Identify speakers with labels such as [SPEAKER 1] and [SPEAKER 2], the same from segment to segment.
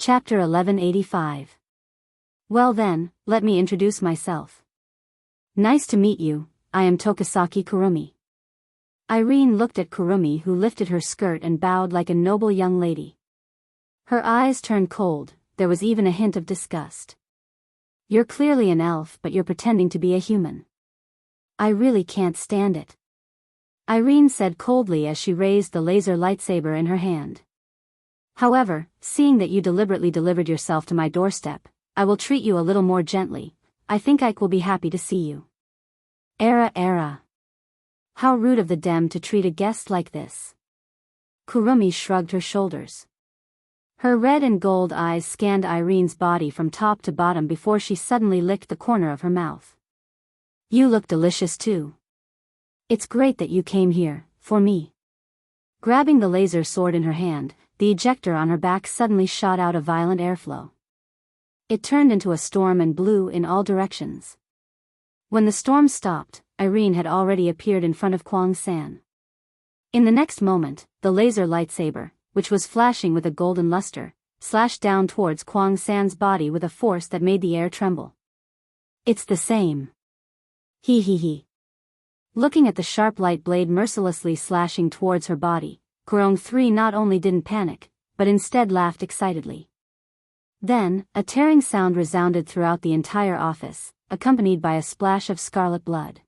[SPEAKER 1] Chapter 1185. Well then, let me introduce myself. Nice to meet you, I am Tokisaki Kurumi. Irene looked at Kurumi, who lifted her skirt and bowed like a noble young lady. Her eyes turned cold, there was even a hint of disgust. You're clearly an elf, but you're pretending to be a human. I really can't stand it. Irene said coldly as she raised the laser lightsaber in her hand. However, seeing that you deliberately delivered yourself to my doorstep, I will treat you a little more gently. I think Ike will be happy to see you. Era. How rude of the dem to treat a guest like this. Kurumi shrugged her shoulders. Her red and gold eyes scanned Irene's body from top to bottom before she suddenly licked the corner of her mouth. You look delicious too. It's great that you came here, for me. Grabbing the laser sword in her hand, the ejector on her back suddenly shot out a violent airflow. It turned into a storm and blew in all directions. When the storm stopped, Irene had already appeared in front of Kwang San. In the next moment, the laser lightsaber, which was flashing with a golden luster, slashed down towards Kwang San's body with a force that made the air tremble. It's the same. He. Looking at the sharp light blade mercilessly slashing towards her body, Kurong 3 not only didn't panic, but instead laughed excitedly. Then, a tearing sound resounded throughout the entire office, accompanied by a splash of scarlet blood.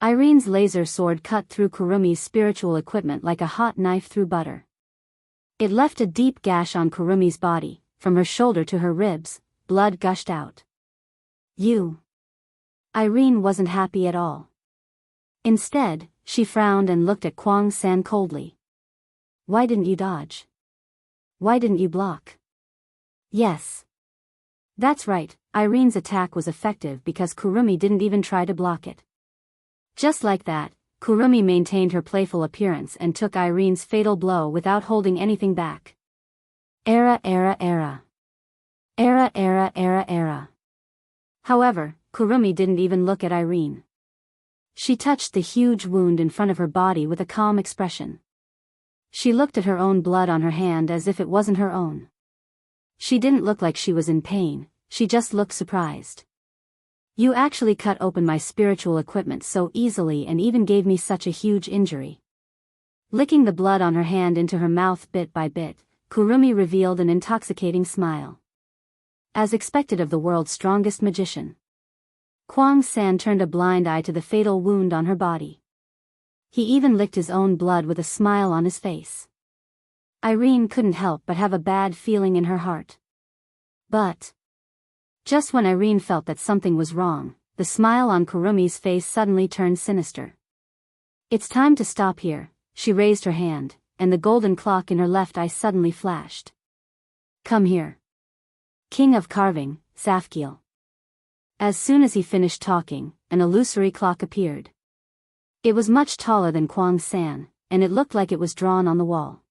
[SPEAKER 1] Irene's laser sword cut through Kurumi's spiritual equipment like a hot knife through butter. It left a deep gash on Kurumi's body, from her shoulder to her ribs, blood gushed out. Irene wasn't happy at all. Instead, she frowned and looked at Kwang San coldly. Why didn't you dodge? Why didn't you block? Yes. That's right, Irene's attack was effective because Kurumi didn't even try to block it. Just like that, Kurumi maintained her playful appearance and took Irene's fatal blow without holding anything back. Era. However, Kurumi didn't even look at Irene. She touched the huge wound in front of her body with a calm expression. She looked at her own blood on her hand as if it wasn't her own. She didn't look like she was in pain, she just looked surprised. You actually cut open my spiritual equipment so easily and even gave me such a huge injury. Licking the blood on her hand into her mouth bit by bit, Kurumi revealed an intoxicating smile. As expected of the world's strongest magician. Kwang San turned a blind eye to the fatal wound on her body. He even licked his own blood with a smile on his face. Irene couldn't help but have a bad feeling in her heart. But just when Irene felt that something was wrong, the smile on Kurumi's face suddenly turned sinister. It's time to stop here, she raised her hand, and the golden clock in her left eye suddenly flashed. Come here. King of Carving, Safkiel. As soon as he finished talking, an illusory clock appeared. It was much taller than Kwang San, and it looked like it was drawn on the wall.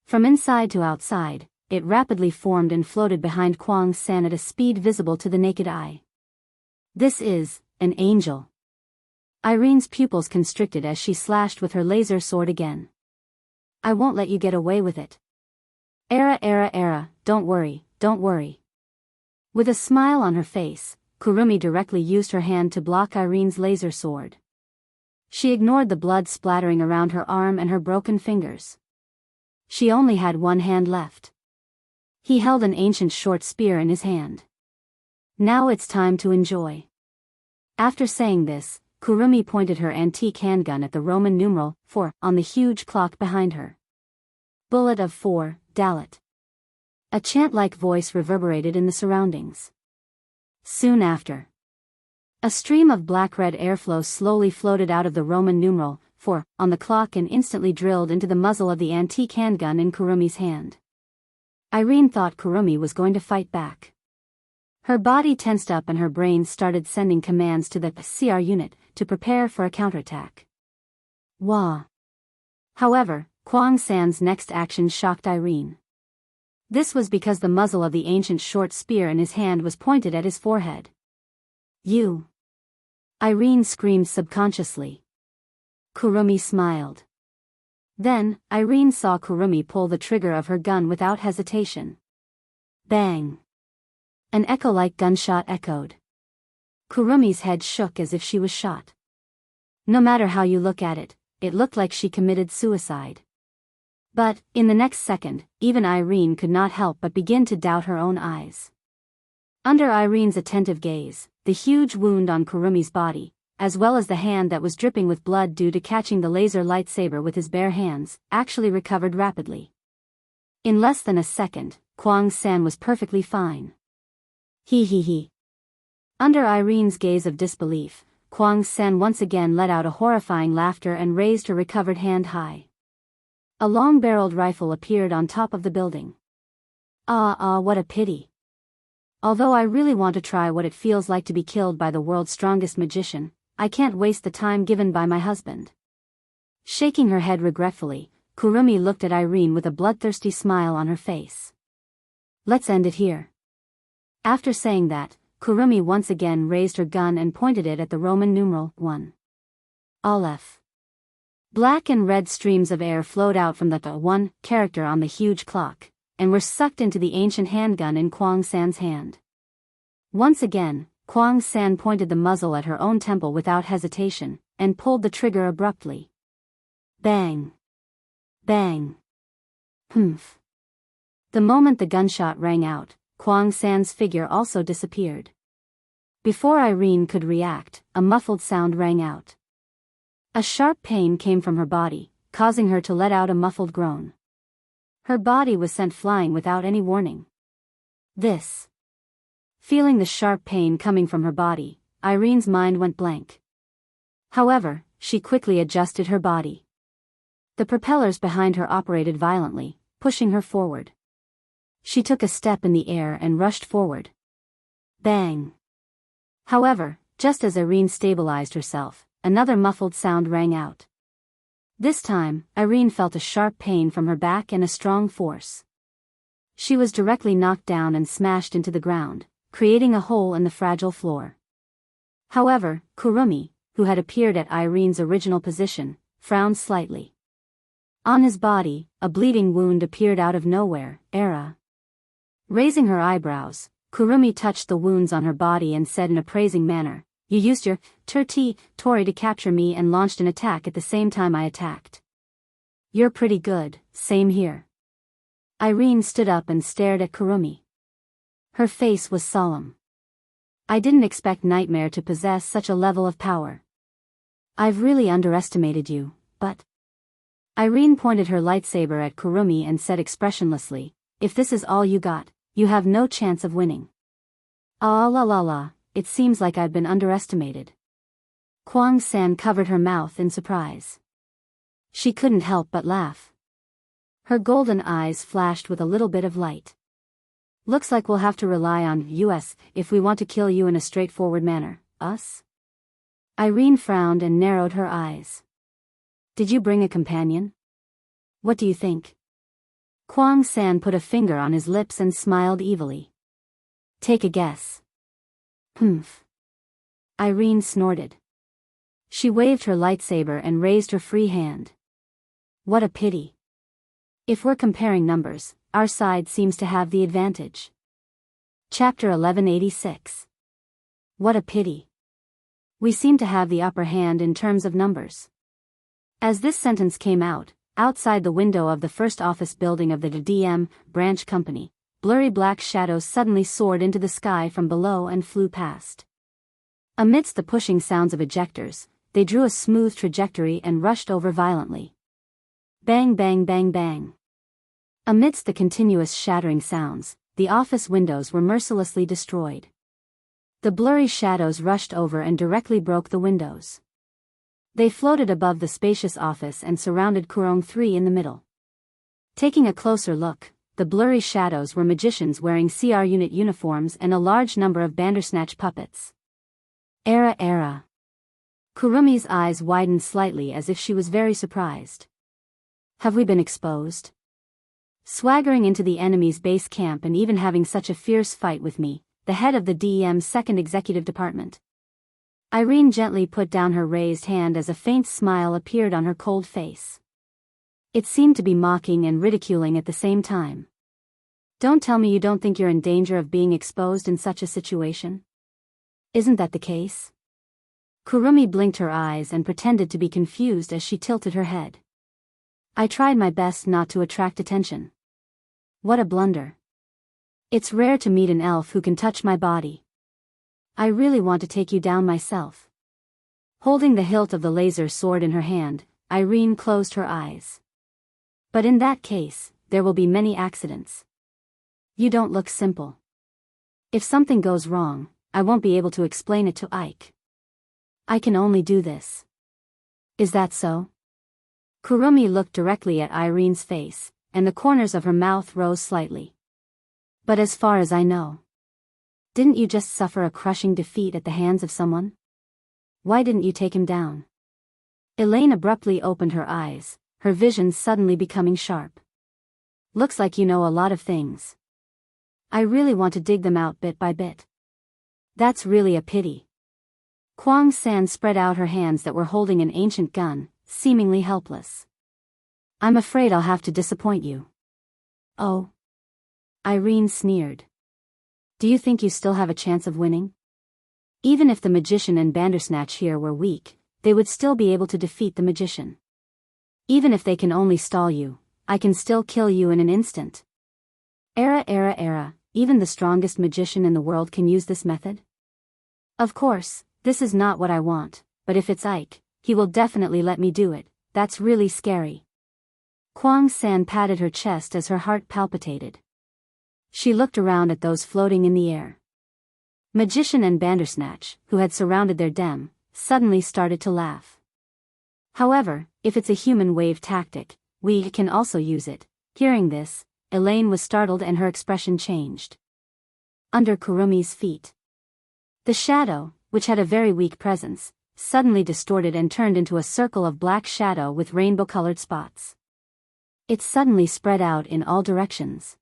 [SPEAKER 1] From inside to outside, it rapidly formed and floated behind Kwang San at a speed visible to the naked eye. This is an angel. Irene's pupils constricted as she slashed with her laser sword again. I won't let you get away with it. Era, don't worry. With a smile on her face, Kurumi directly used her hand to block Irene's laser sword. She ignored the blood splattering around her arm and her broken fingers. She only had one hand left. He held an ancient short spear in his hand. Now it's time to enjoy. After saying this, Kurumi pointed her antique handgun at the Roman numeral 4 on the huge clock behind her. Bullet of 4, Dalit. A chant-like voice reverberated in the surroundings. Soon after, a stream of black-red airflow slowly floated out of the Roman numeral 4 on the clock and instantly drilled into the muzzle of the antique handgun in Kurumi's hand. Irene thought Kurumi was going to fight back. Her body tensed up and her brain started sending commands to the CR unit to prepare for a counterattack. Wah! However, Kwang San's next action shocked Irene. This was because the muzzle of the ancient short spear in his hand was pointed at his forehead. You! Irene screamed subconsciously. Kurumi smiled. Then, Irene saw Kurumi pull the trigger of her gun without hesitation. Bang! An echo-like gunshot echoed. Kurumi's head shook as if she was shot. No matter how you look at it, it looked like she committed suicide. But, in the next second, even Irene could not help but begin to doubt her own eyes. Under Irene's attentive gaze, the huge wound on Kurumi's body, as well as the hand that was dripping with blood due to catching the laser lightsaber with his bare hands, actually recovered rapidly. In less than a second, Kwang-san was perfectly fine. He. Under Irene's gaze of disbelief, Kwang-san once again let out a horrifying laughter and raised her recovered hand high. A long-barreled rifle appeared on top of the building. What a pity. Although I really want to try what it feels like to be killed by the world's strongest magician, I can't waste the time given by my husband. Shaking her head regretfully, Kurumi looked at Irene with a bloodthirsty smile on her face. Let's end it here. After saying that, Kurumi once again raised her gun and pointed it at the Roman numeral 1. Aleph. Black and red streams of air flowed out from the 1 character on the huge clock, and were sucked into the ancient handgun in Kwang-san's hand. Once again, Kwang-san pointed the muzzle at her own temple without hesitation, and pulled the trigger abruptly. Bang! Bang! Humph! The moment the gunshot rang out, Kwang-san's figure also disappeared. Before Irene could react, a muffled sound rang out. A sharp pain came from her body, causing her to let out a muffled groan. Her body was sent flying without any warning. Feeling the sharp pain coming from her body, Irene's mind went blank. However, she quickly adjusted her body. The propellers behind her operated violently, pushing her forward. She took a step in the air and rushed forward. Bang! However, just as Irene stabilized herself, another muffled sound rang out. This time, Irene felt a sharp pain from her back and a strong force. She was directly knocked down and smashed into the ground, creating a hole in the fragile floor. However, Kurumi, who had appeared at Irene's original position, frowned slightly. On his body, a bleeding wound appeared out of nowhere. Raising her eyebrows, Kurumi touched the wounds on her body and said in a praising manner, "You used your tori to capture me and launched an attack at the same time I attacked. You're pretty good, same here." Irene stood up and stared at Kurumi. Her face was solemn. "I didn't expect Nightmare to possess such a level of power. I've really underestimated you, but..." Irene pointed her lightsaber at Kurumi and said expressionlessly, "If this is all you got, you have no chance of winning." It seems like I've been underestimated." Kwang-san covered her mouth in surprise. She couldn't help but laugh. Her golden eyes flashed with a little bit of light. "Looks like we'll have to rely on us if we want to kill you in a straightforward manner." "Us?" Irene frowned and narrowed her eyes. "Did you bring a companion? What do you think?" Kwang-san put a finger on his lips and smiled evilly. "Take a guess." "Humph." Irene snorted. She waved her lightsaber and raised her free hand. "What a pity. If we're comparing numbers, our side seems to have the advantage." Chapter 1186. What a pity. We seem to have the upper hand in terms of numbers. As this sentence came out, outside the window of the first office building of the DM branch company, blurry black shadows suddenly soared into the sky from below and flew past. Amidst the pushing sounds of ejectors, they drew a smooth trajectory and rushed over violently. Bang bang bang bang. Amidst the continuous shattering sounds, the office windows were mercilessly destroyed. The blurry shadows rushed over and directly broke the windows. They floated above the spacious office and surrounded Kurong 3 in the middle. Taking a closer look, the blurry shadows were magicians wearing CR unit uniforms and a large number of Bandersnatch puppets. Era. Kurumi's eyes widened slightly as if she was very surprised. Have we been exposed? Swaggering into the enemy's base camp and even having such a fierce fight with me, the head of the DEM's second executive department. Irene gently put down her raised hand as a faint smile appeared on her cold face. It seemed to be mocking and ridiculing at the same time. Don't tell me you don't think you're in danger of being exposed in such a situation? Isn't that the case? Kurumi blinked her eyes and pretended to be confused as she tilted her head. I tried my best not to attract attention. What a blunder. It's rare to meet an elf who can touch my body. I really want to take you down myself. Holding the hilt of the laser sword in her hand, Irene closed her eyes. But in that case, there will be many accidents. You don't look simple. If something goes wrong, I won't be able to explain it to Ike. I can only do this. Is that so? Kurumi looked directly at Irene's face, and the corners of her mouth rose slightly. But as far as I know, didn't you just suffer a crushing defeat at the hands of someone? Why didn't you take him down? Elaine abruptly opened her eyes, her vision suddenly becoming sharp. Looks like you know a lot of things. I really want to dig them out bit by bit. That's really a pity. Kwang San spread out her hands that were holding an ancient gun, seemingly helpless. I'm afraid I'll have to disappoint you. Oh. Irene sneered. Do you think you still have a chance of winning? Even if the magician and Bandersnatch here were weak, they would still be able to defeat the magician. Even if they can only stall you, I can still kill you in an instant. Even the strongest magician in the world can use this method? Of course, this is not what I want, but if it's Ike, he will definitely let me do it. That's really scary. Kwang San patted her chest as her heart palpitated. She looked around at those floating in the air. Magician and Bandersnatch, who had surrounded their dem, suddenly started to laugh. However, if it's a human wave tactic, we can also use it. Hearing this, Elaine was startled and her expression changed. Under Kurumi's feet, the shadow, which had a very weak presence, suddenly distorted and turned into a circle of black shadow with rainbow-colored spots. It suddenly spread out in all directions.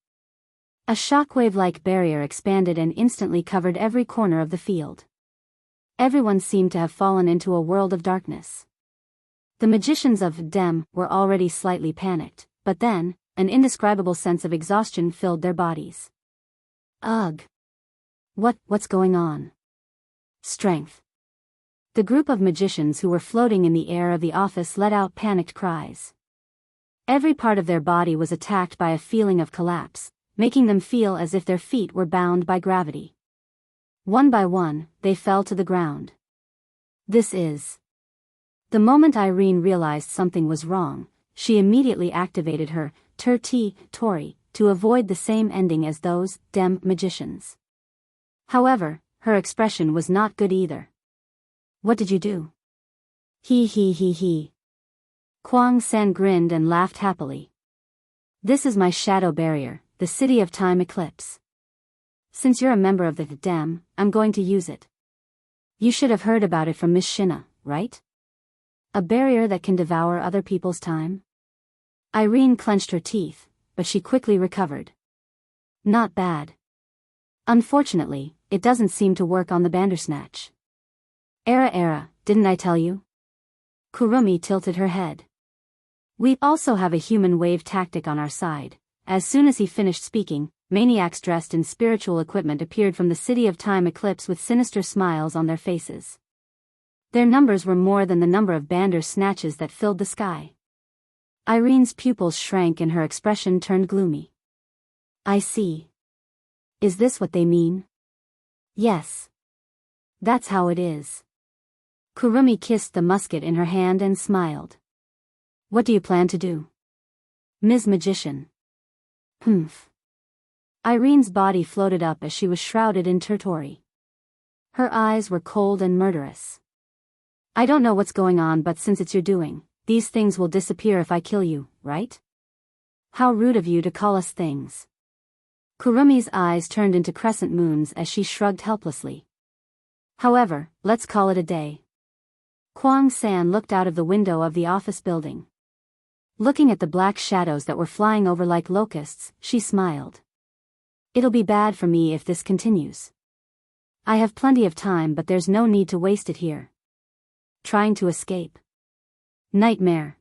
[SPEAKER 1] A shockwave-like barrier expanded and instantly covered every corner of the field. Everyone seemed to have fallen into a world of darkness. The magicians of Dem were already slightly panicked, but then, an indescribable sense of exhaustion filled their bodies. Ugh! What's going on? Strength. The group of magicians who were floating in the air of the office let out panicked cries. Every part of their body was attacked by a feeling of collapse, making them feel as if their feet were bound by gravity. One by one, they fell to the ground. This is... The moment Irene realized something was wrong, she immediately activated her Tori to avoid the same ending as those Dem magicians. However, her expression was not good either. What did you do? He. Kwang San grinned and laughed happily. This is my shadow barrier, the City of Time Eclipse. Since you're a member of the Dem, I'm going to use it. You should have heard about it from Miss Shina, right? A barrier that can devour other people's time? Irene clenched her teeth, but she quickly recovered. Not bad. Unfortunately, it doesn't seem to work on the Bandersnatch. Didn't I tell you? Kurumi tilted her head. We also have a human wave tactic on our side. As soon as he finished speaking, maniacs dressed in spiritual equipment appeared from the City of Time Eclipse with sinister smiles on their faces. Their numbers were more than the number of Bandersnatches that filled the sky. Irene's pupils shrank and her expression turned gloomy. I see. Is this what they mean? Yes. That's how it is. Kurumi kissed the musket in her hand and smiled. What do you plan to do? Ms. Magician. Humph. Irene's body floated up as she was shrouded in Tori. Her eyes were cold and murderous. I don't know what's going on, but since it's your doing, these things will disappear if I kill you, right? How rude of you to call us things. Kurumi's eyes turned into crescent moons as she shrugged helplessly. However, let's call it a day. Kwang San looked out of the window of the office building. Looking at the black shadows that were flying over like locusts, she smiled. It'll be bad for me if this continues. I have plenty of time, but there's no need to waste it here. Trying to escape. Nightmare.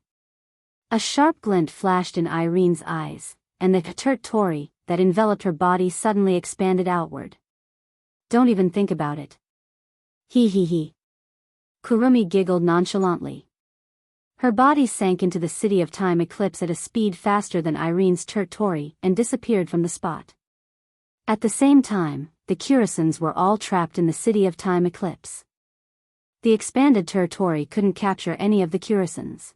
[SPEAKER 1] A sharp glint flashed in Irene's eyes, and the Tori that enveloped her body suddenly expanded outward. Don't even think about it. He. Kurumi giggled nonchalantly. Her body sank into the city of time eclipse at a speed faster than Irene's territory and disappeared from the spot. At the same time, the Kurisans were all trapped in the city of time eclipse. The expanded territory couldn't capture any of the Kurisans.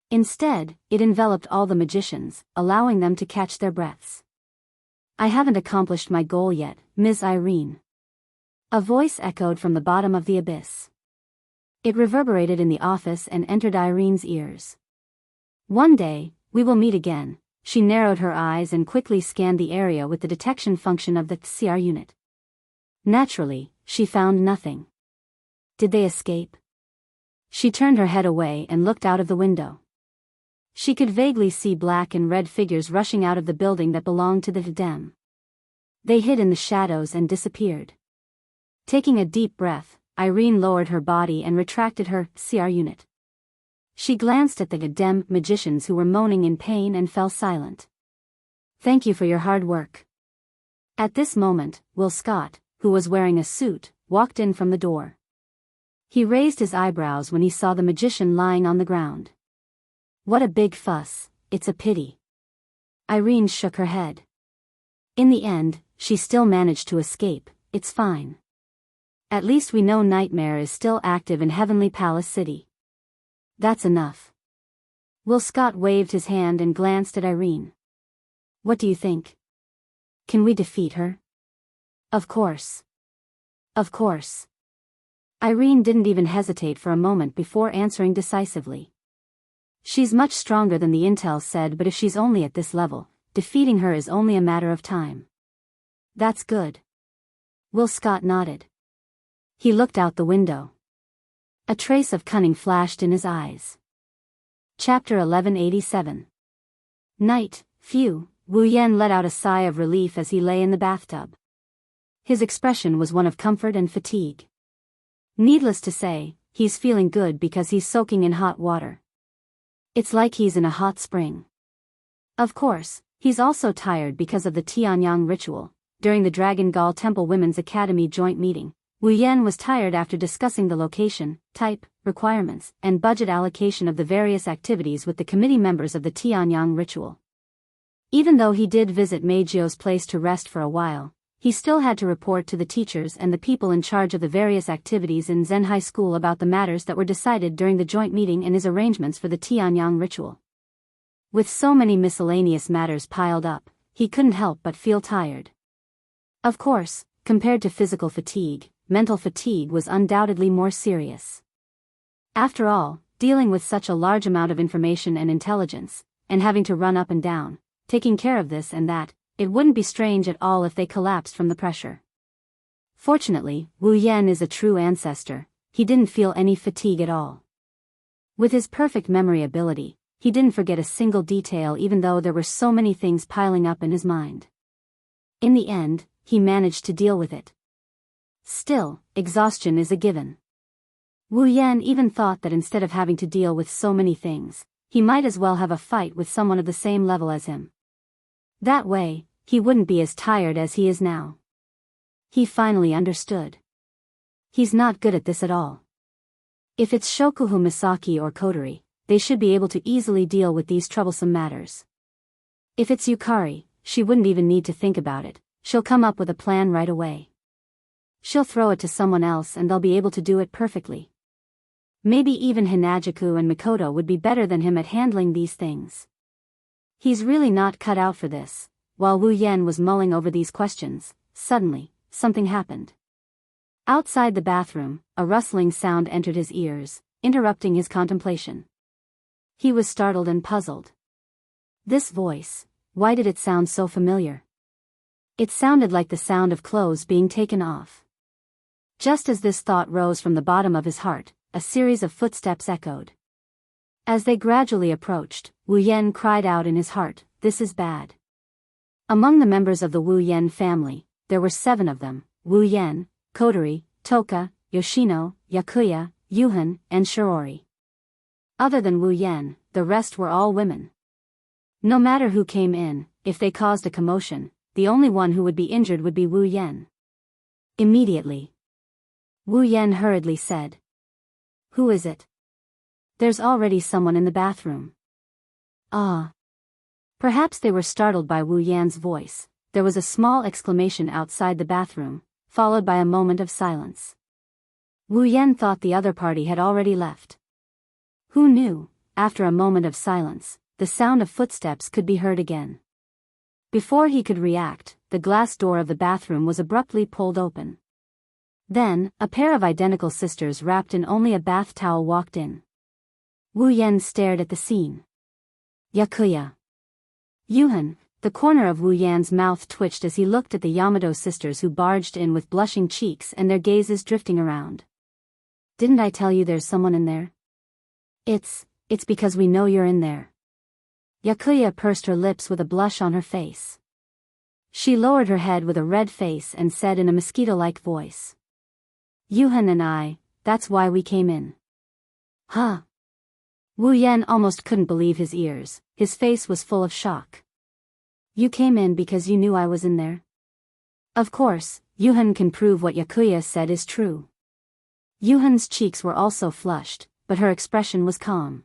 [SPEAKER 1] Instead, it enveloped all the magicians, allowing them to catch their breaths. I haven't accomplished my goal yet, Ms. Irene. A voice echoed from the bottom of the abyss. It reverberated in the office and entered Irene's ears. One day, we will meet again. She narrowed her eyes and quickly scanned the area with the detection function of the CR unit. Naturally, she found nothing. Did they escape? She turned her head away and looked out of the window. She could vaguely see black and red figures rushing out of the building that belonged to the Dem. They hid in the shadows and disappeared. Taking a deep breath, Irene lowered her body and retracted her CR unit. She glanced at the Dem magicians who were moaning in pain and fell silent. Thank you for your hard work. At this moment, Will Scott, who was wearing a suit, walked in from the door. He raised his eyebrows when he saw the magician lying on the ground. What a big fuss, it's a pity. Irene shook her head. In the end, she still managed to escape, it's fine. At least we know Nightmare is still active in Heavenly Palace City. That's enough. Will Scott waved his hand and glanced at Irene. What do you think? Can we defeat her? Of course. Of course. Irene didn't even hesitate for a moment before answering decisively. She's much stronger than the intel said, but if she's only at this level, defeating her is only a matter of time. That's good. Will Scott nodded. He looked out the window. A trace of cunning flashed in his eyes. Chapter 1187. Night, phew, Wu Yan let out a sigh of relief as he lay in the bathtub. His expression was one of comfort and fatigue. Needless to say, he's feeling good because he's soaking in hot water. It's like he's in a hot spring. Of course, he's also tired because of the Tianyang ritual. During the Dragon Gall Temple Women's Academy joint meeting, Wu Yan was tired after discussing the location, type, requirements, and budget allocation of the various activities with the committee members of the Tianyang ritual. Even though he did visit Meijio's place to rest for a while, he still had to report to the teachers and the people in charge of the various activities in Zen High School about the matters that were decided during the joint meeting and his arrangements for the Tianyang ritual. With so many miscellaneous matters piled up, he couldn't help but feel tired. Of course, compared to physical fatigue, mental fatigue was undoubtedly more serious. After all, dealing with such a large amount of information and intelligence, and having to run up and down, taking care of this and that, it wouldn't be strange at all if they collapsed from the pressure. Fortunately, Wu Yan is a true ancestor, he didn't feel any fatigue at all. With his perfect memory ability, he didn't forget a single detail even though there were so many things piling up in his mind. In the end, he managed to deal with it. Still, exhaustion is a given. Wu Yan even thought that instead of having to deal with so many things, he might as well have a fight with someone of the same level as him. That way, he wouldn't be as tired as he is now. He finally understood. He's not good at this at all. If it's Shokuhu Misaki or Kodori, they should be able to easily deal with these troublesome matters. If it's Yukari, she wouldn't even need to think about it, she'll come up with a plan right away. She'll throw it to someone else and they'll be able to do it perfectly. Maybe even Hinajuku and Mikoto would be better than him at handling these things. He's really not cut out for this. While Wu Yan was mulling over these questions, suddenly, something happened. Outside the bathroom, a rustling sound entered his ears, interrupting his contemplation. He was startled and puzzled. This voice, why did it sound so familiar? It sounded like the sound of clothes being taken off. Just as this thought rose from the bottom of his heart, a series of footsteps echoed. As they gradually approached, Wu Yan cried out in his heart, "This is bad." Among the members of the Wu Yan family, there were 7 of them: Wu Yan, Kodori, Toka, Yoshino, Yakuya, Yuhan, and Shirori. Other than Wu Yan, the rest were all women. No matter who came in, if they caused a commotion, the only one who would be injured would be Wu Yan. Immediately. Wu Yan hurriedly said. Who is it? There's already someone in the bathroom. Ah. Perhaps they were startled by Wu Yan's voice. There was a small exclamation outside the bathroom, followed by a moment of silence. Wu Yan thought the other party had already left. Who knew? After a moment of silence, the sound of footsteps could be heard again. Before he could react, the glass door of the bathroom was abruptly pulled open. Then, a pair of identical sisters wrapped in only a bath towel walked in. Wu Yan stared at the scene. Yakuya. Yuhan. The corner of Wu Yan's mouth twitched as he looked at the Yamato sisters who barged in with blushing cheeks and their gazes drifting around. Didn't I tell you there's someone in there? It's because we know you're in there. Yakuya pursed her lips with a blush on her face. She lowered her head with a red face and said in a mosquito-like voice. Yuhan and I, that's why we came in. Huh? Wu Yan almost couldn't believe his ears, his face was full of shock. You came in because you knew I was in there? Of course, Yuhan can prove what Yakuya said is true. Yuhan's cheeks were also flushed, but her expression was calm.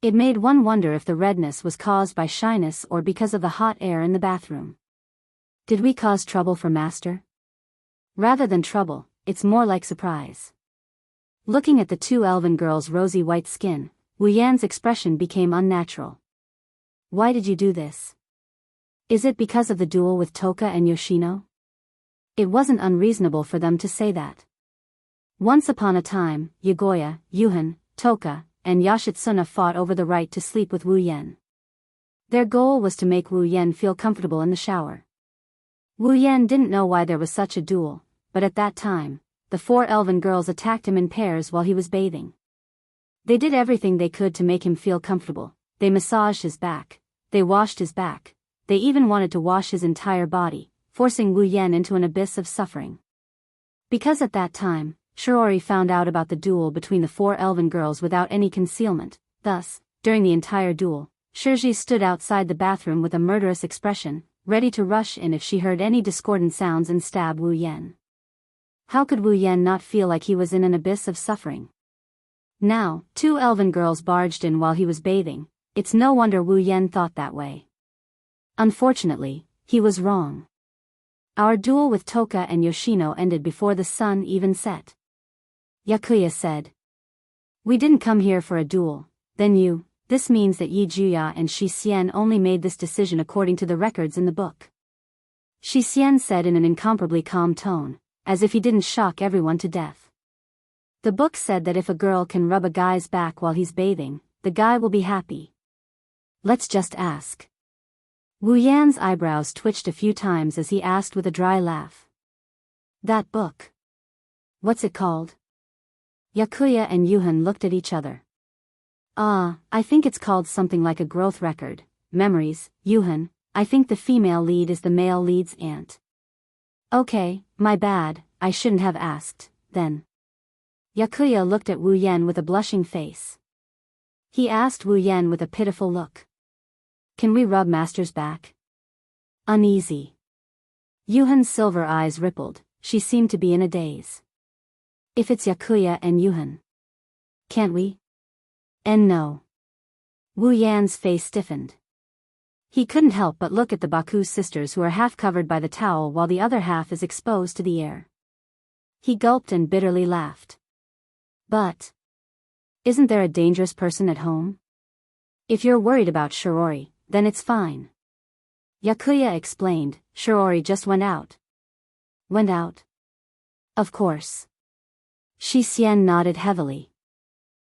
[SPEAKER 1] It made one wonder if the redness was caused by shyness or because of the hot air in the bathroom. Did we cause trouble for Master? Rather than trouble, it's more like surprise. Looking at the two elven girls' rosy white skin, Wu Yan's expression became unnatural. Why did you do this? Is it because of the duel with Toka and Yoshino? It wasn't unreasonable for them to say that. Once upon a time, Yagoya, Yuhan, Toka, and Yoshitsuna fought over the right to sleep with Wu Yan. Their goal was to make Wu Yan feel comfortable in the shower. Wu Yan didn't know why there was such a duel, but at that time, the four elven girls attacked him in pairs while he was bathing. They did everything they could to make him feel comfortable. They massaged his back, they washed his back, they even wanted to wash his entire body, forcing Wu Yan into an abyss of suffering. Because at that time, Shiori found out about the duel between the four elven girls without any concealment. Thus, during the entire duel, Shirji stood outside the bathroom with a murderous expression, ready to rush in if she heard any discordant sounds and stab Wu Yan. How could Wu Yan not feel like he was in an abyss of suffering? Now, two elven girls barged in while he was bathing. It's no wonder Wu Yan thought that way. Unfortunately, he was wrong. Our duel with Toka and Yoshino ended before the sun even set. Yakuya said. We didn't come here for a duel, then this means that Yi Juya and Shi Xian only made this decision according to the records in the book. Shi Xian said in an incomparably calm tone, as if he didn't shock everyone to death. The book said that if a girl can rub a guy's back while he's bathing, the guy will be happy. Let's just ask. Wu Yan's eyebrows twitched a few times as he asked with a dry laugh. That book. What's it called? Yakuya and Yuhan looked at each other. I think it's called something like a growth record. Memories, Yuhan, I think the female lead is the male lead's aunt. Okay, my bad, I shouldn't have asked, then. Yakuya looked at Wu Yan with a blushing face. He asked Wu Yan with a pitiful look. Can we rub Master's back? Uneasy. Yuhan's silver eyes rippled, she seemed to be in a daze. If it's Yakuya and Yuhan. Can't we? And no. Wu Yan's face stiffened. He couldn't help but look at the Baku sisters who are half covered by the towel while the other half is exposed to the air. He gulped and bitterly laughed. But isn't there a dangerous person at home? If you're worried about Shiori, then it's fine. Yakuya explained, Shiori just went out. Went out? Of course. Shi Xian nodded heavily.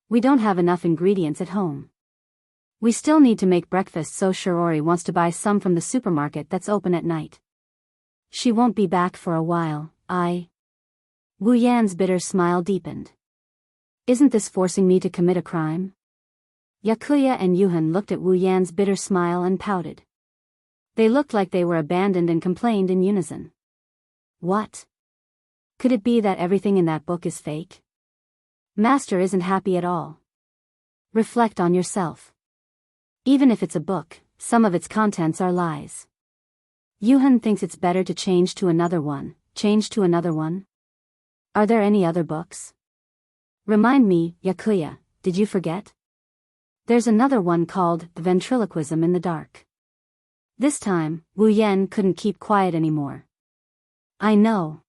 [SPEAKER 1] We don't have enough ingredients at home. We still need to make breakfast, so Shiori wants to buy some from the supermarket that's open at night. She won't be back for a while, Wu Yan's bitter smile deepened. Isn't this forcing me to commit a crime? Yakuya and Yuhan looked at Wu Yan's bitter smile and pouted. They looked like they were abandoned and complained in unison. What? Could it be that everything in that book is fake? Master isn't happy at all. Reflect on yourself. Even if it's a book, some of its contents are lies. Yuhan thinks it's better to change to another one. Change to another one? Are there any other books? Remind me, Yakuya, did you forget? There's another one called The Ventriloquism in the Dark. This time, Wu Yan couldn't keep quiet anymore. I know.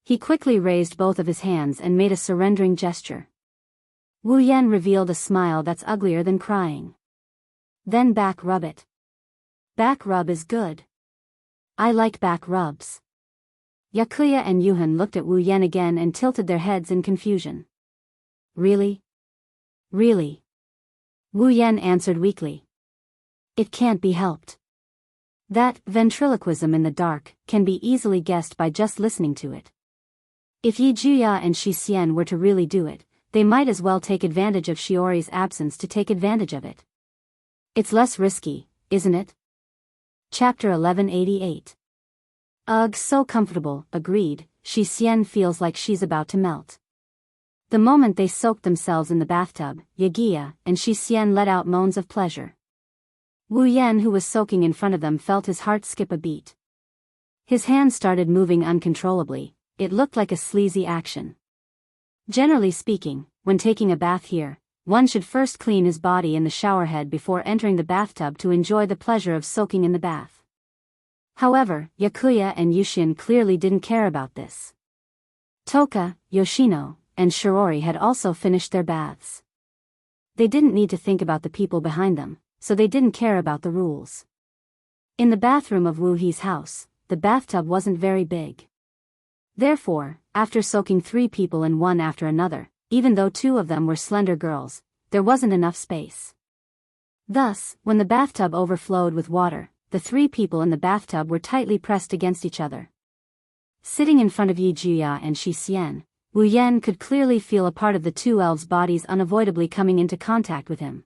[SPEAKER 1] He quickly raised both of his hands and made a surrendering gesture. Wu Yan revealed a smile that's uglier than crying. Then back rub it. Back rub is good. I like back rubs. Yakuya and Yuhan looked at Wu Yan again and tilted their heads in confusion. Really? Really? Wu Yan answered weakly. It can't be helped. That ventriloquism in the dark can be easily guessed by just listening to it. If Yi Juya and Shi Xian were to really do it, they might as well take advantage of Shiori's absence to take advantage of it. It's less risky, isn't it? Chapter 1188. Ugh, so comfortable, agreed. Shi Xian feels like she's about to melt. The moment they soaked themselves in the bathtub, Yagiya and Shi Xian let out moans of pleasure. Wu Yan, who was soaking in front of them, felt his heart skip a beat. His hands started moving uncontrollably. It looked like a sleazy action. Generally speaking, when taking a bath here, one should first clean his body in the showerhead before entering the bathtub to enjoy the pleasure of soaking in the bath. However, Yakuya and Yushin clearly didn't care about this. Toka, Yoshino, and Shiori had also finished their baths. They didn't need to think about the people behind them, so they didn't care about the rules. In the bathroom of Wu He's house, the bathtub wasn't very big. Therefore, after soaking 3 people in one after another, even though 2 of them were slender girls, there wasn't enough space. Thus, when the bathtub overflowed with water, the 3 people in the bathtub were tightly pressed against each other. Sitting in front of Yi Juya and Shi Xian, Wu Yan could clearly feel a part of the 2 elves' bodies unavoidably coming into contact with him.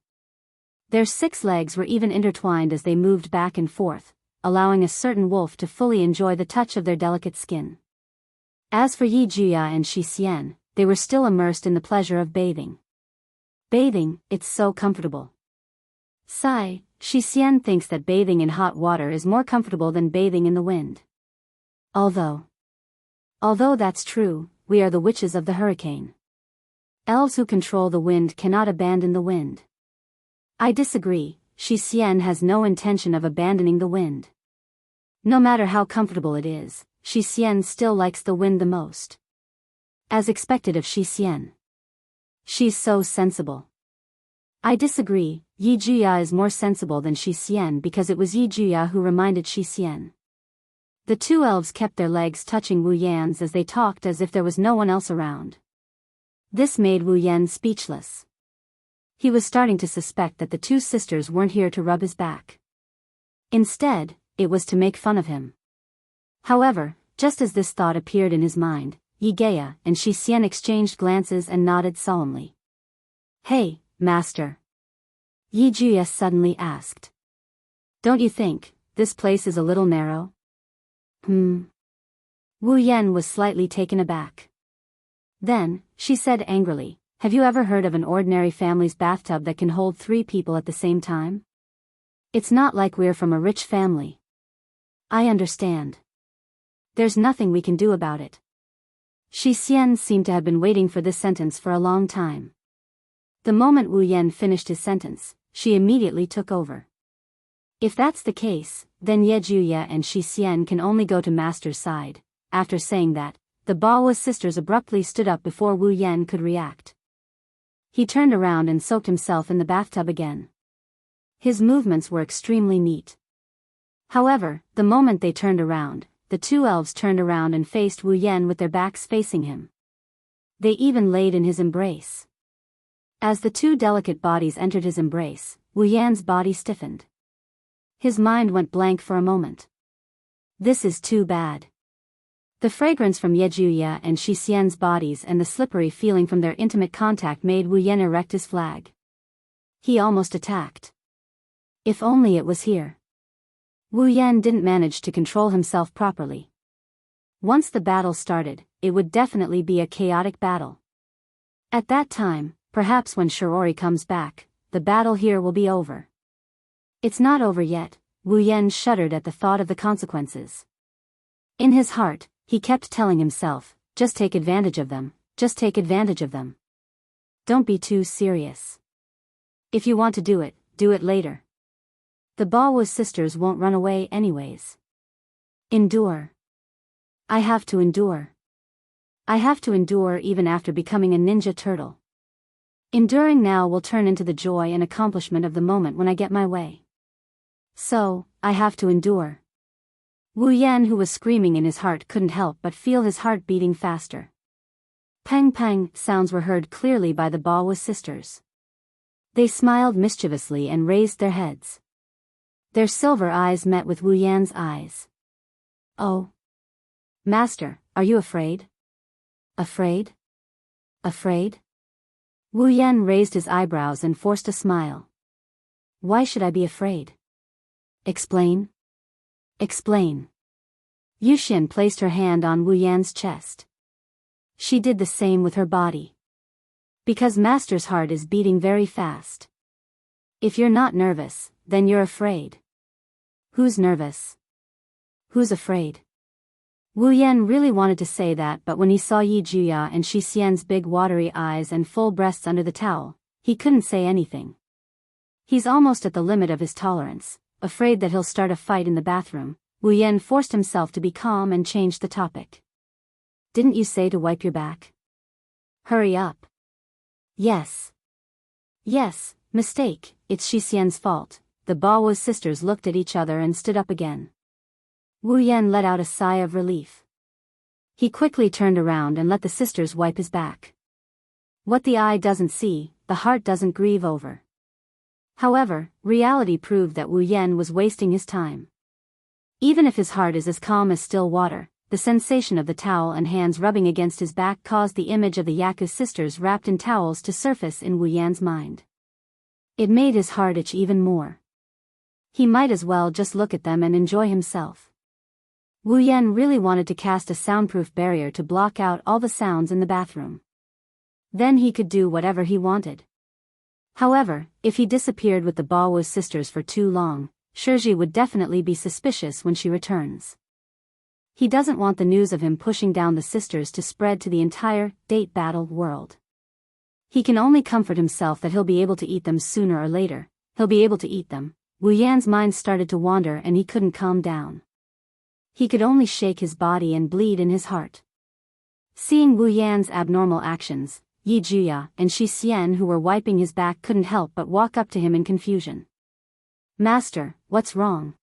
[SPEAKER 1] Their 6 legs were even intertwined as they moved back and forth, allowing a certain wolf to fully enjoy the touch of their delicate skin. As for Yi Juya and Shi Xian, they were still immersed in the pleasure of bathing. Bathing, it's so comfortable. Sigh, Shi Xian thinks that bathing in hot water is more comfortable than bathing in the wind. Although that's true, we are the witches of the hurricane. Elves who control the wind cannot abandon the wind. I disagree, Shi Xian has no intention of abandoning the wind. No matter how comfortable it is, Shi Xian still likes the wind the most. As expected of Shi Xian. She's so sensible. I disagree, Yi Juya is more sensible than Shi Xian because it was Yi Juya who reminded Shi Xian. The 2 elves kept their legs touching Wu Yan's as they talked as if there was no one else around. This made Wu Yan speechless. He was starting to suspect that the 2 sisters weren't here to rub his back. Instead, it was to make fun of him. However, just as this thought appeared in his mind, Yi Gaya and Shi Xian exchanged glances and nodded solemnly. Hey, master. Yi Juya suddenly asked. Don't you think this place is a little narrow? Wu Yan was slightly taken aback. Then, she said angrily, have you ever heard of an ordinary family's bathtub that can hold 3 people at the same time? It's not like we're from a rich family. I understand. There's nothing we can do about it. Shi Xian seemed to have been waiting for this sentence for a long time. The moment Wu Yan finished his sentence, she immediately took over. If that's the case, then Ye Juya and Shi Xian can only go to master's side. After saying that, the Baowa sisters abruptly stood up before Wu Yan could react. He turned around and soaked himself in the bathtub again. His movements were extremely neat. However, the moment they turned around, the 2 elves turned around and faced Wu Yan with their backs facing him. They even laid in his embrace. As the 2 delicate bodies entered his embrace, Wu Yan's body stiffened. His mind went blank for a moment. This is too bad. The fragrance from Ye Juya and Shi Xian's bodies and the slippery feeling from their intimate contact made Wu Yan erect his flag. He almost attacked. If only it was here. Wu Yan didn't manage to control himself properly. Once the battle started, it would definitely be a chaotic battle. At that time, perhaps when Shiori comes back, the battle here will be over. It's not over yet. Wu Yan shuddered at the thought of the consequences. In his heart, he kept telling himself, just take advantage of them, just take advantage of them. Don't be too serious. If you want to do it later. The Baowu sisters won't run away anyways. Endure. I have to endure. I have to endure even after becoming a ninja turtle. Enduring now will turn into the joy and accomplishment of the moment when I get my way. So, I have to endure. Wu Yan, who was screaming in his heart, couldn't help but feel his heart beating faster. Pang pang sounds were heard clearly by the Baowu sisters. They smiled mischievously and raised their heads. Their silver eyes met with Wu Yan's eyes. Oh. Master, are you afraid? Afraid? Afraid? Wu Yan raised his eyebrows and forced a smile. Why should I be afraid? Explain? Explain. Yuxian placed her hand on Wu Yan's chest. She did the same with her body. Because Master's heart is beating very fast. If you're not nervous, then you're afraid. Who's nervous? Who's afraid? Wu Yan really wanted to say that, but when he saw Yi Juya and Shi Xian's big watery eyes and full breasts under the towel, he couldn't say anything. He's almost at the limit of his tolerance. Afraid that he'll start a fight in the bathroom, Wu Yan forced himself to be calm and changed the topic. Didn't you say to wipe your back? Hurry up. Yes. Yes, mistake, it's Shi Xian's fault. The Baowu sisters looked at each other and stood up again. Wu Yan let out a sigh of relief. He quickly turned around and let the sisters wipe his back. What the eye doesn't see, the heart doesn't grieve over. However, reality proved that Wu Yan was wasting his time. Even if his heart is as calm as still water, the sensation of the towel and hands rubbing against his back caused the image of the Yaku sisters wrapped in towels to surface in Wu Yan's mind. It made his heart itch even more. He might as well just look at them and enjoy himself. Wu Yan really wanted to cast a soundproof barrier to block out all the sounds in the bathroom. Then he could do whatever he wanted. However, if he disappeared with the Baowu sisters for too long, Shiji would definitely be suspicious when she returns. He doesn't want the news of him pushing down the sisters to spread to the entire date battle world. He can only comfort himself that he'll be able to eat them sooner or later. He'll be able to eat them. Wu Yan's mind started to wander and he couldn't calm down. He could only shake his body and bleed in his heart. Seeing Wu Yan's abnormal actions, Yi Juya and Shi Xian, who were wiping his back, couldn't help but walk up to him in confusion. Master, what's wrong?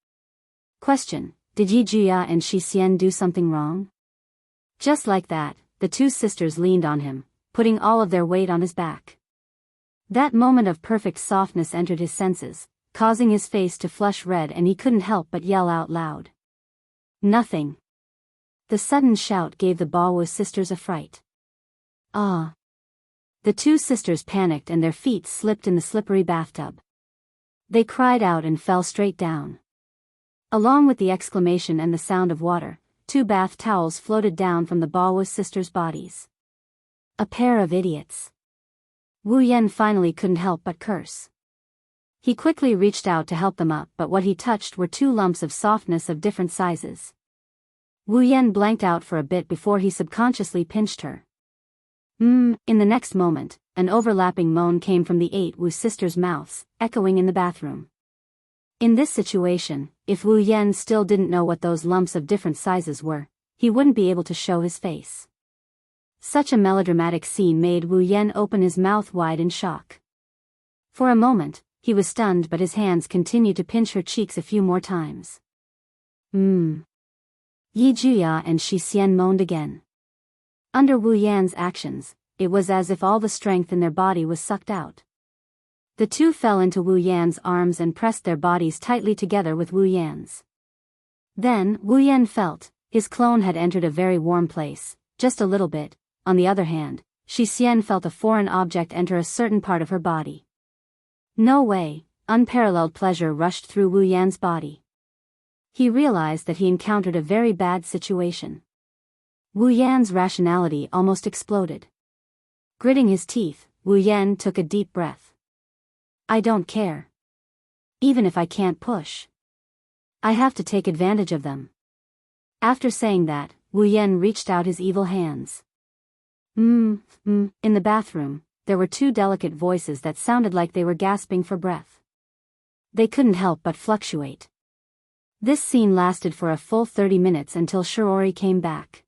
[SPEAKER 1] Question, did Yi Juya and Shi Xian do something wrong? Just like that, the two sisters leaned on him, putting all of their weight on his back. That moment of perfect softness entered his senses, causing his face to flush red, and he couldn't help but yell out loud. Nothing. The sudden shout gave the Baowu sisters a fright. Ah. The two sisters panicked and their feet slipped in the slippery bathtub. They cried out and fell straight down. Along with the exclamation and the sound of water, 2 bath towels floated down from the Baowu sisters' bodies. A pair of idiots. Wu Yan finally couldn't help but curse. He quickly reached out to help them up, but what he touched were 2 lumps of softness of different sizes. Wu Yan blanked out for a bit before he subconsciously pinched her. In the next moment, an overlapping moan came from the 8 Wu sisters' mouths, echoing in the bathroom. In this situation, if Wu Yan still didn't know what those lumps of different sizes were, he wouldn't be able to show his face. Such a melodramatic scene made Wu Yan open his mouth wide in shock. For a moment, he was stunned, but his hands continued to pinch her cheeks a few more times. Yi Juya and Shi Xian moaned again. Under Wu Yan's actions, it was as if all the strength in their body was sucked out. The two fell into Wu Yan's arms and pressed their bodies tightly together with Wu Yan's. Then, Wu Yan felt, his clone had entered a very warm place, just a little bit. On the other hand, Shi Xian felt a foreign object enter a certain part of her body. No way, unparalleled pleasure rushed through Wu Yan's body. He realized that he encountered a very bad situation. Wu Yan's rationality almost exploded. Gritting his teeth, Wu Yan took a deep breath. I don't care. Even if I can't push. I have to take advantage of them. After saying that, Wu Yan reached out his evil hands. In the bathroom, there were two delicate voices that sounded like they were gasping for breath. They couldn't help but fluctuate. This scene lasted for a full 30 minutes until Shirori came back.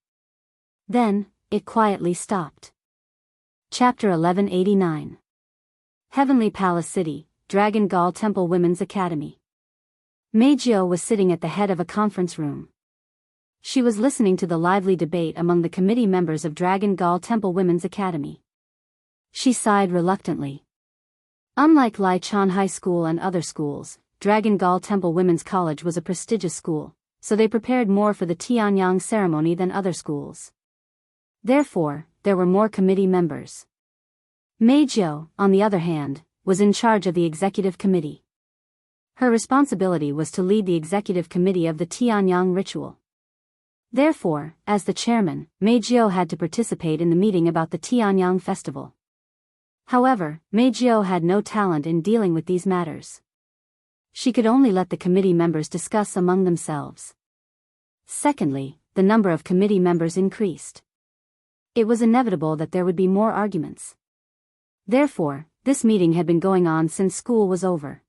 [SPEAKER 1] Then, it quietly stopped. Chapter 1189. Heavenly Palace City, Dragon Gall Temple Women's Academy. Meijio was sitting at the head of a conference room. She was listening to the lively debate among the committee members of Dragon Gall Temple Women's Academy. She sighed reluctantly. Unlike Lai Chan High School and other schools, Dragon Gall Temple Women's College was a prestigious school, so they prepared more for the Tianyang ceremony than other schools. Therefore, there were more committee members. Meijio, on the other hand, was in charge of the executive committee. Her responsibility was to lead the executive committee of the Tianyang ritual. Therefore, as the chairman, Meijio had to participate in the meeting about the Tianyang festival. However, Meijio had no talent in dealing with these matters. She could only let the committee members discuss among themselves. Secondly, the number of committee members increased. It was inevitable that there would be more arguments. Therefore, this meeting had been going on since school was over.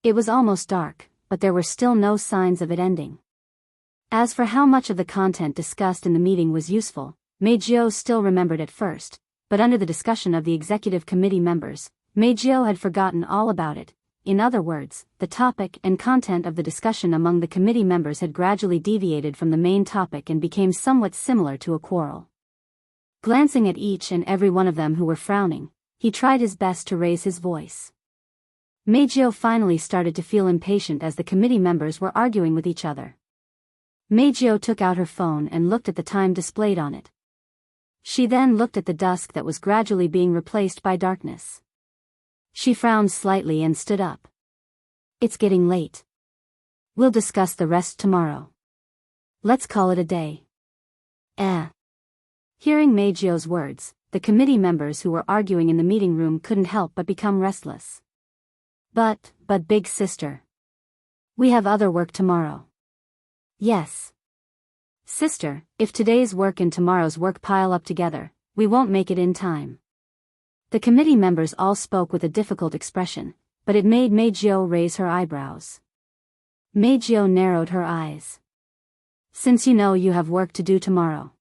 [SPEAKER 1] It was almost dark, but there were still no signs of it ending. As for how much of the content discussed in the meeting was useful, Meijio still remembered at first, but under the discussion of the executive committee members, Meijio had forgotten all about it. In other words, the topic and content of the discussion among the committee members had gradually deviated from the main topic and became somewhat similar to a quarrel. Glancing at each and every one of them who were frowning, he tried his best to raise his voice. Meijio finally started to feel impatient as the committee members were arguing with each other. Meijio took out her phone and looked at the time displayed on it. She then looked at the dusk that was gradually being replaced by darkness. She frowned slightly and stood up. It's getting late. We'll discuss the rest tomorrow. Let's call it a day. Hearing Meijio's words, the committee members who were arguing in the meeting room couldn't help but become restless. But big sister. We have other work tomorrow. Yes. Sister, if today's work and tomorrow's work pile up together, we won't make it in time. The committee members all spoke with a difficult expression, but it made Meijio raise her eyebrows. Meijio narrowed her eyes. Since you know you have work to do tomorrow.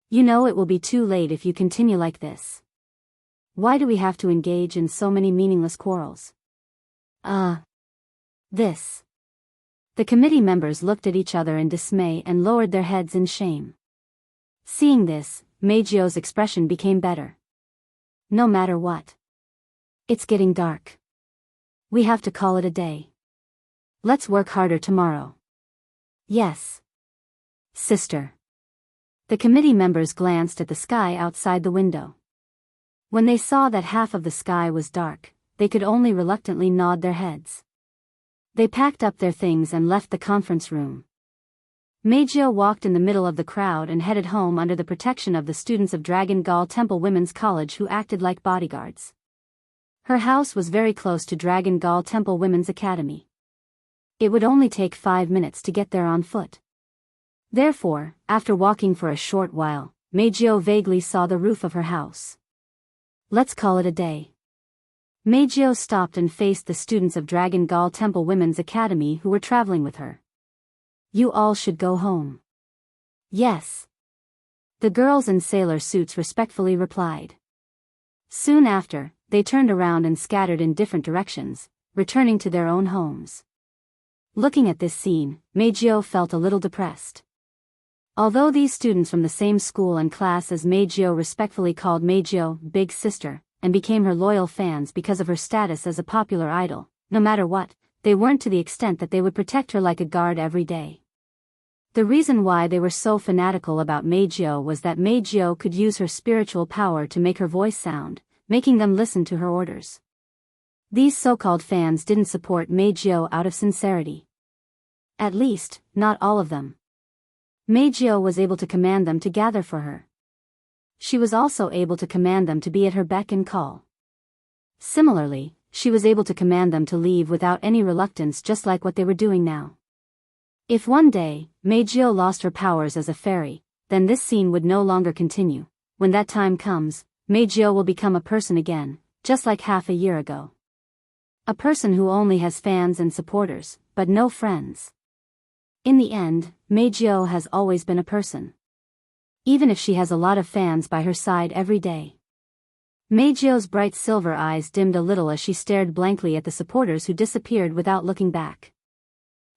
[SPEAKER 1] You know it will be too late if you continue like this. Why do we have to engage in so many meaningless quarrels? This. The committee members looked at each other in dismay and lowered their heads in shame. Seeing this, Meijio's expression became better. No matter what. It's getting dark. We have to call it a day. Let's work harder tomorrow. Yes. Sister. The committee members glanced at the sky outside the window. When they saw that half of the sky was dark, they could only reluctantly nod their heads. They packed up their things and left the conference room. Meijio walked in the middle of the crowd and headed home under the protection of the students of Dragon Gall Temple Women's College who acted like bodyguards. Her house was very close to Dragon Gall Temple Women's Academy. It would only take 5 minutes to get there on foot. Therefore, after walking for a short while, Meijio vaguely saw the roof of her house. Let's call it a day. Meijio stopped and faced the students of Dragon Gall Temple Women's Academy who were traveling with her. You all should go home. Yes. The girls in sailor suits respectfully replied. Soon after, they turned around and scattered in different directions, returning to their own homes. Looking at this scene, Meijio felt a little depressed. Although these students from the same school and class as Meijio respectfully called Meijio big sister, and became her loyal fans because of her status as a popular idol, no matter what, they weren't to the extent that they would protect her like a guard every day. The reason why they were so fanatical about Meijio was that Meijio could use her spiritual power to make her voice sound, making them listen to her orders. These so-called fans didn't support Meijio out of sincerity. At least, not all of them. Meijio was able to command them to gather for her. She was also able to command them to be at her beck and call. Similarly, she was able to command them to leave without any reluctance, just like what they were doing now. If one day, Meijio lost her powers as a fairy, then this scene would no longer continue. When that time comes, Meijio will become a person again, just like half a year ago. A person who only has fans and supporters, but no friends. In the end, Meijio has always been a person. Even if she has a lot of fans by her side every day. Meijio's bright silver eyes dimmed a little as she stared blankly at the supporters who disappeared without looking back.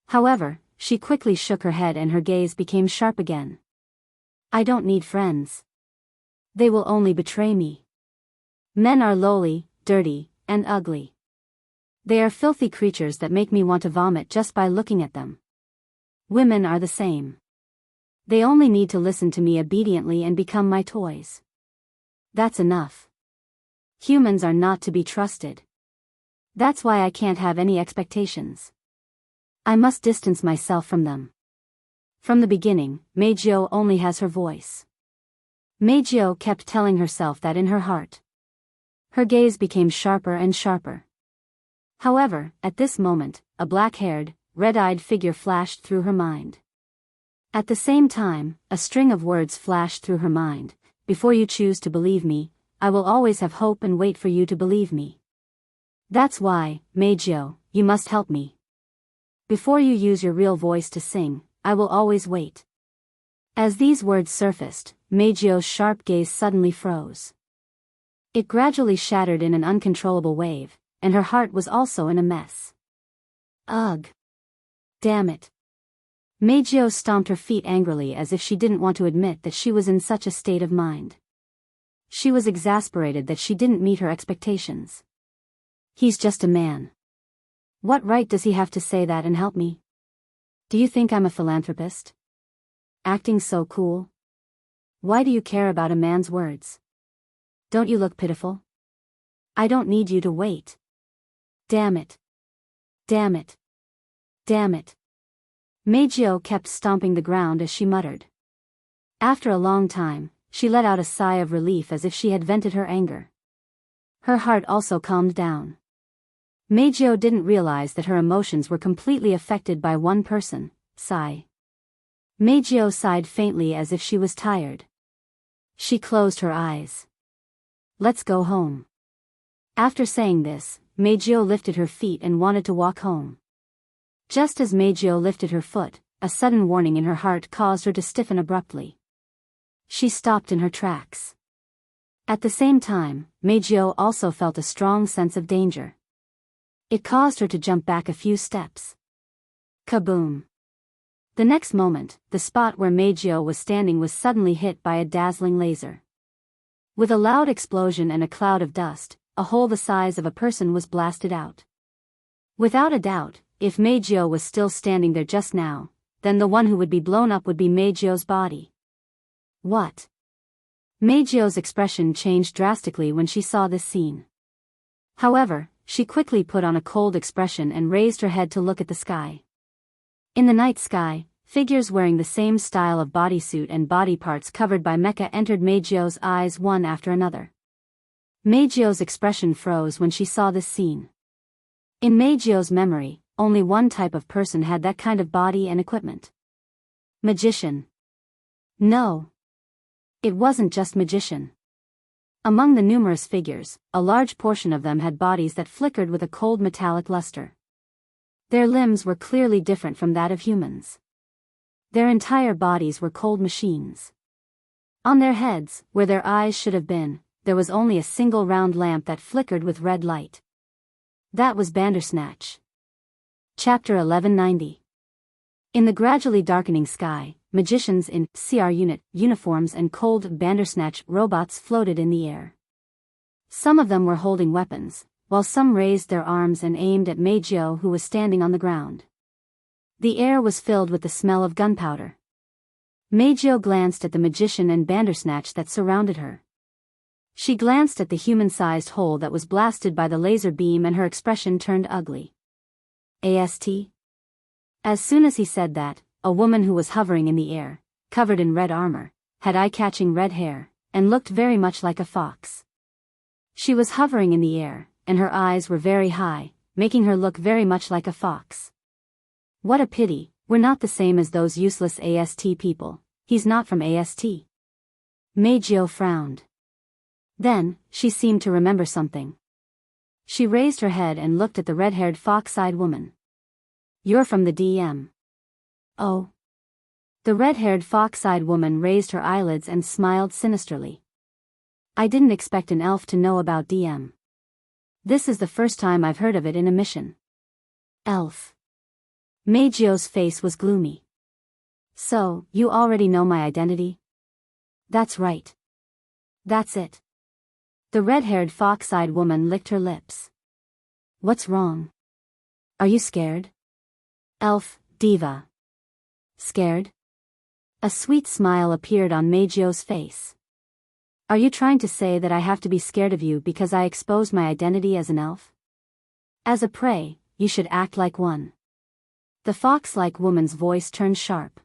[SPEAKER 1] However, she quickly shook her head and her gaze became sharp again. I don't need friends. They will only betray me. Men are lowly, dirty, and ugly. They are filthy creatures that make me want to vomit just by looking at them. Women are the same. They only need to listen to me obediently and become my toys. That's enough. Humans are not to be trusted. That's why I can't have any expectations. I must distance myself from them. From the beginning, Meijio only has her voice. Meijio kept telling herself that in her heart. Her gaze became sharper and sharper. However, at this moment, a black-haired, red-eyed figure flashed through her mind. At the same time, a string of words flashed through her mind. Before you choose to believe me, I will always have hope and wait for you to believe me. That's why, Meijio, you must help me. Before you use your real voice to sing, I will always wait. As these words surfaced, Meijio's sharp gaze suddenly froze. It gradually shattered in an uncontrollable wave, and her heart was also in a mess. Ugh! Damn it! Meijio stomped her feet angrily as if she didn't want to admit that she was in such a state of mind. She was exasperated that she didn't meet her expectations. He's just a man. What right does he have to say that and help me? Do you think I'm a philanthropist? Acting so cool? Why do you care about a man's words? Don't you look pitiful? I don't need you to wait. Damn it. Damn it. Damn it. Meijio kept stomping the ground as she muttered. After a long time, she let out a sigh of relief as if she had vented her anger. Her heart also calmed down. Meijio didn't realize that her emotions were completely affected by one person, Sai. Meijio sighed faintly as if she was tired. She closed her eyes. Let's go home. After saying this, Meijio lifted her feet and wanted to walk home. Just as Meijio lifted her foot, a sudden warning in her heart caused her to stiffen abruptly. She stopped in her tracks. At the same time, Meijio also felt a strong sense of danger. It caused her to jump back a few steps. Kaboom! The next moment, the spot where Meijio was standing was suddenly hit by a dazzling laser. With a loud explosion and a cloud of dust, a hole the size of a person was blasted out. Without a doubt, if Meijio was still standing there just now, then the one who would be blown up would be Meijio's body. What? Meijio's expression changed drastically when she saw this scene. However, she quickly put on a cold expression and raised her head to look at the sky. In the night sky, figures wearing the same style of bodysuit and body parts covered by mecha entered Meijio's eyes one after another. Meijio's expression froze when she saw this scene. In Meijio's memory, only one type of person had that kind of body and equipment. Magician. No. It wasn't just magician. Among the numerous figures, a large portion of them had bodies that flickered with a cold metallic luster. Their limbs were clearly different from that of humans. Their entire bodies were cold machines. On their heads, where their eyes should have been, there was only a single round lamp that flickered with red light. That was Bandersnatch. Chapter 1190. In the gradually darkening sky, magicians in CR unit uniforms and cold Bandersnatch robots floated in the air. Some of them were holding weapons, while some raised their arms and aimed at Meijio, who was standing on the ground. The air was filled with the smell of gunpowder. Meijio glanced at the magician and Bandersnatch that surrounded her. She glanced at the human-sized hole that was blasted by the laser beam and her expression turned ugly. AST? As soon as he said that, a woman who was hovering in the air, covered in red armor, had eye-catching red hair, and looked very much like a fox. She was hovering in the air, and her eyes were very high, making her look very much like a fox. What a pity, we're not the same as those useless AST people. He's not from AST. Meijio frowned. Then, she seemed to remember something. She raised her head and looked at the red-haired fox-eyed woman. You're from the DM. Oh. The red-haired fox-eyed woman raised her eyelids and smiled sinisterly. I didn't expect an elf to know about DM. This is the first time I've heard of it in a mission. Elf. Meijio's face was gloomy. So, you already know my identity? That's right. That's it. The red-haired fox-eyed woman licked her lips. What's wrong? Are you scared? Elf, diva. Scared? A sweet smile appeared on Meijio's face. Are you trying to say that I have to be scared of you because I exposed my identity as an elf? As a prey, you should act like one. The fox-like woman's voice turned sharp.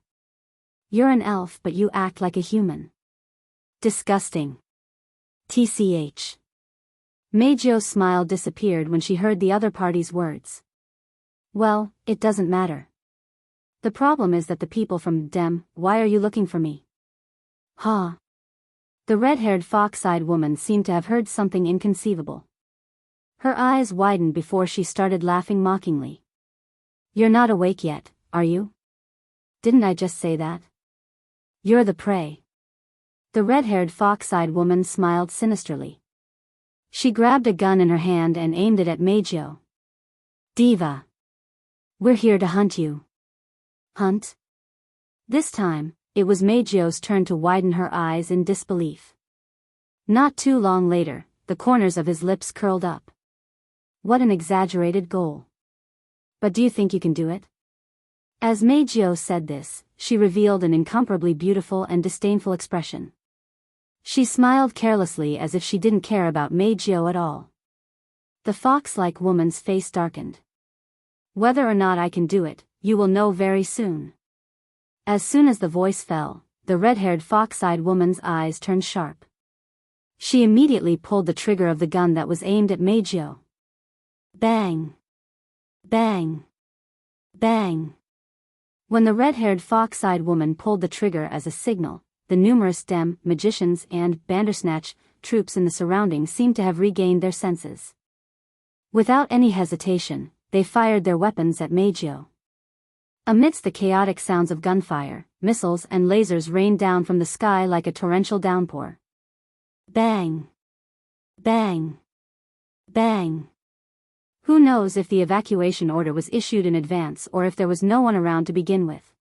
[SPEAKER 1] You're an elf but you act like a human. Disgusting. TCH. Meijio's smile disappeared when she heard the other party's words. Well, it doesn't matter. The problem is that the people from DEM, why are you looking for me? Huh? The red-haired fox-eyed woman seemed to have heard something inconceivable. Her eyes widened before she started laughing mockingly. You're not awake yet, are you? Didn't I just say that? You're the prey. The red-haired fox-eyed woman smiled sinisterly. She grabbed a gun in her hand and aimed it at Meijio. Diva. We're here to hunt you. Hunt? This time, it was Meijio's turn to widen her eyes in disbelief. Not too long later, the corners of his lips curled up. What an exaggerated goal. But do you think you can do it? As Meijio said this, she revealed an incomparably beautiful and disdainful expression. She smiled carelessly as if she didn't care about Meijio at all. The fox-like woman's face darkened. Whether or not I can do it, you will know very soon. As soon as the voice fell, the red-haired fox-eyed woman's eyes turned sharp. She immediately pulled the trigger of the gun that was aimed at Meijio. Bang! Bang! Bang! When the red-haired fox-eyed woman pulled the trigger as a signal, the numerous DEM, magicians and Bandersnatch troops in the surroundings seemed to have regained their senses. Without any hesitation, they fired their weapons at Meijio. Amidst the chaotic sounds of gunfire, missiles and lasers rained down from the sky like a torrential downpour. Bang! Bang! Bang! Who knows if the evacuation order was issued in advance or if there was no one around to begin with.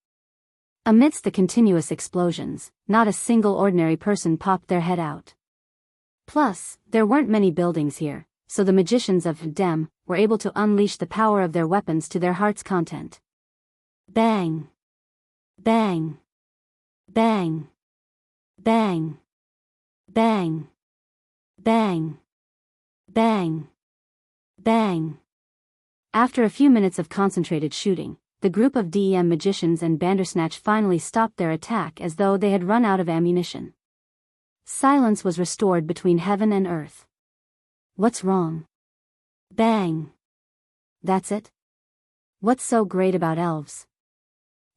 [SPEAKER 1] Amidst the continuous explosions, not a single ordinary person popped their head out. Plus, there weren't many buildings here, so the magicians of DEM were able to unleash the power of their weapons to their heart's content. Bang! Bang! Bang! Bang! Bang! Bang! Bang! Bang! After a few minutes of concentrated shooting, the group of DEM magicians and Bandersnatch finally stopped their attack as though they had run out of ammunition. Silence was restored between heaven and earth. What's wrong? Bang! That's it? What's so great about elves?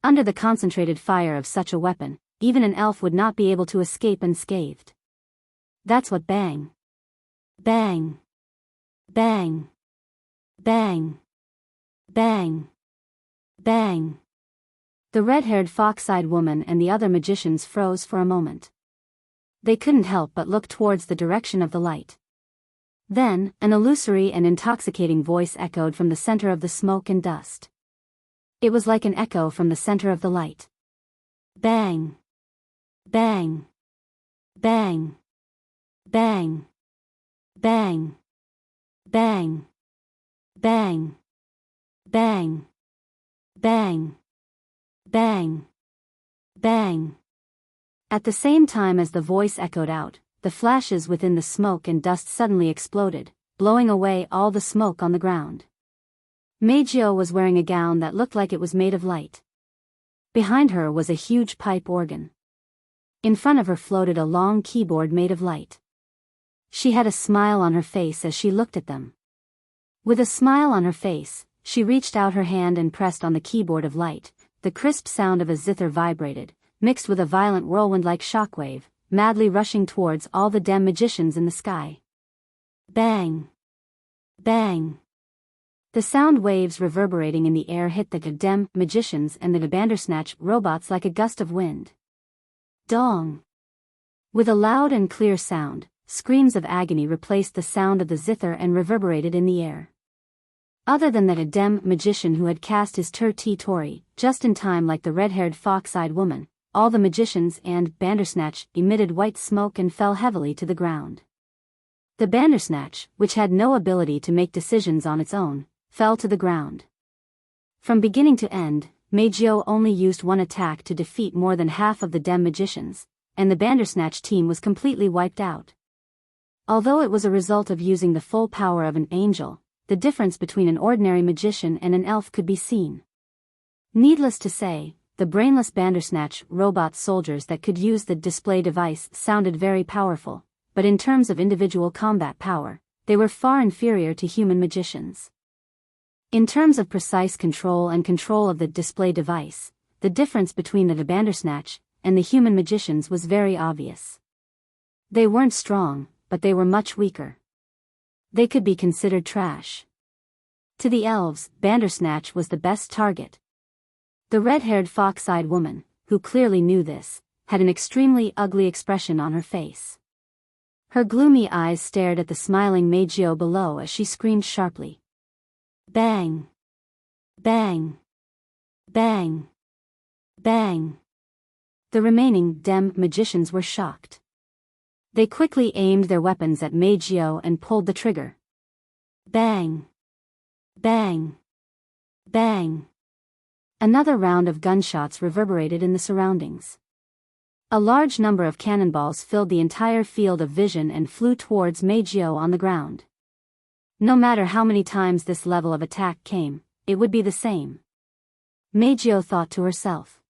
[SPEAKER 1] Under the concentrated fire of such a weapon, even an elf would not be able to escape unscathed. That's what bang! Bang! Bang! Bang! Bang! Bang! The red-haired fox-eyed woman and the other magicians froze for a moment. They couldn't help but look towards the direction of the light. Then, an illusory and intoxicating voice echoed from the center of the smoke and dust. It was like an echo from the center of the light. Bang! Bang! Bang! Bang! Bang! Bang! Bang! Bang! Bang! Bang! Bang! At the same time as the voice echoed out, the flashes within the smoke and dust suddenly exploded, blowing away all the smoke on the ground. Meijio was wearing a gown that looked like it was made of light. Behind her was a huge pipe organ. In front of her floated a long keyboard made of light. She had a smile on her face as she looked at them. With a smile on her face, she reached out her hand and pressed on the keyboard of light. The crisp sound of a zither vibrated, mixed with a violent whirlwind-like shockwave, madly rushing towards all the dem magicians in the sky. Bang! Bang! The sound waves reverberating in the air hit the dem magicians and the Bandersnatch robots like a gust of wind. Dong! With a loud and clear sound, screams of agony replaced the sound of the zither and reverberated in the air. Other than that, a dem magician who had cast his Tori just in time like the red-haired fox-eyed woman, all the magicians and Bandersnatch emitted white smoke and fell heavily to the ground. The Bandersnatch, which had no ability to make decisions on its own, fell to the ground. From beginning to end, Meijio only used one attack to defeat more than half of the dem magicians, and the Bandersnatch team was completely wiped out. Although it was a result of using the full power of an angel, the difference between an ordinary magician and an elf could be seen. Needless to say, the brainless Bandersnatch robot soldiers that could use the display device sounded very powerful, but in terms of individual combat power, they were far inferior to human magicians. In terms of precise control and control of the display device, the difference between the Bandersnatch and the human magicians was very obvious. They weren't strong, but they were much weaker. They could be considered trash. To the elves, Bandersnatch was the best target. The red-haired fox-eyed woman, who clearly knew this, had an extremely ugly expression on her face. Her gloomy eyes stared at the smiling Meijio below as she screamed sharply. Bang! Bang! Bang! Bang! The remaining dem magicians were shocked. They quickly aimed their weapons at Meijio and pulled the trigger. Bang! Bang! Bang! Another round of gunshots reverberated in the surroundings. A large number of cannonballs filled the entire field of vision and flew towards Meijio on the ground. No matter how many times this level of attack came, it would be the same. Meijio thought to herself.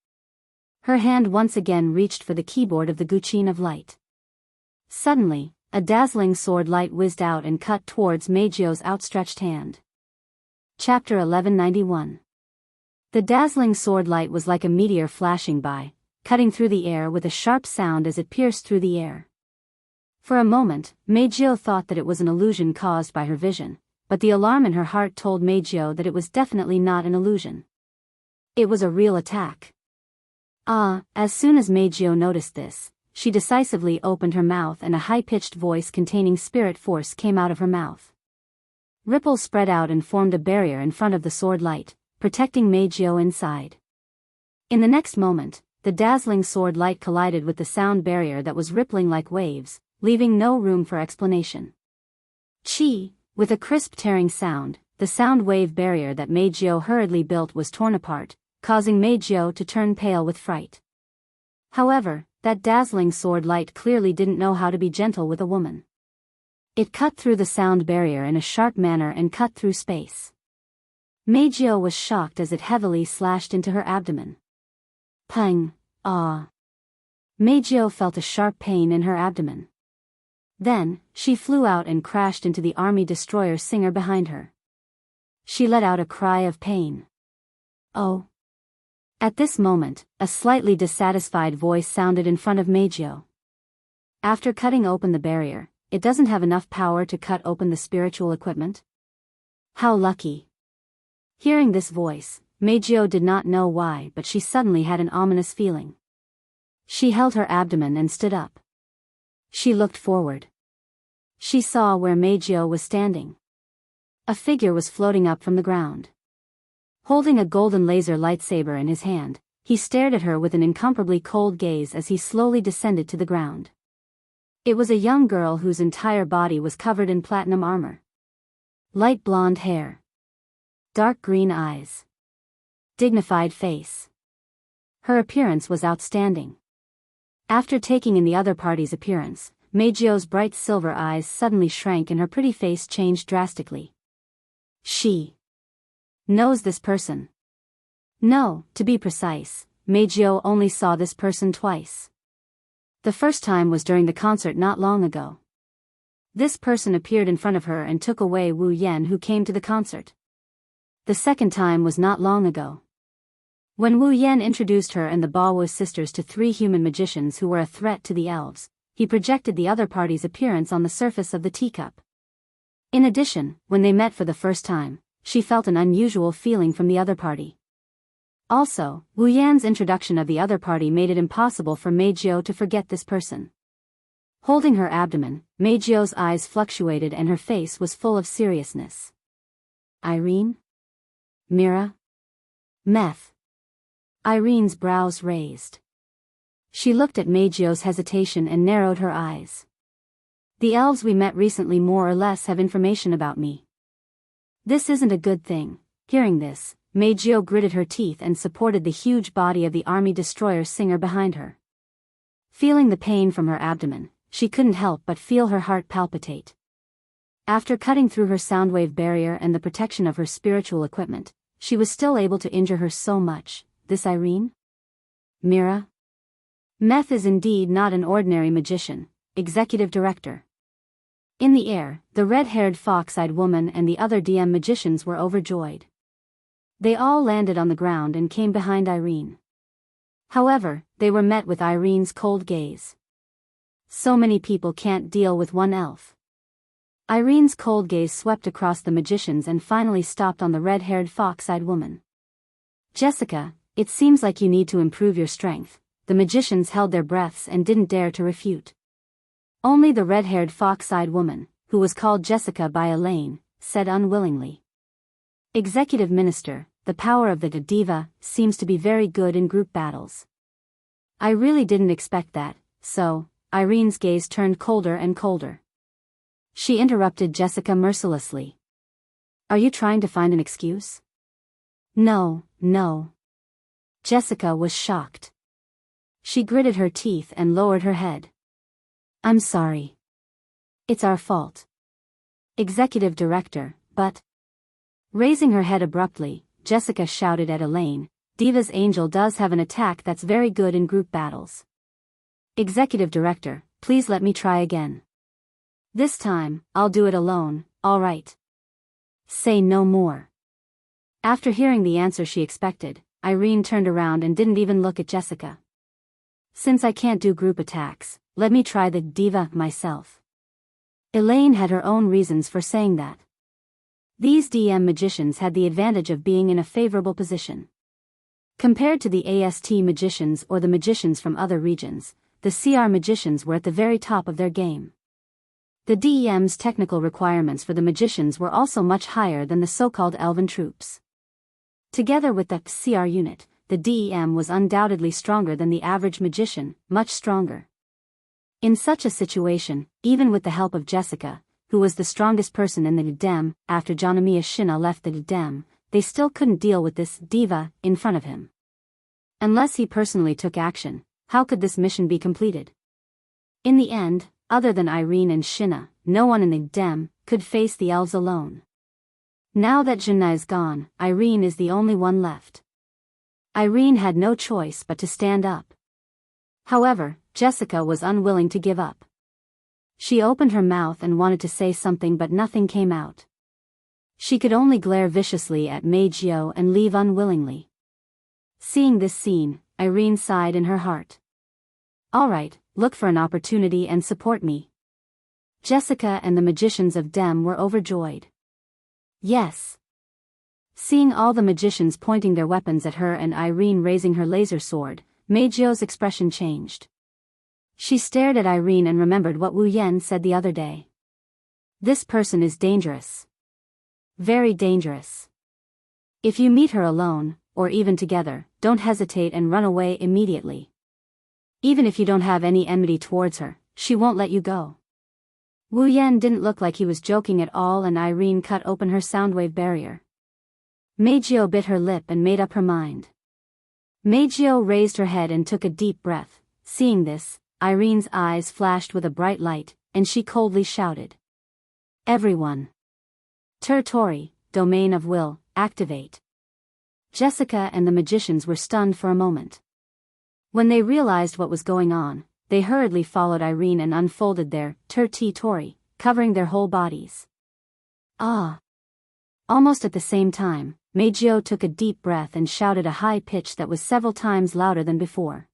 [SPEAKER 1] Her hand once again reached for the keyboard of the Guqin of Light. Suddenly, a dazzling sword light whizzed out and cut towards Meijio's outstretched hand. Chapter 1191. The dazzling sword light was like a meteor flashing by, cutting through the air with a sharp sound as it pierced through the air. For a moment, Meijio thought that it was an illusion caused by her vision, but the alarm in her heart told Meijio that it was definitely not an illusion. It was a real attack. As soon as Meijio noticed this, she decisively opened her mouth and a high-pitched voice containing spirit force came out of her mouth. Ripples spread out and formed a barrier in front of the sword light, protecting Meijio inside. In the next moment, the dazzling sword light collided with the sound barrier that was rippling like waves, leaving no room for explanation. Chi! With a crisp tearing sound, the sound wave barrier that Meijio hurriedly built was torn apart, causing Meijio to turn pale with fright. However, that dazzling sword light clearly didn't know how to be gentle with a woman. It cut through the sound barrier in a sharp manner and cut through space. Meijio was shocked as it heavily slashed into her abdomen. Pang! Meijio felt a sharp pain in her abdomen. Then, she flew out and crashed into the army destroyer Singer behind her. She let out a cry of pain. Oh! At this moment, a slightly dissatisfied voice sounded in front of Meijio. After cutting open the barrier, it doesn't have enough power to cut open the spiritual equipment? How lucky! Hearing this voice, Meijio did not know why, but she suddenly had an ominous feeling. She held her abdomen and stood up. She looked forward. She saw where Meijio was standing. A figure was floating up from the ground. Holding a golden laser lightsaber in his hand, he stared at her with an incomparably cold gaze as he slowly descended to the ground. It was a young girl whose entire body was covered in platinum armor. Light blonde hair. Dark green eyes. Dignified face. Her appearance was outstanding. After taking in the other party's appearance, Meijio's bright silver eyes suddenly shrank and her pretty face changed drastically. She knows this person. No, to be precise, Meijio only saw this person twice. The first time was during the concert not long ago. This person appeared in front of her and took away Wu Yan, who came to the concert. The second time was not long ago. When Wu Yan introduced her and the Baowu sisters to 3 human magicians who were a threat to the elves, he projected the other party's appearance on the surface of the teacup. In addition, when they met for the first time, she felt an unusual feeling from the other party. Also, Wu Yan's introduction of the other party made it impossible for Meijio to forget this person. Holding her abdomen, Meijio's eyes fluctuated and her face was full of seriousness. Irene? Mira? Meth? Irene's brows raised. She looked at Meijio's hesitation and narrowed her eyes. The elves we met recently more or less have information about me. This isn't a good thing. Hearing this, Meijio gritted her teeth and supported the huge body of the army destroyer Singer behind her. Feeling the pain from her abdomen, she couldn't help but feel her heart palpitate. After cutting through her soundwave barrier and the protection of her spiritual equipment, she was still able to injure her so much. This Irene? Mira? Meth is indeed not an ordinary magician, executive director. In the air, the red-haired fox-eyed woman and the other DM magicians were overjoyed. They all landed on the ground and came behind Irene. However, they were met with Irene's cold gaze. So many people can't deal with one elf. Irene's cold gaze swept across the magicians and finally stopped on the red-haired fox-eyed woman. Jessica, it seems like you need to improve your strength. The magicians held their breaths and didn't dare to refute. Only the red-haired fox-eyed woman, who was called Jessica by Elaine, said unwillingly. Executive Minister, the power of the diva seems to be very good in group battles. I really didn't expect that, so... Irene's gaze turned colder and colder. She interrupted Jessica mercilessly. Are you trying to find an excuse? No, no. Jessica was shocked. She gritted her teeth and lowered her head. I'm sorry. It's our fault. Executive Director, but... Raising her head abruptly, Jessica shouted at Elaine, Diva's Angel does have an attack that's very good in group battles. Executive Director, please let me try again. This time, I'll do it alone, all right. Say no more. After hearing the answer she expected, Irene turned around and didn't even look at Jessica. Since I can't do group attacks, let me try the diva myself. Elaine had her own reasons for saying that. These DM magicians had the advantage of being in a favorable position. Compared to the AST magicians or the magicians from other regions, the CR magicians were at the very top of their game. The DEM's technical requirements for the magicians were also much higher than the so-called elven troops. Together with the CR unit, the DEM was undoubtedly stronger than the average magician, much stronger. In such a situation, even with the help of Jessica, who was the strongest person in the DEM, after Janamiya Shina left the DEM, they still couldn't deal with this diva in front of him. Unless he personally took action, how could this mission be completed? In the end, other than Irene and Shina, no one in the DEM could face the elves alone. Now that Jina is gone, Irene is the only one left. Irene had no choice but to stand up. However, Jessica was unwilling to give up. She opened her mouth and wanted to say something, but nothing came out. She could only glare viciously at Meijio and leave unwillingly. Seeing this scene, Irene sighed in her heart. All right, look for an opportunity and support me. Jessica and the magicians of DEM were overjoyed. Yes. Seeing all the magicians pointing their weapons at her and Irene raising her laser sword, Meijio's expression changed. She stared at Irene and remembered what Wu Yan said the other day. This person is dangerous. Very dangerous. If you meet her alone, or even together, don't hesitate and run away immediately. Even if you don't have any enmity towards her, she won't let you go. Wu Yan didn't look like he was joking at all, and Irene cut open her soundwave barrier. Meijio bit her lip and made up her mind. Meijio raised her head and took a deep breath. Seeing this, Irene's eyes flashed with a bright light, and she coldly shouted. Everyone. Tori, Domain of Will, activate. Jessica and the magicians were stunned for a moment. When they realized what was going on, they hurriedly followed Irene and unfolded their Tori covering their whole bodies. Ah! Almost at the same time, Meijio took a deep breath and shouted a high pitch that was several times louder than before.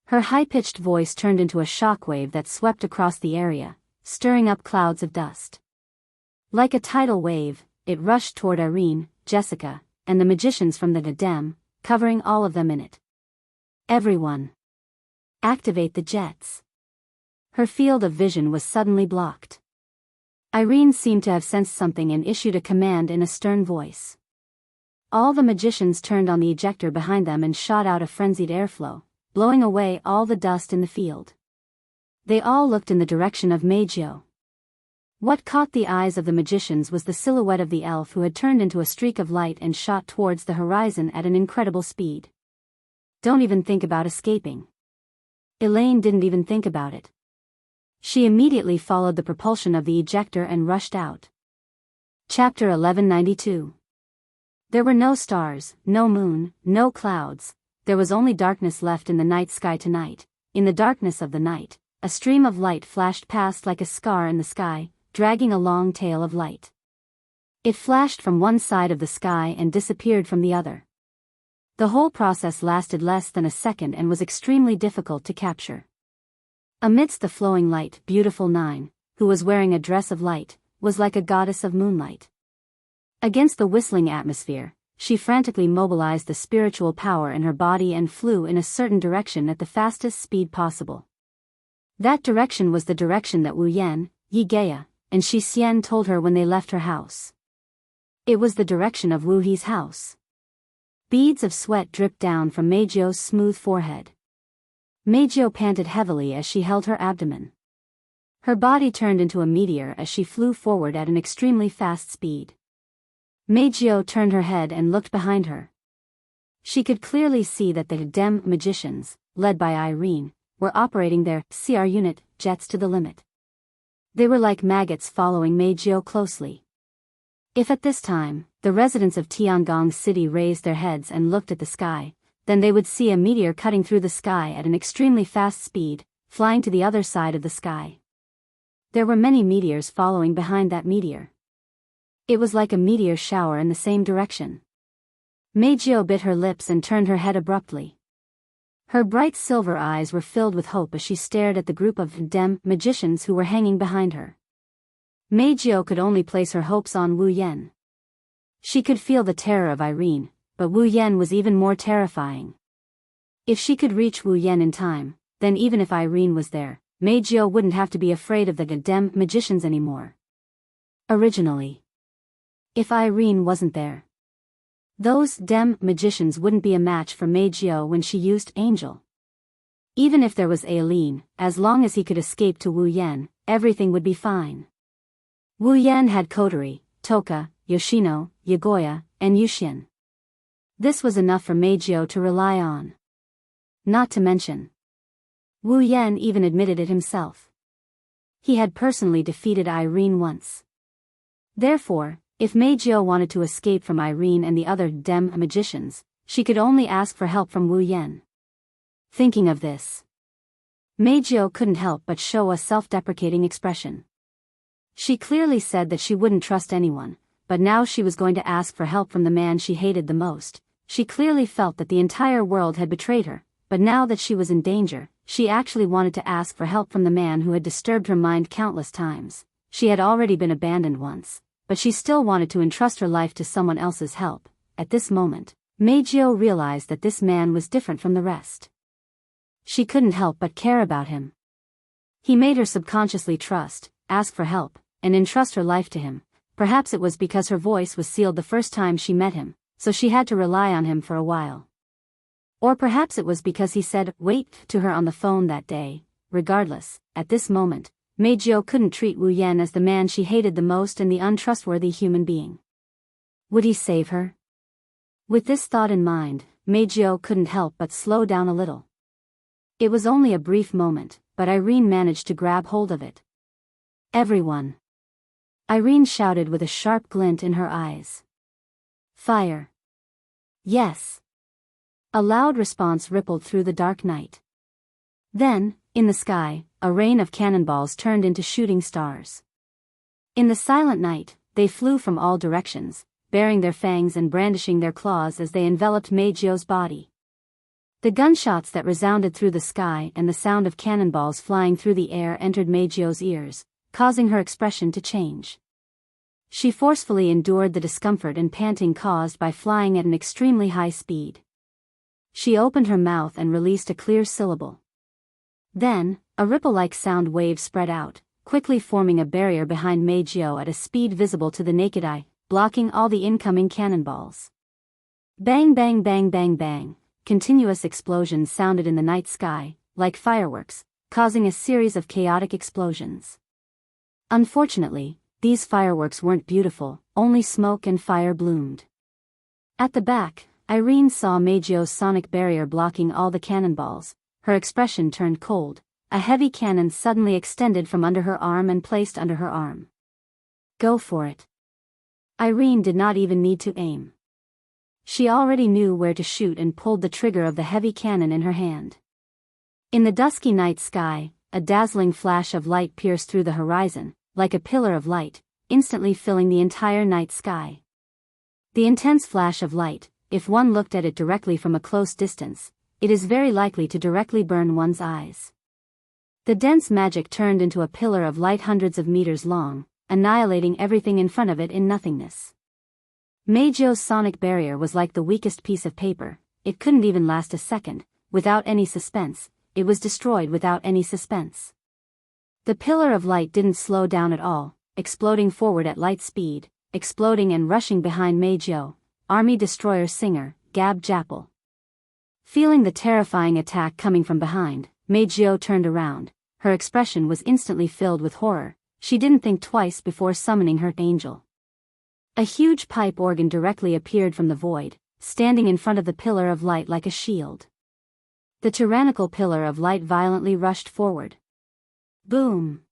[SPEAKER 1] Her high-pitched voice turned into a shockwave that swept across the area, stirring up clouds of dust. Like a tidal wave, it rushed toward Irene, Jessica, and the magicians from the Gadem, covering all of them in it. Everyone! Activate the jets! Her field of vision was suddenly blocked. Irene seemed to have sensed something and issued a command in a stern voice. All the magicians turned on the ejector behind them and shot out a frenzied airflow, blowing away all the dust in the field. They all looked in the direction of Meijio. What caught the eyes of the magicians was the silhouette of the elf who had turned into a streak of light and shot towards the horizon at an incredible speed. Don't even think about escaping. Elaine didn't even think about it. She immediately followed the propulsion of the ejector and rushed out. Chapter 1192. There were no stars, no moon, no clouds. There was only darkness left in the night sky tonight. In the darkness of the night, a stream of light flashed past like a scar in the sky, dragging a long tail of light. It flashed from one side of the sky and disappeared from the other. The whole process lasted less than a second and was extremely difficult to capture. Amidst the flowing light, beautiful Nine, who was wearing a dress of light, was like a goddess of moonlight. Against the whistling atmosphere, she frantically mobilized the spiritual power in her body and flew in a certain direction at the fastest speed possible. That direction was the direction that Wu Yan, Yi Gaya, and Shi Xian told her when they left her house. It was the direction of Wu He's house. Beads of sweat dripped down from Meijio's smooth forehead. Meijio panted heavily as she held her abdomen. Her body turned into a meteor as she flew forward at an extremely fast speed. Meijio turned her head and looked behind her. She could clearly see that the Gadem magicians, led by Irene, were operating their CR unit jets to the limit. They were like maggots following Meijio closely. If at this time, the residents of Tiangong City raised their heads and looked at the sky, then they would see a meteor cutting through the sky at an extremely fast speed, flying to the other side of the sky. There were many meteors following behind that meteor. It was like a meteor shower in the same direction. Meijio bit her lips and turned her head abruptly. Her bright silver eyes were filled with hope as she stared at the group of Gadem magicians who were hanging behind her. Meijio could only place her hopes on Wu Yan. She could feel the terror of Irene, but Wu Yan was even more terrifying. If she could reach Wu Yan in time, then even if Irene was there, Meijio wouldn't have to be afraid of the Gadem magicians anymore. Originally, if Irene wasn't there, those Dem magicians wouldn't be a match for Meijio when she used Angel. Even if there was Aileen, as long as he could escape to Wu Yan, everything would be fine. Wu Yan had Kotori, Toka, Yoshino, Yagoya, and Yuxian. This was enough for Meijio to rely on. Not to mention, Wu Yan even admitted it himself. He had personally defeated Irene once. Therefore, if Meijio wanted to escape from Irene and the other Dem magicians, she could only ask for help from Wu Yan. Thinking of this, Meijio couldn't help but show a self-deprecating expression. She clearly said that she wouldn't trust anyone, but now she was going to ask for help from the man she hated the most. She clearly felt that the entire world had betrayed her, but now that she was in danger, she actually wanted to ask for help from the man who had disturbed her mind countless times. She had already been abandoned once, but she still wanted to entrust her life to someone else's help. At this moment, Meijio realized that this man was different from the rest. She couldn't help but care about him. He made her subconsciously trust, ask for help, and entrust her life to him. Perhaps it was because her voice was sealed the first time she met him, so she had to rely on him for a while. Or perhaps it was because he said, "wait," to her on the phone that day. Regardless, at this moment, Meijio couldn't treat Wu Yan as the man she hated the most and the untrustworthy human being. Would he save her? With this thought in mind, Meijio couldn't help but slow down a little. It was only a brief moment, but Irene managed to grab hold of it. "Everyone!" Irene shouted with a sharp glint in her eyes. "Fire!" "Yes!" A loud response rippled through the dark night. Then, in the sky, a rain of cannonballs turned into shooting stars. In the silent night, they flew from all directions, baring their fangs and brandishing their claws as they enveloped Meijio's body. The gunshots that resounded through the sky and the sound of cannonballs flying through the air entered Meijio's ears, causing her expression to change. She forcefully endured the discomfort and panting caused by flying at an extremely high speed. She opened her mouth and released a clear syllable. Then, a ripple-like sound wave spread out, quickly forming a barrier behind Meijio at a speed visible to the naked eye, blocking all the incoming cannonballs. Bang bang bang bang bang, continuous explosions sounded in the night sky, like fireworks, causing a series of chaotic explosions. Unfortunately, these fireworks weren't beautiful, only smoke and fire bloomed. At the back, Irene saw Meijio's sonic barrier blocking all the cannonballs. Her expression turned cold. A heavy cannon suddenly extended from under her arm and placed under her arm. Go for it. Irene did not even need to aim. She already knew where to shoot and pulled the trigger of the heavy cannon in her hand. In the dusky night sky, a dazzling flash of light pierced through the horizon, like a pillar of light, instantly filling the entire night sky. The intense flash of light, if one looked at it directly from a close distance, it is very likely to directly burn one's eyes. The dense magic turned into a pillar of light hundreds of meters long, annihilating everything in front of it in nothingness. Meijio's sonic barrier was like the weakest piece of paper. It couldn't even last a second. Without any suspense, it was destroyed without any suspense. The pillar of light didn't slow down at all, exploding forward at light speed, exploding and rushing behind Meijio, Army Destroyer Singer, Gab Jappel. Feeling the terrifying attack coming from behind, Meijio turned around. Her expression was instantly filled with horror. She didn't think twice before summoning her angel. A huge pipe organ directly appeared from the void, standing in front of the pillar of light like a shield. The tyrannical pillar of light violently rushed forward. Boom!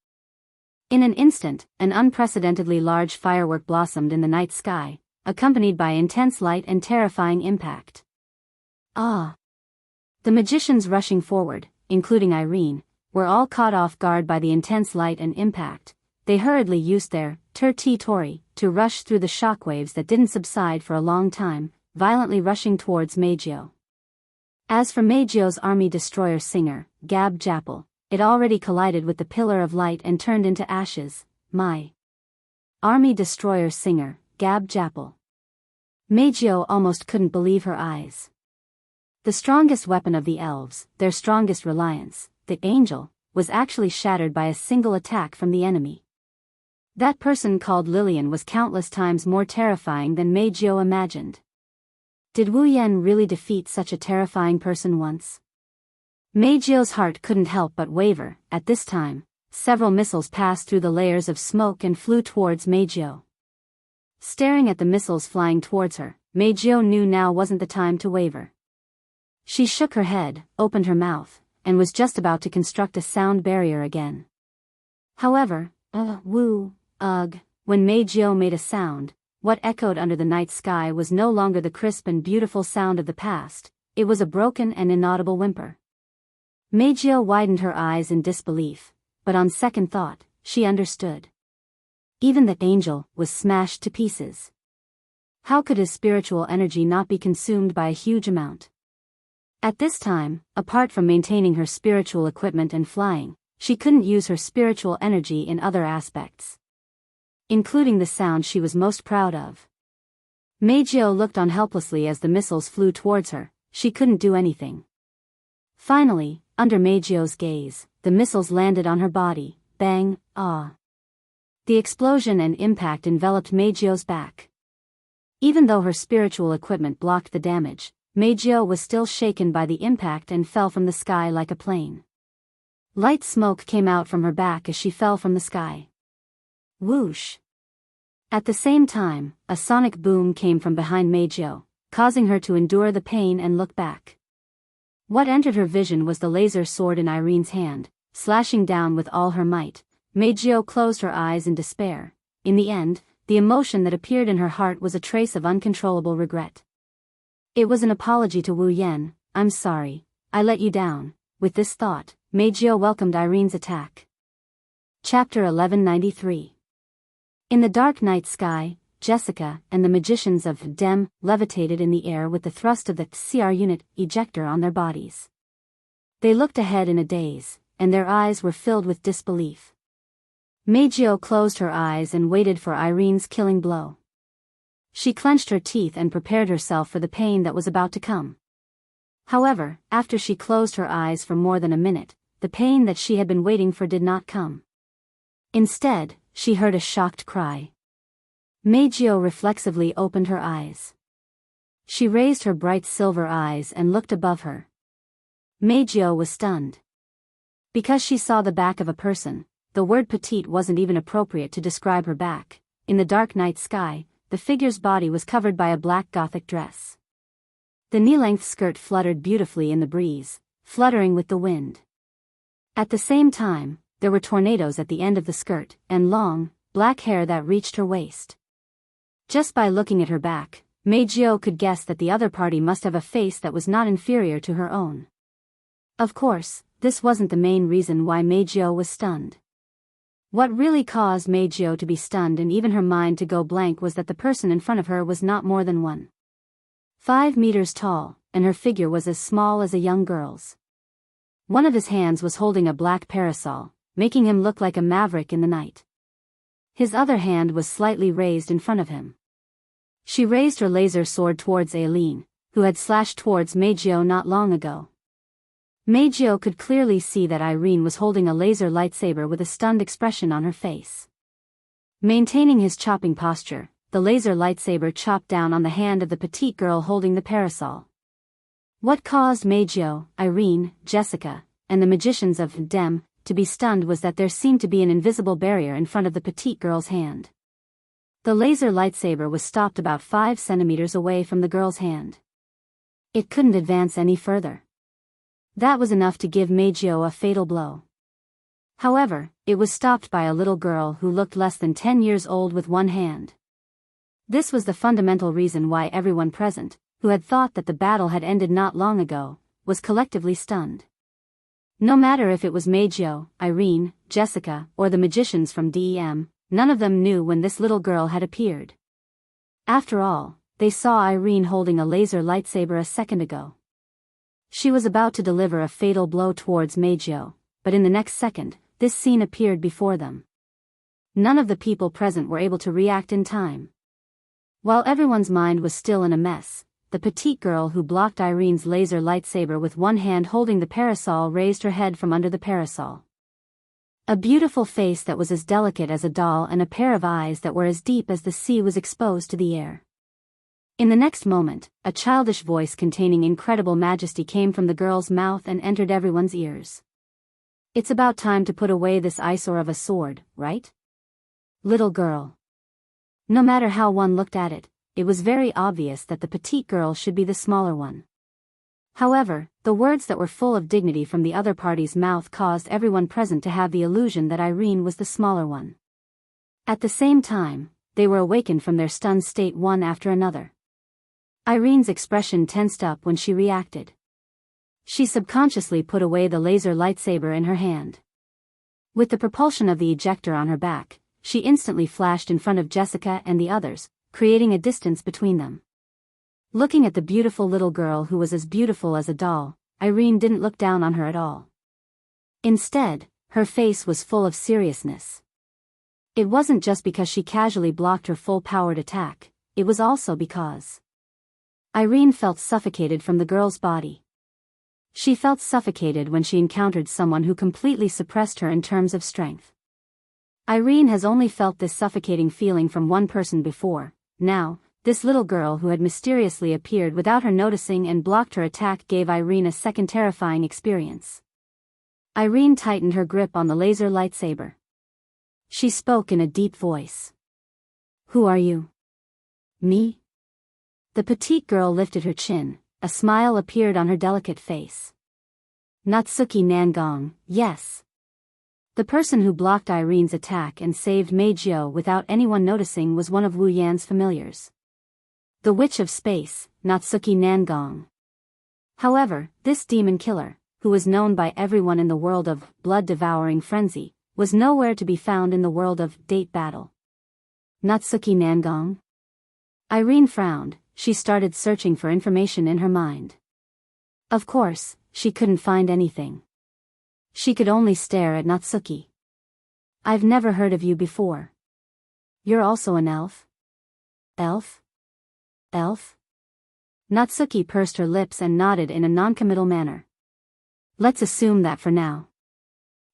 [SPEAKER 1] In an instant, an unprecedentedly large firework blossomed in the night sky, accompanied by intense light and terrifying impact. Ah! The magicians rushing forward, including Irene, were all caught off guard by the intense light and impact. They hurriedly used their tori to rush through the shockwaves that didn't subside for a long time, violently rushing towards Meijio. As for Meijio's Army Destroyer Singer, Gab Jappel, it already collided with the pillar of light and turned into ashes. My Army Destroyer Singer, Gab Jappel. Meijio almost couldn't believe her eyes. The strongest weapon of the elves, their strongest reliance, the angel, was actually shattered by a single attack from the enemy. That person called Lillian was countless times more terrifying than Meijio imagined. Did Wu Yan really defeat such a terrifying person once? Meijio's heart couldn't help but waver. At this time, several missiles passed through the layers of smoke and flew towards Meijio. Staring at the missiles flying towards her, Meijio knew now wasn't the time to waver. She shook her head, opened her mouth, and was just about to construct a sound barrier again. However, when Meijio made a sound, what echoed under the night sky was no longer the crisp and beautiful sound of the past, it was a broken and inaudible whimper. Meijio widened her eyes in disbelief, but on second thought, she understood. Even the angel was smashed to pieces. How could his spiritual energy not be consumed by a huge amount? At this time, apart from maintaining her spiritual equipment and flying, she couldn't use her spiritual energy in other aspects, including the sound she was most proud of. Meijio looked on helplessly as the missiles flew towards her. She couldn't do anything. Finally, under Meijio's gaze, the missiles landed on her body. Bang, ah. The explosion and impact enveloped Meijio's back. Even though her spiritual equipment blocked the damage, Meijio was still shaken by the impact and fell from the sky like a plane. Light smoke came out from her back as she fell from the sky. Whoosh! At the same time, a sonic boom came from behind Meijio, causing her to endure the pain and look back. What entered her vision was the laser sword in Irene's hand, slashing down with all her might. Meijio closed her eyes in despair. In the end, the emotion that appeared in her heart was a trace of uncontrollable regret. It was an apology to Wu Yan. I'm sorry, I let you down. With this thought, Meijio welcomed Irene's attack. Chapter 1193. In the dark night sky, Jessica and the magicians of Dem levitated in the air with the thrust of the CR unit ejector on their bodies. They looked ahead in a daze, and their eyes were filled with disbelief. Meijio closed her eyes and waited for Irene's killing blow. She clenched her teeth and prepared herself for the pain that was about to come. However, after she closed her eyes for more than a minute, the pain that she had been waiting for did not come. Instead, she heard a shocked cry. Meijio reflexively opened her eyes. She raised her bright silver eyes and looked above her. Meijio was stunned. Because she saw the back of a person, the word petite wasn't even appropriate to describe her back. In the dark night sky, the figure's body was covered by a black gothic dress. The knee-length skirt fluttered beautifully in the breeze, fluttering with the wind. At the same time, there were tornadoes at the end of the skirt, and long, black hair that reached her waist. Just by looking at her back, Meijio could guess that the other party must have a face that was not inferior to her own. Of course, this wasn't the main reason why Meijio was stunned. What really caused Meijio to be stunned and even her mind to go blank was that the person in front of her was not more than 1.5 meters tall, and her figure was as small as a young girl's. One of his hands was holding a black parasol, making him look like a maverick in the night. His other hand was slightly raised in front of him. She raised her laser sword towards Aileen, who had slashed towards Meijio not long ago. Meijio could clearly see that Irene was holding a laser lightsaber with a stunned expression on her face. Maintaining his chopping posture, the laser lightsaber chopped down on the hand of the petite girl holding the parasol. What caused Meijio, Irene, Jessica, and the magicians of Dem to be stunned was that there seemed to be an invisible barrier in front of the petite girl's hand. The laser lightsaber was stopped about 5 centimeters away from the girl's hand. It couldn't advance any further. That was enough to give Meijio a fatal blow. However, it was stopped by a little girl who looked less than 10 years old with one hand. This was the fundamental reason why everyone present, who had thought that the battle had ended not long ago, was collectively stunned. No matter if it was Meijio, Irene, Jessica, or the magicians from DEM, none of them knew when this little girl had appeared. After all, they saw Irene holding a laser lightsaber a second ago. She was about to deliver a fatal blow towards Meijio, but in the next second, this scene appeared before them. None of the people present were able to react in time. While everyone's mind was still in a mess, the petite girl who blocked Irene's laser lightsaber with one hand holding the parasol raised her head from under the parasol. A beautiful face that was as delicate as a doll and a pair of eyes that were as deep as the sea was exposed to the air. In the next moment, a childish voice containing incredible majesty came from the girl's mouth and entered everyone's ears. "It's about time to put away this eyesore of a sword, right? Little girl." No matter how one looked at it, it was very obvious that the petite girl should be the smaller one. However, the words that were full of dignity from the other party's mouth caused everyone present to have the illusion that Irene was the smaller one. At the same time, they were awakened from their stunned state one after another. Irene's expression tensed up when she reacted. She subconsciously put away the laser lightsaber in her hand. With the propulsion of the ejector on her back, she instantly flashed in front of Jessica and the others, creating a distance between them. Looking at the beautiful little girl who was as beautiful as a doll, Irene didn't look down on her at all. Instead, her face was full of seriousness. It wasn't just because she casually blocked her full-powered attack, it was also because Irene felt suffocated from the girl's body. She felt suffocated when she encountered someone who completely suppressed her in terms of strength. Irene has only felt this suffocating feeling from one person before. Now, this little girl who had mysteriously appeared without her noticing and blocked her attack gave Irene a second terrifying experience. Irene tightened her grip on the laser lightsaber. She spoke in a deep voice. "Who are you?" "Me?" The petite girl lifted her chin, a smile appeared on her delicate face. "Natsuki Nangong, yes." The person who blocked Irene's attack and saved Meijio without anyone noticing was one of Wu Yan's familiars. The Witch of Space, Natsuki Nangong. However, this demon killer, who was known by everyone in the world of blood-devouring frenzy, was nowhere to be found in the world of date battle. Natsuki Nangong? Irene frowned. She started searching for information in her mind. Of course, she couldn't find anything. She could only stare at Natsuki. I've never heard of you before. You're also an elf? Elf? Elf? Natsuki pursed her lips and nodded in a noncommittal manner. Let's assume that for now.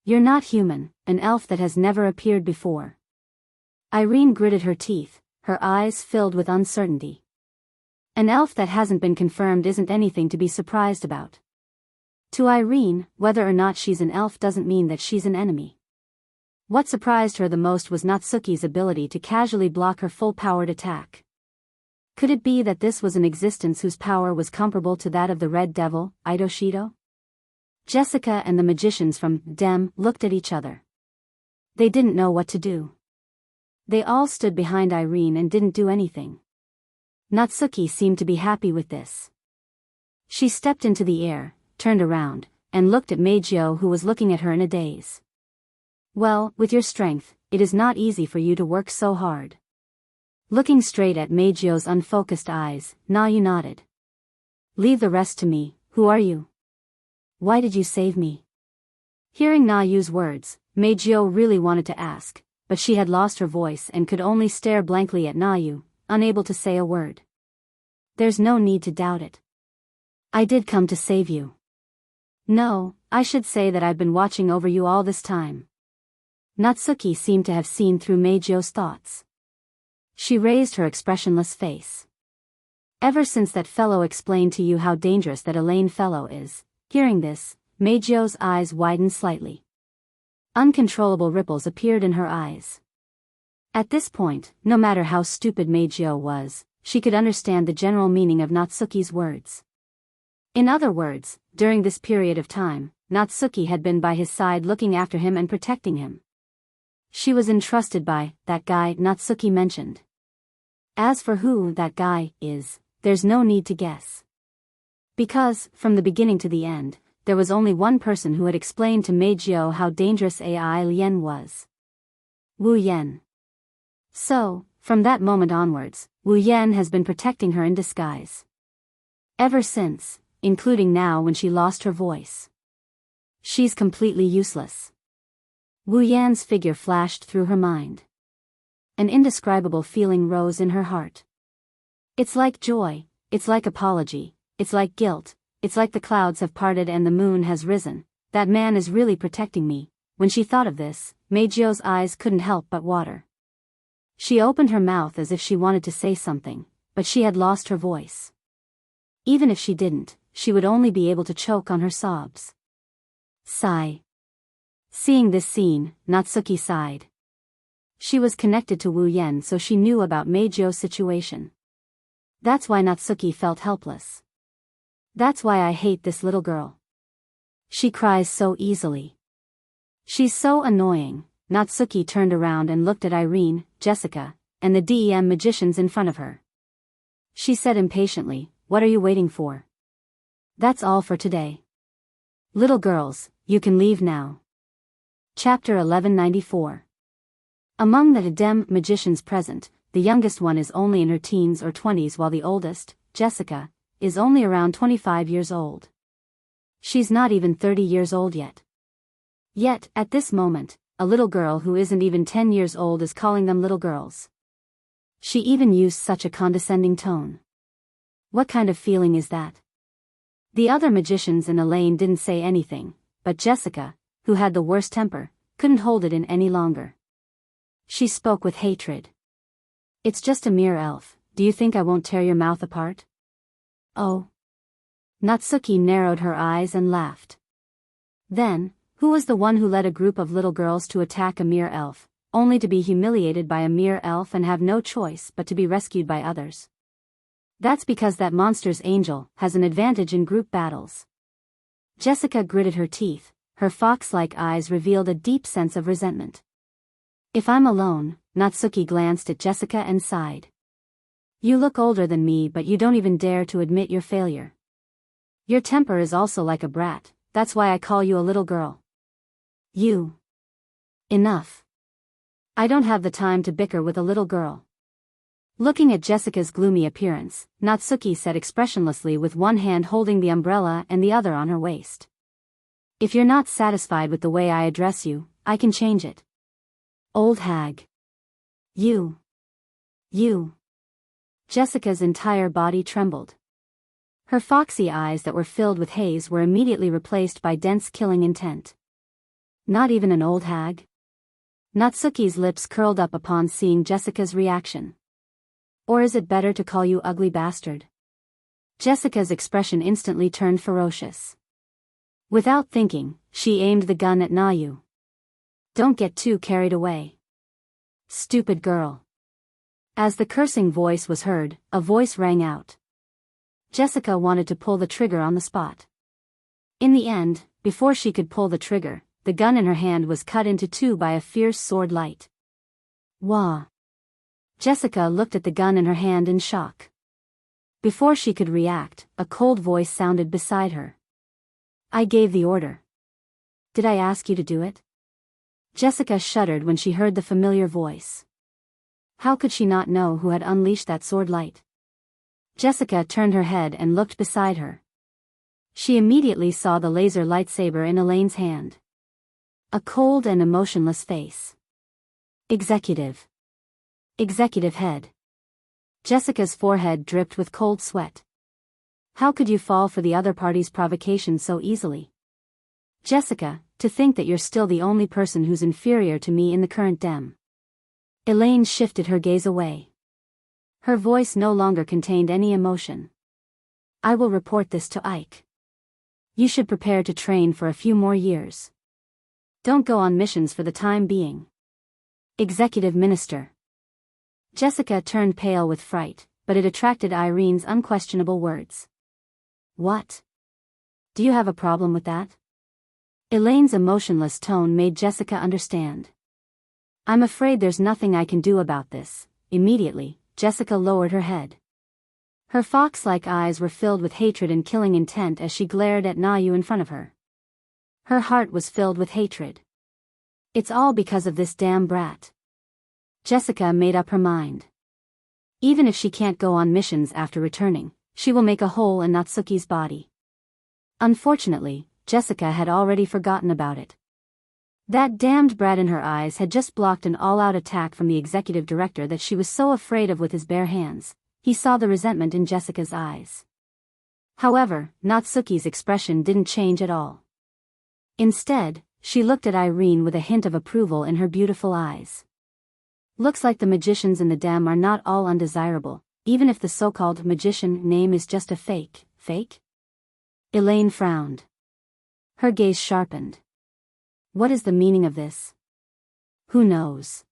[SPEAKER 1] You're not human, an elf that has never appeared before. Irene gritted her teeth, her eyes filled with uncertainty. An elf that hasn't been confirmed isn't anything to be surprised about. To Irene, whether or not she's an elf doesn't mean that she's an enemy. What surprised her the most was Natsuki's ability to casually block her full-powered attack. Could it be that this was an existence whose power was comparable to that of the Red Devil, Idoshido? Jessica and the magicians from Dem looked at each other. They didn't know what to do. They all stood behind Irene and didn't do anything. Natsuki seemed to be happy with this. She stepped into the air, turned around, and looked at Meijio, who was looking at her in a daze. Well, with your strength, it is not easy for you to work so hard. Looking straight at Meijio's unfocused eyes, Nayu nodded. Leave the rest to me. Who are you? Why did you save me? Hearing Nayu's words, Meijio really wanted to ask, but she had lost her voice and could only stare blankly at Nayu, unable to say a word. There's no need to doubt it. I did come to save you. No, I should say that I've been watching over you all this time. Natsuki seemed to have seen through Meijio's thoughts. She raised her expressionless face. Ever since that fellow explained to you how dangerous that Elaine fellow is, hearing this, Meijio's eyes widened slightly. Uncontrollable ripples appeared in her eyes. At this point, no matter how stupid Meijio was, she could understand the general meaning of Natsuki's words. In other words, during this period of time, Natsuki had been by his side looking after him and protecting him. She was entrusted by that guy Natsuki mentioned. As for who that guy is, there's no need to guess. Because, from the beginning to the end, there was only one person who had explained to Meijio how dangerous AI Lien was. Wu Yen. So, from that moment onwards, Wu Yen has been protecting her in disguise. Ever since, including now when she lost her voice. She's completely useless. Wu Yan's figure flashed through her mind. An indescribable feeling rose in her heart. It's like joy, it's like apology, it's like guilt, it's like the clouds have parted and the moon has risen. That man is really protecting me. When she thought of this, Meijio's eyes couldn't help but water. She opened her mouth as if she wanted to say something, but she had lost her voice. Even if she didn't, she would only be able to choke on her sobs. Sigh. Seeing this scene, Natsuki sighed. She was connected to Wu Yen, so she knew about Meijio's situation. That's why Natsuki felt helpless. That's why I hate this little girl. She cries so easily. She's so annoying. Natsuki turned around and looked at Irene, Jessica, and the DEM magicians in front of her. She said impatiently, "What are you waiting for? That's all for today. Little girls, you can leave now." Chapter 1194. Among the DEM magicians present, the youngest one is only in her teens or 20s while the oldest, Jessica, is only around 25 years old. She's not even 30 years old yet. Yet, at this moment, a little girl who isn't even 10 years old is calling them little girls. She even used such a condescending tone. What kind of feeling is that? The other magicians and Elaine didn't say anything, but Jessica, who had the worst temper, couldn't hold it in any longer. She spoke with hatred. "It's just a mere elf, do you think I won't tear your mouth apart?" "Oh." Natsuki narrowed her eyes and laughed. Then, who was the one who led a group of little girls to attack a mere elf, only to be humiliated by a mere elf and have no choice but to be rescued by others? That's because that monster's angel has an advantage in group battles. Jessica gritted her teeth, her fox-like eyes revealed a deep sense of resentment. "If I'm alone," Natsuki glanced at Jessica and sighed. "You look older than me, but you don't even dare to admit your failure. Your temper is also like a brat, that's why I call you a little girl." "You." "Enough. I don't have the time to bicker with a little girl. Looking at Jessica's gloomy appearance, Natsuki said expressionlessly with one hand holding the umbrella and the other on her waist. If you're not satisfied with the way I address you, I can change it. Old hag. You. Jessica's entire body trembled. Her foxy eyes that were filled with haze were immediately replaced by dense killing intent. Not even an old hag? Natsuki's lips curled up upon seeing Jessica's reaction. Or is it better to call you ugly bastard? Jessica's expression instantly turned ferocious. Without thinking, she aimed the gun at Nayu. Don't get too carried away. Stupid girl. As the cursing voice was heard, a voice rang out. Jessica wanted to pull the trigger on the spot. In the end, before she could pull the trigger, the gun in her hand was cut into two by a fierce sword light. Wah! Jessica looked at the gun in her hand in shock. Before she could react, a cold voice sounded beside her. I gave the order. Did I ask you to do it? Jessica shuddered when she heard the familiar voice. How could she not know who had unleashed that sword light? Jessica turned her head and looked beside her. She immediately saw the laser lightsaber in Elaine's hand. A cold and emotionless face. Executive head. Jessica's forehead dripped with cold sweat. How could you fall for the other party's provocation so easily? Jessica, to think that you're still the only person who's inferior to me in the current dem. Elaine shifted her gaze away. Her voice no longer contained any emotion. I will report this to Ike. You should prepare to train for a few more years. Don't go on missions for the time being. Executive Minister. Jessica turned pale with fright, but it attracted Irene's unquestionable words. What? Do you have a problem with that? Elaine's emotionless tone made Jessica understand. I'm afraid there's nothing I can do about this. Immediately, Jessica lowered her head. Her fox-like eyes were filled with hatred and killing intent as she glared at Nayu in front of her. Her heart was filled with hatred. It's all because of this damn brat. Jessica made up her mind. Even if she can't go on missions after returning, she will make a hole in Natsuki's body. Unfortunately, Jessica had already forgotten about it. That damned brat in her eyes had just blocked an all-out attack from the executive director that she was so afraid of with his bare hands. He saw the resentment in Jessica's eyes. However, Natsuki's expression didn't change at all. Instead, she looked at Irene with a hint of approval in her beautiful eyes. Looks like the magicians in the dem are not all undesirable, even if the so-called magician name is just a fake. Elaine frowned. Her gaze sharpened. What is the meaning of this? Who knows?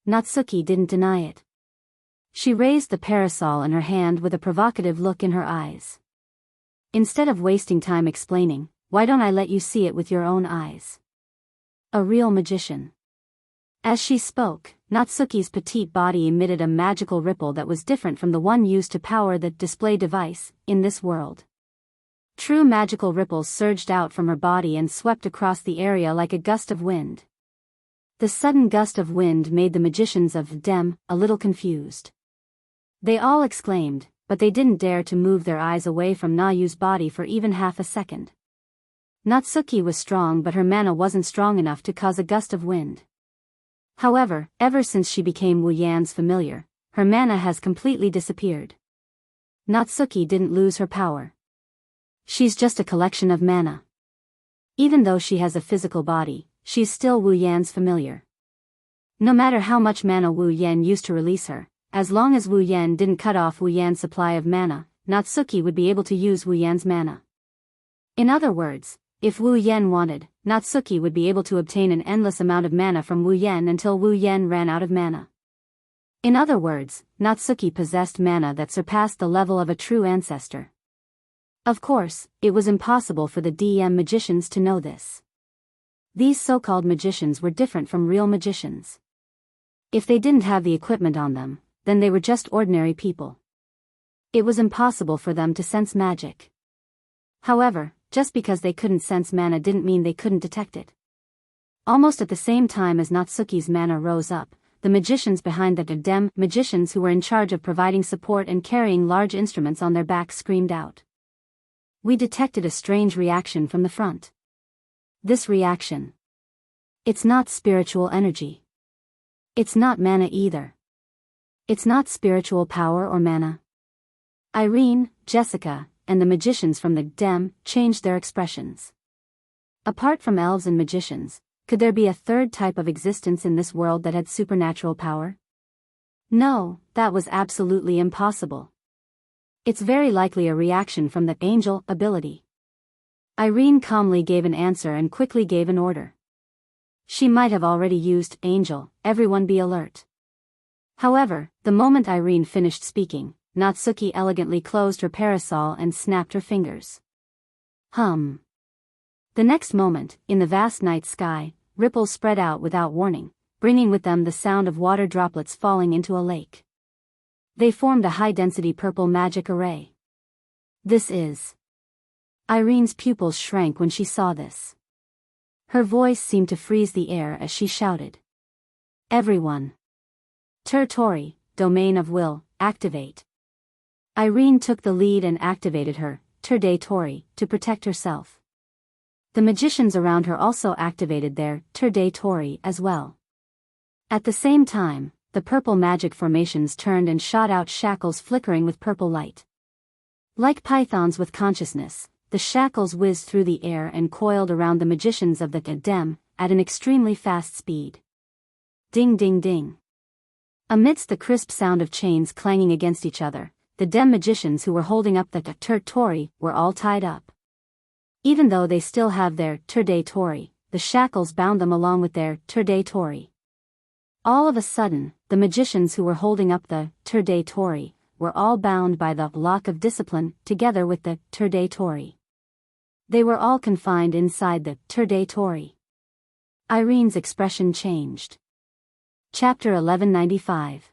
[SPEAKER 1] Natsuki didn't deny it. She raised the parasol in her hand with a provocative look in her eyes. Instead of wasting time explaining, why don't I let you see it with your own eyes? A real magician. As she spoke, Natsuki's petite body emitted a magical ripple that was different from the one used to power the display device in this world. True magical ripples surged out from her body and swept across the area like a gust of wind. The sudden gust of wind made the magicians of Dem a little confused. They all exclaimed, but they didn't dare to move their eyes away from Nayu's body for even half a second. Natsuki was strong, but her mana wasn't strong enough to cause a gust of wind. However, ever since she became Wu Yan's familiar, her mana has completely disappeared. Natsuki didn't lose her power. She's just a collection of mana. Even though she has a physical body, she's still Wu Yan's familiar. No matter how much mana Wu Yan used to release her, as long as Wu Yan didn't cut off Wu Yan's supply of mana, Natsuki would be able to use Wu Yan's mana. In other words, if Wu Yan wanted, Natsuki would be able to obtain an endless amount of mana from Wu Yan until Wu Yan ran out of mana. In other words, Natsuki possessed mana that surpassed the level of a true ancestor. Of course, it was impossible for the DM magicians to know this. These so-called magicians were different from real magicians. If they didn't have the equipment on them, then they were just ordinary people. It was impossible for them to sense magic. However, just because they couldn't sense mana didn't mean they couldn't detect it. Almost at the same time as Natsuki's mana rose up, the magicians behind the dem magicians who were in charge of providing support and carrying large instruments on their backs screamed out. We detected a strange reaction from the front. This reaction. It's not spiritual energy. It's not mana either. It's not spiritual power or mana. Irene, Jessica, and the magicians from the dem changed their expressions. Apart from elves and magicians, could there be a third type of existence in this world that had supernatural power? No, that was absolutely impossible. It's very likely a reaction from the angel ability. Irene calmly gave an answer and quickly gave an order. She might have already used angel, everyone be alert. However, the moment Irene finished speaking, Natsuki elegantly closed her parasol and snapped her fingers. Hum. The next moment, in the vast night sky, ripples spread out without warning, bringing with them the sound of water droplets falling into a lake. They formed a high-density purple magic array. This is... Irene's pupils shrank when she saw this. Her voice seemed to freeze the air as she shouted. Everyone. Territory, domain of will, activate. Irene took the lead and activated her, territory, to protect herself. The magicians around her also activated their territory as well. At the same time, the purple magic formations turned and shot out shackles flickering with purple light. Like pythons with consciousness, the shackles whizzed through the air and coiled around the magicians of the dem at an extremely fast speed. Ding ding ding. Amidst the crisp sound of chains clanging against each other, the dem magicians who were holding up the territory were all tied up. Even though they still have their territory, the shackles bound them along with their territory. All of a sudden, the magicians who were holding up the territory were all bound by the lock of discipline together with the territory. They were all confined inside the territory. Irene's expression changed. Chapter 1195.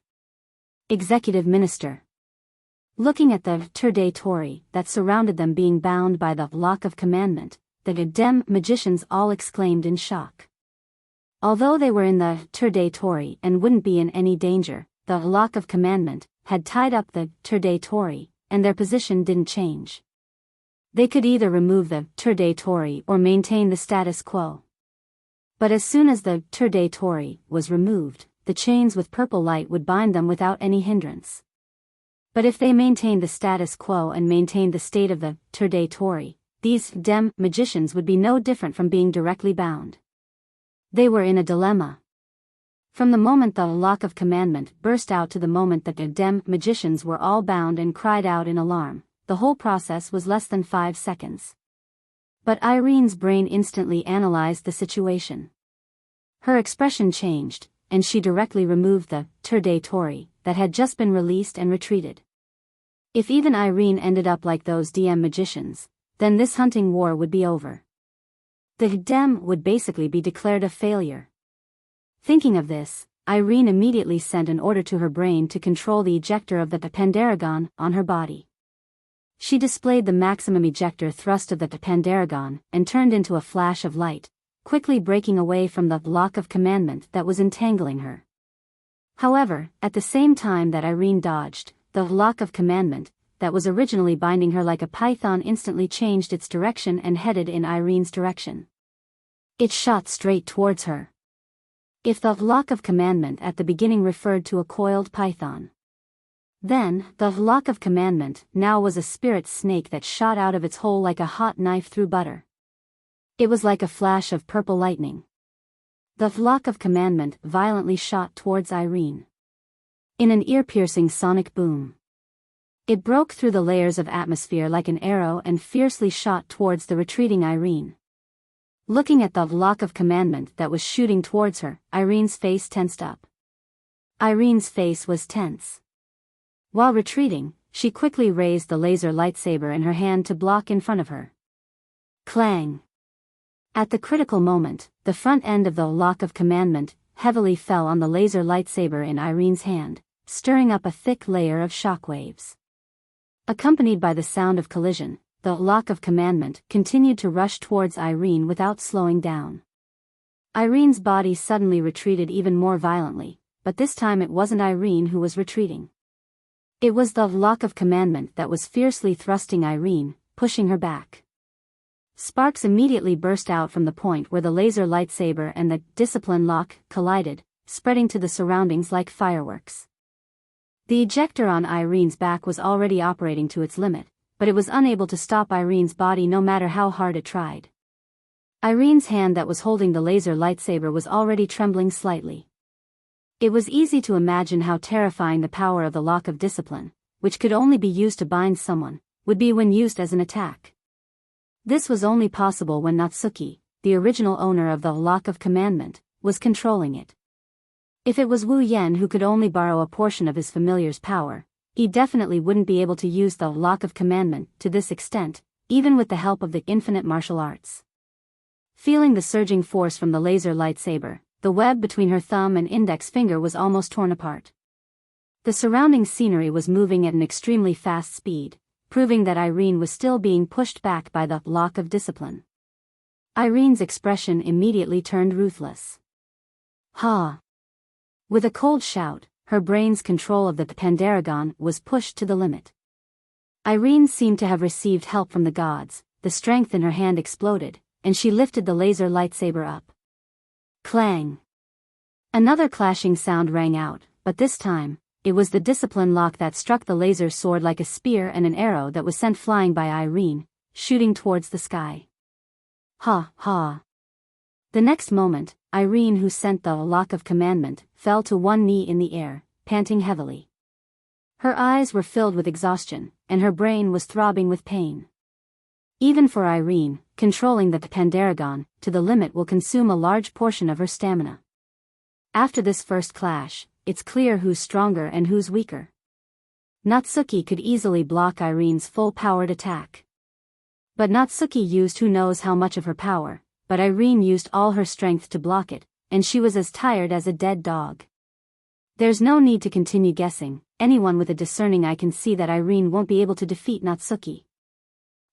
[SPEAKER 1] Executive Minister. Looking at the territory that surrounded them being bound by the lock of commandment, the dem magicians all exclaimed in shock. Although they were in the territory and wouldn't be in any danger, the lock of commandment had tied up the territory, and their position didn't change. They could either remove the territory or maintain the status quo. But as soon as the territory was removed, the chains with purple light would bind them without any hindrance. But if they maintained the status quo and maintained the state of the territory, these dem magicians would be no different from being directly bound. They were in a dilemma. From the moment the lock of commandment burst out to the moment that the dem magicians were all bound and cried out in alarm, the whole process was less than 5 seconds. But Irene's brain instantly analyzed the situation. Her expression changed, and she directly removed the territory that had just been released and retreated. If even Irene ended up like those DM magicians, then this hunting war would be over. The dem would basically be declared a failure. Thinking of this, Irene immediately sent an order to her brain to control the ejector of the Pandaragon on her body. She displayed the maximum ejector thrust of the Pandaragon and turned into a flash of light, quickly breaking away from the lock of commandment that was entangling her. However, at the same time that Irene dodged, the lock of commandment that was originally binding her like a python instantly changed its direction and headed in Irene's direction. It shot straight towards her. If the lock of commandment at the beginning referred to a coiled python, then the lock of commandment now was a spirit snake that shot out of its hole like a hot knife through butter. It was like a flash of purple lightning. The lock of commandment violently shot towards Irene. In an ear-piercing sonic boom, it broke through the layers of atmosphere like an arrow and fiercely shot towards the retreating Irene. Looking at the lock of commandment that was shooting towards her, Irene's face tensed up. Irene's face was tense. While retreating, she quickly raised the laser lightsaber in her hand to block in front of her. Clang! At the critical moment, the front end of the lock of commandment heavily fell on the laser lightsaber in Irene's hand, stirring up a thick layer of shockwaves. Accompanied by the sound of collision, the lock of commandment continued to rush towards Irene without slowing down. Irene's body suddenly retreated even more violently, but this time it wasn't Irene who was retreating. It was the lock of commandment that was fiercely thrusting Irene, pushing her back. Sparks immediately burst out from the point where the laser lightsaber and the discipline lock collided, spreading to the surroundings like fireworks. The ejector on Irene's back was already operating to its limit, but it was unable to stop Irene's body no matter how hard it tried. Irene's hand that was holding the laser lightsaber was already trembling slightly. It was easy to imagine how terrifying the power of the lock of discipline, which could only be used to bind someone, would be when used as an attack. This was only possible when Natsuki, the original owner of the lock of commandment, was controlling it. If it was Wu Yen who could only borrow a portion of his familiar's power, he definitely wouldn't be able to use the lock of commandment to this extent, even with the help of the infinite martial arts. Feeling the surging force from the laser lightsaber, the web between her thumb and index finger was almost torn apart. The surrounding scenery was moving at an extremely fast speed, proving that Irene was still being pushed back by the lock of discipline. Irene's expression immediately turned ruthless. Ha! With a cold shout, her brain's control of the Pandaragon was pushed to the limit. Irene seemed to have received help from the gods, the strength in her hand exploded, and she lifted the laser lightsaber up. Clang! Another clashing sound rang out, but this time, it was the discipline lock that struck the laser sword like a spear and an arrow that was sent flying by Irene, shooting towards the sky. Ha, ha. The next moment, Irene, who sent the lock of commandment, fell to one knee in the air, panting heavily. Her eyes were filled with exhaustion, and her brain was throbbing with pain. Even for Irene, controlling the Pandaragon to the limit will consume a large portion of her stamina. After this first clash, it's clear who's stronger and who's weaker. Natsuki could easily block Irene's full-powered attack. But Natsuki used who knows how much of her power, but Irene used all her strength to block it, and she was as tired as a dead dog. There's no need to continue guessing, anyone with a discerning eye can see that Irene won't be able to defeat Natsuki.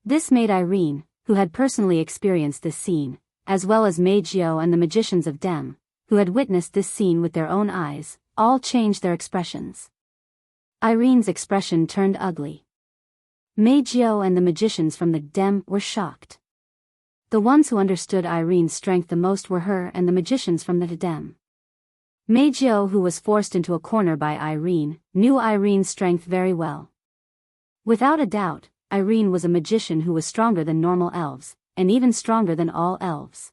[SPEAKER 1] This made Irene, who had personally experienced this scene, as well as Meijio and the magicians of Dem, who had witnessed this scene with their own eyes, all change their expressions. Irene's expression turned ugly. Meijio and the magicians from the Dem were shocked. The ones who understood Irene's strength the most were her and the magicians from the Dem. Meijio, who was forced into a corner by Irene, knew Irene's strength very well. Without a doubt, Irene was a magician who was stronger than normal elves, and even stronger than all elves.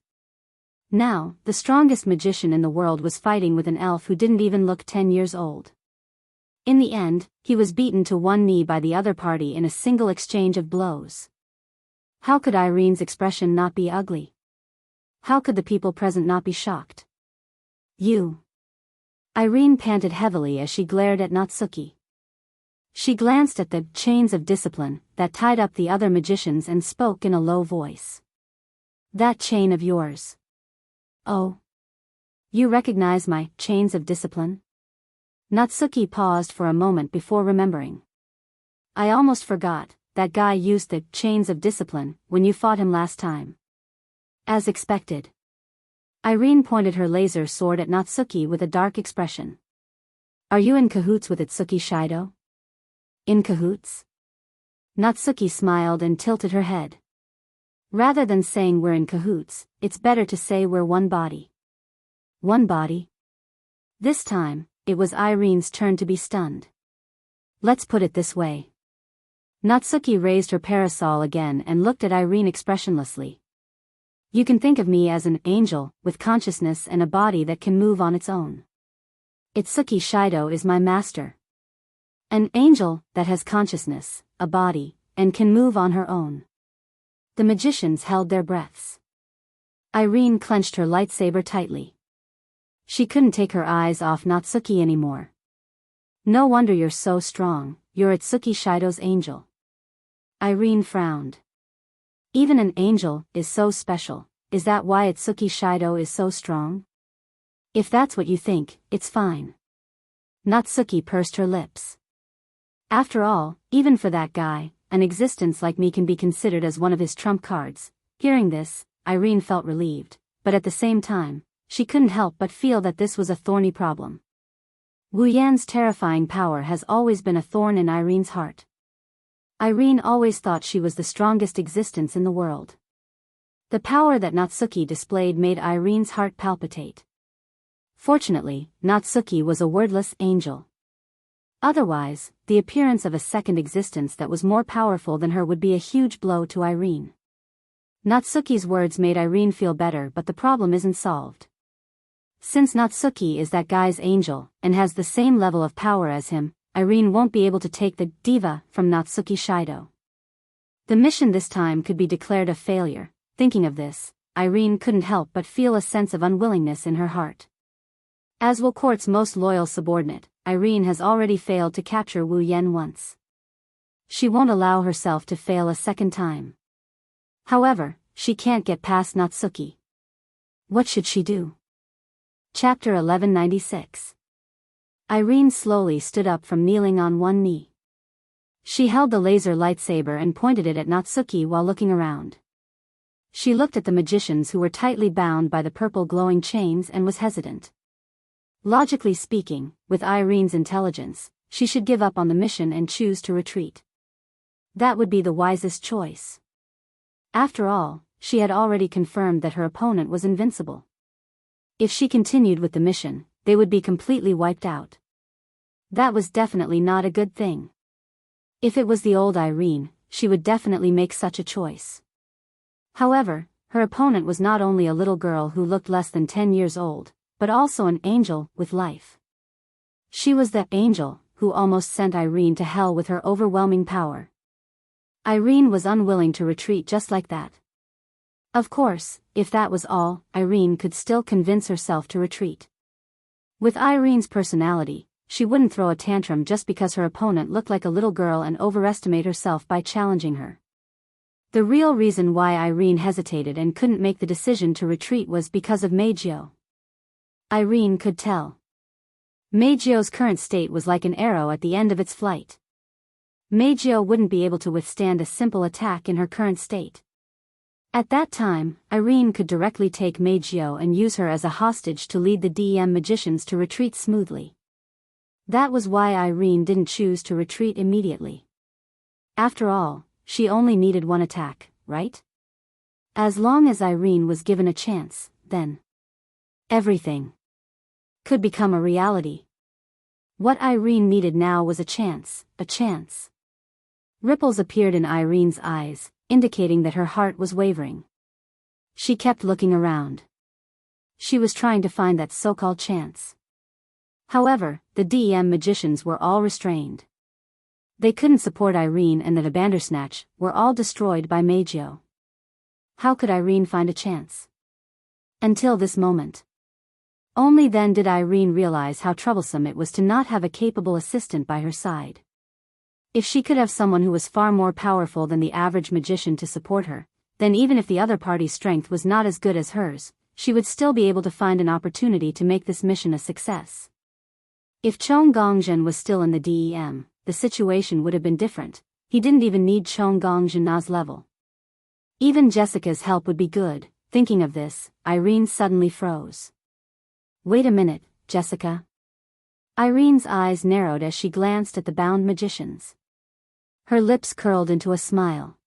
[SPEAKER 1] Now, the strongest magician in the world was fighting with an elf who didn't even look 10 years old. In the end, he was beaten to one knee by the other party in a single exchange of blows. How could Irene's expression not be ugly? How could the people present not be shocked? You. Irene panted heavily as she glared at Natsuki. She glanced at the chains of discipline that tied up the other magicians and spoke in a low voice. That chain of yours. Oh. You recognize my chains of discipline? Natsuki paused for a moment before remembering. I almost forgot, that guy used the chains of discipline when you fought him last time. As expected. Irene pointed her laser sword at Natsuki with a dark expression. Are you in cahoots with Itsuki Shido? In cahoots? Natsuki smiled and tilted her head. Rather than saying we're in cahoots, it's better to say we're one body. One body? This time, it was Irene's turn to be stunned. Let's put it this way. Natsuki raised her parasol again and looked at Irene expressionlessly. You can think of me as an angel, with consciousness and a body that can move on its own. Itsuki Shido is my master. An angel that has consciousness, a body, and can move on her own. The magicians held their breaths. Irene clenched her lightsaber tightly. She couldn't take her eyes off Natsuki anymore. No wonder you're so strong, you're Itsuki Shido's angel. Irene frowned. Even an angel is so special, is that why Itsuki Shido is so strong? If that's what you think, it's fine. Natsuki pursed her lips. After all, even for that guy, an existence like me can be considered as one of his trump cards. Hearing this, Irene felt relieved, but at the same time, she couldn't help but feel that this was a thorny problem. Wu Yan's terrifying power has always been a thorn in Irene's heart. Irene always thought she was the strongest existence in the world. The power that Natsuki displayed made Irene's heart palpitate. Fortunately, Natsuki was a wordless angel. Otherwise, the appearance of a second existence that was more powerful than her would be a huge blow to Irene. Natsuki's words made Irene feel better, but the problem isn't solved. Since Natsuki is that guy's angel, and has the same level of power as him, Irene won't be able to take the diva from Natsuki Shido. The mission this time could be declared a failure. Thinking of this, Irene couldn't help but feel a sense of unwillingness in her heart. As Will Court's most loyal subordinate, Irene has already failed to capture Wu Yan once. She won't allow herself to fail a second time. However, she can't get past Natsuki. What should she do? Chapter 1196. Irene slowly stood up from kneeling on one knee. She held the laser lightsaber and pointed it at Natsuki while looking around. She looked at the magicians who were tightly bound by the purple glowing chains and was hesitant. Logically speaking, with Irene's intelligence, she should give up on the mission and choose to retreat. That would be the wisest choice. After all, she had already confirmed that her opponent was invincible. If she continued with the mission, they would be completely wiped out. That was definitely not a good thing. If it was the old Irene, she would definitely make such a choice. However, her opponent was not only a little girl who looked less than 10 years old, but also an angel with life. She was the angel who almost sent Irene to hell with her overwhelming power. Irene was unwilling to retreat just like that. Of course, if that was all, Irene could still convince herself to retreat. With Irene's personality, she wouldn't throw a tantrum just because her opponent looked like a little girl and overestimate herself by challenging her. The real reason why Irene hesitated and couldn't make the decision to retreat was because of Meijio. Irene could tell. Meijio's current state was like an arrow at the end of its flight. Meijio wouldn't be able to withstand a simple attack in her current state. At that time, Irene could directly take Meijio and use her as a hostage to lead the DEM magicians to retreat smoothly. That was why Irene didn't choose to retreat immediately. After all, she only needed one attack, right? As long as Irene was given a chance, then everything could become a reality. What Irene needed now was a chance, a chance. Ripples appeared in Irene's eyes, indicating that her heart was wavering. She kept looking around. She was trying to find that so-called chance. However, the DEM magicians were all restrained. They couldn't support Irene, and the Bandersnatch were all destroyed by Meijio. How could Irene find a chance? Until this moment. Only then did Irene realize how troublesome it was to not have a capable assistant by her side. If she could have someone who was far more powerful than the average magician to support her, then even if the other party's strength was not as good as hers, she would still be able to find an opportunity to make this mission a success. If Chong Gongzhen was still in the DEM, the situation would have been different. He didn't even need Chong Gongzhen's level. Even Jessica's help would be good. Thinking of this, Irene suddenly froze. Wait a minute, Jessica. Irene's eyes narrowed as she glanced at the bound magicians. Her lips curled into a smile.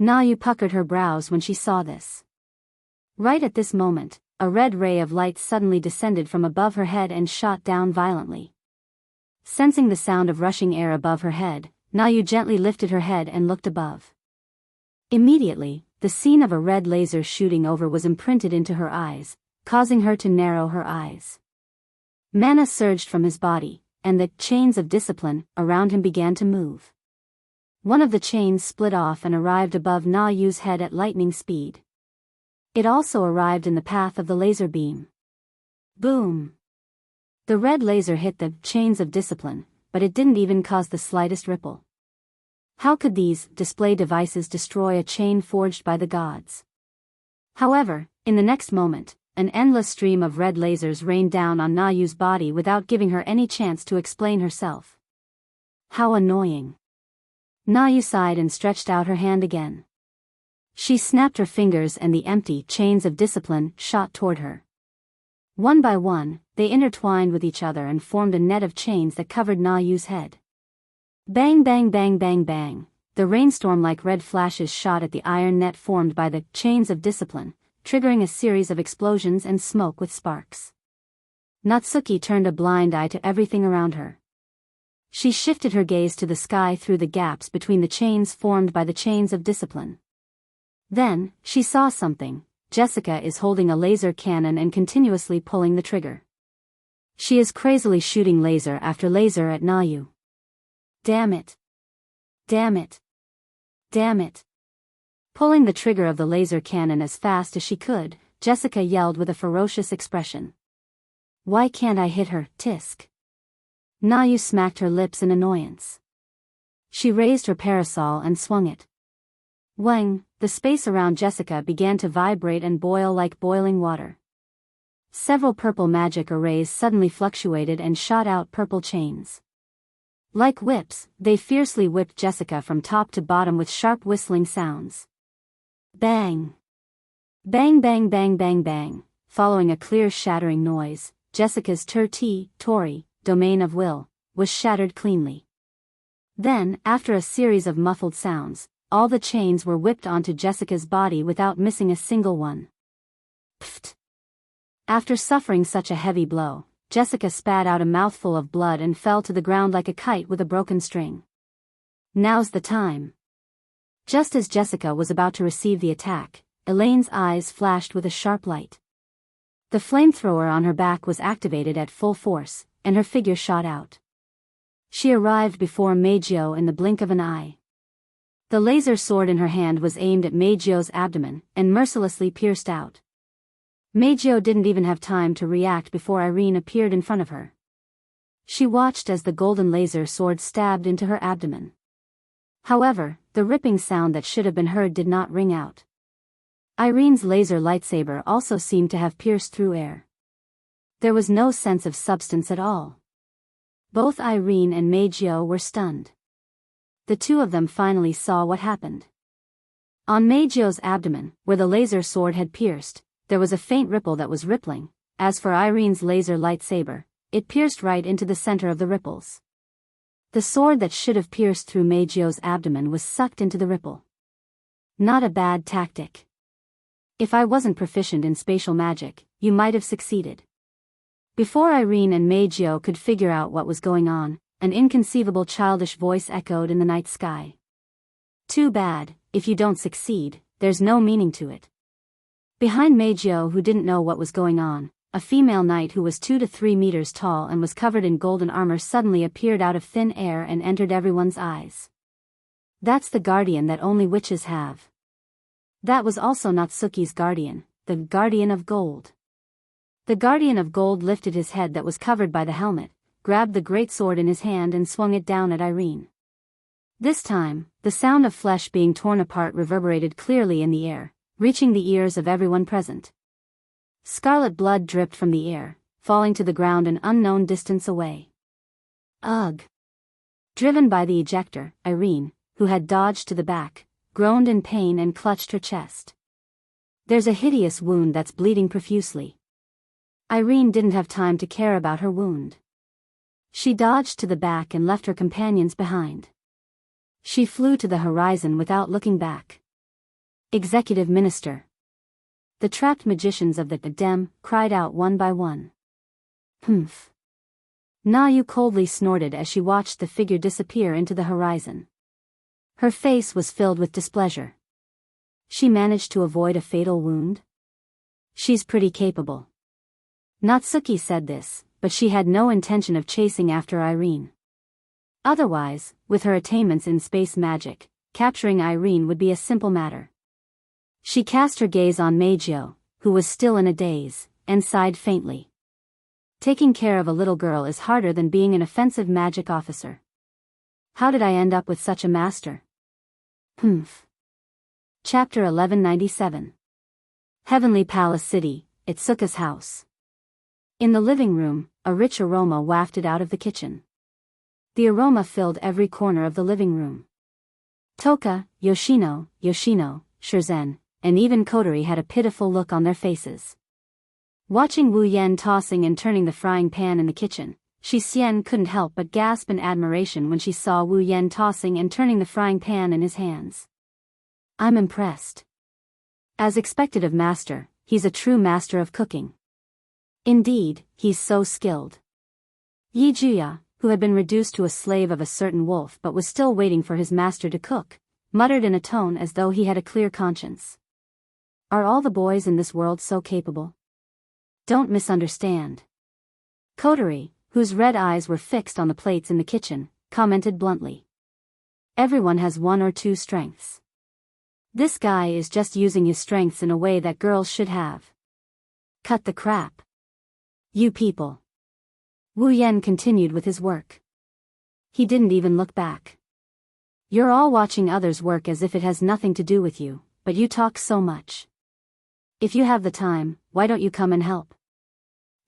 [SPEAKER 1] Nayu puckered her brows when she saw this. Right at this moment, a red ray of light suddenly descended from above her head and shot down violently. Sensing the sound of rushing air above her head, Nayu gently lifted her head and looked above. Immediately, the scene of a red laser shooting over was imprinted into her eyes, causing her to narrow her eyes. Mana surged from his body, and the chains of discipline around him began to move. One of the chains split off and arrived above Na Yu's head at lightning speed. It also arrived in the path of the laser beam. Boom! The red laser hit the chains of discipline, but it didn't even cause the slightest ripple. How could these display devices destroy a chain forged by the gods? However, in the next moment, an endless stream of red lasers rained down on Na Yu's body without giving her any chance to explain herself. How annoying. Na Yu sighed and stretched out her hand again. She snapped her fingers and the empty chains of discipline shot toward her. One by one, they intertwined with each other and formed a net of chains that covered Na Yu's head. Bang bang bang bang bang, the rainstorm-like red flashes shot at the iron net formed by the chains of discipline, triggering a series of explosions and smoke with sparks. Natsuki turned a blind eye to everything around her. She shifted her gaze to the sky through the gaps between the chains formed by the chains of discipline. Then, she saw something. Jessica is holding a laser cannon and continuously pulling the trigger. She is crazily shooting laser after laser at Na Yu. Damn it. Damn it. Damn it. Pulling the trigger of the laser cannon as fast as she could, Jessica yelled with a ferocious expression. Why can't I hit her, tisk? Na Yu smacked her lips in annoyance. She raised her parasol and swung it. Wang, the space around Jessica began to vibrate and boil like boiling water. Several purple magic arrays suddenly fluctuated and shot out purple chains. Like whips, they fiercely whipped Jessica from top to bottom with sharp whistling sounds. Bang! Bang bang bang bang bang, following a clear shattering noise, Jessica's Tori, domain of will, was shattered cleanly. Then, after a series of muffled sounds, all the chains were whipped onto Jessica's body without missing a single one. Pfft! After suffering such a heavy blow, Jessica spat out a mouthful of blood and fell to the ground like a kite with a broken string. Now's the time. Just as Jessica was about to receive the attack, Elaine's eyes flashed with a sharp light. The flamethrower on her back was activated at full force, and her figure shot out. She arrived before Meijio in the blink of an eye. The laser sword in her hand was aimed at Meijio's abdomen, and mercilessly pierced out. Meijio didn't even have time to react before Irene appeared in front of her. She watched as the golden laser sword stabbed into her abdomen. However, the ripping sound that should have been heard did not ring out. Irene's laser lightsaber also seemed to have pierced through air. There was no sense of substance at all. Both Irene and Meijio were stunned. The two of them finally saw what happened. On Meijio's abdomen, where the laser sword had pierced, there was a faint ripple that was rippling. As for Irene's laser lightsaber, it pierced right into the center of the ripples. The sword that should have pierced through Meijio's abdomen was sucked into the ripple. Not a bad tactic. If I wasn't proficient in spatial magic, you might have succeeded. Before Irene and Meijio could figure out what was going on, an inconceivable childish voice echoed in the night sky. Too bad, if you don't succeed, there's no meaning to it. Behind Meijio, who didn't know what was going on, a female knight who was 2 to 3 meters tall and was covered in golden armor suddenly appeared out of thin air and entered everyone's eyes. That's the guardian that only witches have. That was also Natsuki's guardian, the Guardian of Gold. The Guardian of Gold lifted his head that was covered by the helmet, grabbed the great sword in his hand and swung it down at Irene. This time, the sound of flesh being torn apart reverberated clearly in the air, reaching the ears of everyone present. Scarlet blood dripped from the air, falling to the ground an unknown distance away. Ugh! Driven by the ejector, Irene, who had dodged to the back, groaned in pain and clutched her chest. There's a hideous wound that's bleeding profusely. Irene didn't have time to care about her wound. She dodged to the back and left her companions behind. She flew to the horizon without looking back. Executive Minister. The trapped magicians of the Dem cried out one by one. Humph. Na Yu coldly snorted as she watched the figure disappear into the horizon. Her face was filled with displeasure. She managed to avoid a fatal wound? She's pretty capable. Natsuki said this, but she had no intention of chasing after Irene. Otherwise, with her attainments in space magic, capturing Irene would be a simple matter. She cast her gaze on Meijio, who was still in a daze, and sighed faintly. Taking care of a little girl is harder than being an offensive magic officer. How did I end up with such a master? Humph. Chapter 1197. Heavenly Palace City, Itsuka's house. In the living room, a rich aroma wafted out of the kitchen. The aroma filled every corner of the living room. Toka, Yoshino, Sherzen, and even Kotori had a pitiful look on their faces. Watching Wu Yan tossing and turning the frying pan in the kitchen, Shi Xian couldn't help but gasp in admiration when she saw Wu Yan tossing and turning the frying pan in his hands. I'm impressed. As expected of master, he's a true master of cooking. Indeed, he's so skilled. Yi Juya, who had been reduced to a slave of a certain wolf but was still waiting for his master to cook, muttered in a tone as though he had a clear conscience. Are all the boys in this world so capable? Don't misunderstand. Coterie, whose red eyes were fixed on the plates in the kitchen, commented bluntly. Everyone has one or two strengths. This guy is just using his strengths in a way that girls should have. Cut the crap. You people. Wu Yan continued with his work. He didn't even look back. You're all watching others work as if it has nothing to do with you, but you talk so much. If you have the time, why don't you come and help?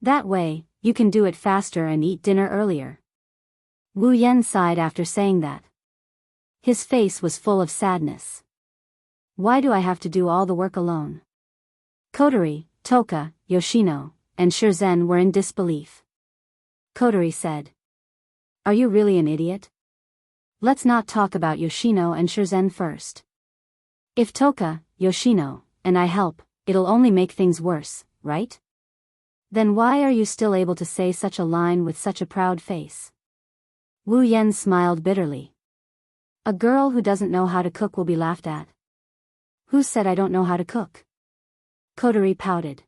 [SPEAKER 1] That way, you can do it faster and eat dinner earlier. Wu Yan sighed after saying that. His face was full of sadness. Why do I have to do all the work alone? Coterie, Toka, Yoshino, and Shizhen were in disbelief. Coterie said. Are you really an idiot? Let's not talk about Yoshino and Shizhen first. If Toka, Yoshino, and I help, it'll only make things worse, right? Then why are you still able to say such a line with such a proud face? Wu Yan smiled bitterly. A girl who doesn't know how to cook will be laughed at. Who said I don't know how to cook? Coterie pouted.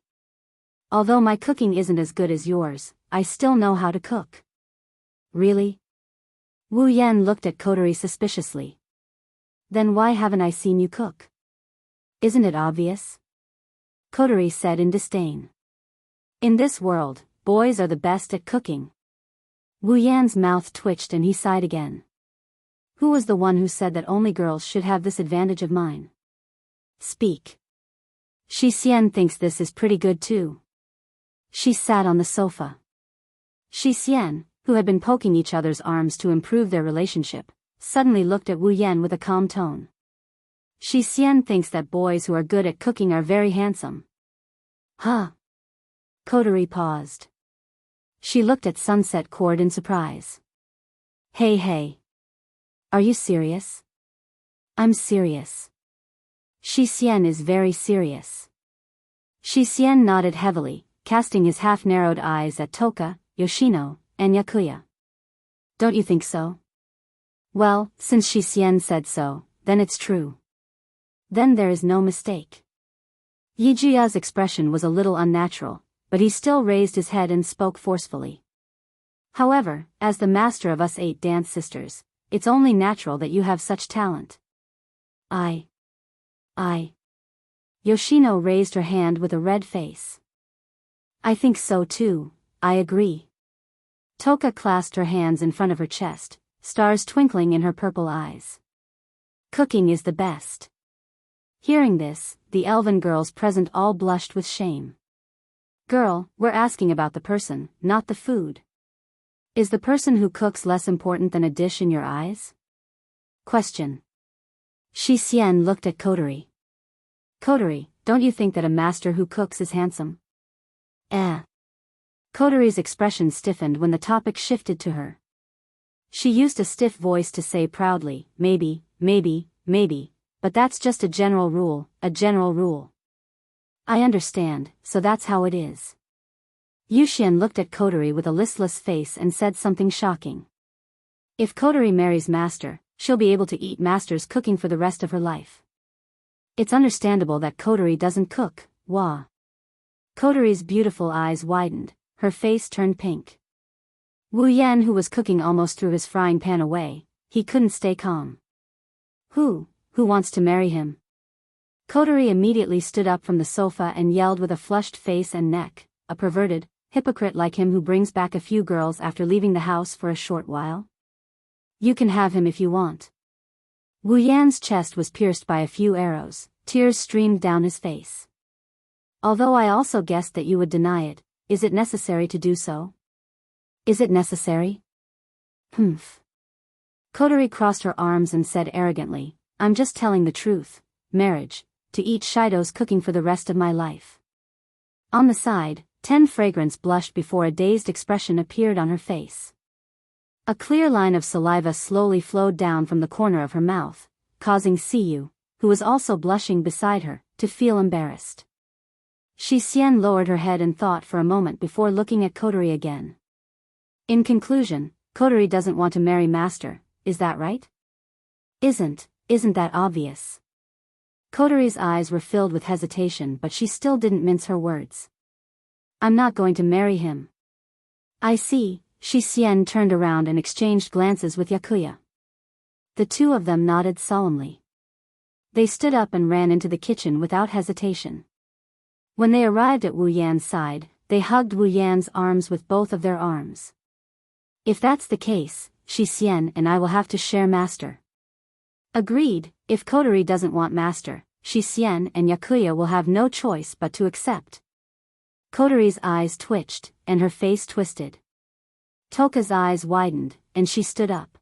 [SPEAKER 1] Although my cooking isn't as good as yours, I still know how to cook. Really? Wu Yan looked at Coterie suspiciously. Then why haven't I seen you cook? Isn't it obvious? Coterie said in disdain. In this world, boys are the best at cooking. Wu Yan's mouth twitched and he sighed again. Who was the one who said that only girls should have this advantage of mine? Speak. Shi Xian thinks this is pretty good too. She sat on the sofa. Shi Xian, who had been poking each other's arms to improve their relationship, suddenly looked at Wu Yan with a calm tone. Shi Xian thinks that boys who are good at cooking are very handsome. Huh? Coterie paused. She looked at Sunset Cord in surprise. Hey. Are you serious? I'm serious. Shi Xian is very serious. Shi Xian nodded heavily, casting his half-narrowed eyes at Toka, Yoshino, and Yakuya. Don't you think so? Well, since Shi Xian said so, then it's true. Then there is no mistake. Yi Juya's expression was a little unnatural, but he still raised his head and spoke forcefully. However, as the master of us 8 dance sisters, it's only natural that you have such talent. I. Yoshino raised her hand with a red face. I think so too, I agree. Toka clasped her hands in front of her chest, stars twinkling in her purple eyes. Cooking is the best. Hearing this, the elven girls present all blushed with shame. Girl, we're asking about the person, not the food. Is the person who cooks less important than a dish in your eyes? Question. Shi Xian looked at Coterie. Coterie, don't you think that a master who cooks is handsome? Coterie's expression stiffened when the topic shifted to her. She used a stiff voice to say proudly, maybe, but that's just a general rule. I understand, so that's how it is. Yuxian looked at Coterie with a listless face and said something shocking. If Coterie marries Master, she'll be able to eat Master's cooking for the rest of her life. It's understandable that Coterie doesn't cook, wah. Coterie's beautiful eyes widened, her face turned pink. Wu Yan, who was cooking, almost threw his frying pan away. He couldn't stay calm. Who wants to marry him? Coterie immediately stood up from the sofa and yelled with a flushed face and neck, a perverted, hypocrite like him who brings back a few girls after leaving the house for a short while? You can have him if you want. Wu Yan's chest was pierced by a few arrows, tears streamed down his face. Although I also guessed that you would deny it, is it necessary to do so? Is it necessary? Humph. Coterie crossed her arms and said arrogantly, I'm just telling the truth. Marriage, to eat Shido's cooking for the rest of my life. On the side, 10 fragrance blushed before a dazed expression appeared on her face. A clear line of saliva slowly flowed down from the corner of her mouth, causing Siyu, who was also blushing beside her, to feel embarrassed. Shi Xian lowered her head and thought for a moment before looking at Kotori again. In conclusion, Kotori doesn't want to marry Master, is that right? Isn't that obvious? Kotori's eyes were filled with hesitation, but she still didn't mince her words. I'm not going to marry him. I see. Shi Xian turned around and exchanged glances with Yakuya. The two of them nodded solemnly. They stood up and ran into the kitchen without hesitation. When they arrived at Wu Yan's side, they hugged Wu Yan's arms with both of their arms. If that's the case, Shi Xian and I will have to share Master. Agreed. If Kotori doesn't want Master, Shi Xian and Yakuya will have no choice but to accept. Kotori's eyes twitched, and her face twisted. Toka's eyes widened, and she stood up.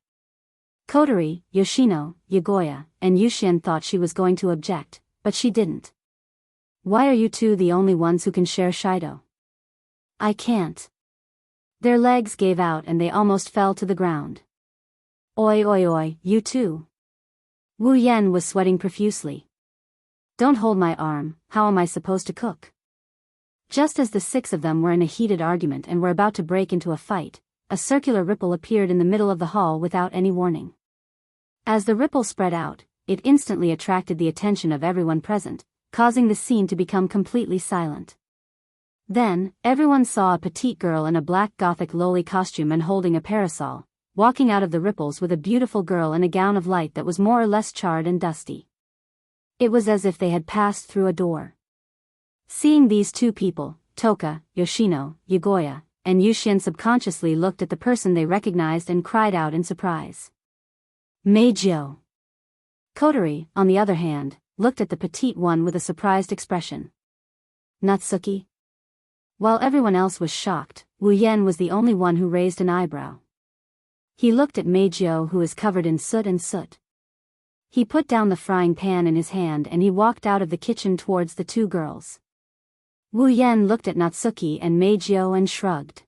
[SPEAKER 1] Kotori, Yoshino, Yagoya, and Yushin thought she was going to object, but she didn't. Why are you two the only ones who can share Shido? I can't. Their legs gave out and they almost fell to the ground. Oi oi oi, you too. Wu Yan was sweating profusely. Don't hold my arm, how am I supposed to cook? Just as the 6 of them were in a heated argument and were about to break into a fight, a circular ripple appeared in the middle of the hall without any warning. As the ripple spread out, it instantly attracted the attention of everyone present, causing the scene to become completely silent. Then, everyone saw a petite girl in a black gothic loli costume and holding a parasol, walking out of the ripples with a beautiful girl in a gown of light that was more or less charred and dusty. It was as if they had passed through a door. Seeing these two people, Toka, Yoshino, Yagoya, and Yushin subconsciously looked at the person they recognized and cried out in surprise. Meijio. Kotori, on the other hand, looked at the petite one with a surprised expression. Natsuki? While everyone else was shocked, Wu Yan was the only one who raised an eyebrow. He looked at Meijio, who is covered in soot and soot. He put down the frying pan in his hand and he walked out of the kitchen towards the two girls. Wu Yan looked at Natsuki and Meijio and shrugged.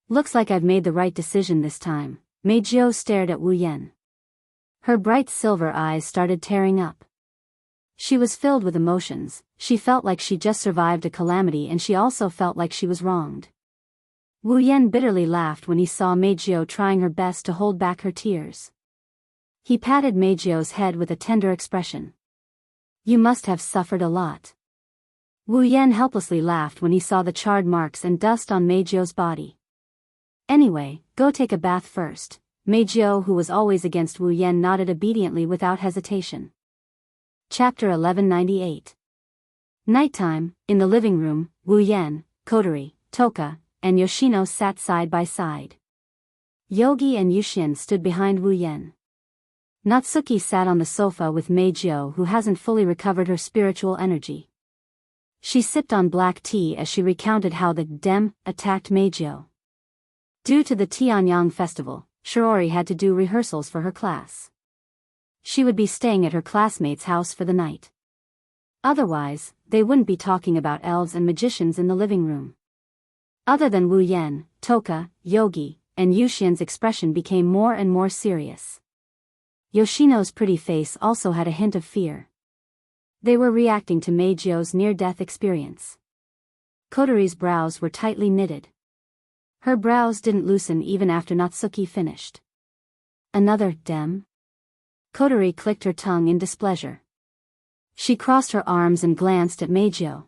[SPEAKER 1] Looks like I've made the right decision this time. Meijio stared at Wu Yan. Her bright silver eyes started tearing up. She was filled with emotions. She felt like she just survived a calamity and she also felt like she was wronged. Wu Yan bitterly laughed when he saw Meijio trying her best to hold back her tears. He patted Meijio's head with a tender expression. You must have suffered a lot. Wu Yan helplessly laughed when he saw the charred marks and dust on Meijio's body. Anyway, go take a bath first. Meijio, who was always against Wu Yan, nodded obediently without hesitation. Chapter 1198. Nighttime, in the living room, Wu Yan, Kotori, Toka, and Yoshino sat side by side. Yogi and Yushin stood behind Wu Yan. Natsuki sat on the sofa with Meijio, who hasn't fully recovered her spiritual energy. She sipped on black tea as she recounted how the Dem attacked Meijio. Due to the Tianyang festival, Shiori had to do rehearsals for her class. She would be staying at her classmate's house for the night. Otherwise, they wouldn't be talking about elves and magicians in the living room. Other than Wu Yan, Toka, Yogi, and Yushin's expression became more and more serious. Yoshino's pretty face also had a hint of fear. They were reacting to Meijio's near-death experience. Kotori's brows were tightly knitted. Her brows didn't loosen even after Natsuki finished. Another Dem? Kotori clicked her tongue in displeasure. She crossed her arms and glanced at Meijio.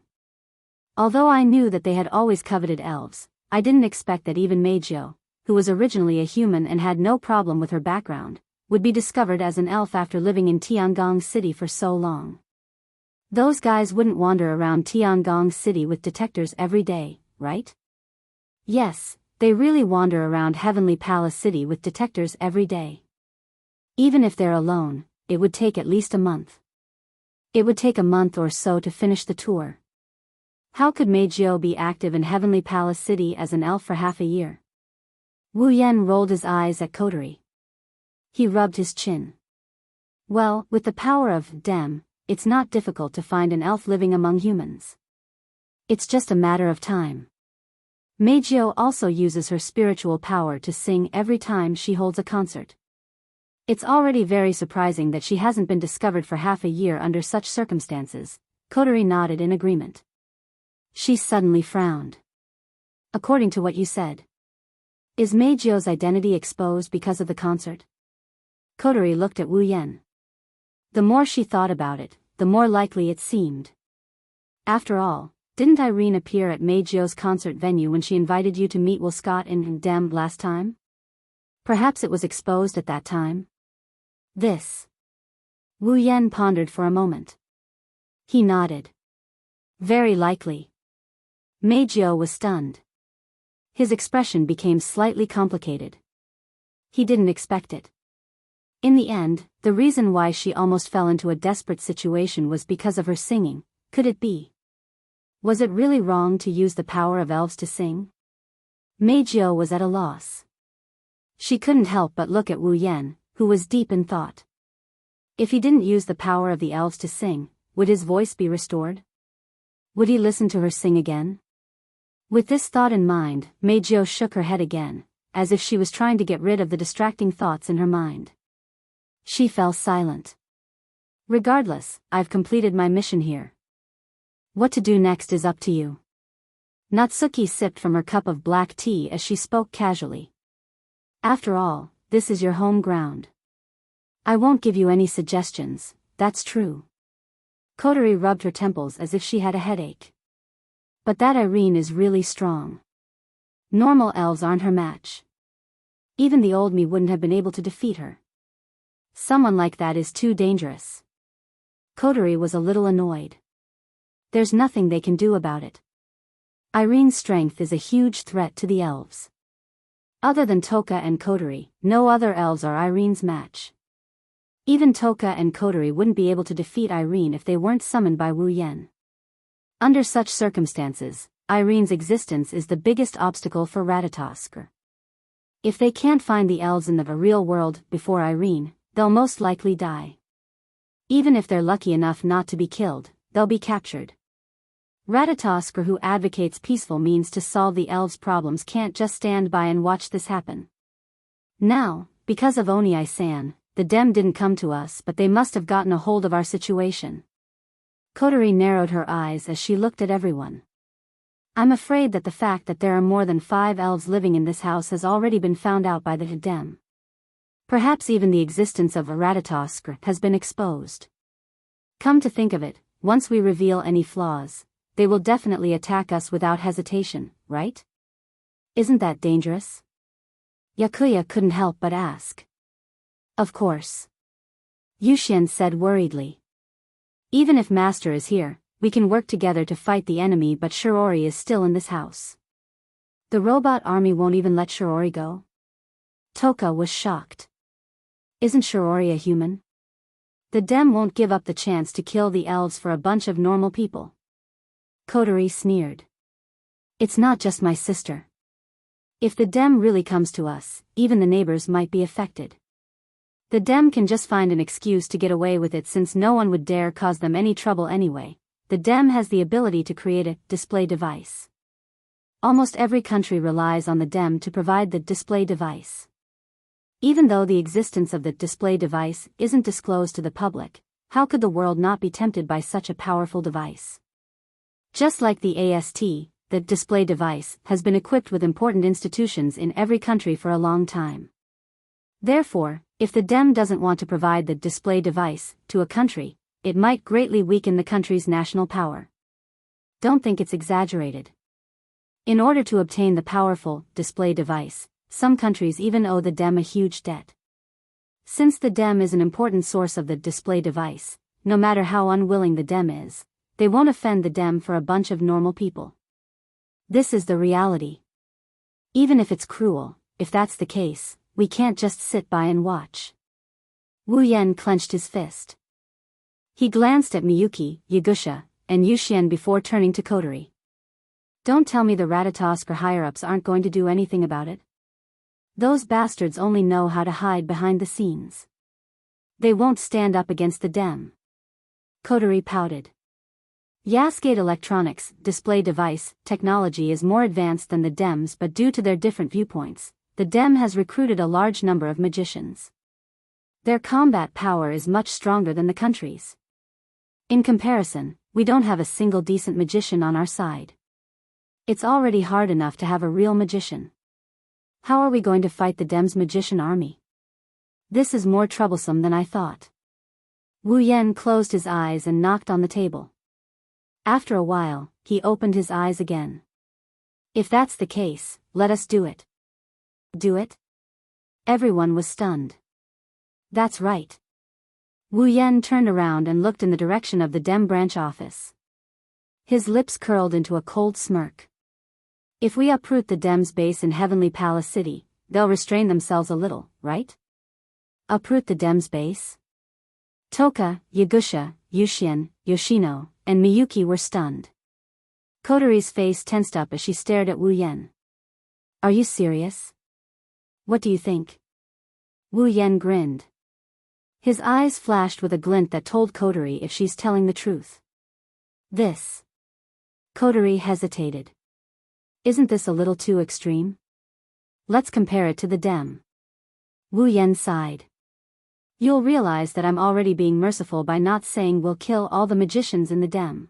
[SPEAKER 1] Although I knew that they had always coveted elves, I didn't expect that even Meijio, who was originally a human and had no problem with her background, would be discovered as an elf after living in Tiangong City for so long. Those guys wouldn't wander around Tiangong City with detectors every day, right? Yes, they really wander around Heavenly Palace City with detectors every day. Even if they're alone, it would take at least a month. It would take a month or so to finish the tour. How could Meijio be active in Heavenly Palace City as an elf for half a year? Wu Yan rolled his eyes at Kotori. He rubbed his chin. Well, with the power of Dem, it's not difficult to find an elf living among humans. It's just a matter of time. Meijio also uses her spiritual power to sing every time she holds a concert. It's already very surprising that she hasn't been discovered for half a year under such circumstances. Kotori nodded in agreement. She suddenly frowned. According to what you said, is Meijio's identity exposed because of the concert? Kotori looked at Wu Yen. The more she thought about it, the more likely it seemed. After all, didn't Irene appear at Meijio's concert venue when she invited you to meet Will Scott in Dem last time? Perhaps it was exposed at that time? This. Wu Yen pondered for a moment. He nodded. Very likely. Meijio was stunned. His expression became slightly complicated. He didn't expect it. In the end, the reason why she almost fell into a desperate situation was because of her singing. Could it be? Was it really wrong to use the power of elves to sing? Meijio was at a loss. She couldn't help but look at Wu Yen, who was deep in thought. If he didn't use the power of the elves to sing, would his voice be restored? Would he listen to her sing again? With this thought in mind, Meijio shook her head again, as if she was trying to get rid of the distracting thoughts in her mind. She fell silent. Regardless, I've completed my mission here. What to do next is up to you. Natsuki sipped from her cup of black tea as she spoke casually. After all, this is your home ground. I won't give you any suggestions, that's true. Kotori rubbed her temples as if she had a headache. But that Irene is really strong. Normal elves aren't her match. Even the old me wouldn't have been able to defeat her. Someone like that is too dangerous. Kotori was a little annoyed. There's nothing they can do about it. Irene's strength is a huge threat to the elves. Other than Toka and Kotori, no other elves are Irene's match. Even Toka and Kotori wouldn't be able to defeat Irene if they weren't summoned by Wu Yen. Under such circumstances, Irene's existence is the biggest obstacle for Ratatosk. If they can't find the elves in the real world before Irene, they'll most likely die. Even if they're lucky enough not to be killed, they'll be captured. Ratatosk, who advocates peaceful means to solve the elves' problems, can't just stand by and watch this happen. Now, because of Onii-san, the Dem didn't come to us, but they must have gotten a hold of our situation. Kotori narrowed her eyes as she looked at everyone. I'm afraid that the fact that there are more than 5 elves living in this house has already been found out by the Dem. Perhaps even the existence of Ratatosk has been exposed. Come to think of it, once we reveal any flaws, they will definitely attack us without hesitation, right? Isn't that dangerous? Yakuya couldn't help but ask. Of course. Yuxian said worriedly. Even if Master is here, we can work together to fight the enemy, but Shirori is still in this house. The robot army won't even let Shirori go? Toka was shocked. Isn't Shirori a human? The Dem won't give up the chance to kill the elves for a bunch of normal people. Kotori sneered. It's not just my sister. If the Dem really comes to us, even the neighbors might be affected. The Dem can just find an excuse to get away with it, since no one would dare cause them any trouble anyway. The Dem has the ability to create a display device. Almost every country relies on the Dem to provide the display device. Even though the existence of the display device isn't disclosed to the public, how could the world not be tempted by such a powerful device? Just like the AST, the display device has been equipped with important institutions in every country for a long time. Therefore, if the Dem doesn't want to provide the display device to a country, it might greatly weaken the country's national power. Don't think it's exaggerated. In order to obtain the powerful display device, some countries even owe the Dem a huge debt. Since the Dem is an important source of the display device, no matter how unwilling the Dem is, they won't offend the Dem for a bunch of normal people. This is the reality. Even if it's cruel, if that's the case, we can't just sit by and watch. Wu Yen clenched his fist. He glanced at Miyuki, Yagusha, and Yuxian before turning to Kotori. Don't tell me the Ratatosk or higher-ups aren't going to do anything about it. Those bastards only know how to hide behind the scenes. They won't stand up against the Dem. Kotori pouted. Yasgate Electronics' display device technology is more advanced than the DEM's, but due to their different viewpoints, the DEM has recruited a large number of magicians. Their combat power is much stronger than the country's. In comparison, we don't have a single decent magician on our side. It's already hard enough to have a real magician. How are we going to fight the DEM's magician army? This is more troublesome than I thought. Wu Yan closed his eyes and knocked on the table. After a while, he opened his eyes again. If that's the case, let us do it. Do it? Everyone was stunned. That's right. Wu Yan turned around and looked in the direction of the DEM branch office. His lips curled into a cold smirk. If we uproot the DEM's base in Heavenly Palace City, they'll restrain themselves a little, right? Uproot the DEM's base? Toka, Yagusha, Yuxian, Yoshino, and Miyuki were stunned. Kotori's face tensed up as she stared at Wu Yan. Are you serious? What do you think? Wu Yan grinned. His eyes flashed with a glint that told Kotori if she's telling the truth. This. Kotori hesitated. Isn't this a little too extreme? Let's compare it to the DEM. Wu Yan sighed. You'll realize that I'm already being merciful by not saying we'll kill all the magicians in the DEM.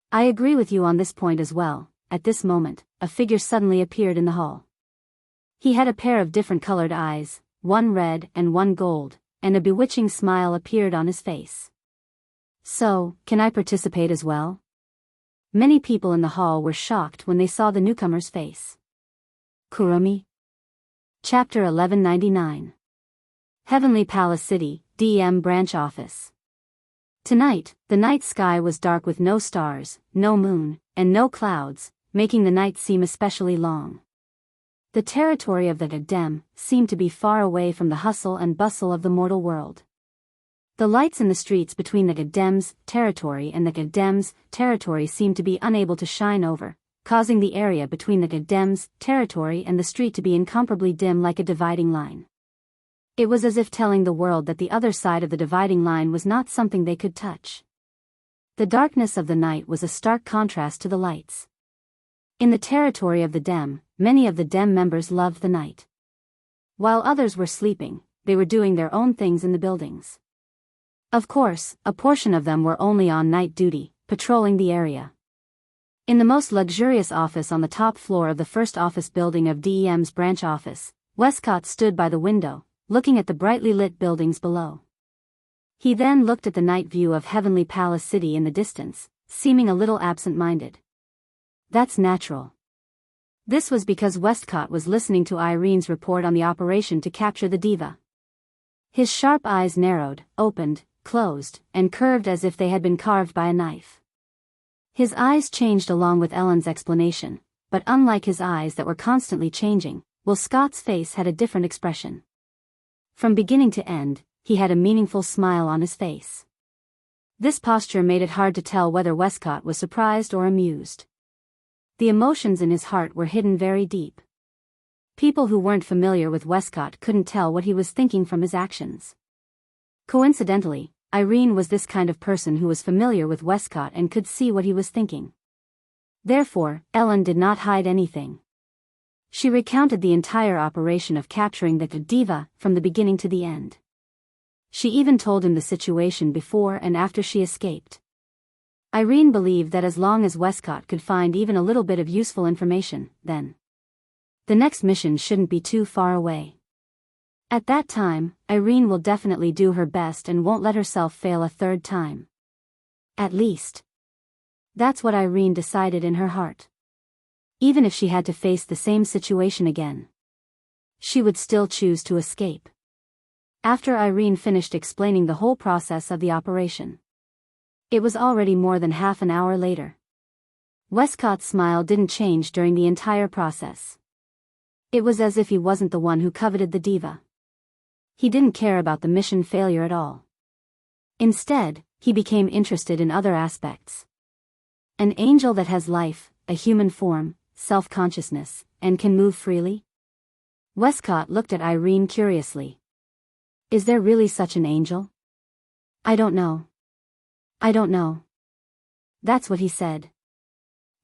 [SPEAKER 1] I agree with you on this point as well. At this moment, a figure suddenly appeared in the hall. He had a pair of different colored eyes, one red and one gold, and a bewitching smile appeared on his face. So, can I participate as well? Many people in the hall were shocked when they saw the newcomer's face. Kurumi? Chapter 1199. Heavenly Palace City, DM Branch Office. Tonight, the night sky was dark with no stars, no moon, and no clouds, making the night seem especially long. The territory of the DEM seemed to be far away from the hustle and bustle of the mortal world. The lights in the streets between the DEM's territory and the DEM's territory seemed to be unable to shine over, causing the area between the DEM's territory and the street to be incomparably dim like a dividing line. It was as if telling the world that the other side of the dividing line was not something they could touch. The darkness of the night was a stark contrast to the lights. In the territory of the DEM, many of the DEM members loved the night. While others were sleeping, they were doing their own things in the buildings. Of course, a portion of them were only on night duty, patrolling the area. In the most luxurious office on the top floor of the first office building of DEM's branch office, Westcott stood by the window, looking at the brightly lit buildings below. He then looked at the night view of Heavenly Palace City in the distance, seeming a little absent-minded. That's natural. This was because Westcott was listening to Irene's report on the operation to capture the diva. His sharp eyes narrowed, opened, closed, and curved as if they had been carved by a knife. His eyes changed along with Ellen's explanation, but unlike his eyes that were constantly changing, Will Scott's face had a different expression. From beginning to end, he had a meaningful smile on his face. This posture made it hard to tell whether Westcott was surprised or amused. The emotions in his heart were hidden very deep. People who weren't familiar with Westcott couldn't tell what he was thinking from his actions. Coincidentally, Irene was this kind of person who was familiar with Westcott and could see what he was thinking. Therefore, Ellen did not hide anything. She recounted the entire operation of capturing the diva from the beginning to the end. She even told him the situation before and after she escaped. Irene believed that as long as Westcott could find even a little bit of useful information, then the next mission shouldn't be too far away. At that time, Irene will definitely do her best and won't let herself fail a third time. At least, that's what Irene decided in her heart. Even if she had to face the same situation again, she would still choose to escape. After Irene finished explaining the whole process of the operation, it was already more than half an hour later. Westcott's smile didn't change during the entire process. It was as if he wasn't the one who coveted the diva. He didn't care about the mission failure at all. Instead, he became interested in other aspects. An angel that has life, a human form, self-consciousness, and can move freely? Westcott looked at Irene curiously. Is there really such an angel? I don't know. That's what he said.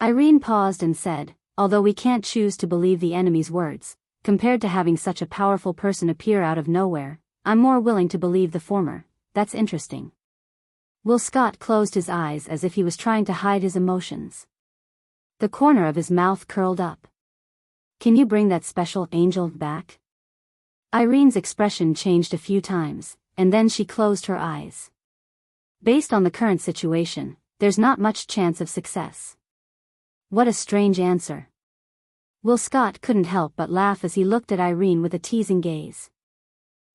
[SPEAKER 1] Irene paused and said, although we can't choose to believe the enemy's words, compared to having such a powerful person appear out of nowhere, I'm more willing to believe the former. That's interesting. Will Scott closed his eyes as if he was trying to hide his emotions. The corner of his mouth curled up. Can you bring that special angel back? Irene's expression changed a few times, and then she closed her eyes. Based on the current situation, there's not much chance of success. What a strange answer. Will Scott couldn't help but laugh as he looked at Irene with a teasing gaze.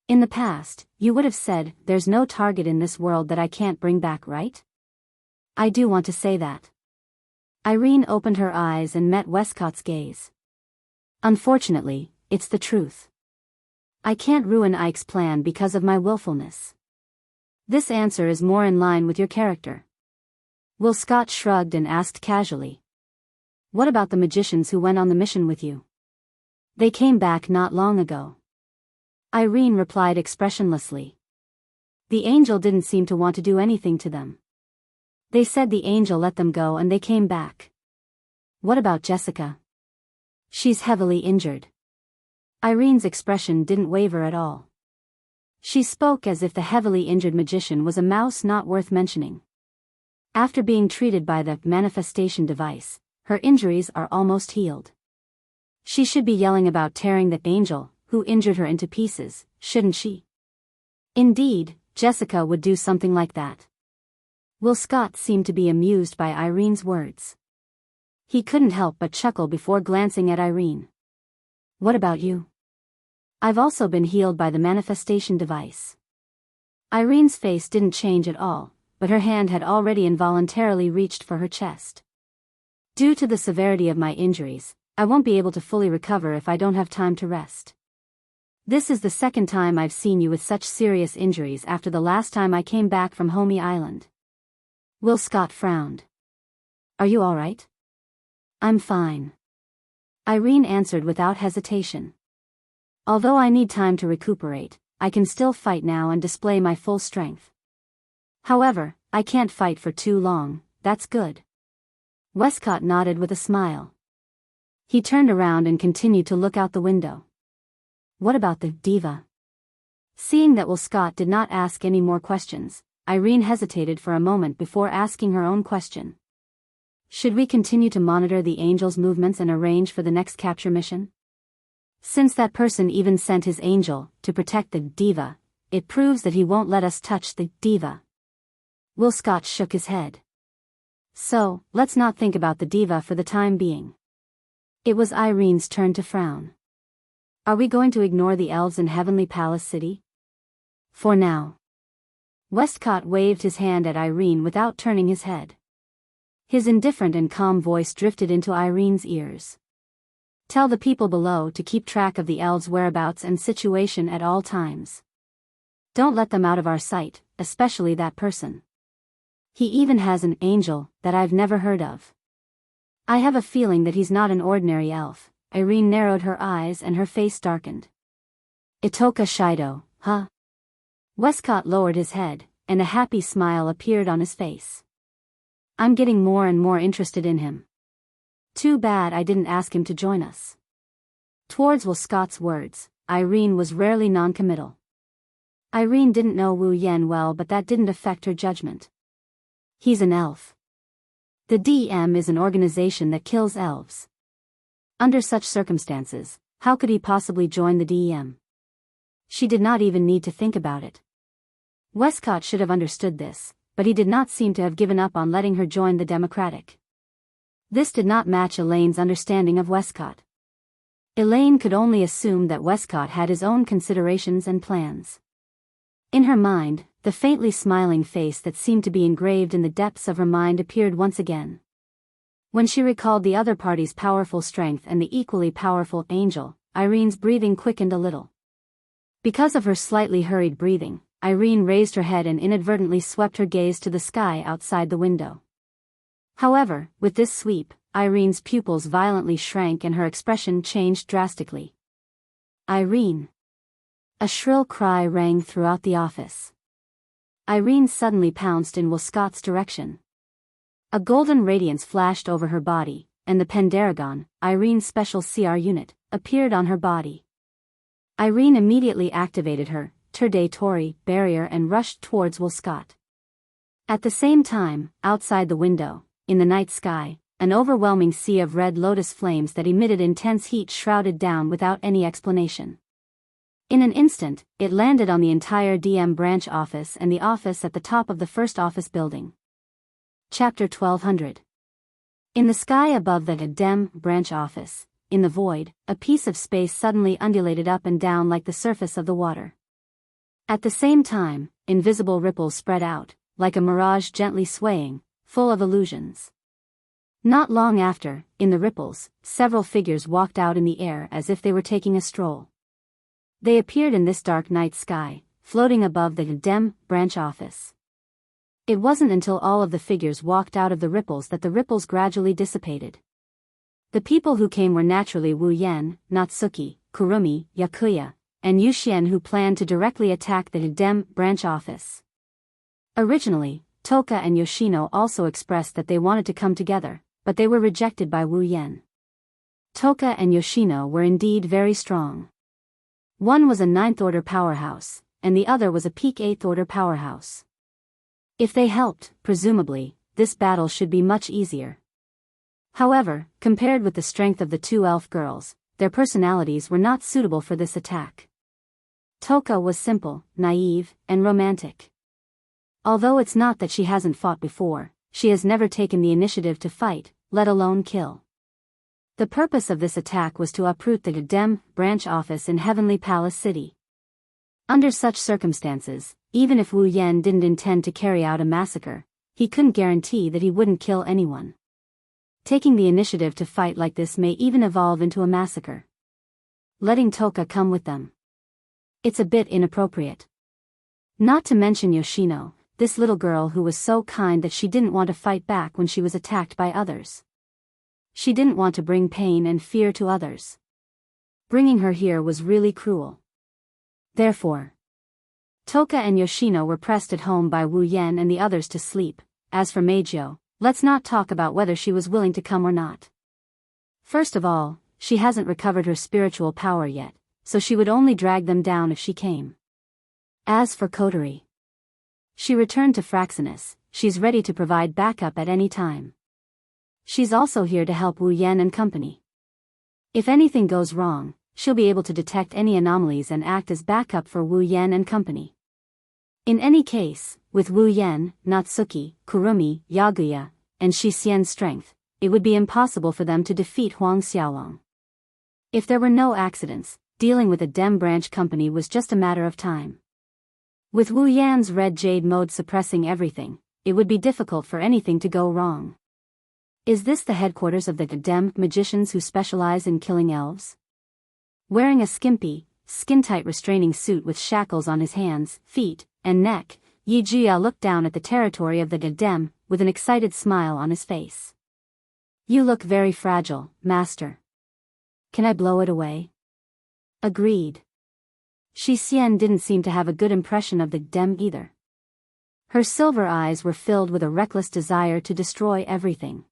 [SPEAKER 1] In the past, you would have said, there's no target in this world that I can't bring back, right? I do want to say that. Irene opened her eyes and met Westcott's gaze. Unfortunately, it's the truth. I can't ruin Ike's plan because of my willfulness. This answer is more in line with your character. Will Scott shrugged and asked casually. What about the magicians who went on the mission with you? They came back not long ago. Irene replied expressionlessly. The angel didn't seem to want to do anything to them. They said the angel let them go and they came back. What about Jessica? She's heavily injured. Irene's expression didn't waver at all. She spoke as if the heavily injured magician was a mouse not worth mentioning. After being treated by the manifestation device, her injuries are almost healed. She should be yelling about tearing the angel who injured her into pieces, shouldn't she? Indeed, Jessica would do something like that. Will Scott seemed to be amused by Irene's words. He couldn't help but chuckle before glancing at Irene. What about you? I've also been healed by the manifestation device. Irene's face didn't change at all, but her hand had already involuntarily reached for her chest. Due to the severity of my injuries, I won't be able to fully recover if I don't have time to rest. This is the second time I've seen you with such serious injuries after the last time I came back from Homey Island. Will Scott frowned. Are you all right? I'm fine. Irene answered without hesitation. Although I need time to recuperate, I can still fight now and display my full strength. However, I can't fight for too long, that's good. Westcott nodded with a smile. He turned around and continued to look out the window. What about the diva? Seeing that Will Scott did not ask any more questions, Irene hesitated for a moment before asking her own question. Should we continue to monitor the angel's movements and arrange for the next capture mission? Since that person even sent his angel to protect the diva, it proves that he won't let us touch the diva. Will Scott shook his head. So, let's not think about the diva for the time being. It was Irene's turn to frown. Are we going to ignore the elves in Heavenly Palace City? For now. Westcott waved his hand at Irene without turning his head. His indifferent and calm voice drifted into Irene's ears. Tell the people below to keep track of the elves' whereabouts and situation at all times. Don't let them out of our sight, especially that person. He even has an angel that I've never heard of. I have a feeling that he's not an ordinary elf. Irene narrowed her eyes and her face darkened. Itoka Shido, huh? Westcott lowered his head, and a happy smile appeared on his face. I'm getting more and more interested in him. Too bad I didn't ask him to join us. Towards Will Scott's words, Irene was rarely non-committal. Irene didn't know Wu Yen well, but that didn't affect her judgment. He's an elf. The DM is an organization that kills elves. Under such circumstances, how could he possibly join the DEM? She did not even need to think about it. Westcott should have understood this, but he did not seem to have given up on letting her join the Democratic. This did not match Elaine's understanding of Westcott. Elaine could only assume that Westcott had his own considerations and plans. In her mind, the faintly smiling face that seemed to be engraved in the depths of her mind appeared once again. When she recalled the other party's powerful strength and the equally powerful angel, Irene's breathing quickened a little. Because of her slightly hurried breathing, Irene raised her head and inadvertently swept her gaze to the sky outside the window. However, with this sweep, Irene's pupils violently shrank and her expression changed drastically. Irene! A shrill cry rang throughout the office. Irene suddenly pounced in Will Scott's direction. A golden radiance flashed over her body, and the Pendragon, Irene's special CR unit, appeared on her body. Irene immediately activated her Turde Tori barrier and rushed towards Will Scott. At the same time, outside the window, in the night sky, an overwhelming sea of red lotus flames that emitted intense heat shrouded down without any explanation. In an instant, it landed on the entire DM branch office and the office at the top of the first office building. Chapter 1200. In the sky above the DM branch office, in the void, a piece of space suddenly undulated up and down like the surface of the water. At the same time, invisible ripples spread out, like a mirage gently swaying, full of illusions. Not long after, in the ripples, several figures walked out in the air as if they were taking a stroll. They appeared in this dark night sky, floating above the DM branch office. It wasn't until all of the figures walked out of the ripples that the ripples gradually dissipated. The people who came were naturally Wu Yan, Natsuki, Kurumi, Yakuya, and Yuxian, who planned to directly attack the DM branch office. Originally, Toka and Yoshino also expressed that they wanted to come together, but they were rejected by Wu Yan. Toka and Yoshino were indeed very strong. One was a 9th order powerhouse, and the other was a peak 8th order powerhouse. If they helped, presumably, this battle should be much easier. However, compared with the strength of the two elf girls, their personalities were not suitable for this attack. Toka was simple, naive, and romantic. Although it's not that she hasn't fought before, she has never taken the initiative to fight, let alone kill. The purpose of this attack was to uproot the DM branch office in Heavenly Palace City. Under such circumstances, even if Wu Yan didn't intend to carry out a massacre, he couldn't guarantee that he wouldn't kill anyone. Taking the initiative to fight like this may even evolve into a massacre. Letting Toka come with them. It's a bit inappropriate. Not to mention Yoshino, this little girl who was so kind that she didn't want to fight back when she was attacked by others. She didn't want to bring pain and fear to others. Bringing her here was really cruel. Therefore, Toka and Yoshino were pressed at home by Wu Yan and the others to sleep. As for Meijio, let's not talk about whether she was willing to come or not. First of all, she hasn't recovered her spiritual power yet, so she would only drag them down if she came. As for Kotori, she returned to Fraxinus. She's ready to provide backup at any time. She's also here to help Wu Yan and company. If anything goes wrong, she'll be able to detect any anomalies and act as backup for Wu Yan and company. In any case, with Wu Yan, Natsuki, Kurumi, Yaguya, and Shixian's strength, it would be impossible for them to defeat Huang Xiaolong. If there were no accidents, dealing with a Dem branch company was just a matter of time. With Wu Yan's red jade mode suppressing everything, it would be difficult for anything to go wrong. Is this the headquarters of the Dem magicians who specialize in killing elves? Wearing a skimpy, skin-tight restraining suit with shackles on his hands, feet, and neck, Yi Jia looked down at the territory of the Dem, with an excited smile on his face. You look very fragile, master. Can I blow it away? Agreed. Shixian didn't seem to have a good impression of the Dem either. Her silver eyes were filled with a reckless desire to destroy everything.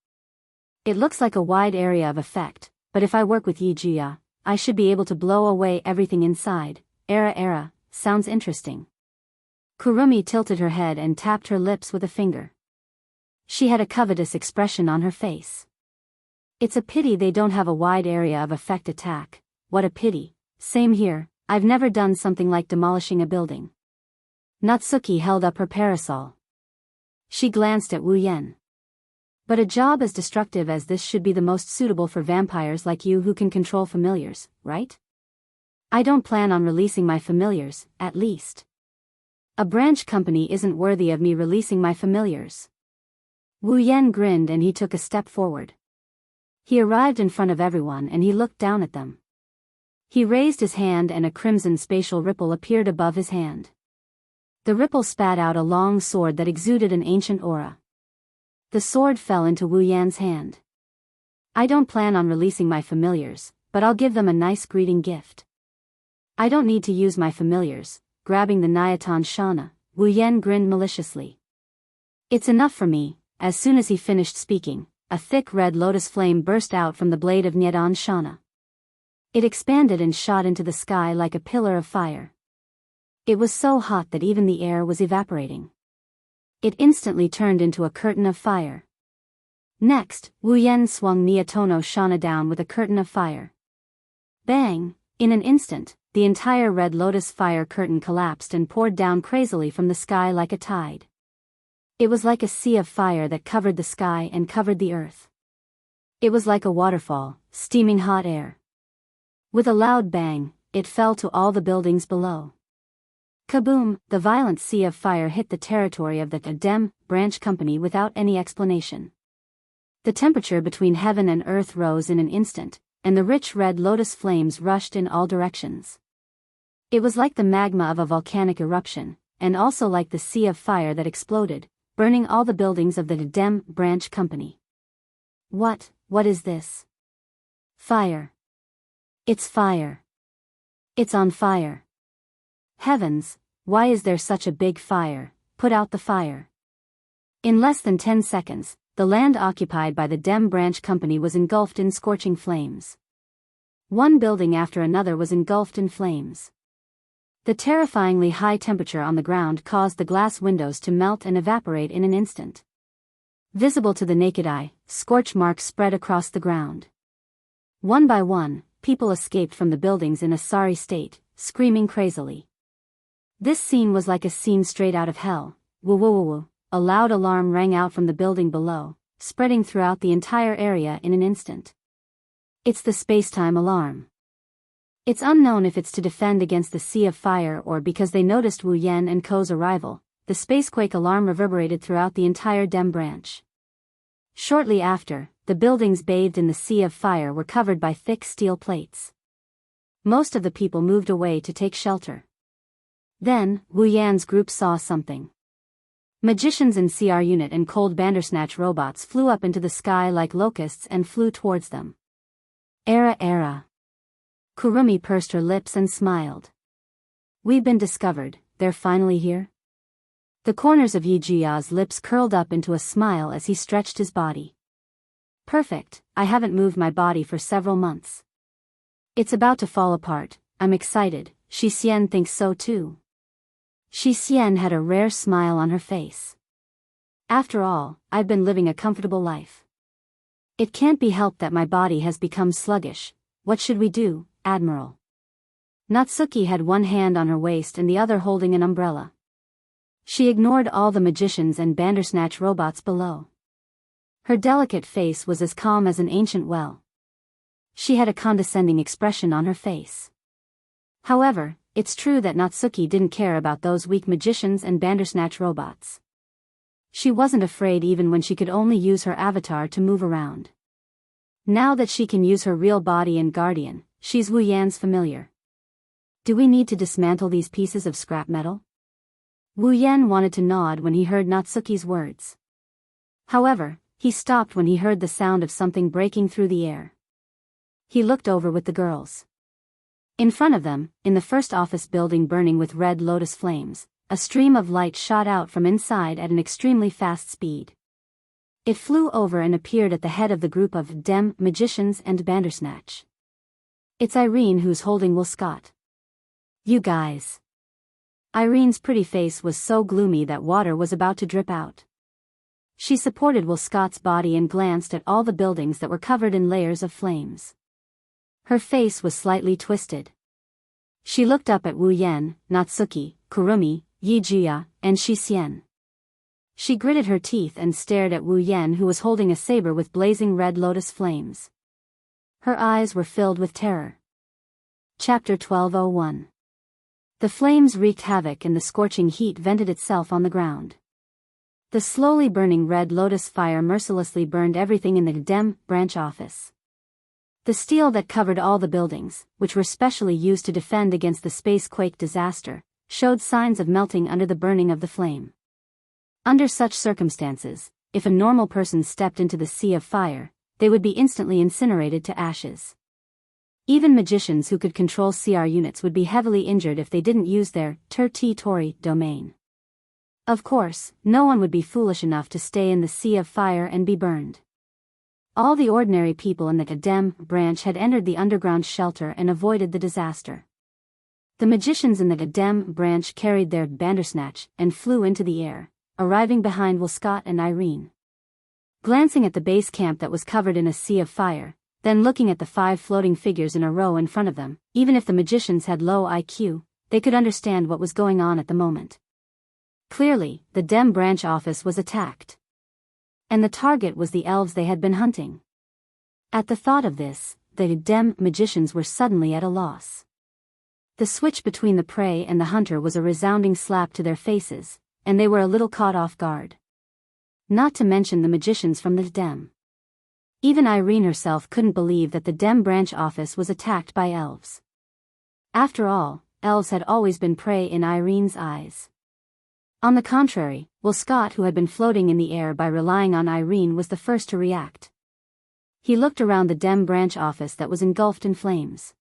[SPEAKER 1] It looks like a wide area of effect, but if I work with Yi Jia, I should be able to blow away everything inside. Era, sounds interesting. Kurumi tilted her head and tapped her lips with a finger. She had a covetous expression on her face. It's a pity they don't have a wide area of effect attack. What a pity. Same here, I've never done something like demolishing a building. Natsuki held up her parasol. She glanced at Wu Yan. But a job as destructive as this should be the most suitable for vampires like you who can control familiars, right? I don't plan on releasing my familiars, at least. A branch company isn't worthy of me releasing my familiars. Wu Yan grinned and he took a step forward. He arrived in front of everyone and he looked down at them. He raised his hand and a crimson spatial ripple appeared above his hand. The ripple spat out a long sword that exuded an ancient aura. The sword fell into Wu Yan's hand. I don't plan on releasing my familiars, but I'll give them a nice greeting gift. I don't need to use my familiars. Grabbing the Nyaton Shana, Wu Yan grinned maliciously. It's enough for me, as soon as he finished speaking, a thick red lotus flame burst out from the blade of Nyedan Shana. It expanded and shot into the sky like a pillar of fire. It was so hot that even the air was evaporating. It instantly turned into a curtain of fire. Next, Wu Yan swung Nyatono Shana down with a curtain of fire. Bang! In an instant, the entire red lotus fire curtain collapsed and poured down crazily from the sky like a tide. It was like a sea of fire that covered the sky and covered the earth. It was like a waterfall, steaming hot air. With a loud bang, it fell to all the buildings below. Kaboom! The violent sea of fire hit the territory of the Dem branch company without any explanation. The temperature between heaven and earth rose in an instant, and the rich red lotus flames rushed in all directions. It was like the magma of a volcanic eruption, and also like the sea of fire that exploded, burning all the buildings of the Dem branch company. What is this? Fire. It's fire. It's on fire. Heavens, why is there such a big fire? Put out the fire. In less than 10 seconds, the land occupied by the Dem branch company was engulfed in scorching flames. One building after another was engulfed in flames. The terrifyingly high temperature on the ground caused the glass windows to melt and evaporate in an instant. Visible to the naked eye, scorch marks spread across the ground. One by one, people escaped from the buildings in a sorry state, screaming crazily. This scene was like a scene straight out of hell. Woo woo woo woo. A loud alarm rang out from the building below, spreading throughout the entire area in an instant. It's the space-time alarm. It's unknown if it's to defend against the sea of fire or because they noticed Wu Yan and Ko's arrival. The spacequake alarm reverberated throughout the entire Dem branch. Shortly after, the buildings bathed in the sea of fire were covered by thick steel plates. Most of the people moved away to take shelter. Then, Wu Yan's group saw something. Magicians in CR unit and cold bandersnatch robots flew up into the sky like locusts and flew towards them. Era. Kurumi pursed her lips and smiled. We've been discovered, they're finally here? The corners of Yijia's lips curled up into a smile as he stretched his body. Perfect, I haven't moved my body for several months. It's about to fall apart, I'm excited, Shi Xian thinks so too. Shi Xian had a rare smile on her face. After all, I've been living a comfortable life. It can't be helped that my body has become sluggish. What should we do, Admiral? Natsuki had one hand on her waist and the other holding an umbrella. She ignored all the magicians and bandersnatch robots below. Her delicate face was as calm as an ancient well. She had a condescending expression on her face. However, it's true that Natsuki didn't care about those weak magicians and bandersnatch robots. She wasn't afraid even when she could only use her avatar to move around. Now that she can use her real body and guardian, she's Wu Yan's familiar. Do we need to dismantle these pieces of scrap metal? Wu Yan wanted to nod when he heard Natsuki's words. However, he stopped when he heard the sound of something breaking through the air. He looked over with the girls. In front of them, in the first office building burning with red lotus flames, a stream of light shot out from inside at an extremely fast speed. It flew over and appeared at the head of the group of Dem magicians and bandersnatch. It's Irene who's holding Will Scott. You guys. Irene's pretty face was so gloomy that water was about to drip out. She supported Will Scott's body and glanced at all the buildings that were covered in layers of flames. Her face was slightly twisted. She looked up at Wu Yan, Natsuki, Kurumi, Yijia, and Shi Xian. She gritted her teeth and stared at Wu Yan, who was holding a saber with blazing red lotus flames. Her eyes were filled with terror. Chapter 1201. The flames wreaked havoc and the scorching heat vented itself on the ground. The slowly burning red lotus fire mercilessly burned everything in the Dem branch office. The steel that covered all the buildings, which were specially used to defend against the space quake disaster, showed signs of melting under the burning of the flame. Under such circumstances, if a normal person stepped into the sea of fire, they would be instantly incinerated to ashes. Even magicians who could control CR units would be heavily injured if they didn't use their territory domain. Of course, no one would be foolish enough to stay in the sea of fire and be burned. All the ordinary people in the Dem branch had entered the underground shelter and avoided the disaster. The magicians in the Dem branch carried their bandersnatch and flew into the air, arriving behind Will Scott and Irene. Glancing at the base camp that was covered in a sea of fire, then looking at the 5 floating figures in a row in front of them, even if the magicians had low IQ, they could understand what was going on at the moment. Clearly, the Dem branch office was attacked. And the target was the elves they had been hunting. At the thought of this, the Dem magicians were suddenly at a loss. The switch between the prey and the hunter was a resounding slap to their faces, and they were a little caught off guard. Not to mention the magicians from the Dem. Even Irene herself couldn't believe that the Dem branch office was attacked by elves. After all, elves had always been prey in Irene's eyes. On the contrary, Will Scott, who had been floating in the air by relying on Irene, was the first to react. He looked around the Dem branch office that was engulfed in flames.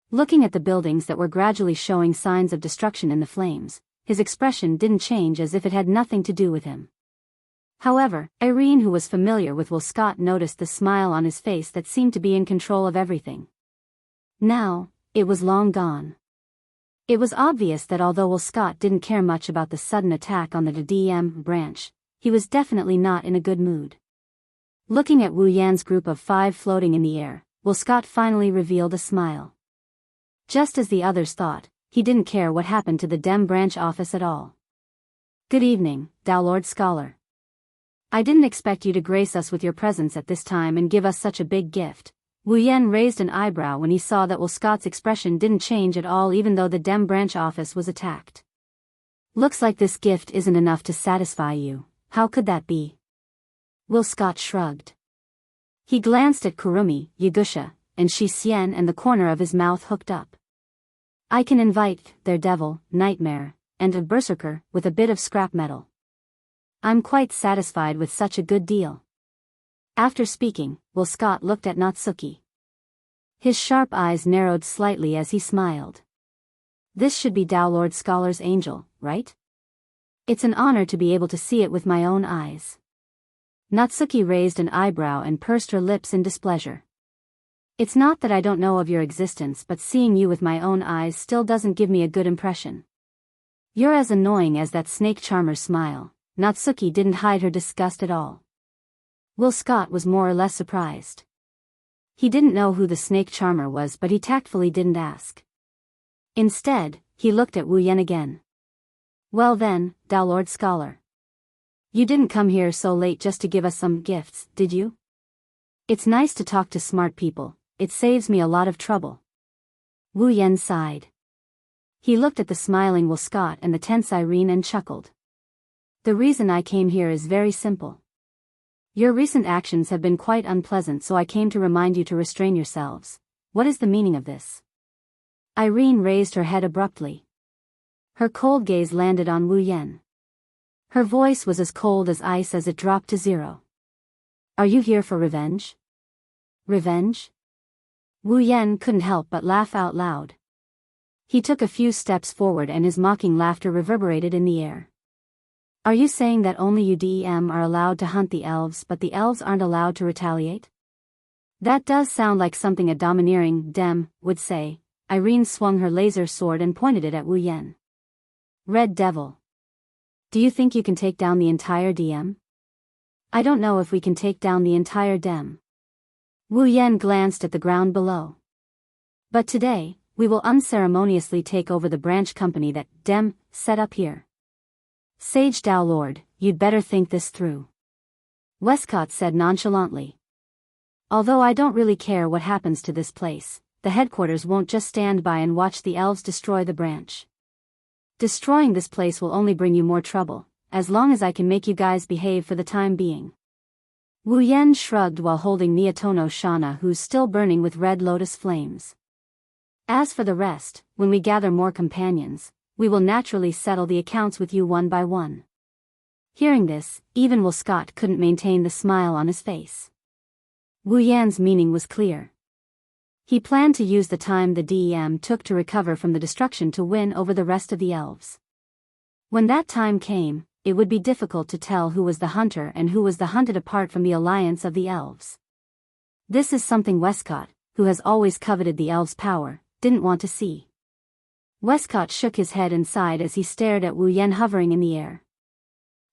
[SPEAKER 1] Looking at the buildings that were gradually showing signs of destruction in the flames, his expression didn't change, as if it had nothing to do with him. However, Irene, who was familiar with Will Scott, noticed the smile on his face that seemed to be in control of everything. Now, it was long gone. It was obvious that although Will Scott didn't care much about the sudden attack on the DM branch, he was definitely not in a good mood. Looking at Wu Yan's group of 5 floating in the air, Will Scott finally revealed a smile. Just as the others thought, he didn't care what happened to the Dem branch office at all. "Good evening, Thou Lord Scholar. I didn't expect you to grace us with your presence at this time and give us such a big gift." Wu Yan raised an eyebrow when he saw that Will Scott's expression didn't change at all, even though the Dem branch office was attacked. "Looks like this gift isn't enough to satisfy you. How could that be?" Will Scott shrugged. He glanced at Kurumi, Yagusha, and Shi Xian, and the corner of his mouth hooked up. "I can invite their devil, Nightmare, and a berserker with a bit of scrap metal. I'm quite satisfied with such a good deal." After speaking, Will Scott looked at Natsuki. His sharp eyes narrowed slightly as he smiled. "This should be Thou Lord Scholar's angel, right? It's an honor to be able to see it with my own eyes." Natsuki raised an eyebrow and pursed her lips in displeasure. "It's not that I don't know of your existence, but seeing you with my own eyes still doesn't give me a good impression. You're as annoying as that snake charmer's smile." Natsuki didn't hide her disgust at all. Will Scott was more or less surprised. He didn't know who the snake charmer was, but he tactfully didn't ask. Instead, he looked at Wu Yan again. "Well then, Thou Lord Scholar. You didn't come here so late just to give us some gifts, did you? It's nice to talk to smart people, it saves me a lot of trouble." Wu Yan sighed. He looked at the smiling Will Scott and the tense Irene and chuckled. "The reason I came here is very simple. Your recent actions have been quite unpleasant, so I came to remind you to restrain yourselves. What is the meaning of this?" Irene raised her head abruptly. Her cold gaze landed on Wu Yan. Her voice was as cold as ice as it dropped to 0. "Are you here for revenge?" "Revenge?" Wu Yan couldn't help but laugh out loud. He took a few steps forward and his mocking laughter reverberated in the air. "Are you saying that only you Dem are allowed to hunt the elves, but the elves aren't allowed to retaliate? That does sound like something a domineering Dem would say." Irene swung her laser sword and pointed it at Wu Yan. "Red Devil. Do you think you can take down the entire Dem?" "I don't know if we can take down the entire Dem." Wu Yan glanced at the ground below. "But today, we will unceremoniously take over the branch company that Dem set up here. Sage Thou Lord, you'd better think this through," Westcott said nonchalantly. "Although I don't really care what happens to this place, the headquarters won't just stand by and watch the elves destroy the branch. Destroying this place will only bring you more trouble, as long as I can make you guys behave for the time being." Wu Yan shrugged while holding Miatono Shana, who's still burning with red lotus flames. "As for the rest, when we gather more companions, we will naturally settle the accounts with you one by one." Hearing this, even Will Scott couldn't maintain the smile on his face. Wu Yan's meaning was clear. He planned to use the time the Dem took to recover from the destruction to win over the rest of the elves. When that time came, it would be difficult to tell who was the hunter and who was the hunted apart from the alliance of the elves. This is something Westcott, who has always coveted the elves' power, didn't want to see. Westcott shook his head and sighed as he stared at Wu Yen hovering in the air.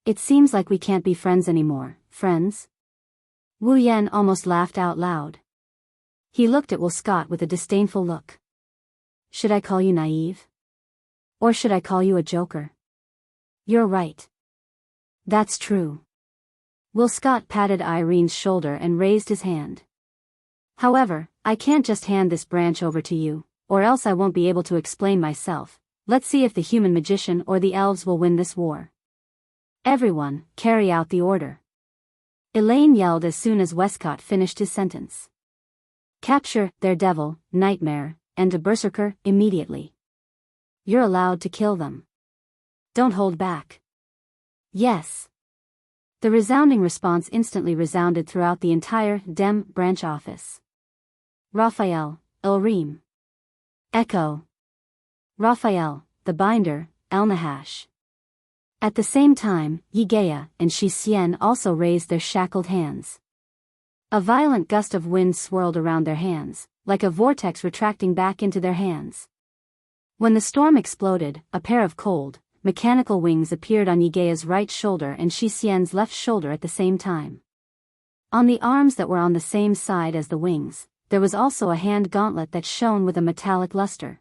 [SPEAKER 1] It seems like we can't be friends anymore, friends? Wu Yen almost laughed out loud. He looked at Will Scott with a disdainful look. Should I call you naive? Or should I call you a joker? You're right. That's true. Will Scott patted Irene's shoulder and raised his hand. However, I can't just hand this branch over to you, or else I won't be able to explain myself. Let's see if the human magician or the elves will win this war. Everyone, carry out the order. Elaine yelled as soon as Westcott finished his sentence. Capture their devil, nightmare, and a berserker immediately. You're allowed to kill them. Don't hold back. Yes. The resounding response instantly resounded throughout the entire Dem branch office. Raphael, Elreem. Echo. Raphael, the binder, Elnahash. At the same time, Yigea and Shi Xian also raised their shackled hands. A violent gust of wind swirled around their hands, like a vortex retracting back into their hands. When the storm exploded, a pair of cold, mechanical wings appeared on Yigea's right shoulder and Shi Xian's left shoulder at the same time. On the arms that were on the same side as the wings, there was also a hand gauntlet that shone with a metallic luster.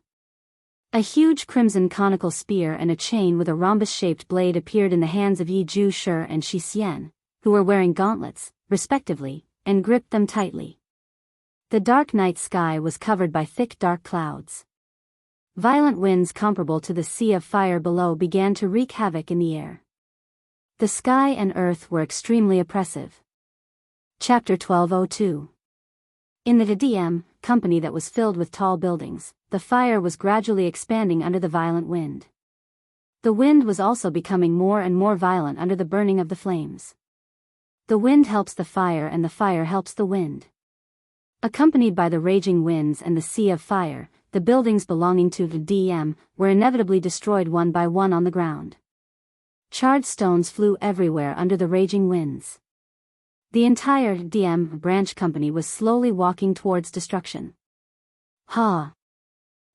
[SPEAKER 1] A huge crimson conical spear and a chain with a rhombus-shaped blade appeared in the hands of Yi Ju Shi and Shi Xian, who were wearing gauntlets, respectively, and gripped them tightly. The dark night sky was covered by thick dark clouds. Violent winds comparable to the sea of fire below began to wreak havoc in the air. The sky and earth were extremely oppressive. Chapter 1202. In the DM company that was filled with tall buildings, the fire was gradually expanding under the violent wind. The wind was also becoming more and more violent under the burning of the flames. The wind helps the fire and the fire helps the wind. Accompanied by the raging winds and the sea of fire, the buildings belonging to the DM were inevitably destroyed one by one on the ground. Charred stones flew everywhere under the raging winds. The entire DM branch company was slowly walking towards destruction. Ha!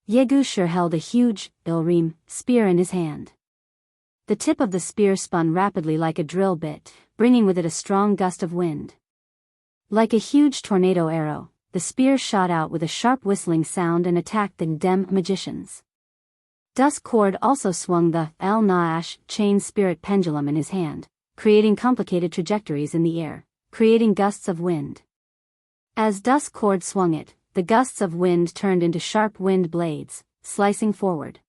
[SPEAKER 1] Yegu Shi held a huge, Ilrim, spear in his hand. The tip of the spear spun rapidly like a drill bit, bringing with it a strong gust of wind. Like a huge tornado arrow, the spear shot out with a sharp whistling sound and attacked the Dem magicians. Dusk Cord also swung the El-Naash chain spirit pendulum in his hand, creating complicated trajectories in the air, creating gusts of wind. As Dusk Cord swung it, the gusts of wind turned into sharp wind blades, slicing forward.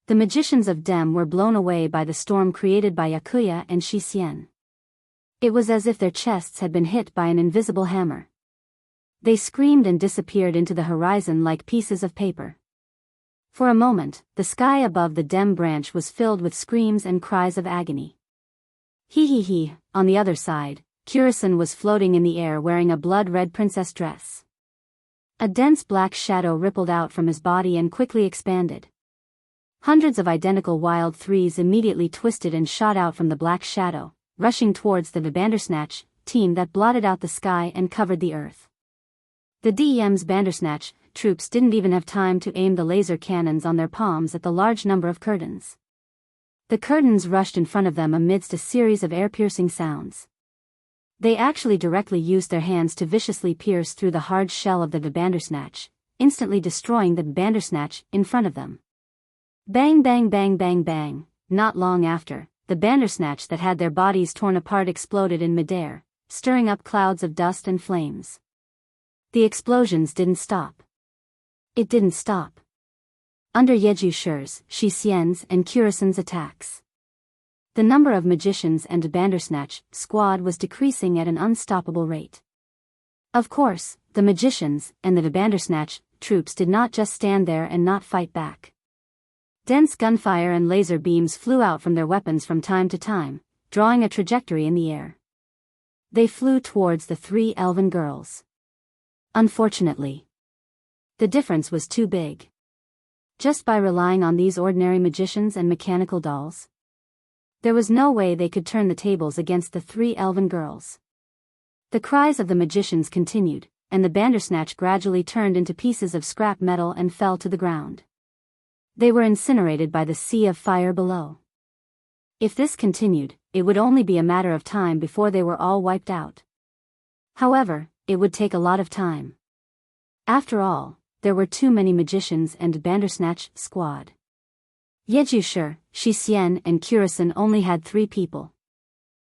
[SPEAKER 1] The magicians of Dem were blown away by the storm created by Yakuya and Shi Xian. It was as if their chests had been hit by an invisible hammer. They screamed and disappeared into the horizon like pieces of paper. For a moment, the sky above the Dem branch was filled with screams and cries of agony. He. On the other side, Curison was floating in the air wearing a blood-red princess dress. A dense black shadow rippled out from his body and quickly expanded. Hundreds of identical wild threes immediately twisted and shot out from the black shadow, rushing towards the Bandersnatch team that blotted out the sky and covered the earth. The DEM's Bandersnatch troops didn't even have time to aim the laser cannons on their palms at the large number of curtains. The curtains rushed in front of them amidst a series of air-piercing sounds. They actually directly used their hands to viciously pierce through the hard shell of the Bandersnatch, instantly destroying the Bandersnatch in front of them. Bang bang bang bang bang. Not long after, the Bandersnatch that had their bodies torn apart exploded in midair, stirring up clouds of dust and flames. The explosions didn't stop. It didn't stop. Under Yeju Shi's, Shi Xian's and Curison's attacks, the number of magicians and Bandersnatch squad was decreasing at an unstoppable rate. Of course, the magicians and the Bandersnatch troops did not just stand there and not fight back. Dense gunfire and laser beams flew out from their weapons from time to time, drawing a trajectory in the air. They flew towards the three elven girls. Unfortunately, the difference was too big. Just by relying on these ordinary magicians and mechanical dolls, There was no way they could turn the tables against the 3 elven girls. The cries of the magicians continued, and the Bandersnatch gradually turned into pieces of scrap metal and fell to the ground. They were incinerated by the sea of fire below. If this continued, it would only be a matter of time before they were all wiped out. However, it would take a lot of time. After all, there were too many magicians and Bandersnatch squad. Yejusher, Shixien and Curison only had 3 people.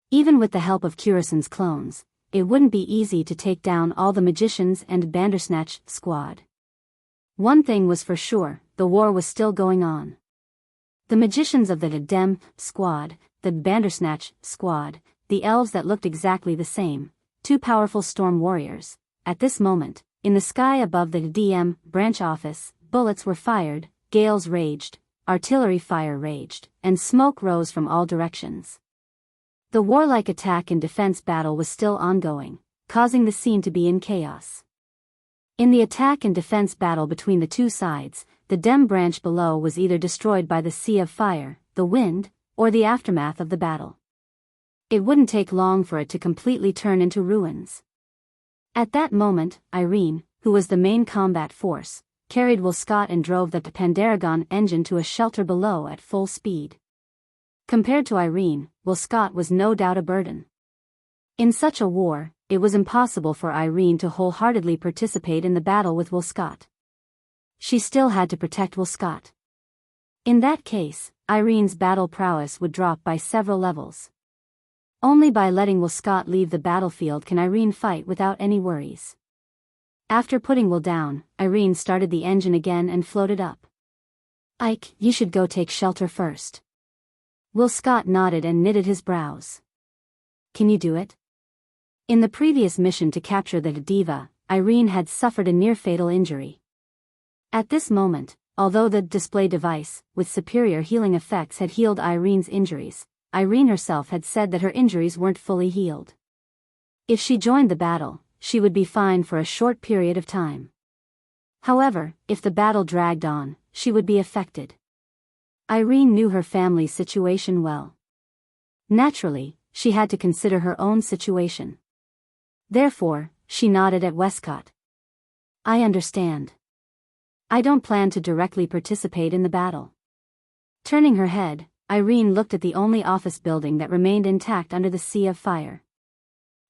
[SPEAKER 1] Even with the help of Curison's clones, it wouldn't be easy to take down all the magicians and Bandersnatch squad. One thing was for sure, the war was still going on. The magicians of the Dem squad, the Bandersnatch squad, the elves that looked exactly the same, 2 powerful storm warriors. At this moment, in the sky above the DM branch office, bullets were fired, gales raged, artillery fire raged, and smoke rose from all directions. The warlike attack and defense battle was still ongoing, causing the scene to be in chaos. In the attack and defense battle between the 2 sides, the Dem branch below was either destroyed by the sea of fire, the wind, or the aftermath of the battle. It wouldn't take long for it to completely turn into ruins. At that moment, Irene, who was the main combat force, carried Will Scott and drove the Pandaragon engine to a shelter below at full speed. Compared to Irene, Will Scott was no doubt a burden. In such a war, it was impossible for Irene to wholeheartedly participate in the battle with Will Scott. She still had to protect Will Scott. In that case, Irene's battle prowess would drop by several levels. Only by letting Will Scott leave the battlefield can Irene fight without any worries. After putting Will down, Irene started the engine again and floated up. "Ike, you should go take shelter first." Will Scott nodded and knitted his brows. "Can you do it?" In the previous mission to capture the Diva, Irene had suffered a near-fatal injury. At this moment, although the display device, with superior healing effects, had healed Irene's injuries, Irene herself had said that her injuries weren't fully healed. If she joined the battle, she would be fine for a short period of time. However, if the battle dragged on, she would be affected. Irene knew her family's situation well. Naturally, she had to consider her own situation. Therefore, she nodded at Westcott. "I understand. I don't plan to directly participate in the battle." Turning her head, Irene looked at the only office building that remained intact under the sea of fire.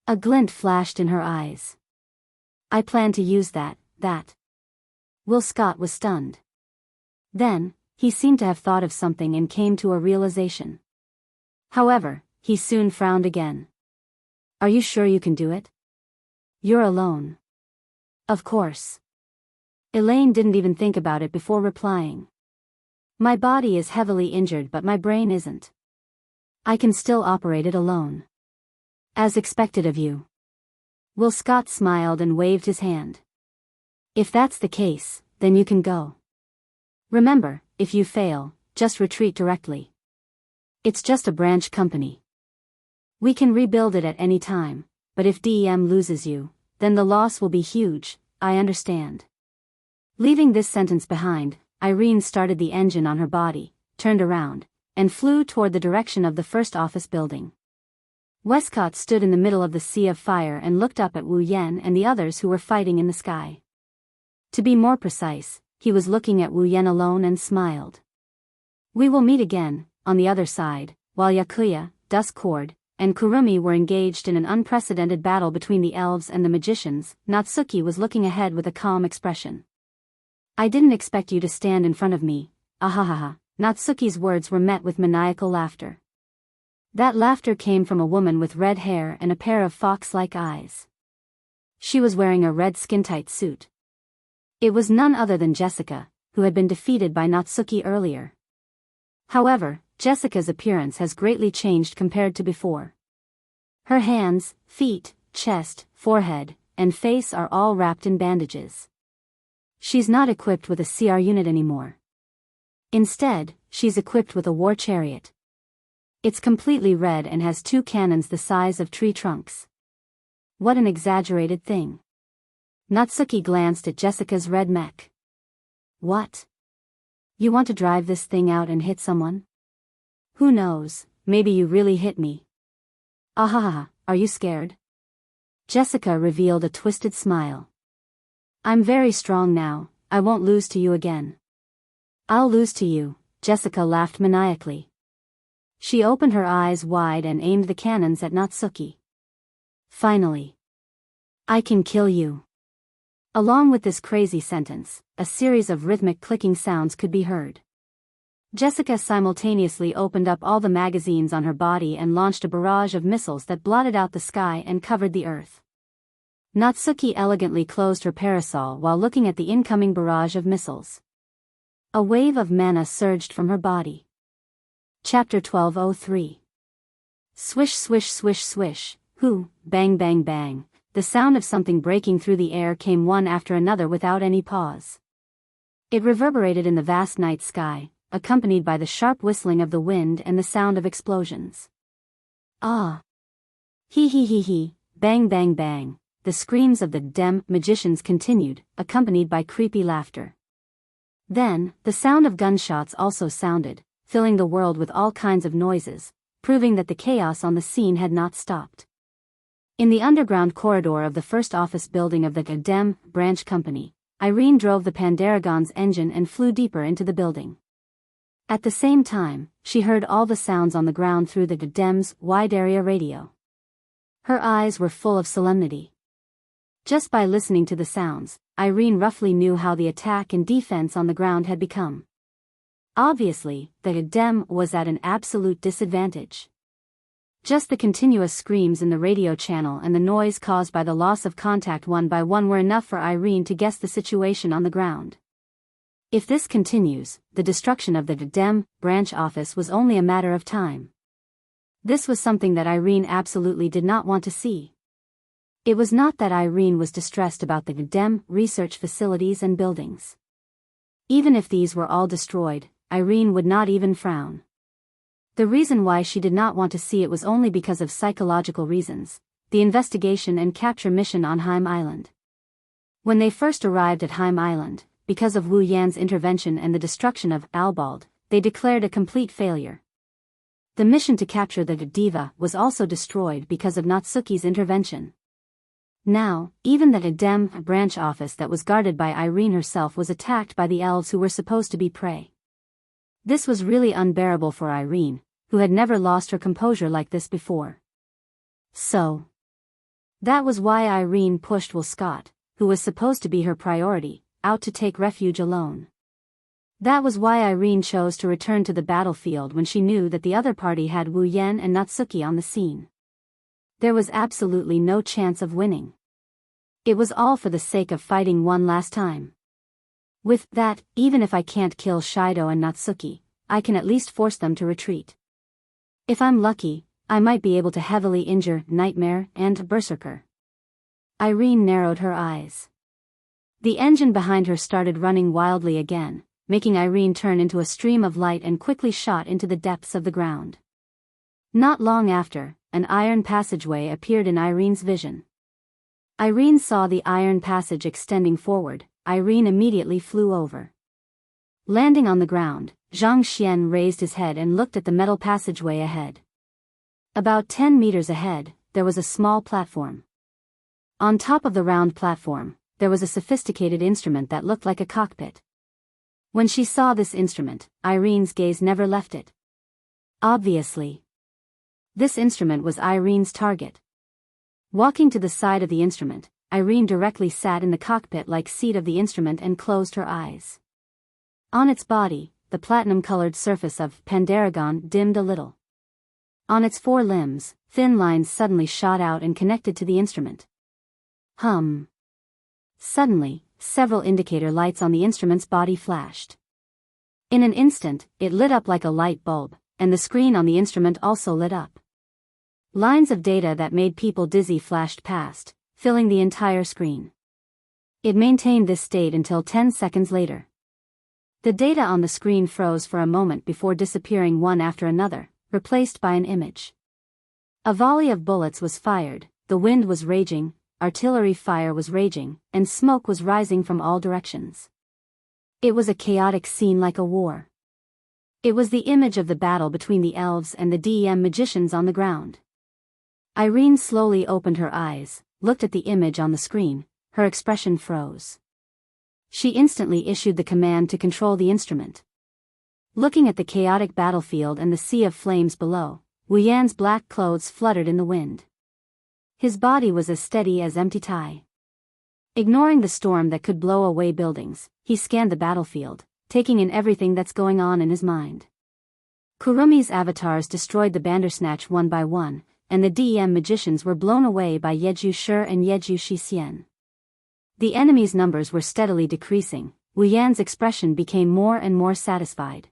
[SPEAKER 1] A glint flashed in her eyes. "I plan to use that. Will Scott was stunned. Then, he seemed to have thought of something and came to a realization. However, he soon frowned again. "Are you sure you can do it? You're alone." "Of course." Elaine didn't even think about it before replying. "My body is heavily injured but my brain isn't. I can still operate it alone." "As expected of you." Will Scott smiled and waved his hand. "If that's the case, then you can go. Remember, if you fail, just retreat directly. It's just a branch company. We can rebuild it at any time, but if DEM loses you, then the loss will be huge, I understand." Leaving this sentence behind, Irene started the engine on her body, turned around, and flew toward the direction of the first office building. Westcott stood in the middle of the sea of fire and looked up at Wu Yen and the others who were fighting in the sky. To be more precise, he was looking at Wu Yen alone and smiled. "We will meet again," on the other side, while Yakuya, Duskcord, and Kurumi were engaged in an unprecedented battle between the elves and the magicians. Natsuki was looking ahead with a calm expression. "I didn't expect you to stand in front of me, ahahaha." Natsuki's words were met with maniacal laughter. That laughter came from a woman with red hair and a pair of fox-like eyes. She was wearing a red skin-tight suit. It was none other than Jessica, who had been defeated by Natsuki earlier. However, Jessica's appearance has greatly changed compared to before. Her hands, feet, chest, forehead, and face are all wrapped in bandages. She's not equipped with a CR unit anymore. Instead, she's equipped with a war chariot. It's completely red and has 2 cannons the size of tree trunks. What an exaggerated thing. Natsuki glanced at Jessica's red mech. "What? You want to drive this thing out and hit someone?" "Who knows, maybe you really hit me. Ahaha, are you scared? Jessica revealed a twisted smile. I'm very strong now, I won't lose to you again. I'll lose to you, Jessica laughed maniacally. She opened her eyes wide and aimed the cannons at Natsuki. Finally. I can kill you. Along with this crazy sentence, a series of rhythmic clicking sounds could be heard. Jessica simultaneously opened up all the magazines on her body and launched a barrage of missiles that blotted out the sky and covered the earth. Natsuki elegantly closed her parasol while looking at the incoming barrage of missiles. A wave of mana surged from her body. Chapter 1203. Swish swish swish swish, hoo, bang bang bang. The sound of something breaking through the air came one after another without any pause. It reverberated in the vast night sky, accompanied by the sharp whistling of the wind and the sound of explosions. Ah! Hee hee hee hee, bang bang bang, the screams of the magicians continued, accompanied by creepy laughter. Then, the sound of gunshots also sounded, filling the world with all kinds of noises, proving that the chaos on the scene had not stopped. In the underground corridor of the first office building of the branch company, Irene drove the Pandaragon's engine and flew deeper into the building. At the same time, she heard all the sounds on the ground through the wide area radio. Her eyes were full of solemnity. Just by listening to the sounds, Irene roughly knew how the attack and defense on the ground had become. Obviously, the was at an absolute disadvantage. Just the continuous screams in the radio channel and the noise caused by the loss of contact one by one were enough for Irene to guess the situation on the ground. If this continues, the destruction of the branch office was only a matter of time. This was something that Irene absolutely did not want to see. It was not that Irene was distressed about the research facilities and buildings. Even if these were all destroyed, Irene would not even frown. The reason why she did not want to see it was only because of psychological reasons, the investigation and capture mission on Heim Island. When they first arrived at Heim Island, because of Wu Yan's intervention and the destruction of Albald, they declared a complete failure. The mission to capture the diva was also destroyed because of Natsuki's intervention. Now, even the branch office that was guarded by Irene herself was attacked by the elves who were supposed to be prey. This was really unbearable for Irene, who had never lost her composure like this before. So, that was why Irene pushed Will Scott, who was supposed to be her priority, out to take refuge alone. That was why Irene chose to return to the battlefield when she knew that the other party had Wu Yan and Natsuki on the scene. There was absolutely no chance of winning. It was all for the sake of fighting one last time. With that, even if I can't kill Shido and Natsuki, I can at least force them to retreat. If I'm lucky, I might be able to heavily injure Nightmare and Berserker. Irene narrowed her eyes. The engine behind her started running wildly again, making Irene turn into a stream of light and quickly shot into the depths of the ground. Not long after, an iron passageway appeared in Irene's vision. Irene saw the iron passage extending forward. Irene immediately flew over. Landing on the ground, Zhang Xian raised his head and looked at the metal passageway ahead. About 10 meters ahead, there was a small platform. On top of the round platform, there was a sophisticated instrument that looked like a cockpit. When she saw this instrument, Irene's gaze never left it. Obviously, this instrument was Irene's target. Walking to the side of the instrument, Irene directly sat in the cockpit-like seat of the instrument and closed her eyes. On its body, the platinum-colored surface of Pandaragon dimmed a little. On its 4 limbs, thin lines suddenly shot out and connected to the instrument. Suddenly, several indicator lights on the instrument's body flashed. In an instant, it lit up like a light bulb, and the screen on the instrument also lit up. Lines of data that made people dizzy flashed past, filling the entire screen. It maintained this state until 10 seconds later. The data on the screen froze for a moment before disappearing one after another, replaced by an image. A volley of bullets was fired, the wind was raging, artillery fire was raging, and smoke was rising from all directions. It was a chaotic scene like a war. It was the image of the battle between the elves and the DEM magicians on the ground. Irene slowly opened her eyes, looked at the image on the screen, her expression froze. She instantly issued the command to control the instrument. Looking at the chaotic battlefield and the sea of flames below, Wu Yan's black clothes fluttered in the wind. His body was as steady as empty tie. Ignoring the storm that could blow away buildings, he scanned the battlefield, taking in everything that's going on in his mind. Kurumi's avatars destroyed the Bandersnatch one by one, and the DEM magicians were blown away by Yeju Shi and Yeju Shixian. The enemy's numbers were steadily decreasing. Wu Yan's expression became more and more satisfied.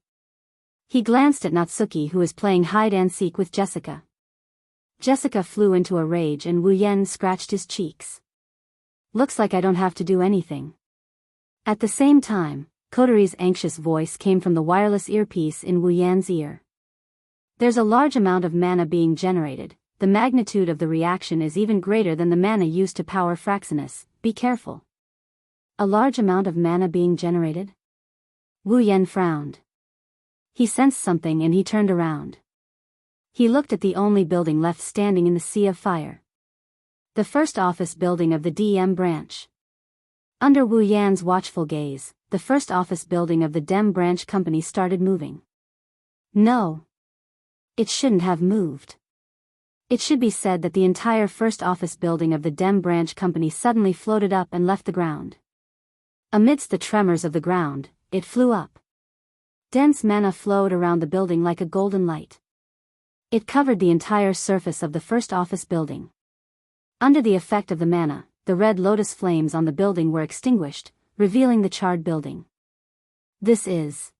[SPEAKER 1] He glanced at Natsuki, who was playing hide-and-seek with Jessica. Jessica flew into a rage and Wu Yan scratched his cheeks. Looks like I don't have to do anything. At the same time, Kotori's anxious voice came from the wireless earpiece in Wu Yan's ear. There's a large amount of mana being generated. The magnitude of the reaction is even greater than the mana used to power Fraxinus. Be careful. A large amount of mana being generated? Wu Yan frowned. He sensed something and he turned around. He looked at the only building left standing in the sea of fire. The first office building of the DEM branch. Under Wu Yan's watchful gaze, the first office building of the DEM branch company started moving. No. It shouldn't have moved. It should be said that the entire first office building of the DEM branch company suddenly floated up and left the ground. Amidst the tremors of the ground, it flew up. Dense mana flowed around the building like a golden light. It covered the entire surface of the first office building. Under the effect of the mana, the red lotus flames on the building were extinguished, revealing the charred building. This is...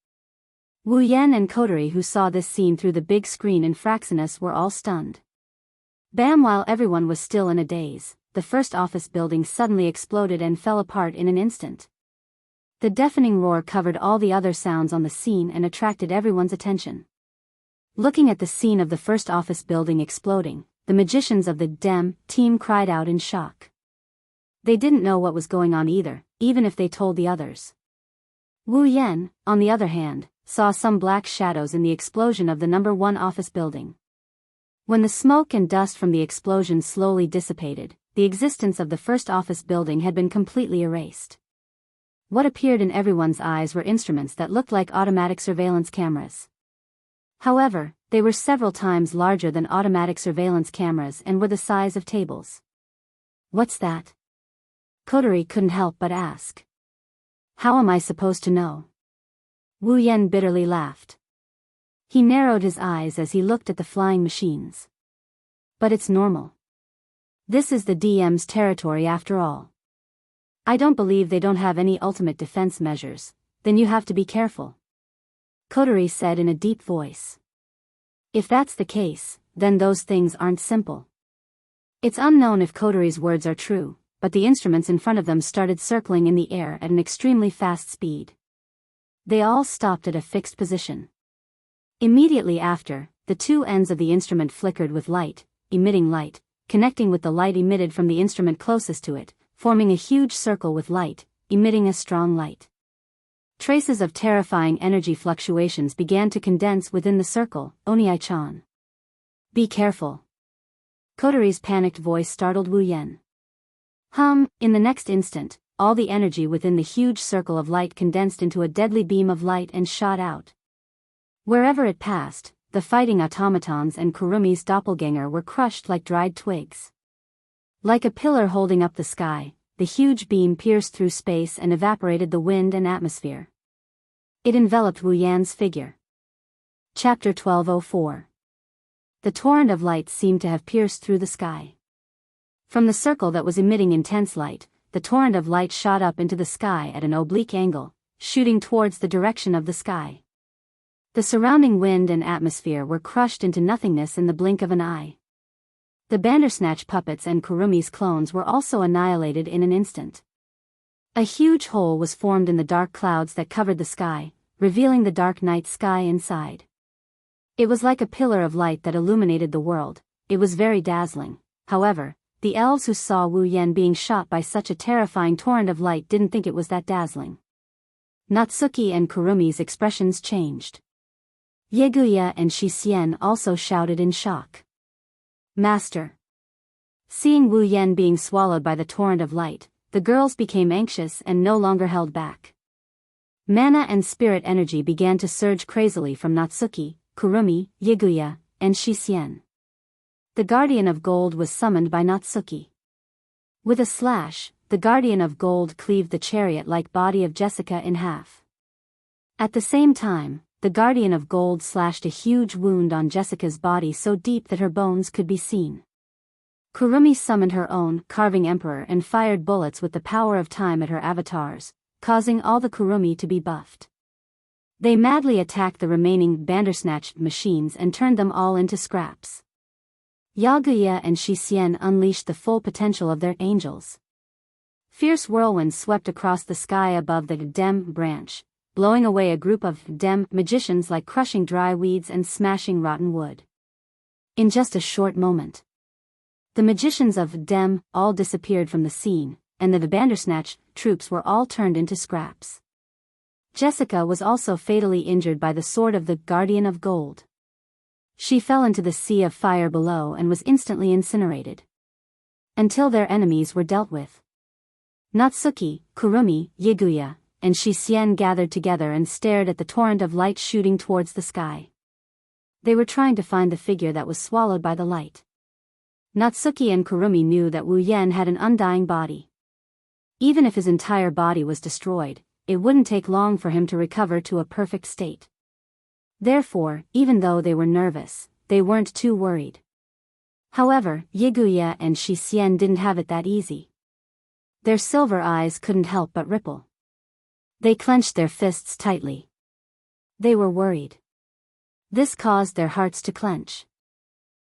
[SPEAKER 1] Wu Yan and Kotori, who saw this scene through the big screen in Fraxinus, were all stunned. Bam! While everyone was still in a daze, the first office building suddenly exploded and fell apart in an instant. The deafening roar covered all the other sounds on the scene and attracted everyone's attention. Looking at the scene of the first office building exploding, the magicians of the DEM team cried out in shock. They didn't know what was going on either, even if they told the others. Wu Yan, on the other hand, saw some black shadows in the explosion of the number 1 office building. When the smoke and dust from the explosion slowly dissipated, the existence of the first office building had been completely erased. What appeared in everyone's eyes were instruments that looked like automatic surveillance cameras. However, they were several times larger than automatic surveillance cameras and were the size of tables. What's that? Kotori couldn't help but ask. How am I supposed to know? Wu Yan bitterly laughed. He narrowed his eyes as he looked at the flying machines. But it's normal. This is the DM's territory after all. I don't believe they don't have any ultimate defense measures, then you have to be careful. Kotori said in a deep voice. If that's the case, then those things aren't simple. It's unknown if Kotori's words are true, but the instruments in front of them started circling in the air at an extremely fast speed. They all stopped at a fixed position. Immediately after, the two ends of the instrument flickered with light, emitting light, connecting with the light emitted from the instrument closest to it, forming a huge circle with light, emitting a strong light. Traces of terrifying energy fluctuations began to condense within the circle. Oniai-chan. Be careful. Kotori's panicked voice startled Wu Yan. In the next instant, all the energy within the huge circle of light condensed into a deadly beam of light and shot out. Wherever it passed, the fighting automatons and Kurumi's doppelganger were crushed like dried twigs. Like a pillar holding up the sky, the huge beam pierced through space and evaporated the wind and atmosphere. It enveloped Wu Yan's figure. Chapter 1204. The torrent of light seemed to have pierced through the sky. From the circle that was emitting intense light, the torrent of light shot up into the sky at an oblique angle, shooting towards the direction of the sky. The surrounding wind and atmosphere were crushed into nothingness in the blink of an eye. The Bandersnatch puppets and Kurumi's clones were also annihilated in an instant. A huge hole was formed in the dark clouds that covered the sky, revealing the dark night sky inside. It was like a pillar of light that illuminated the world. It was very dazzling. However, the elves who saw Wu Yan being shot by such a terrifying torrent of light didn't think it was that dazzling. Natsuki and Kurumi's expressions changed. Yeguya and Shixian also shouted in shock. Master. Seeing Wu Yan being swallowed by the torrent of light, the girls became anxious and no longer held back. Mana and spirit energy began to surge crazily from Natsuki, Kurumi, Yeguya, and Shixian. The Guardian of Gold was summoned by Natsuki. With a slash, the Guardian of Gold cleaved the chariot-like body of Jessica in half. At the same time, the Guardian of Gold slashed a huge wound on Jessica's body so deep that her bones could be seen. Kurumi summoned her own Carving Emperor and fired bullets with the power of time at her avatars, causing all the Kurumi to be buffed. They madly attacked the remaining Bandersnatch machines and turned them all into scraps. Yaguya and Shixian unleashed the full potential of their angels. Fierce whirlwinds swept across the sky above the Dem branch, blowing away a group of Dem magicians like crushing dry weeds and smashing rotten wood. In just a short moment, the magicians of Dem all disappeared from the scene, and the Bandersnatch troops were all turned into scraps. Jessica was also fatally injured by the sword of the Guardian of Gold. She fell into the sea of fire below and was instantly incinerated. Until their enemies were dealt with. Natsuki, Kurumi, Yeguya, and Shixian gathered together and stared at the torrent of light shooting towards the sky. They were trying to find the figure that was swallowed by the light. Natsuki and Kurumi knew that Wu Yan had an undying body. Even if his entire body was destroyed, it wouldn't take long for him to recover to a perfect state. Therefore, even though they were nervous, they weren't too worried. However, Yeguya and Shixian didn't have it that easy. Their silver eyes couldn't help but ripple. They clenched their fists tightly. They were worried. This caused their hearts to clench.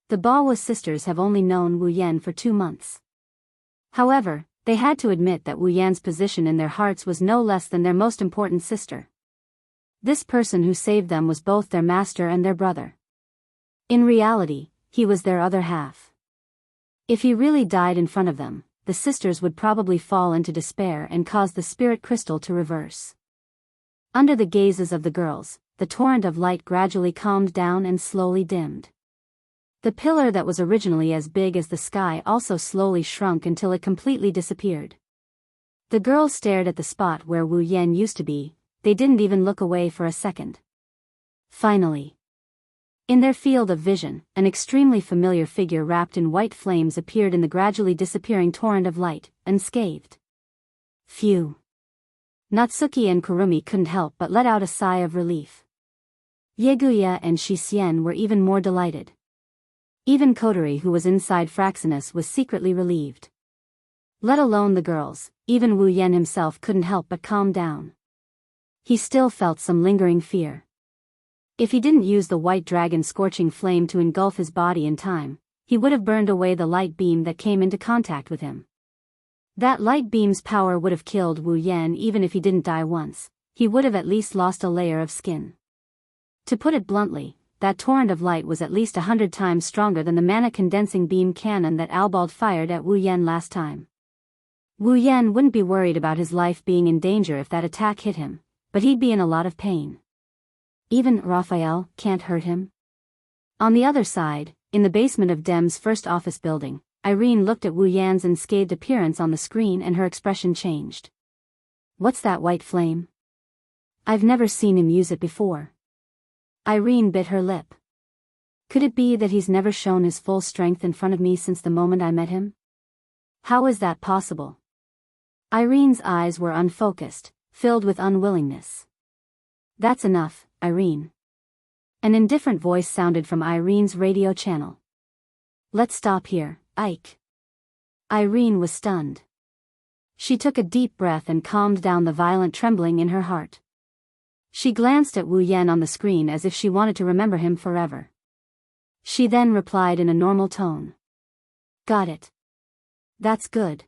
[SPEAKER 1] The Bawa sisters have only known Wu Yan for 2 months. However, they had to admit that Wu Yan's position in their hearts was no less than their most important sister. This person who saved them was both their master and their brother. In reality, he was their other half. If he really died in front of them, the sisters would probably fall into despair and cause the spirit crystal to reverse. Under the gazes of the girls, the torrent of light gradually calmed down and slowly dimmed. The pillar that was originally as big as the sky also slowly shrunk until it completely disappeared. The girls stared at the spot where Wu Yan used to be. They didn't even look away for a second. Finally, in their field of vision, an extremely familiar figure wrapped in white flames appeared in the gradually disappearing torrent of light, unscathed. Phew. Natsuki and Kurumi couldn't help but let out a sigh of relief. Yeguya and Shixian were even more delighted. Even Kotori, who was inside Fraxinus, was secretly relieved. Let alone the girls, even Wu Yan himself couldn't help but calm down. He still felt some lingering fear. If he didn't use the white dragon scorching flame to engulf his body in time, he would have burned away the light beam that came into contact with him. That light beam's power would have killed Wu Yan even if he didn't die once. He would have at least lost a layer of skin. To put it bluntly, that torrent of light was at least 100 times stronger than the mana condensing beam cannon that Albald fired at Wu Yan last time. Wu Yan wouldn't be worried about his life being in danger if that attack hit him, but he'd be in a lot of pain. Even Raphael can't hurt him. On the other side, in the basement of Dem's first office building, Irene looked at Wu Yan's unscathed appearance on the screen and her expression changed. What's that white flame? I've never seen him use it before. Irene bit her lip. Could it be that he's never shown his full strength in front of me since the moment I met him? How is that possible? Irene's eyes were unfocused, filled with unwillingness. That's enough, Irene. An indifferent voice sounded from Irene's radio channel. Let's stop here, Ike. Irene was stunned. She took a deep breath and calmed down the violent trembling in her heart. She glanced at Wu Yan on the screen as if she wanted to remember him forever. She then replied in a normal tone. Got it. That's good.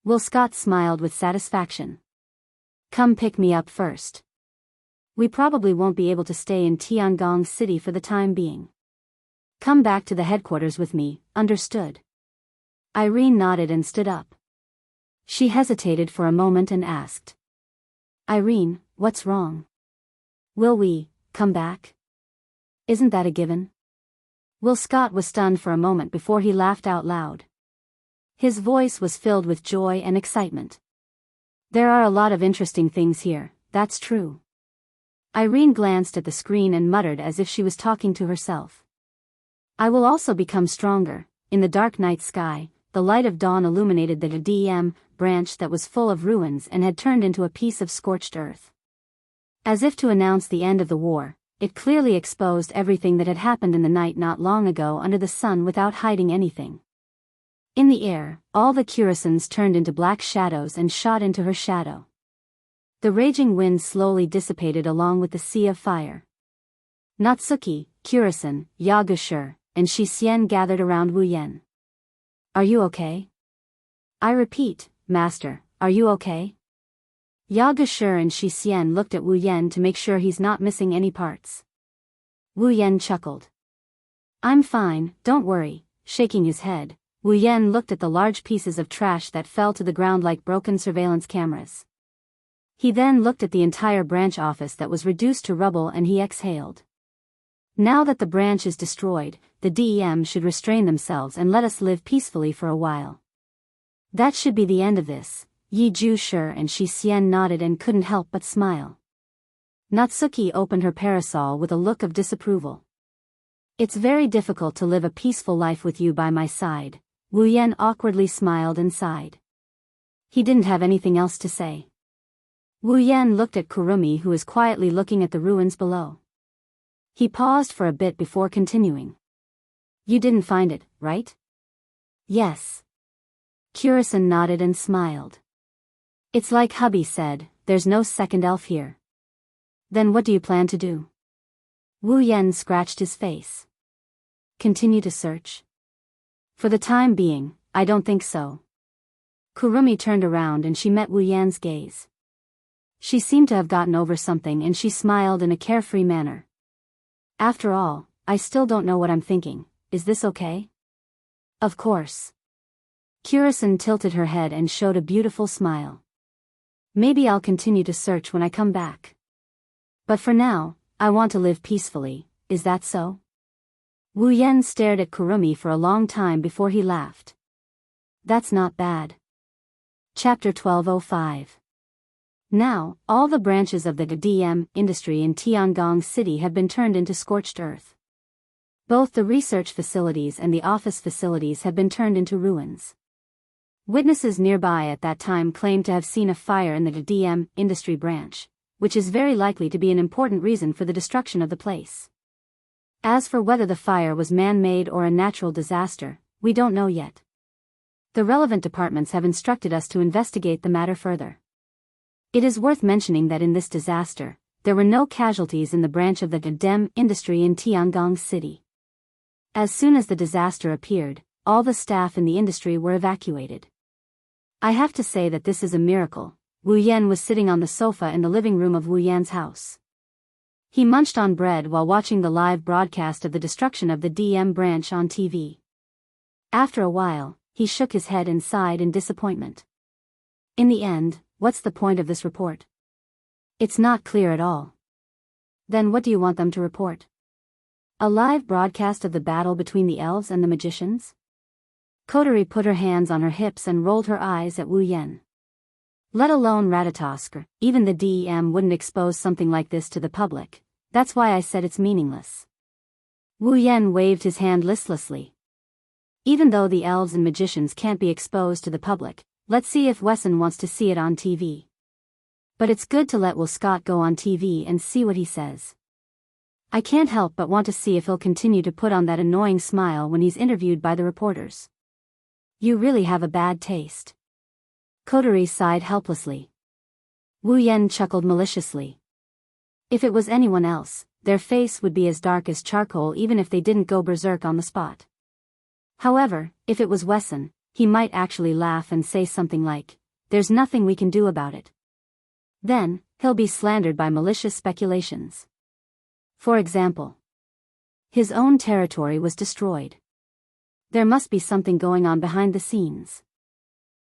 [SPEAKER 1] Will Scott smiled with satisfaction. Come pick me up first. We probably won't be able to stay in Tiangong City for the time being. Come back to the headquarters with me, understood? Irene nodded and stood up. She hesitated for a moment and asked. Irene, what's wrong? Will we come back? Isn't that a given? Will Scott was stunned for a moment before he laughed out loud. His voice was filled with joy and excitement. There are a lot of interesting things here, that's true. Irene glanced at the screen and muttered as if she was talking to herself. I will also become stronger. In the dark night sky, the light of dawn illuminated the DM branch that was full of ruins and had turned into a piece of scorched earth. As if to announce the end of the war, it clearly exposed everything that had happened in the night not long ago under the sun without hiding anything. In the air, all the Curasons turned into black shadows and shot into her shadow. The raging wind slowly dissipated along with the sea of fire. Natsuki, Curason, Yagushir, and Shixien gathered around Wu Yen. Are you okay? I repeat, Master, are you okay? Yagushir and Shixien looked at Wu Yen to make sure he's not missing any parts. Wu Yen chuckled. I'm fine, don't worry. Shaking his head, Wu Yen looked at the large pieces of trash that fell to the ground like broken surveillance cameras. He then looked at the entire branch office that was reduced to rubble and he exhaled. Now that the branch is destroyed, the DEM should restrain themselves and let us live peacefully for a while. That should be the end of this. Yi Ju-shir and Shixien nodded and couldn't help but smile. Natsuki opened her parasol with a look of disapproval. It's very difficult to live a peaceful life with you by my side. Wu Yen awkwardly smiled and sighed. He didn't have anything else to say. Wu Yen looked at Kurumi, who was quietly looking at the ruins below. He paused for a bit before continuing. You didn't find it, right? Yes. Curason nodded and smiled. It's like hubby said, there's no second elf here. Then what do you plan to do? Wu Yen scratched his face. Continue to search? For the time being, I don't think so. Kurumi turned around and she met Wu Yen's gaze. She seemed to have gotten over something and she smiled in a carefree manner. After all, I still don't know what I'm thinking. Is this okay? Of course. Curason tilted her head and showed a beautiful smile. Maybe I'll continue to search when I come back. But for now, I want to live peacefully, is that so? Wu Yen stared at Kurumi for a long time before he laughed. That's not bad. Chapter 1205. Now, all the branches of the DM industry in Tiangong City have been turned into scorched earth. Both the research facilities and the office facilities have been turned into ruins. Witnesses nearby at that time claimed to have seen a fire in the DM industry branch, which is very likely to be an important reason for the destruction of the place. As for whether the fire was man-made or a natural disaster, we don't know yet. The relevant departments have instructed us to investigate the matter further. It is worth mentioning that in this disaster, there were no casualties in the branch of the DEM industry in Tiangong City. As soon as the disaster appeared, all the staff in the industry were evacuated. I have to say that this is a miracle. Wu Yen was sitting on the sofa in the living room of Wu Yan's house. He munched on bread while watching the live broadcast of the destruction of the DM branch on TV. After a while, he shook his head and sighed in disappointment. In the end, what's the point of this report? It's not clear at all. Then what do you want them to report? A live broadcast of the battle between the elves and the magicians? Kotori put her hands on her hips and rolled her eyes at Wu Yen. Let alone Ratatosk, even the DEM wouldn't expose something like this to the public. That's why I said it's meaningless. Wu Yen waved his hand listlessly. Even though the elves and magicians can't be exposed to the public, let's see if Wesson wants to see it on TV. But it's good to let Will Scott go on TV and see what he says. I can't help but want to see if he'll continue to put on that annoying smile when he's interviewed by the reporters. You really have a bad taste. Kotori sighed helplessly. Wu Yen chuckled maliciously. If it was anyone else, their face would be as dark as charcoal even if they didn't go berserk on the spot. However, if it was Wesson, he might actually laugh and say something like, "There's nothing we can do about it." Then, he'll be slandered by malicious speculations. For example, his own territory was destroyed. There must be something going on behind the scenes.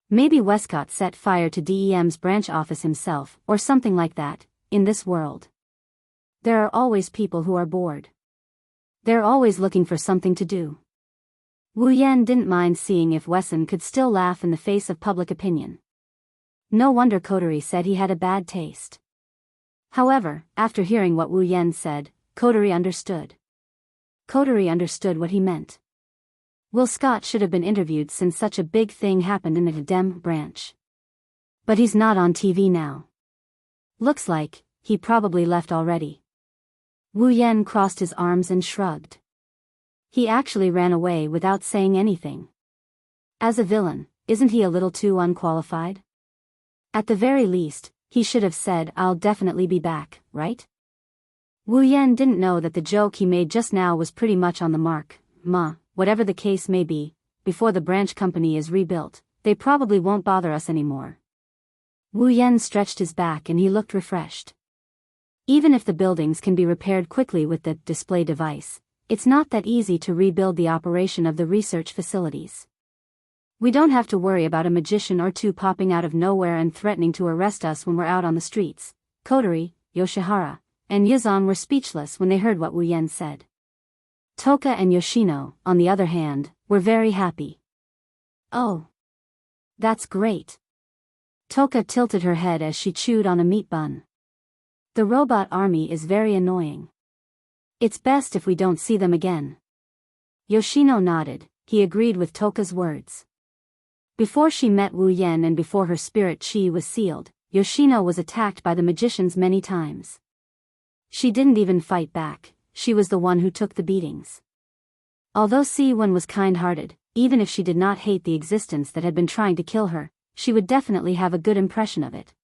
[SPEAKER 1] Maybe Westcott set fire to DEM's branch office himself, or something like that. In this world, there are always people who are bored. They're always looking for something to do. Wu Yan didn't mind seeing if Wesson could still laugh in the face of public opinion. No wonder Coterie said he had a bad taste. However, after hearing what Wu Yan said, Coterie understood. Coterie understood what he meant. Will Scott should have been interviewed since such a big thing happened in the Dem branch. But he's not on TV now. Looks like he probably left already. Wu Yan crossed his arms and shrugged. He actually ran away without saying anything. As a villain, isn't he a little too unqualified? At the very least, he should have said, "I'll definitely be back," right? Wu Yan didn't know that the joke he made just now was pretty much on the mark. Whatever the case may be, before the branch company is rebuilt, they probably won't bother us anymore. Wu Yan stretched his back and he looked refreshed. Even if the buildings can be repaired quickly with the display device, it's not that easy to rebuild the operation of the research facilities. We don't have to worry about a magician or two popping out of nowhere and threatening to arrest us when we're out on the streets. Coterie, Yoshihara, and Yuzan were speechless when they heard what Wu Yan said. Toka and Yoshino, on the other hand, were very happy. Oh, that's great. Toka tilted her head as she chewed on a meat bun. The robot army is very annoying. It's best if we don't see them again. Yoshino nodded, he agreed with Toka's words. Before she met Wu Yan and before her spirit chi was sealed, Yoshino was attacked by the magicians many times. She didn't even fight back, she was the one who took the beatings. Although Si-Wen was kind-hearted, even if she did not hate the existence that had been trying to kill her, she would definitely have a good impression of it.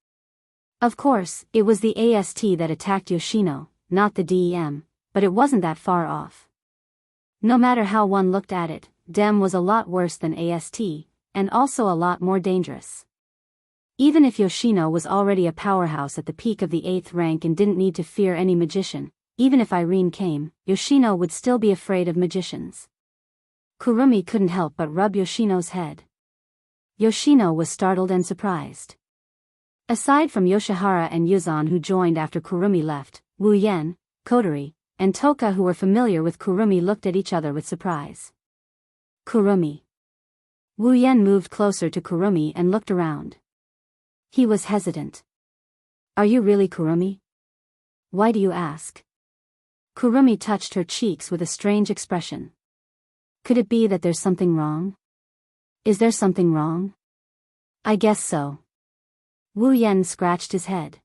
[SPEAKER 1] Of course, it was the AST that attacked Yoshino, not the DEM, but it wasn't that far off. No matter how one looked at it, DEM was a lot worse than AST, and also a lot more dangerous. Even if Yoshino was already a powerhouse at the peak of the 8th rank and didn't need to fear any magician, even if Irene came, Yoshino would still be afraid of magicians. Kurumi couldn't help but rub Yoshino's head. Yoshino was startled and surprised. Aside from Yoshihara and Yuzan who joined after Kurumi left, Wu Yan, Coterie, and Toka who were familiar with Kurumi looked at each other with surprise. Kurumi. Wu Yan moved closer to Kurumi and looked around. He was hesitant. Are you really Kurumi? Why do you ask? Kurumi touched her cheeks with a strange expression. Could it be that there's something wrong? Is there something wrong? I guess so. Wu Yan scratched his head.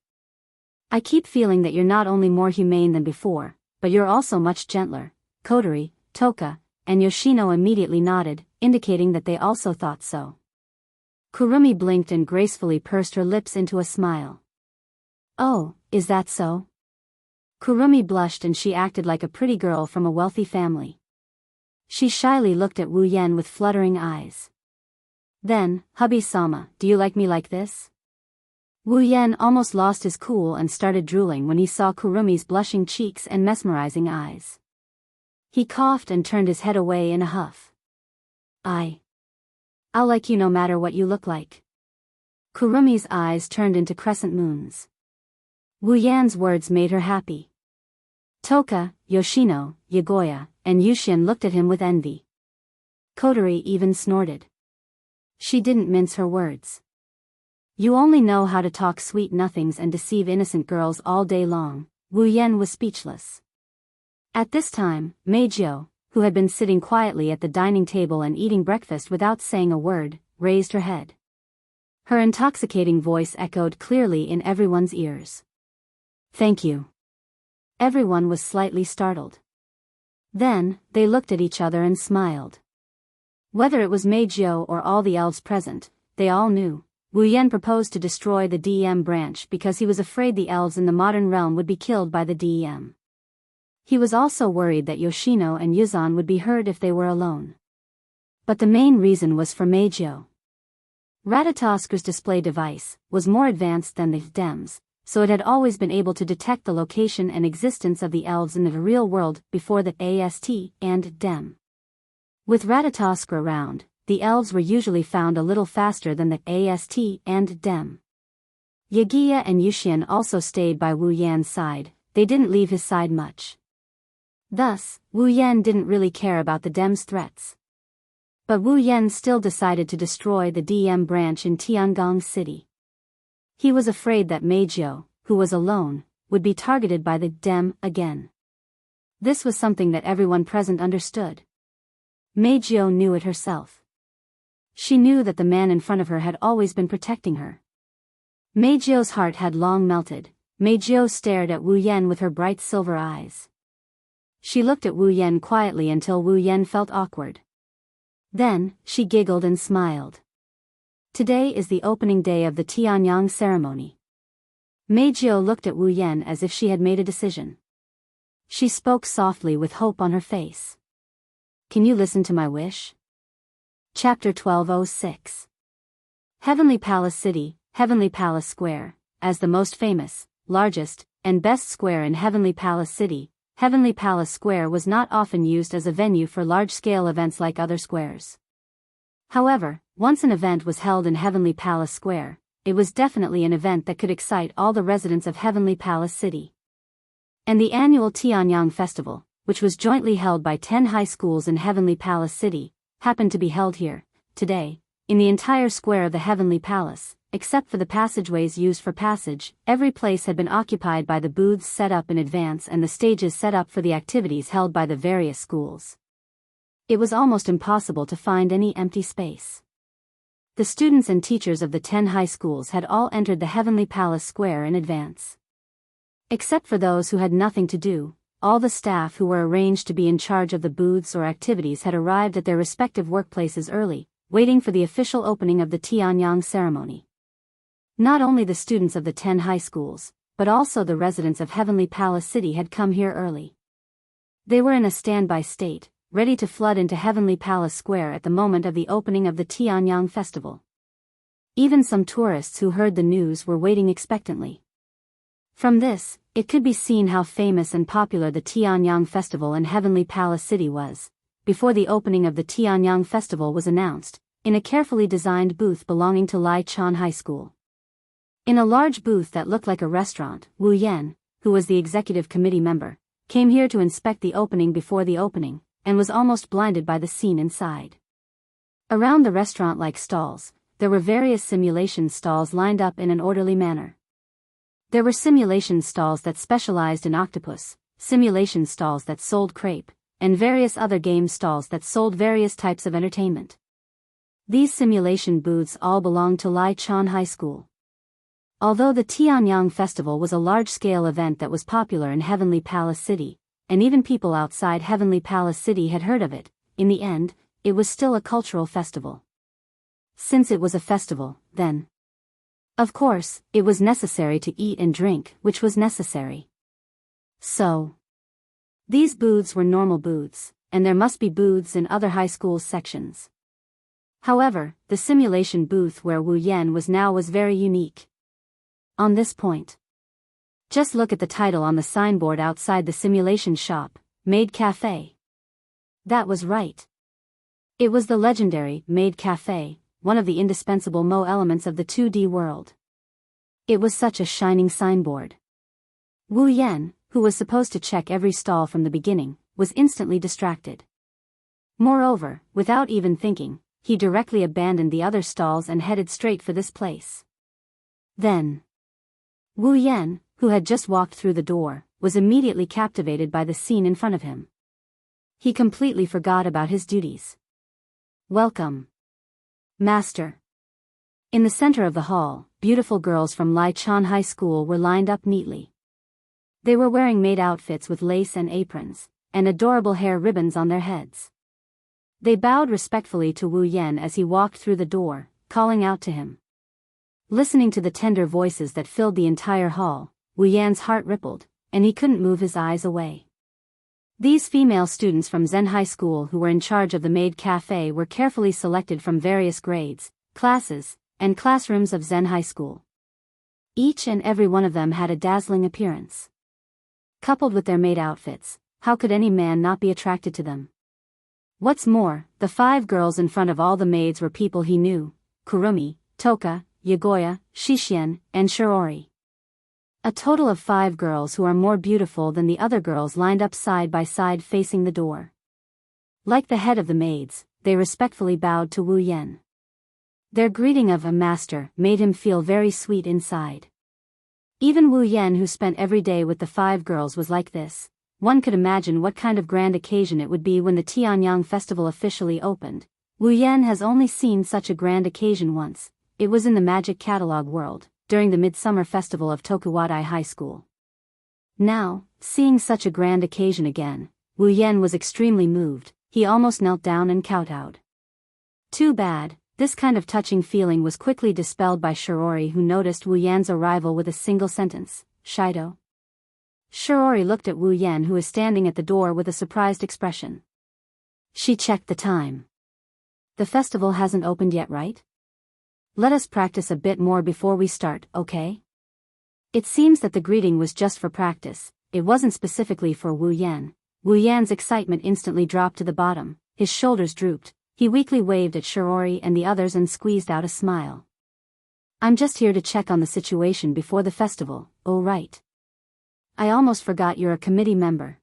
[SPEAKER 1] I keep feeling that you're not only more humane than before, but you're also much gentler. Coterie, Toka, and Yoshino immediately nodded, indicating that they also thought so. Kurumi blinked and gracefully pursed her lips into a smile. Oh, is that so? Kurumi blushed and she acted like a pretty girl from a wealthy family. She shyly looked at Wu Yan with fluttering eyes. Then, hubby-sama, do you like me like this? Wu Yan almost lost his cool and started drooling when he saw Kurumi's blushing cheeks and mesmerizing eyes. He coughed and turned his head away in a huff. I'll like you no matter what you look like. Kurumi's eyes turned into crescent moons. Wu Yan's words made her happy. Toka, Yoshino, Yagoya, and Yushin looked at him with envy. Coterie even snorted. She didn't mince her words. You only know how to talk sweet nothings and deceive innocent girls all day long. Wu Yan was speechless. At this time, Meijio, who had been sitting quietly at the dining table and eating breakfast without saying a word, raised her head. Her intoxicating voice echoed clearly in everyone's ears. Thank you. Everyone was slightly startled. Then, they looked at each other and smiled. Whether it was Meijio or all the elves present, they all knew. Wu Yan proposed to destroy the DEM branch because he was afraid the elves in the modern realm would be killed by the DEM. He was also worried that Yoshino and Yuzan would be hurt if they were alone. But the main reason was for Meijio. Ratatosk's display device was more advanced than the DEM's, so it had always been able to detect the location and existence of the elves in the real world before the AST and DEM. With Ratatosk around, the elves were usually found a little faster than the AST and DEM. Yagiya and Yushin also stayed by Wu Yan's side, they didn't leave his side much. Thus, Wu Yan didn't really care about the Dem's threats. But Wu Yan still decided to destroy the DM branch in Tiangong City. He was afraid that Meizhou, who was alone, would be targeted by the Dem again. This was something that everyone present understood. Meizhou knew it herself. She knew that the man in front of her had always been protecting her. Meizhou's heart had long melted. Meizhou stared at Wu Yan with her bright silver eyes. She looked at Wu Yan quietly until Wu Yan felt awkward. Then, she giggled and smiled. Today is the opening day of the Tianyang ceremony. Meizhou looked at Wu Yan as if she had made a decision. She spoke softly with hope on her face. Can you listen to my wish? Chapter 1206. Heavenly Palace City, Heavenly Palace Square, as the most famous, largest, and best square in Heavenly Palace City, Heavenly Palace Square was not often used as a venue for large-scale events like other squares. However, once an event was held in Heavenly Palace Square, it was definitely an event that could excite all the residents of Heavenly Palace City. And the annual Tianyang Festival, which was jointly held by 10 high schools in Heavenly Palace City, happened to be held here, today, in the entire square of the Heavenly Palace. Except for the passageways used for passage, every place had been occupied by the booths set up in advance and the stages set up for the activities held by the various schools. It was almost impossible to find any empty space. The students and teachers of the 10 high schools had all entered the Heavenly Palace Square in advance. Except for those who had nothing to do, all the staff who were arranged to be in charge of the booths or activities had arrived at their respective workplaces early, waiting for the official opening of the Tianyang ceremony. Not only the students of the 10 high schools, but also the residents of Heavenly Palace City had come here early. They were in a standby state, ready to flood into Heavenly Palace Square at the moment of the opening of the Tianyang Festival. Even some tourists who heard the news were waiting expectantly. From this, it could be seen how famous and popular the Tianyang Festival in Heavenly Palace City was. Before the opening of the Tianyang Festival was announced, in a carefully designed booth belonging to Lai Chan High School. In a large booth that looked like a restaurant, Wu Yan, who was the executive committee member, came here to inspect the opening before the opening, and was almost blinded by the scene inside. Around the restaurant-like stalls, there were various simulation stalls lined up in an orderly manner. There were simulation stalls that specialized in octopus, simulation stalls that sold crepe, and various other game stalls that sold various types of entertainment. These simulation booths all belonged to Lai Chan High School. Although the Tianyang Festival was a large-scale event that was popular in Heavenly Palace City, and even people outside Heavenly Palace City had heard of it, in the end, it was still a cultural festival. Since it was a festival, then, of course, it was necessary to eat and drink, which was necessary. So, these booths were normal booths, and there must be booths in other high schools' sections. However, the simulation booth where Wu Yan was now was very unique. On this point, just look at the title on the signboard outside the simulation shop, Maid Cafe. That was right. It was the legendary Maid Cafe, one of the indispensable Mo elements of the 2D world. It was such a shining signboard. Wu Yan, who was supposed to check every stall from the beginning, was instantly distracted. Moreover, without even thinking, he directly abandoned the other stalls and headed straight for this place. Then, Wu Yan, who had just walked through the door, was immediately captivated by the scene in front of him. He completely forgot about his duties. Welcome, Master. In the center of the hall, beautiful girls from Lai Chan High School were lined up neatly. They were wearing maid outfits with lace and aprons, and adorable hair ribbons on their heads. They bowed respectfully to Wu Yan as he walked through the door, calling out to him. Listening to the tender voices that filled the entire hall, Wu Yan's heart rippled, and he couldn't move his eyes away. These female students from Zen High School who were in charge of the Maid Cafe were carefully selected from various grades, classes, and classrooms of Zen High School. Each and every one of them had a dazzling appearance. Coupled with their maid outfits, how could any man not be attracted to them? What's more, the 5 girls in front of all the maids were people he knew: Kurumi, Toka, Yagoya, Shishian, and Shirori. A total of 5 girls who are more beautiful than the other girls lined up side by side facing the door. Like the head of the maids, they respectfully bowed to Wu Yan. Their greeting of a master made him feel very sweet inside. Even Wu Yan, who spent every day with the 5 girls, was like this. One could imagine what kind of grand occasion it would be when the Tianyang festival officially opened. Wu Yan has only seen such a grand occasion once. It was in the magic catalog world, during the midsummer festival of Tokuwadai High School. Now, seeing such a grand occasion again, Wu Yan was extremely moved. He almost knelt down and kowtowed. Too bad. This kind of touching feeling was quickly dispelled by Shiori, who noticed Wu Yan's arrival with a single sentence, "Shido." Shiori looked at Wu Yan, who was standing at the door with a surprised expression. She checked the time. The festival hasn't opened yet, right? Let us practice a bit more before we start, okay? It seems that the greeting was just for practice, it wasn't specifically for Wu Yan. Wu Yan's excitement instantly dropped to the bottom, his shoulders drooped. He weakly waved at Shiori and the others and squeezed out a smile. I'm just here to check on the situation before the festival, oh right. I almost forgot you're a committee member.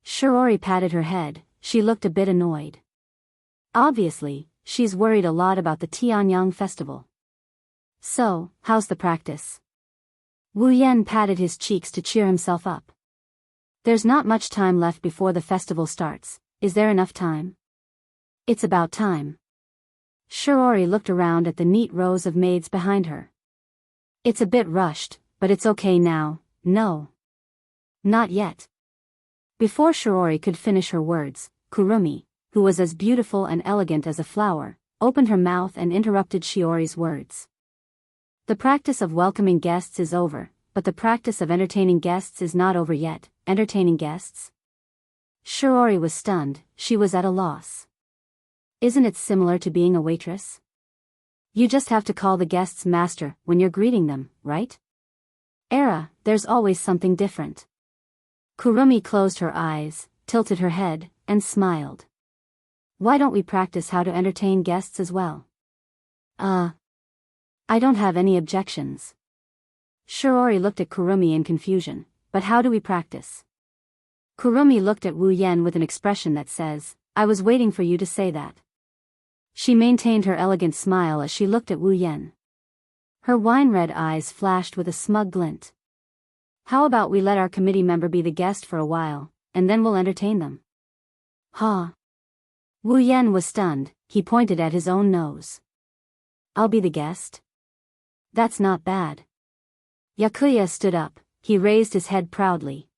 [SPEAKER 1] Shiori patted her head, she looked a bit annoyed. Obviously, she's worried a lot about the Tianyang festival. So, how's the practice? Wu Yan patted his cheeks to cheer himself up. There's not much time left before the festival starts, is there enough time? It's about time. Shiori looked around at the neat rows of maids behind her. It's a bit rushed, but it's okay now. No. Not yet. Before Shiori could finish her words, Kurumi, who was as beautiful and elegant as a flower, opened her mouth and interrupted Shiori's words. The practice of welcoming guests is over, but the practice of entertaining guests is not over yet. Entertaining guests? Shiori was stunned, she was at a loss. Isn't it similar to being a waitress? You just have to call the guests master when you're greeting them, right? There's always something different. Kurumi closed her eyes, tilted her head, and smiled. Why don't we practice how to entertain guests as well? I don't have any objections. Shiori looked at Kurumi in confusion, but how do we practice? Kurumi looked at Wu Yan with an expression that says, I was waiting for you to say that. She maintained her elegant smile as she looked at Wu Yan. Her wine-red eyes flashed with a smug glint. How about we let our committee member be the guest for a while, and then we'll entertain them? Huh? Wu Yan was stunned, he pointed at his own nose. I'll be the guest? That's not bad. Yakuya stood up, he raised his head proudly.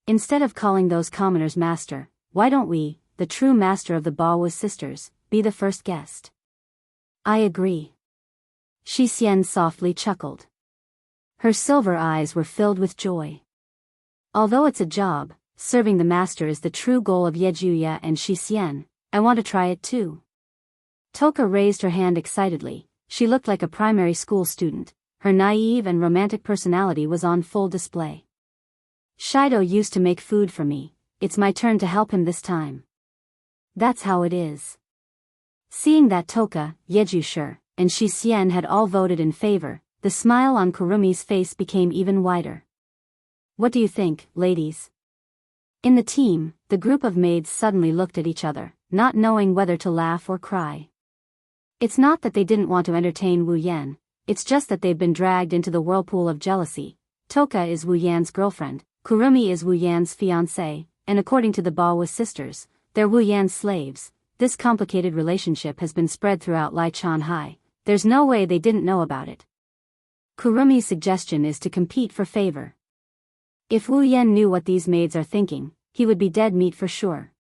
[SPEAKER 1] Instead of calling those commoners master, why don't we, the true master of the Baowu sisters, be the first guest? I agree. Shixian softly chuckled. Her silver eyes were filled with joy. Although it's a job, serving the master is the true goal of Yejuya and Shixian, I want to try it too. Toka raised her hand excitedly, she looked like a primary school student, her naive and romantic personality was on full display. Shido used to make food for me, it's my turn to help him this time. That's how it is. Seeing that Toka, Yejusher, and Shixian had all voted in favor, the smile on Kurumi's face became even wider. What do you think, ladies? In the team, the group of maids suddenly looked at each other, not knowing whether to laugh or cry. It's not that they didn't want to entertain Wu Yan, it's just that they've been dragged into the whirlpool of jealousy. Toka is Wu Yan's girlfriend, Kurumi is Wu Yan's fiancé, and according to the Baowu sisters, they're Wu Yan's slaves. This complicated relationship has been spread throughout Lichon High, there's no way they didn't know about it. Kurumi's suggestion is to compete for favor. If Wu Yan knew what these maids are thinking, he would be dead meat for sure.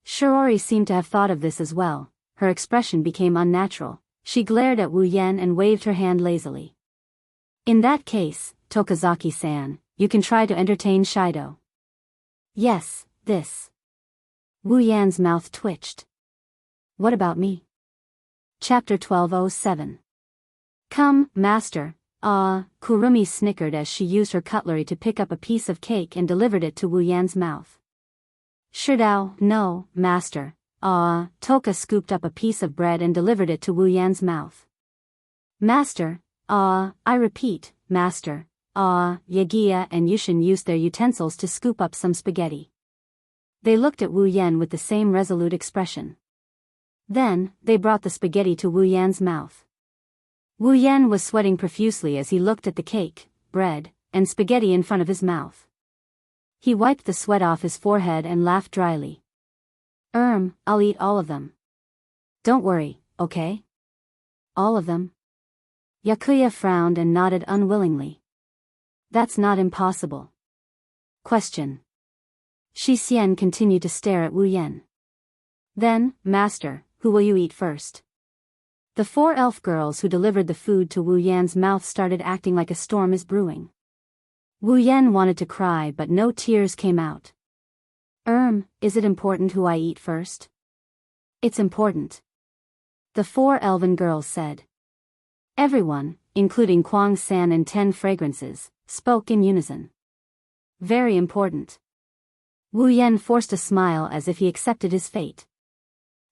[SPEAKER 1] Shiori seemed to have thought of this as well, her expression became unnatural, she glared at Wu Yan and waved her hand lazily. In that case, Tokazaki-san, you can try to entertain Shido. Yes, this. Wu Yan's mouth twitched. What about me? Chapter 1207. Come, master. Kurumi snickered as she used her cutlery to pick up a piece of cake and delivered it to Wu Yan's mouth. Shidao, no, master. Toka scooped up a piece of bread and delivered it to Wu Yan's mouth. Master, I repeat, master. Yagia and Yushin used their utensils to scoop up some spaghetti. They looked at Wu Yan with the same resolute expression. Then, they brought the spaghetti to Wu Yan's mouth. Wu Yan was sweating profusely as he looked at the cake, bread, and spaghetti in front of his mouth. He wiped the sweat off his forehead and laughed dryly. I'll eat all of them. Don't worry, okay? All of them? Yakuya frowned and nodded unwillingly. That's not impossible. Question. Shi Xian continued to stare at Wu Yan. Then, Master, who will you eat first? The 4 elf girls who delivered the food to Wu Yan's mouth started acting like a storm is brewing. Wu Yan wanted to cry but no tears came out. Is it important who I eat first? It's important. The 4 elven girls said. Everyone, including Kuang San and 10 fragrances, spoke in unison. Very important. Wu Yan forced a smile as if he accepted his fate.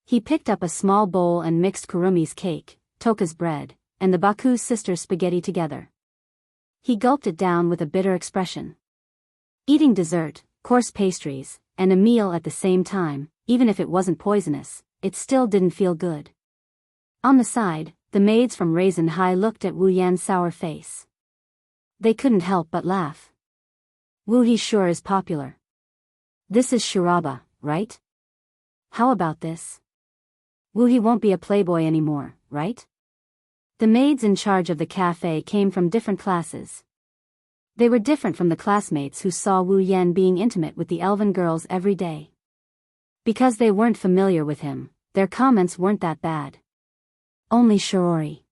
[SPEAKER 1] He picked up a small bowl and mixed Kurumi's cake, Toka's bread, and the Baku's sister's spaghetti together. He gulped it down with a bitter expression. Eating dessert, coarse pastries, and a meal at the same time, even if it wasn't poisonous, it still didn't feel good. On the side, the maids from Raisin High looked at Wu Yan's sour face. They couldn't help but laugh. Wu He sure is popular. This is Shiraba, right? How about this? Wu He won't be a playboy anymore, right? The maids in charge of the cafe came from different classes. They were different from the classmates who saw Wu Yan being intimate with the elven girls every day. Because they weren't familiar with him, their comments weren't that bad. Only Shiori.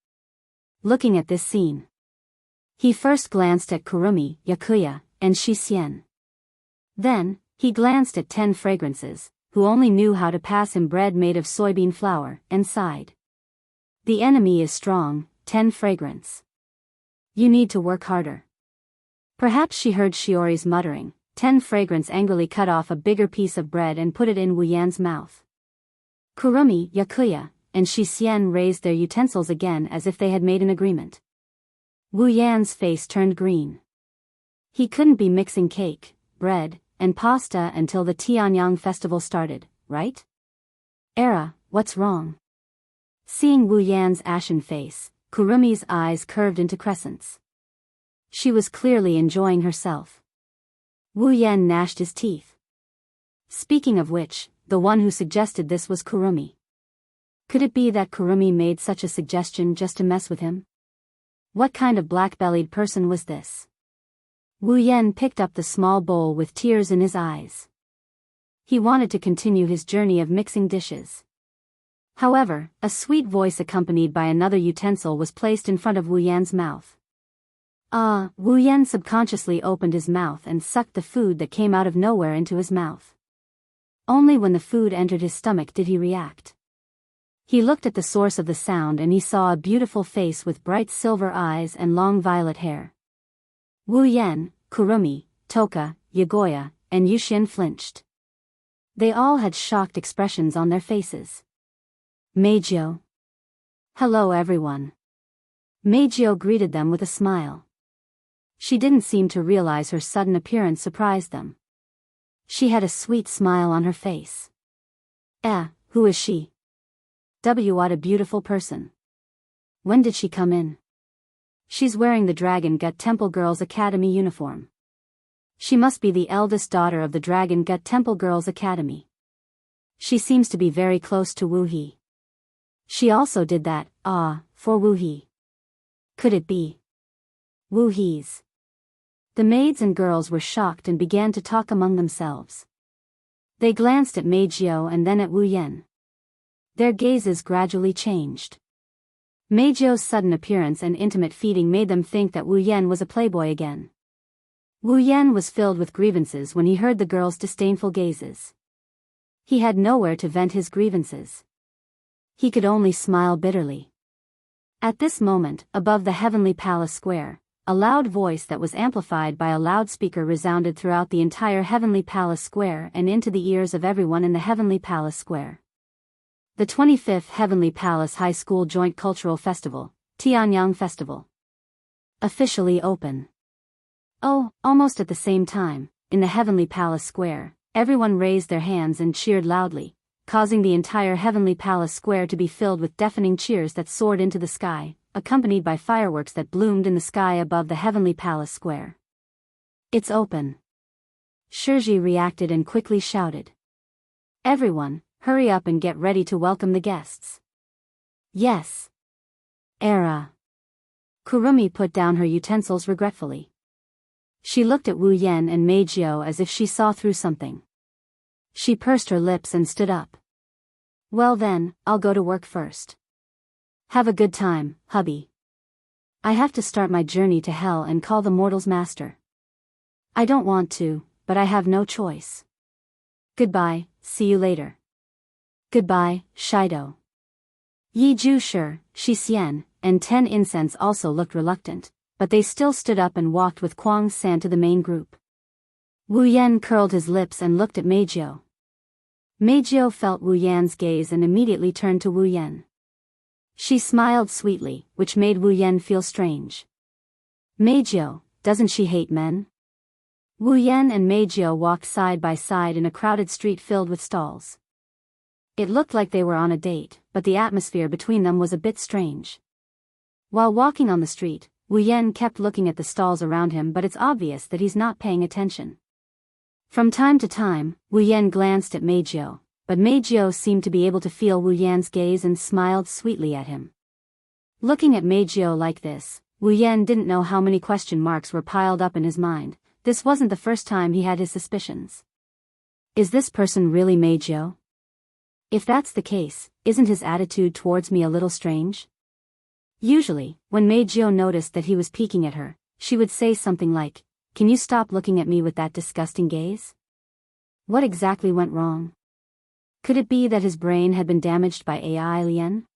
[SPEAKER 1] Looking at this scene. He first glanced at Kurumi, Yakuya, and Shi Xian. Then, he glanced at 10 fragrances, who only knew how to pass him bread made of soybean flour, and sighed. The enemy is strong, 10 fragrance. You need to work harder. Perhaps she heard Shiori's muttering. 10 fragrance angrily cut off a bigger piece of bread and put it in Wu Yan's mouth. Kurumi, Yakuya, and Shi Xian raised their utensils again as if they had made an agreement. Wu Yan's face turned green. He couldn't be mixing cake, bread, and pasta until the Tianyang festival started, right? What's wrong? Seeing Wu Yan's ashen face, Kurumi's eyes curved into crescents. She was clearly enjoying herself. Wu Yan gnashed his teeth. Speaking of which, the one who suggested this was Kurumi. Could it be that Kurumi made such a suggestion just to mess with him? What kind of black-bellied person was this? Wu Yan picked up the small bowl with tears in his eyes. He wanted to continue his journey of mixing dishes. However, a sweet voice accompanied by another utensil was placed in front of Wu Yan's mouth. Wu Yan subconsciously opened his mouth and sucked the food that came out of nowhere into his mouth. Only when the food entered his stomach did he react. He looked at the source of the sound and he saw a beautiful face with bright silver eyes and long violet hair. Wu Yan, Kurumi, Toka, Yagoya, and Yushin flinched. They all had shocked expressions on their faces. Meijio. Hello everyone. Meijio greeted them with a smile. She didn't seem to realize her sudden appearance surprised them. She had a sweet smile on her face. Who is she? What a beautiful person. When did she come in? She's wearing the Dragon Gut Temple Girls Academy uniform. She must be the eldest daughter of the Dragon Gut Temple Girls Academy. She seems to be very close to Wu He. She also did that, for Wu He. Could it be Wu He's? The maids and girls were shocked and began to talk among themselves. They glanced at Meijio and then at Wu Yan. Their gazes gradually changed. Meijio's sudden appearance and intimate feeding made them think that Wu Yan was a playboy again. Wu Yan was filled with grievances when he heard the girls' disdainful gazes. He had nowhere to vent his grievances. He could only smile bitterly. At this moment, above the Heavenly Palace Square, a loud voice that was amplified by a loudspeaker resounded throughout the entire Heavenly Palace Square and into the ears of everyone in the Heavenly Palace Square. The 25th Heavenly Palace High School Joint Cultural Festival, Tianyang Festival. Officially open. Oh, almost at the same time, in the Heavenly Palace Square, everyone raised their hands and cheered loudly, causing the entire Heavenly Palace Square to be filled with deafening cheers that soared into the sky, accompanied by fireworks that bloomed in the sky above the Heavenly Palace Square. "It's open." Shirji reacted and quickly shouted. "Everyone, hurry up and get ready to welcome the guests." "Yes." Era. Kurumi put down her utensils regretfully. She looked at Wu Yan and Meijio as if she saw through something. She pursed her lips and stood up. "Well then, I'll go to work first. Have a good time, hubby. I have to start my journey to hell and call the mortal's master. I don't want to, but I have no choice. Goodbye, see you later." "Goodbye, Shido." Yi Ju Shi, Shi Xian, and 10 Incense also looked reluctant, but they still stood up and walked with Kuang San to the main group. Wu Yan curled his lips and looked at Meijio. Meijio felt Wu Yan's gaze and immediately turned to Wu Yan. She smiled sweetly, which made Wu Yan feel strange. "Meijio, doesn't she hate men?" Wu Yan and Meijio walked side by side in a crowded street filled with stalls. It looked like they were on a date, but the atmosphere between them was a bit strange. While walking on the street, Wu Yan kept looking at the stalls around him, but it's obvious that he's not paying attention. From time to time, Wu Yan glanced at Meijio, but Meijio seemed to be able to feel Wu Yan's gaze and smiled sweetly at him. Looking at Meijio like this, Wu Yan didn't know how many question marks were piled up in his mind. This wasn't the first time he had his suspicions. Is this person really Meijio? If that's the case, isn't his attitude towards me a little strange? Usually, when Meijio noticed that he was peeking at her, she would say something like, "Can you stop looking at me with that disgusting gaze?" What exactly went wrong? Could it be that his brain had been damaged by AI Lien?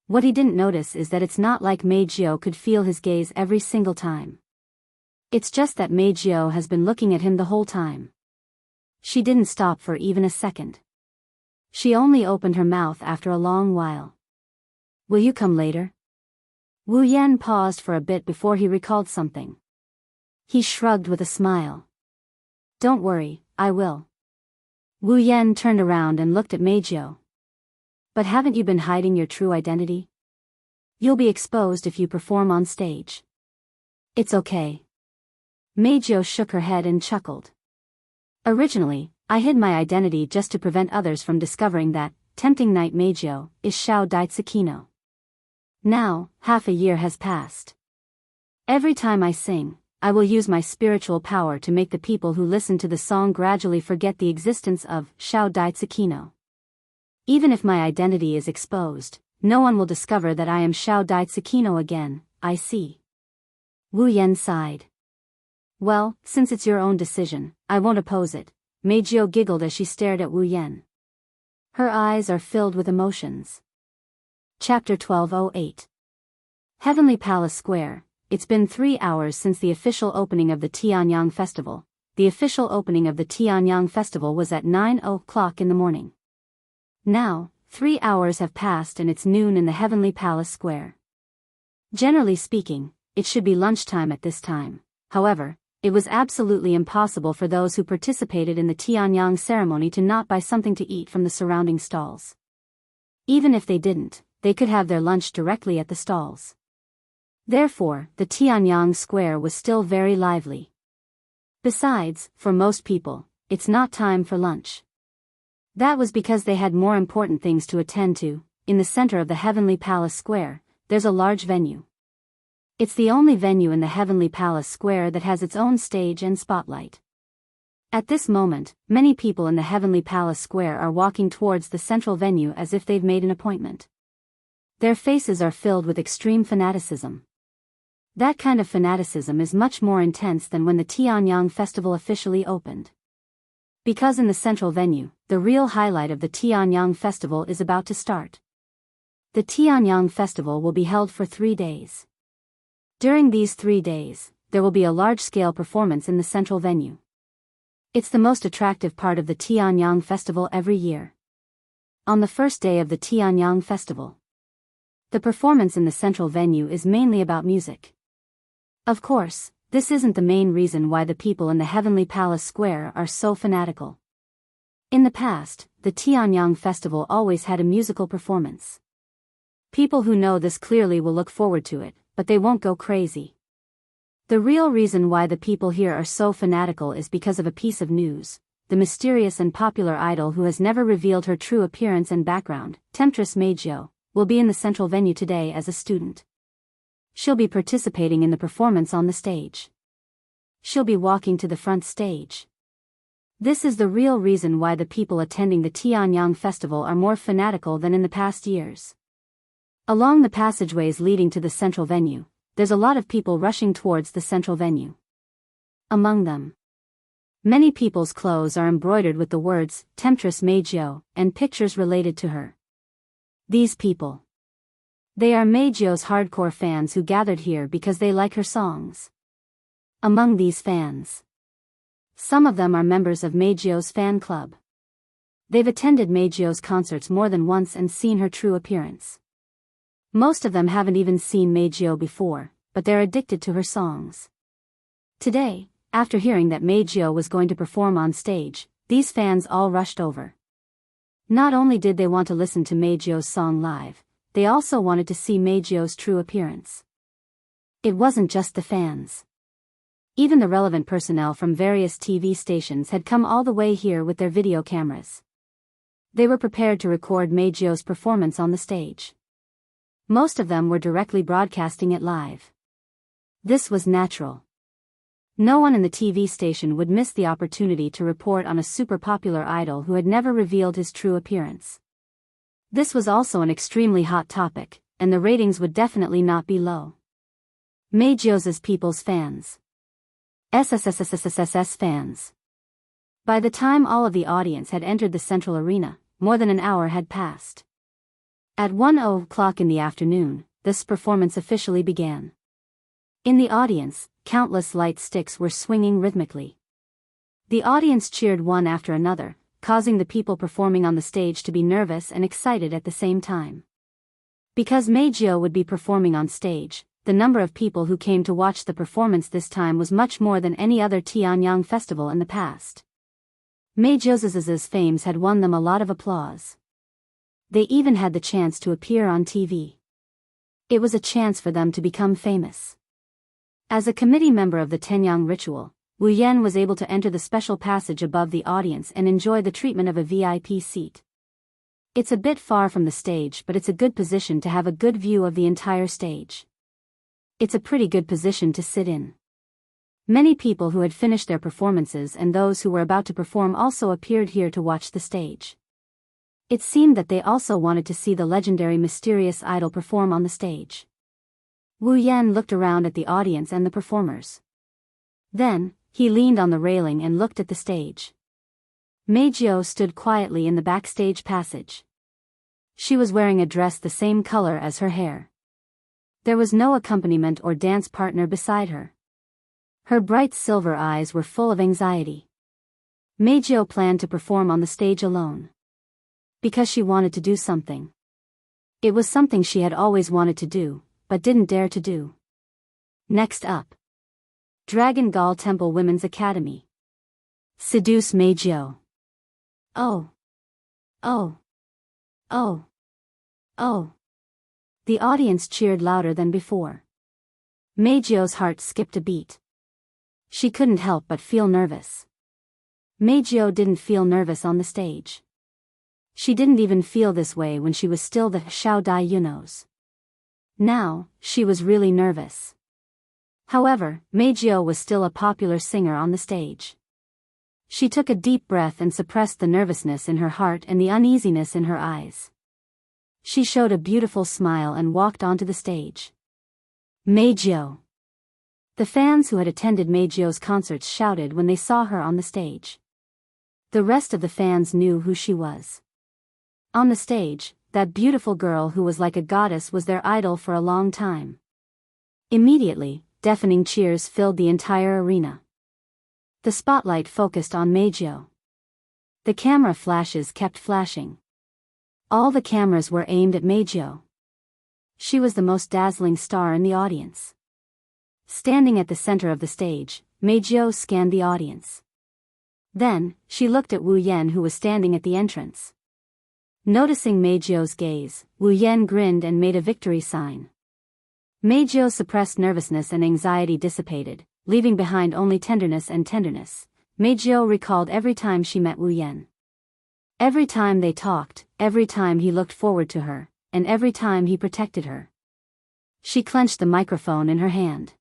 [SPEAKER 1] What he didn't notice is that it's not like Meijio could feel his gaze every single time. It's just that Meijio has been looking at him the whole time. She didn't stop for even a second. She only opened her mouth after a long while. "Will you come later?" Wu Yan paused for a bit before he recalled something. He shrugged with a smile. "Don't worry, I will." Wu Yan turned around and looked at Meijio. "But haven't you been hiding your true identity? You'll be exposed if you perform on stage." "It's okay." Meijio shook her head and chuckled. "Originally, I hid my identity just to prevent others from discovering that tempting knight Meijio is Shao Dai Tsukino. Now, half a year has passed. Every time I sing, I will use my spiritual power to make the people who listen to the song gradually forget the existence of Shao Dai Tsukino. Even if my identity is exposed, no one will discover that I am Shao Dai Tsukino again. I see." Wu Yan sighed. "Well, since it's your own decision, I won't oppose it." Meijio giggled as she stared at Wu Yan. Her eyes are filled with emotions. Chapter 1208. Heavenly Palace Square. It's been 3 hours since the official opening of the Tianyang Festival. The official opening of the Tianyang Festival was at 9 o'clock in the morning. Now, 3 hours have passed and it's noon in the Heavenly Palace Square. Generally speaking, it should be lunchtime at this time. However, it was absolutely impossible for those who participated in the Tianyang ceremony to not buy something to eat from the surrounding stalls. Even if they didn't, they could have their lunch directly at the stalls. Therefore, the Tianyang Square was still very lively. Besides, for most people, it's not time for lunch. That was because they had more important things to attend to. In the center of the Heavenly Palace Square, there's a large venue. It's the only venue in the Heavenly Palace Square that has its own stage and spotlight. At this moment, many people in the Heavenly Palace Square are walking towards the central venue as if they've made an appointment. Their faces are filled with extreme fanaticism. That kind of fanaticism is much more intense than when the Tianyang Festival officially opened. Because in the central venue, the real highlight of the Tianyang Festival is about to start. The Tianyang Festival will be held for 3 days. During these 3 days, there will be a large-scale performance in the central venue. It's the most attractive part of the Tianyang Festival every year. On the first day of the Tianyang Festival, the performance in the central venue is mainly about music. Of course, this isn't the main reason why the people in the Heavenly Palace Square are so fanatical. In the past, the Tianyang Festival always had a musical performance. People who know this clearly will look forward to it, but they won't go crazy. The real reason why the people here are so fanatical is because of a piece of news. The mysterious and popular idol who has never revealed her true appearance and background, Temptress Meijio, will be in the central venue today as a student. She'll be participating in the performance on the stage. She'll be walking to the front stage. This is the real reason why the people attending the Tianyang Festival are more fanatical than in the past years. Along the passageways leading to the central venue, there's a lot of people rushing towards the central venue. Among them, many people's clothes are embroidered with the words, Temptress Meijio, and pictures related to her. These people. They are Meijio's hardcore fans who gathered here because they like her songs. Among these fans, some of them are members of Meijio's fan club. They've attended Meijio's concerts more than once and seen her true appearance. Most of them haven't even seen Meijio before, but they're addicted to her songs. Today, after hearing that Meijio was going to perform on stage, these fans all rushed over. Not only did they want to listen to Meijio's song live, they also wanted to see Meijio's true appearance. It wasn't just the fans. Even the relevant personnel from various TV stations had come all the way here with their video cameras. They were prepared to record Meijio's performance on the stage. Most of them were directly broadcasting it live. This was natural. No one in the TV station would miss the opportunity to report on a super popular idol who had never revealed his true appearance. This was also an extremely hot topic, and the ratings would definitely not be low. Meijio's people's fans. SSSSSSS fans. By the time all of the audience had entered the central arena, more than an hour had passed. At 1:00 in the afternoon, this performance officially began. In the audience, countless light sticks were swinging rhythmically. The audience cheered one after another, causing the people performing on the stage to be nervous and excited at the same time. Because Meijio would be performing on stage, the number of people who came to watch the performance this time was much more than any other Tianyang festival in the past. Meijio's fame had won them a lot of applause. They even had the chance to appear on TV. It was a chance for them to become famous. As a committee member of the Tenyang ritual, Wu Yan was able to enter the special passage above the audience and enjoy the treatment of a VIP seat. It's a bit far from the stage, but it's a good position to have a good view of the entire stage. It's a pretty good position to sit in. Many people who had finished their performances and those who were about to perform also appeared here to watch the stage. It seemed that they also wanted to see the legendary mysterious idol perform on the stage. Wu Yan looked around at the audience and the performers. Then, he leaned on the railing and looked at the stage. Meijio stood quietly in the backstage passage. She was wearing a dress the same color as her hair. There was no accompaniment or dance partner beside her. Her bright silver eyes were full of anxiety. Meijio planned to perform on the stage alone. Because she wanted to do something. It was something she had always wanted to do, but didn't dare to do. Next up. Dragon Gall Temple Women's Academy. Seduce Meijio. Oh. Oh. Oh. Oh. The audience cheered louder than before. Meijio's heart skipped a beat. She couldn't help but feel nervous. Meijio didn't feel nervous on the stage. She didn't even feel this way when she was still the Xiao Dai Yunos. Now, she was really nervous. However, Meijio was still a popular singer on the stage. She took a deep breath and suppressed the nervousness in her heart and the uneasiness in her eyes. She showed a beautiful smile and walked onto the stage. Meijio. The fans who had attended Meijio's concerts shouted when they saw her on the stage. The rest of the fans knew who she was. On the stage, that beautiful girl who was like a goddess was their idol for a long time. Immediately, deafening cheers filled the entire arena. The spotlight focused on Meijio. The camera flashes kept flashing. All the cameras were aimed at Meijio. She was the most dazzling star in the audience. Standing at the center of the stage, Meijio scanned the audience. Then, she looked at Wu Yan, who was standing at the entrance. Noticing Meijio's gaze, Wu Yan grinned and made a victory sign. Meijio's suppressed nervousness and anxiety dissipated, leaving behind only tenderness and tenderness. Meijio recalled every time she met Wu Yan. Every time they talked, every time he looked forward to her, and every time he protected her. She clenched the microphone in her hand.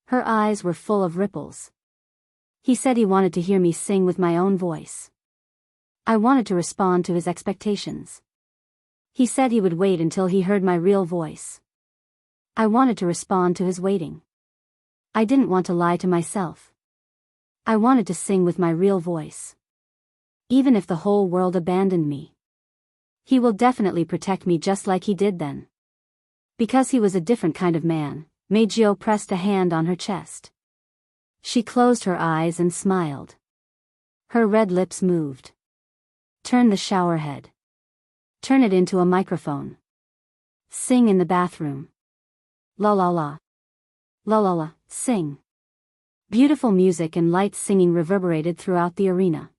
[SPEAKER 1] Her eyes were full of ripples. He said he wanted to hear me sing with my own voice. I wanted to respond to his expectations. He said he would wait until he heard my real voice. I wanted to respond to his waiting. I didn't want to lie to myself. I wanted to sing with my real voice. Even if the whole world abandoned me, he will definitely protect me just like he did then. Because he was a different kind of man, Meijio pressed a hand on her chest. She closed her eyes and smiled. Her red lips moved. Turn the shower head. Turn it into a microphone. Sing in the bathroom. La la la. La la la, sing. Beautiful music and light singing reverberated throughout the arena.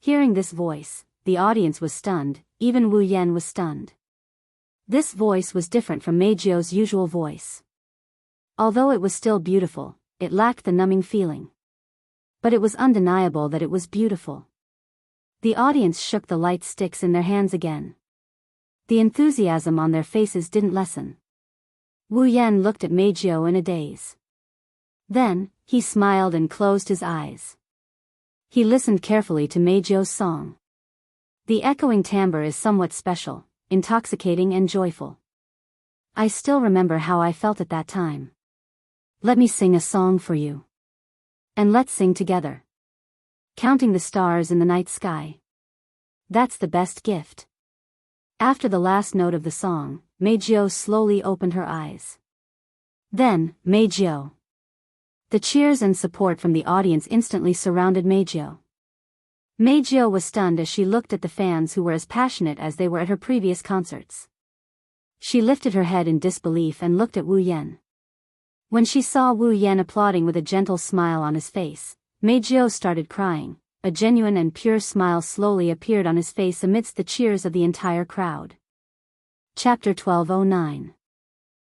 [SPEAKER 1] Hearing this voice, the audience was stunned, even Wu Yan was stunned. This voice was different from Meijio's usual voice. Although it was still beautiful, it lacked the numbing feeling. But it was undeniable that it was beautiful. The audience shook the light sticks in their hands again. The enthusiasm on their faces didn't lessen. Wu Yan looked at Meijio in a daze. Then, he smiled and closed his eyes. He listened carefully to Meijio's song. The echoing timbre is somewhat special, intoxicating and joyful. I still remember how I felt at that time. Let me sing a song for you. And let's sing together. Counting the stars in the night sky. That's the best gift. After the last note of the song, Meijio slowly opened her eyes. Then, Meijio. The cheers and support from the audience instantly surrounded Meijio. Meijio was stunned as she looked at the fans who were as passionate as they were at her previous concerts. She lifted her head in disbelief and looked at Wu Yan. When she saw Wu Yan applauding with a gentle smile on his face, Meijio started crying. A genuine and pure smile slowly appeared on his face amidst the cheers of the entire crowd. Chapter 1209.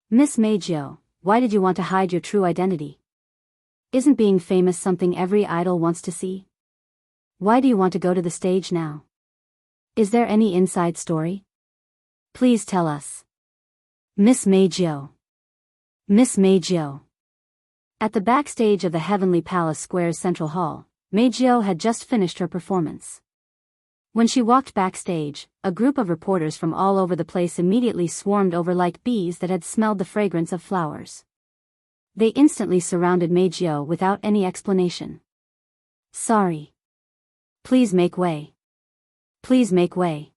[SPEAKER 1] Miss Meijio, why did you want to hide your true identity? Isn't being famous something every idol wants to see? Why do you want to go to the stage now? Is there any inside story? Please tell us. Miss Meijio. Miss Meijio. At the backstage of the Heavenly Palace Square's Central Hall, Meijio had just finished her performance. When she walked backstage, a group of reporters from all over the place immediately swarmed over like bees that had smelled the fragrance of flowers. They instantly surrounded Meijio without any explanation. Sorry. Please make way. Please make way.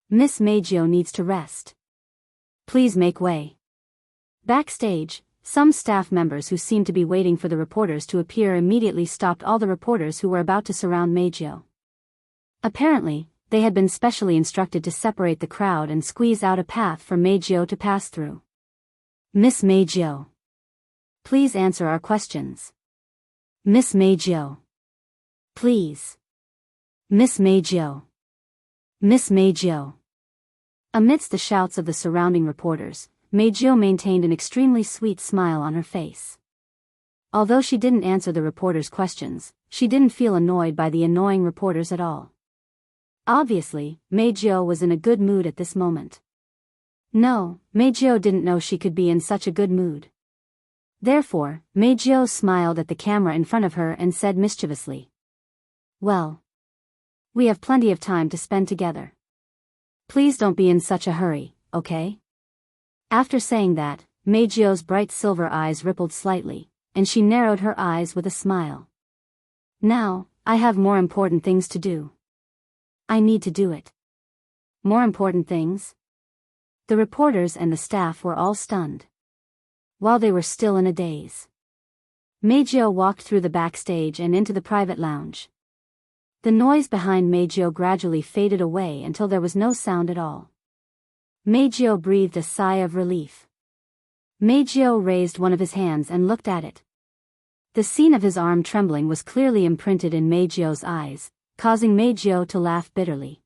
[SPEAKER 1] Miss Meijio needs to rest. Please make way. Backstage, some staff members who seemed to be waiting for the reporters to appear immediately stopped all the reporters who were about to surround Meijio. Apparently, they had been specially instructed to separate the crowd and squeeze out a path for Meijio to pass through. Miss Meijio. Please answer our questions. Miss Meijio. Please. Miss Meijio. Miss Meijio. Amidst the shouts of the surrounding reporters, Meijio maintained an extremely sweet smile on her face. Although she didn't answer the reporters' questions, she didn't feel annoyed by the annoying reporters at all. Obviously, Meijio was in a good mood at this moment. No, Meijio didn't know she could be in such a good mood. Therefore, Meijio smiled at the camera in front of her and said mischievously. Well. We have plenty of time to spend together. Please don't be in such a hurry, okay? After saying that, Meijio's bright silver eyes rippled slightly, and she narrowed her eyes with a smile. Now, I have more important things to do. I need to do it. More important things? The reporters and the staff were all stunned. While they were still in a daze, Meijio walked through the backstage and into the private lounge. The noise behind Meijio gradually faded away until there was no sound at all. Meijio breathed a sigh of relief. Meijio raised one of his hands and looked at it. The scene of his arm trembling was clearly imprinted in Meijio's eyes, causing Meijio to laugh bitterly.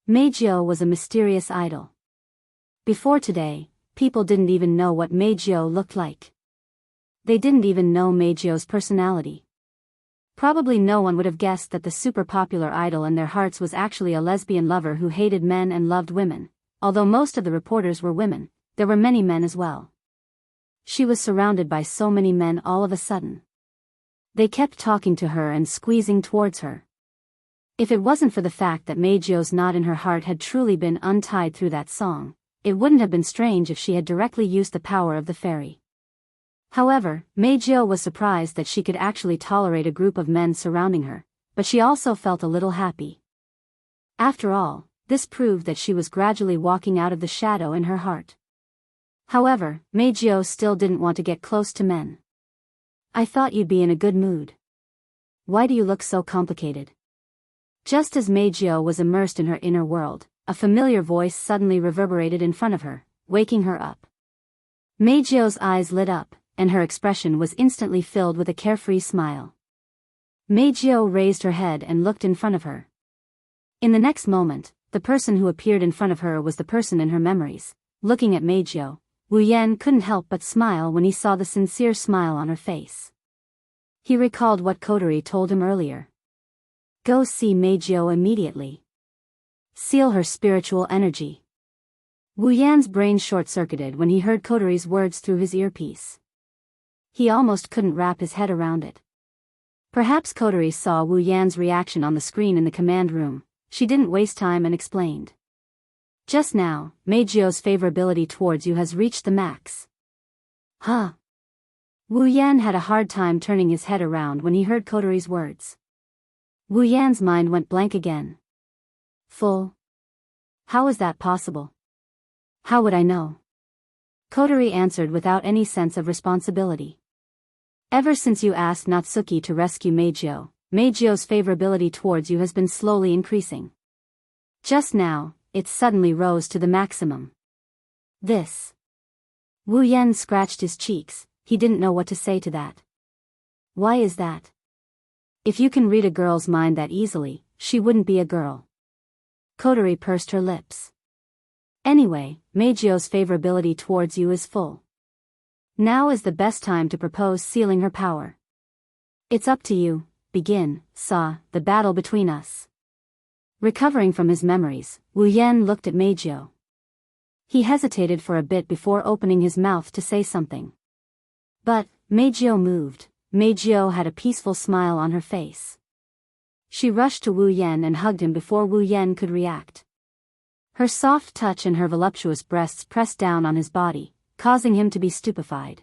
[SPEAKER 1] Meijio was a mysterious idol. Before today, people didn't even know what Meijio looked like. They didn't even know Meijio's personality. Probably no one would have guessed that the super popular idol in their hearts was actually a lesbian lover who hated men and loved women. Although most of the reporters were women, there were many men as well. She was surrounded by so many men all of a sudden. They kept talking to her and squeezing towards her. If it wasn't for the fact that Meijio's knot in her heart had truly been untied through that song, it wouldn't have been strange if she had directly used the power of the fairy. However, Meijio was surprised that she could actually tolerate a group of men surrounding her, but she also felt a little happy. After all, this proved that she was gradually walking out of the shadow in her heart. However, Meijio still didn't want to get close to men. "I thought you'd be in a good mood. Why do you look so complicated?" Just as Meijio was immersed in her inner world, a familiar voice suddenly reverberated in front of her, waking her up. Meijio's eyes lit up, and her expression was instantly filled with a carefree smile. Meijio raised her head and looked in front of her. In the next moment, the person who appeared in front of her was the person in her memories. Looking at Meijio, Wu Yan couldn't help but smile when he saw the sincere smile on her face. He recalled what Kotori told him earlier. Go see Meijio immediately. Seal her spiritual energy. Wu Yan's brain short-circuited when he heard Kotori's words through his earpiece. He almost couldn't wrap his head around it. Perhaps Kotori saw Wu Yan's reaction on the screen in the command room. She didn't waste time and explained. Just now, Meijio's favorability towards you has reached the max. Huh? Wu Yan had a hard time turning his head around when he heard Kotori's words. Wu Yan's mind went blank again. Full? How is that possible? How would I know? Kotori answered without any sense of responsibility. Ever since you asked Natsuki to rescue Meijio, Meijio's favorability towards you has been slowly increasing. Just now, it suddenly rose to the maximum. This. Wu Yan scratched his cheeks. He didn't know what to say to that. Why is that? If you can read a girl's mind that easily, she wouldn't be a girl. Kotori pursed her lips. Anyway, Meijio's favorability towards you is full. Now is the best time to propose sealing her power. It's up to you. Begin, the battle between us. Recovering from his memories, Wu Yan looked at Meijio. He hesitated for a bit before opening his mouth to say something. But, Meijio moved. Meijio had a peaceful smile on her face. She rushed to Wu Yan and hugged him before Wu Yan could react. Her soft touch and her voluptuous breasts pressed down on his body, causing him to be stupefied.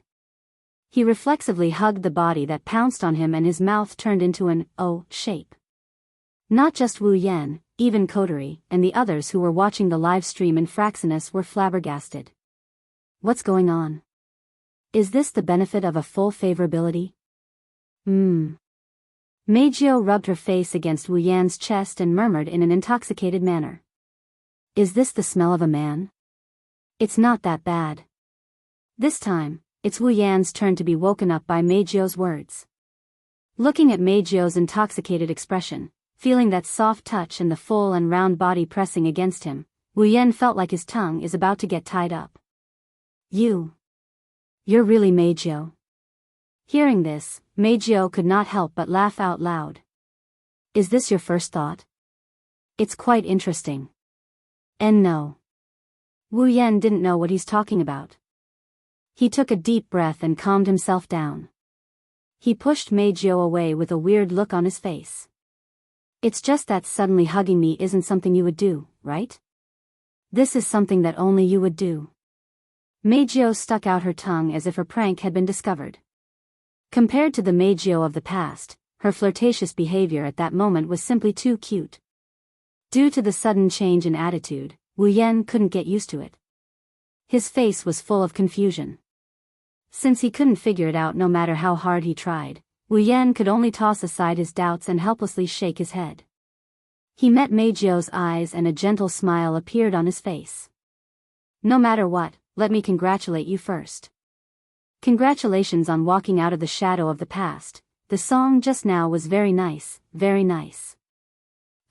[SPEAKER 1] He reflexively hugged the body that pounced on him and his mouth turned into an O shape. Not just Wu Yan, even Kotori and the others who were watching the live stream in Fraxinus were flabbergasted. What's going on? Is this the benefit of a full favorability? Meijio rubbed her face against Wu Yan's chest and murmured in an intoxicated manner. Is this the smell of a man? It's not that bad. This time, it's Wu Yan's turn to be woken up by Meijio's words. Looking at Meijio's intoxicated expression, feeling that soft touch and the full and round body pressing against him, Wu Yan felt like his tongue is about to get tied up. You're really Meijio. Hearing this, Meijio could not help but laugh out loud. Is this your first thought? It's quite interesting. And no. Wu Yan didn't know what he's talking about. He took a deep breath and calmed himself down. He pushed Meijio away with a weird look on his face. It's just that suddenly hugging me isn't something you would do, right? This is something that only you would do. Meijio stuck out her tongue as if her prank had been discovered. Compared to the Meijio of the past, her flirtatious behavior at that moment was simply too cute. Due to the sudden change in attitude, Wu Yan couldn't get used to it. His face was full of confusion. Since he couldn't figure it out no matter how hard he tried, Wu Yan could only toss aside his doubts and helplessly shake his head. He met Meijio's eyes and a gentle smile appeared on his face. No matter what, let me congratulate you first. Congratulations on walking out of the shadow of the past. The song just now was very nice, very nice.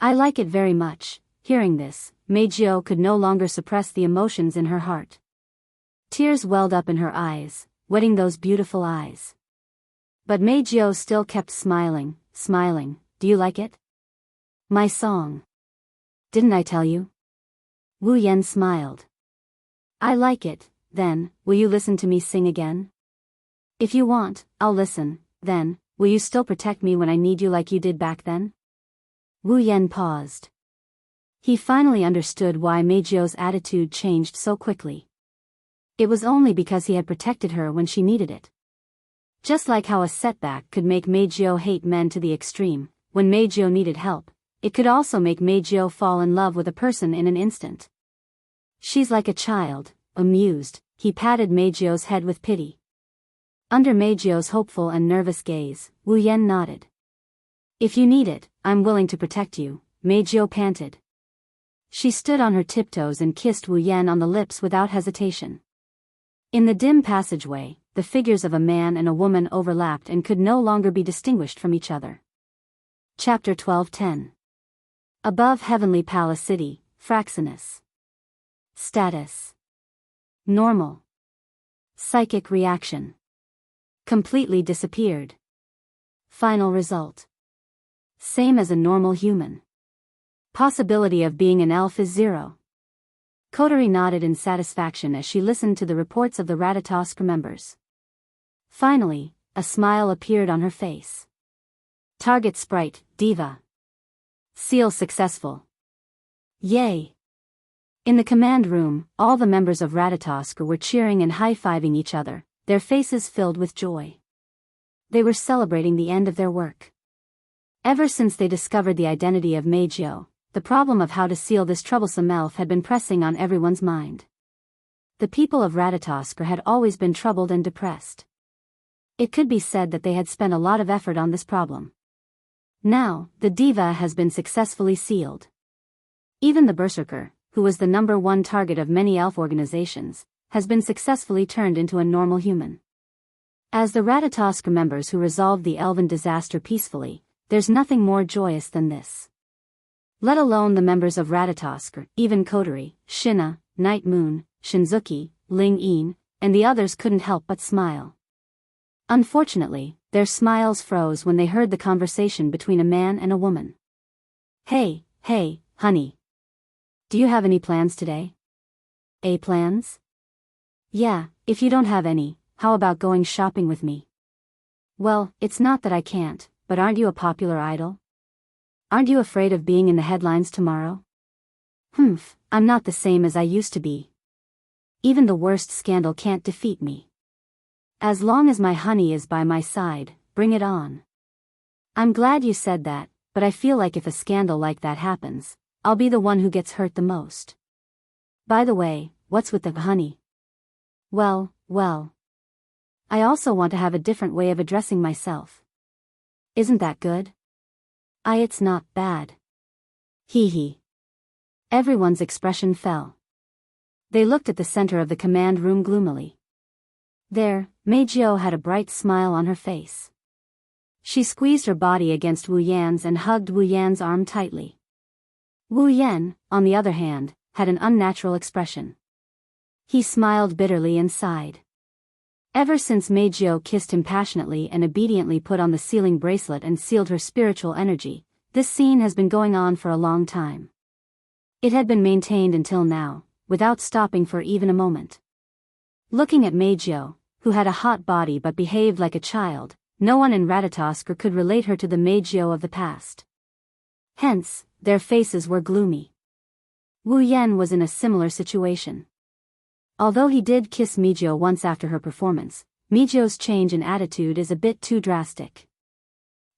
[SPEAKER 1] I like it very much." Hearing this, Meijio could no longer suppress the emotions in her heart. Tears welled up in her eyes, wetting those beautiful eyes. But Meijio still kept smiling. "Do you like it? My song. Didn't I tell you?" Wu Yan smiled. "I like it. Then, will you listen to me sing again? If you want, I'll listen. Then, will you still protect me when I need you like you did back then?" Wu Yan paused. He finally understood why Meijio's attitude changed so quickly. It was only because he had protected her when she needed it. Just like how a setback could make Meijio hate men to the extreme, when Meijio needed help, it could also make Meijio fall in love with a person in an instant. "She's like a child." Amused, he patted Meijio's head with pity. Under Meijio's hopeful and nervous gaze, Wu Yan nodded. "If you need it, I'm willing to protect you," Meijio panted. She stood on her tiptoes and kissed Wu Yan on the lips without hesitation. In the dim passageway, the figures of a man and a woman overlapped and could no longer be distinguished from each other. Chapter 12:10. Above Heavenly Palace City, Fraxinus. Status: normal. Psychic reaction: completely disappeared. Final result: same as a normal human. Possibility of being an elf is 0. Kotori nodded in satisfaction as she listened to the reports of the Ratatosk members. Finally, a smile appeared on her face. Target sprite, Diva. Seal successful. Yay! In the command room, all the members of Ratatosk were cheering and high-fiving each other, their faces filled with joy. They were celebrating the end of their work. Ever since they discovered the identity of Meijio, the problem of how to seal this troublesome elf had been pressing on everyone's mind. The people of Ratatosk had always been troubled and depressed. It could be said that they had spent a lot of effort on this problem. Now, the diva has been successfully sealed. Even the berserker, who was the #1 target of many elf organizations, has been successfully turned into a normal human. As the Ratatosk members who resolved the elven disaster peacefully, there's nothing more joyous than this. Let alone the members of Ratatosk, even Kotori, Shina, Night Moon, Shinzuki, Ling Yin, and the others couldn't help but smile. Unfortunately, their smiles froze when they heard the conversation between a man and a woman. Hey, honey. Do you have any plans today? Plans? Yeah, if you don't have any, how about going shopping with me? Well, it's not that I can't, but aren't you a popular idol? Aren't you afraid of being in the headlines tomorrow? I'm not the same as I used to be. Even the worst scandal can't defeat me. As long as my honey is by my side, bring it on. I'm glad you said that, but I feel like if a scandal like that happens, I'll be the one who gets hurt the most. By the way, what's with the honey? Well. I also want to have a different way of addressing myself. Isn't that good? It's not bad. Hee. Everyone's expression fell. They looked at the center of the command room gloomily. There, Meijio had a bright smile on her face. She squeezed her body against Wu Yan's and hugged Wu Yan's arm tightly. Wu Yan, on the other hand, had an unnatural expression. He smiled bitterly and sighed. Ever since Meijio kissed him passionately and obediently put on the sealing bracelet and sealed her spiritual energy, this scene has been going on for a long time. It had been maintained until now, without stopping for even a moment. Looking at Meijio, who had a hot body but behaved like a child, no one in Ratatosk could relate her to the Meijio of the past. Hence, their faces were gloomy. Wu Yan was in a similar situation. Although he did kiss Meijio once after her performance, Meijio's change in attitude is a bit too drastic.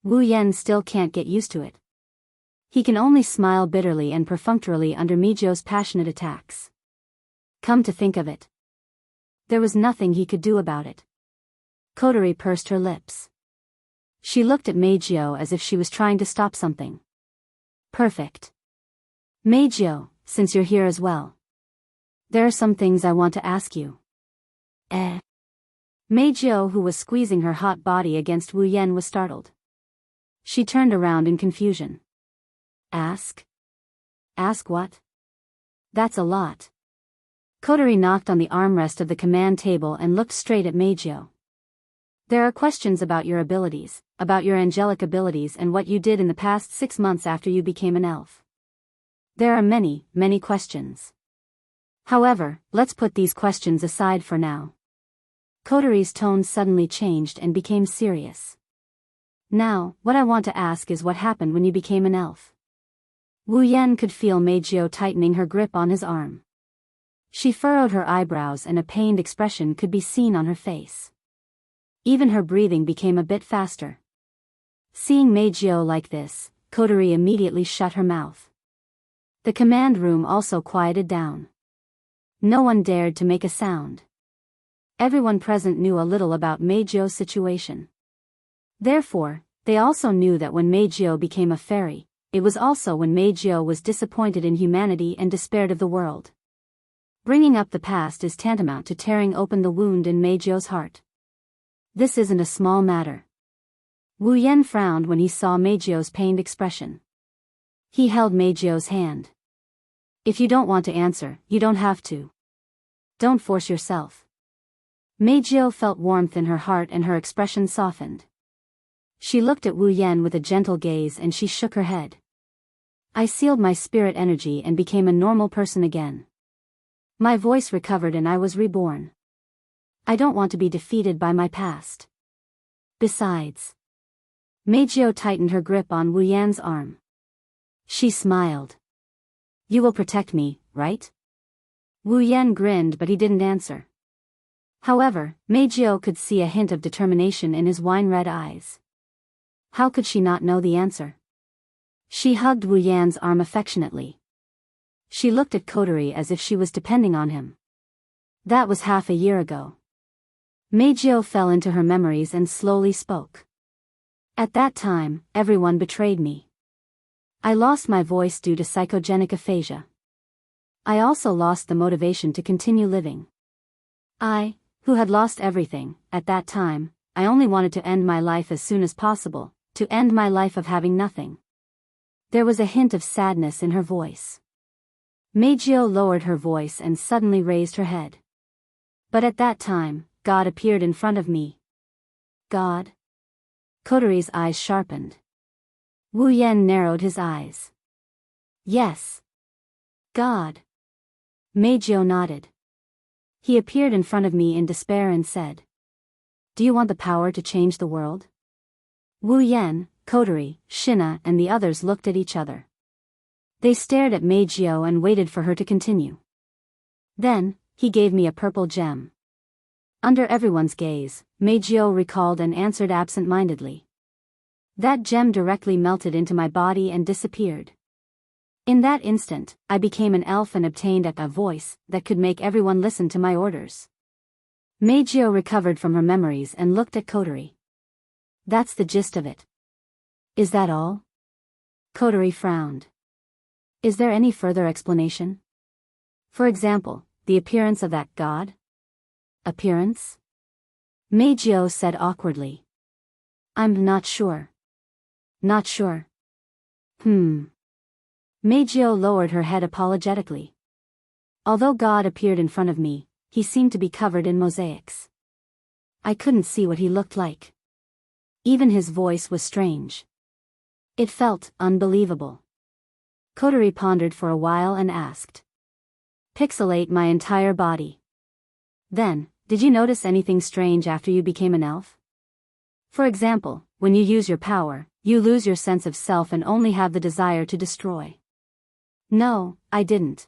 [SPEAKER 1] Wu Yan still can't get used to it. He can only smile bitterly and perfunctorily under Meijio's passionate attacks. Come to think of it, there was nothing he could do about it. Kotori pursed her lips. She looked at Meijio as if she was trying to stop something. Perfect. Meijio, since you're here as well, there are some things I want to ask you. Mei Jiao, who was squeezing her hot body against Wu Yan, was startled. She turned around in confusion. Ask? Ask what? That's a lot. Kotori knocked on the armrest of the command table and looked straight at Mei Jiao. There are questions about your abilities, about your angelic abilities and what you did in the past 6 months after you became an elf. There are many, many questions. However, let's put these questions aside for now. Kotori's tone suddenly changed and became serious. Now, what I want to ask is what happened when you became an elf. Wu Yan could feel Mei Jiao tightening her grip on his arm. She furrowed her eyebrows and a pained expression could be seen on her face. Even her breathing became a bit faster. Seeing Mei Jiao like this, Kotori immediately shut her mouth. The command room also quieted down. No one dared to make a sound. Everyone present knew a little about Mei Jiao's situation. Therefore, they also knew that when Mei Jiao became a fairy, it was also when Mei Jiao was disappointed in humanity and despaired of the world. Bringing up the past is tantamount to tearing open the wound in Mei Jiao's heart. This isn't a small matter. Wu Yan frowned when he saw Mei Jiao's pained expression. He held Mei Jiao's hand. If you don't want to answer, you don't have to. Don't force yourself. Mei Jiao felt warmth in her heart and her expression softened. She looked at Wu Yan with a gentle gaze and she shook her head. I sealed my spirit energy and became a normal person again. My voice recovered and I was reborn. I don't want to be defeated by my past. Besides. Mei Jiao tightened her grip on Wu Yan's arm. She smiled. You will protect me, right? Wu Yan grinned but he didn't answer. However, Mei Jiao could see a hint of determination in his wine-red eyes. How could she not know the answer? She hugged Wu Yan's arm affectionately. She looked at Kotori as if she was depending on him. That was half a year ago. Mei Jiao fell into her memories and slowly spoke. At that time, everyone betrayed me. I lost my voice due to psychogenic aphasia. I also lost the motivation to continue living. I, who had lost everything, at that time, I only wanted to end my life as soon as possible, to end my life of having nothing. There was a hint of sadness in her voice. Mei Jiao lowered her voice and suddenly raised her head. But at that time, God appeared in front of me. God? Kotori's eyes sharpened. Wu Yan narrowed his eyes. Yes. God. Mei Jiao nodded. He appeared in front of me in despair and said, Do you want the power to change the world? Wu Yan, Kotori, Shina and the others looked at each other. They stared at Mei Jiao and waited for her to continue. Then, he gave me a purple gem. Under everyone's gaze, Mei Jiao recalled and answered absent-mindedly. That gem directly melted into my body and disappeared. In that instant, I became an elf and obtained a voice that could make everyone listen to my orders. Mei Jiao recovered from her memories and looked at Kotori. That's the gist of it. Is that all? Kotori frowned. Is there any further explanation? For example, the appearance of that god? Appearance? Mei Jiao said awkwardly. I'm not sure. Not sure. Mei Jiao lowered her head apologetically. Although God appeared in front of me, he seemed to be covered in mosaics. I couldn't see what he looked like. Even his voice was strange. It felt unbelievable. Kotori pondered for a while and asked. Pixelate my entire body. Then, did you notice anything strange after you became an elf? For example, when you use your power, you lose your sense of self and only have the desire to destroy. No, I didn't.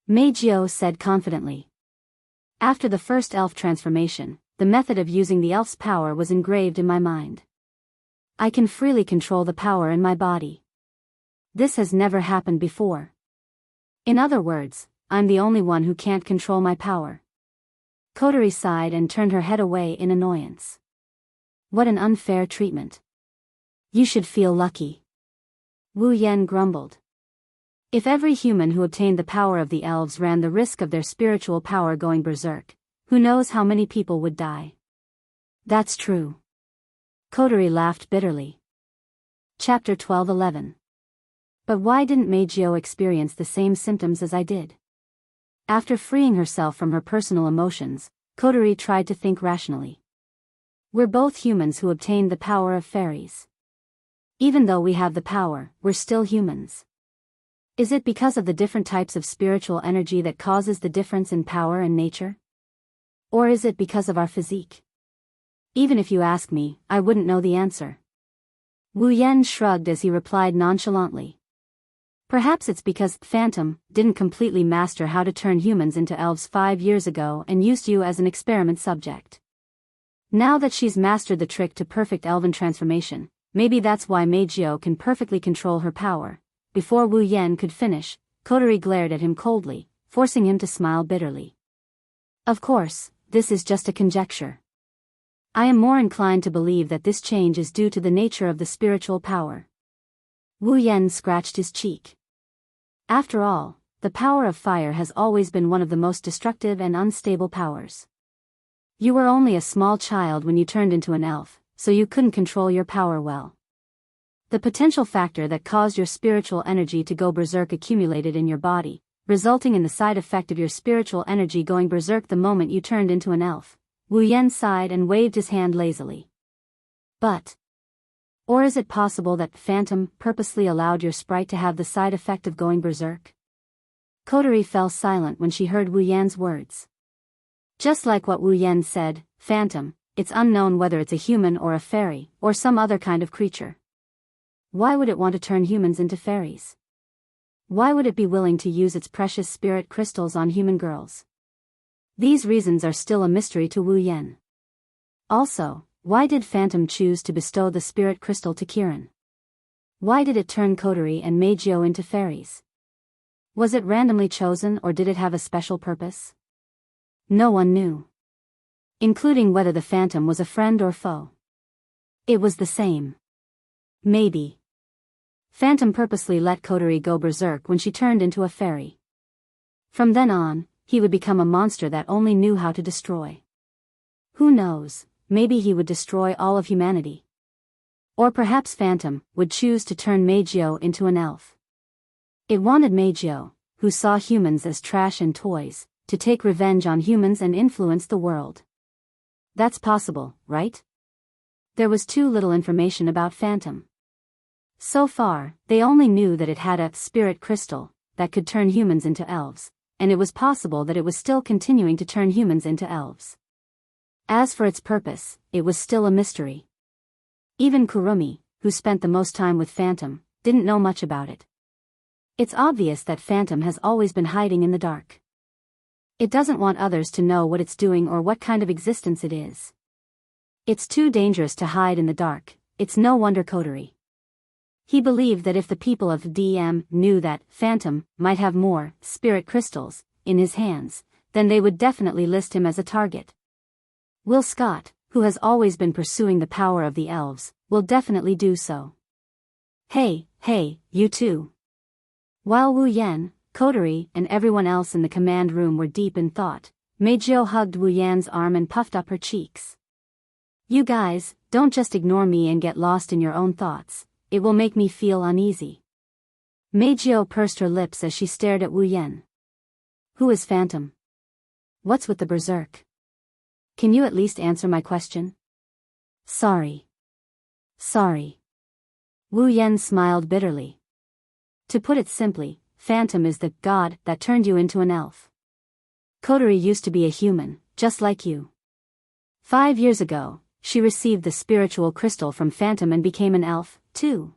[SPEAKER 1] Mei Jiao said confidently. After the first elf transformation, the method of using the elf's power was engraved in my mind. I can freely control the power in my body. This has never happened before. In other words, I'm the only one who can't control my power. Kotori sighed and turned her head away in annoyance. What an unfair treatment. You should feel lucky. Wu Yan grumbled. If every human who obtained the power of the elves ran the risk of their spiritual power going berserk, who knows how many people would die. That's true. Kotori laughed bitterly. Chapter 12:11. But why didn't Meijio experience the same symptoms as I did? After freeing herself from her personal emotions, Kotori tried to think rationally. We're both humans who obtained the power of fairies. Even though we have the power, we're still humans. Is it because of the different types of spiritual energy that causes the difference in power and nature? Or is it because of our physique? Even if you ask me, I wouldn't know the answer. Wu Yan shrugged as he replied nonchalantly. Perhaps it's because Phantom didn't completely master how to turn humans into elves 5 years ago and used you as an experiment subject. Now that she's mastered the trick to perfect elven transformation, maybe that's why Meijio can perfectly control her power. Before Wu Yan could finish, Kotori glared at him coldly, forcing him to smile bitterly. Of course, this is just a conjecture. I am more inclined to believe that this change is due to the nature of the spiritual power. Wu Yan scratched his cheek. After all, the power of fire has always been one of the most destructive and unstable powers. You were only a small child when you turned into an elf, so you couldn't control your power well. The potential factor that caused your spiritual energy to go berserk accumulated in your body, resulting in the side effect of your spiritual energy going berserk the moment you turned into an elf. Wu Yan sighed and waved his hand lazily. Or is it possible that Phantom purposely allowed your sprite to have the side effect of going berserk? Kotori fell silent when she heard Wu Yan's words. Just like what Wu Yan said, Phantom, it's unknown whether it's a human or a fairy, or some other kind of creature. Why would it want to turn humans into fairies? Why would it be willing to use its precious spirit crystals on human girls? These reasons are still a mystery to Wu Yan. Also, why did Phantom choose to bestow the spirit crystal to Kirin? Why did it turn Kotori and Meijio into fairies? Was it randomly chosen or did it have a special purpose? No one knew. Including whether the Phantom was a friend or foe. It was the same. Maybe. Phantom purposely let Kotori go berserk when she turned into a fairy. From then on, he would become a monster that only knew how to destroy. Who knows, maybe he would destroy all of humanity. Or perhaps Phantom would choose to turn Meijio into an elf. It wanted Meijio, who saw humans as trash and toys, to take revenge on humans and influence the world. That's possible, right? There was too little information about Phantom. So far, they only knew that it had a spirit crystal that could turn humans into elves, and it was possible that it was still continuing to turn humans into elves. As for its purpose, it was still a mystery. Even Kurumi, who spent the most time with Phantom, didn't know much about it. It's obvious that Phantom has always been hiding in the dark. It doesn't want others to know what it's doing or what kind of existence it is. It's too dangerous to hide in the dark. It's no wonder Kotori. He believed that if the people of DM knew that Phantom might have more spirit crystals in his hands, then they would definitely list him as a target. Will Scott, who has always been pursuing the power of the elves, will definitely do so. Hey, you two. While Wu Yan, Kotori, and everyone else in the command room were deep in thought, Meijio hugged Wu Yan's arm and puffed up her cheeks. You guys, don't just ignore me and get lost in your own thoughts. It will make me feel uneasy. Meijio pursed her lips as she stared at Wu Yan. Who is Phantom? What's with the berserk? Can you at least answer my question? Sorry. Wu Yan smiled bitterly. To put it simply, Phantom is the god that turned you into an elf. Kotori used to be a human, just like you. 5 years ago, she received the spiritual crystal from Phantom and became an elf, too.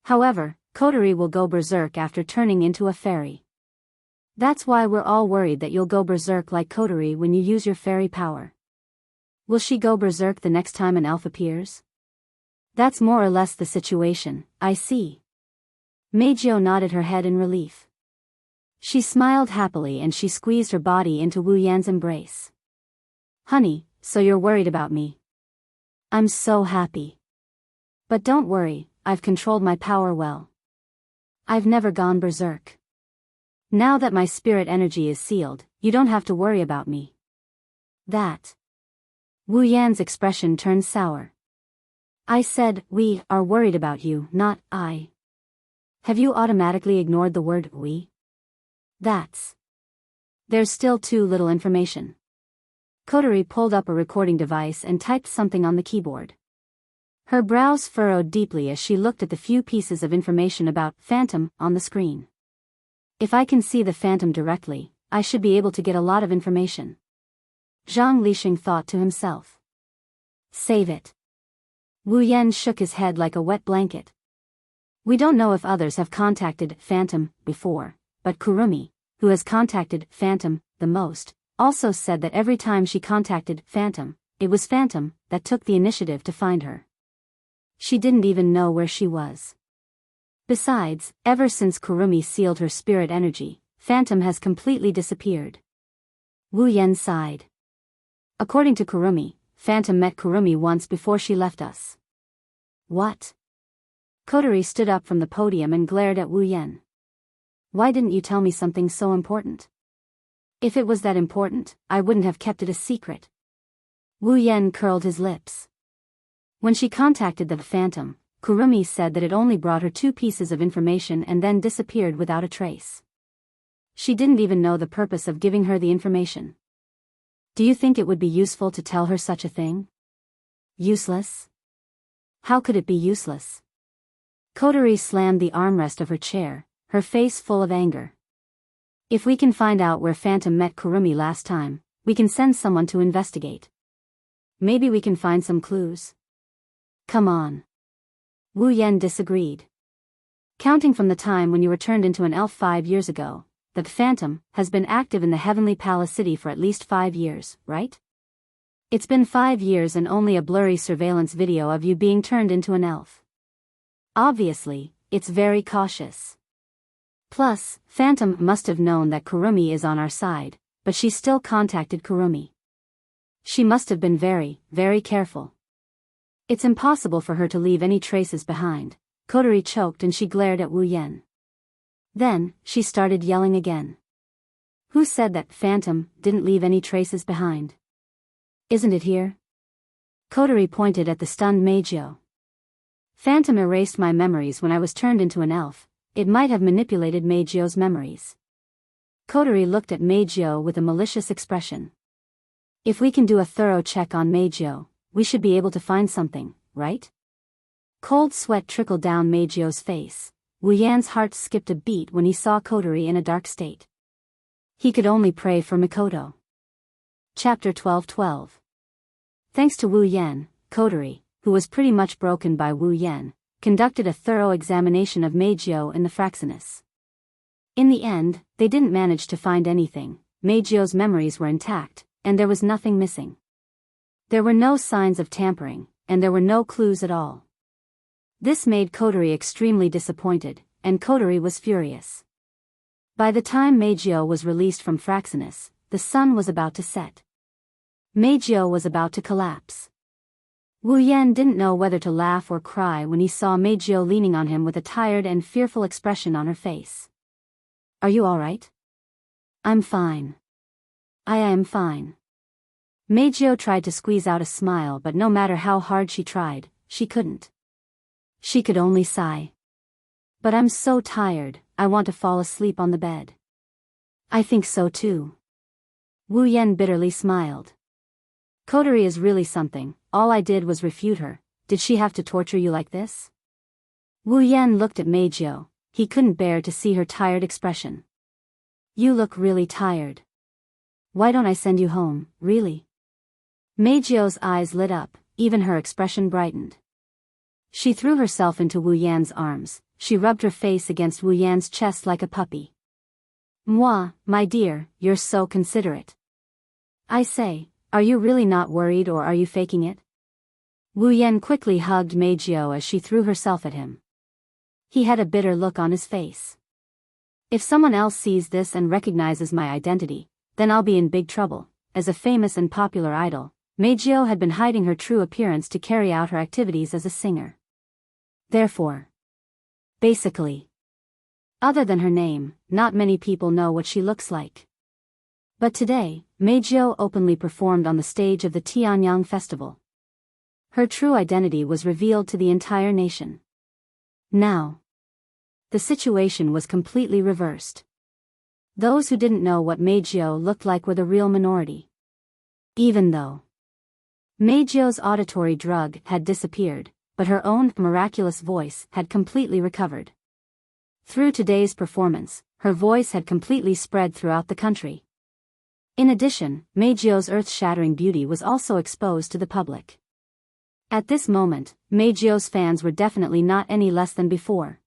[SPEAKER 1] However, Kotori will go berserk after turning into a fairy. That's why we're all worried that you'll go berserk like Kotori when you use your fairy power. Will she go berserk the next time an elf appears? That's more or less the situation, I see. Meijio nodded her head in relief. She smiled happily and she squeezed her body into Wu Yan's embrace. Honey, so you're worried about me. I'm so happy. But don't worry, I've controlled my power well. I've never gone berserk. Now that my spirit energy is sealed, you don't have to worry about me. That. Wu Yan's expression turned sour. I said, we are worried about you, not I. Have you automatically ignored the word we? There's still too little information. Kotori pulled up a recording device and typed something on the keyboard. Her brows furrowed deeply as she looked at the few pieces of information about Phantom on the screen. If I can see the Phantom directly, I should be able to get a lot of information. Zhang Lixing thought to himself. Save it. Wu Yan shook his head like a wet blanket. We don't know if others have contacted Phantom before, but Kurumi, who has contacted Phantom the most, also said that every time she contacted Phantom, it was Phantom that took the initiative to find her. She didn't even know where she was. Besides, ever since Kurumi sealed her spirit energy, Phantom has completely disappeared. Wu Yan sighed. According to Kurumi, Phantom met Kurumi once before she left us. What? Kotori stood up from the podium and glared at Wu Yan. Why didn't you tell me something so important? If it was that important, I wouldn't have kept it a secret. Wu Yan curled his lips. When she contacted the Phantom, Kurumi said that it only brought her 2 pieces of information and then disappeared without a trace. She didn't even know the purpose of giving her the information. Do you think it would be useful to tell her such a thing? Useless? How could it be useless? Kotori slammed the armrest of her chair, her face full of anger. If we can find out where Phantom met Kurumi last time, we can send someone to investigate. Maybe we can find some clues. Come on. Wu Yan disagreed. Counting from the time when you were turned into an elf 5 years ago, the Phantom has been active in the Heavenly Palace City for at least 5 years, right? It's been 5 years and only a blurry surveillance video of you being turned into an elf. Obviously, it's very cautious. Plus, Phantom must have known that Kurumi is on our side, but she still contacted Kurumi. She must have been very, very careful. It's impossible for her to leave any traces behind. Kotori choked and she glared at Wu Yan. Then, she started yelling again. Who said that Phantom didn't leave any traces behind? Isn't it here? Kotori pointed at the stunned Meijio. Phantom erased my memories when I was turned into an elf. It might have manipulated Meijio's memories. Kotori looked at Meijio with a malicious expression. If we can do a thorough check on Meijio, we should be able to find something, right? Cold sweat trickled down Meijio's face. Wu Yan's heart skipped a beat when he saw Kotori in a dark state. He could only pray for Mikoto. Chapter 12:12. Thanks to Wu Yan, Kotori, who was pretty much broken by Wu Yan, conducted a thorough examination of Meijio in the Fraxinus. In the end, they didn't manage to find anything. Meijio's memories were intact, and there was nothing missing. There were no signs of tampering, and there were no clues at all. This made Kotori extremely disappointed, and Kotori was furious. By the time Meijio was released from Fraxinus, the sun was about to set. Meijio was about to collapse. Wu Yan didn't know whether to laugh or cry when he saw Meijio leaning on him with a tired and fearful expression on her face. Are you all right? I'm fine. I am fine. Meijio tried to squeeze out a smile, but no matter how hard she tried, she couldn't. She could only sigh. But I'm so tired, I want to fall asleep on the bed. I think so too. Wu Yan bitterly smiled. Kotori is really something. All I did was refute her. Did she have to torture you like this? Wu Yan looked at Meijio. He couldn't bear to see her tired expression. You look really tired. Why don't I send you home, really? Meijio's eyes lit up, even her expression brightened. She threw herself into Wu Yan's arms. She rubbed her face against Wu Yan's chest like a puppy. Moi, my dear, you're so considerate. I say, are you really not worried or are you faking it? Wu Yan quickly hugged Meijio as she threw herself at him. He had a bitter look on his face. If someone else sees this and recognizes my identity, then I'll be in big trouble. As a famous and popular idol, Meijio had been hiding her true appearance to carry out her activities as a singer. Therefore, basically, other than her name, not many people know what she looks like. But today, Meijio openly performed on the stage of the Tianyang Festival. Her true identity was revealed to the entire nation. Now, the situation was completely reversed. Those who didn't know what Meijio looked like were the real minority. Even though Meijio's auditory drug had disappeared, but her own miraculous voice had completely recovered. Through today's performance, her voice had completely spread throughout the country. In addition, Meijio's earth-shattering beauty was also exposed to the public. At this moment, Meijio's fans were definitely not any less than before.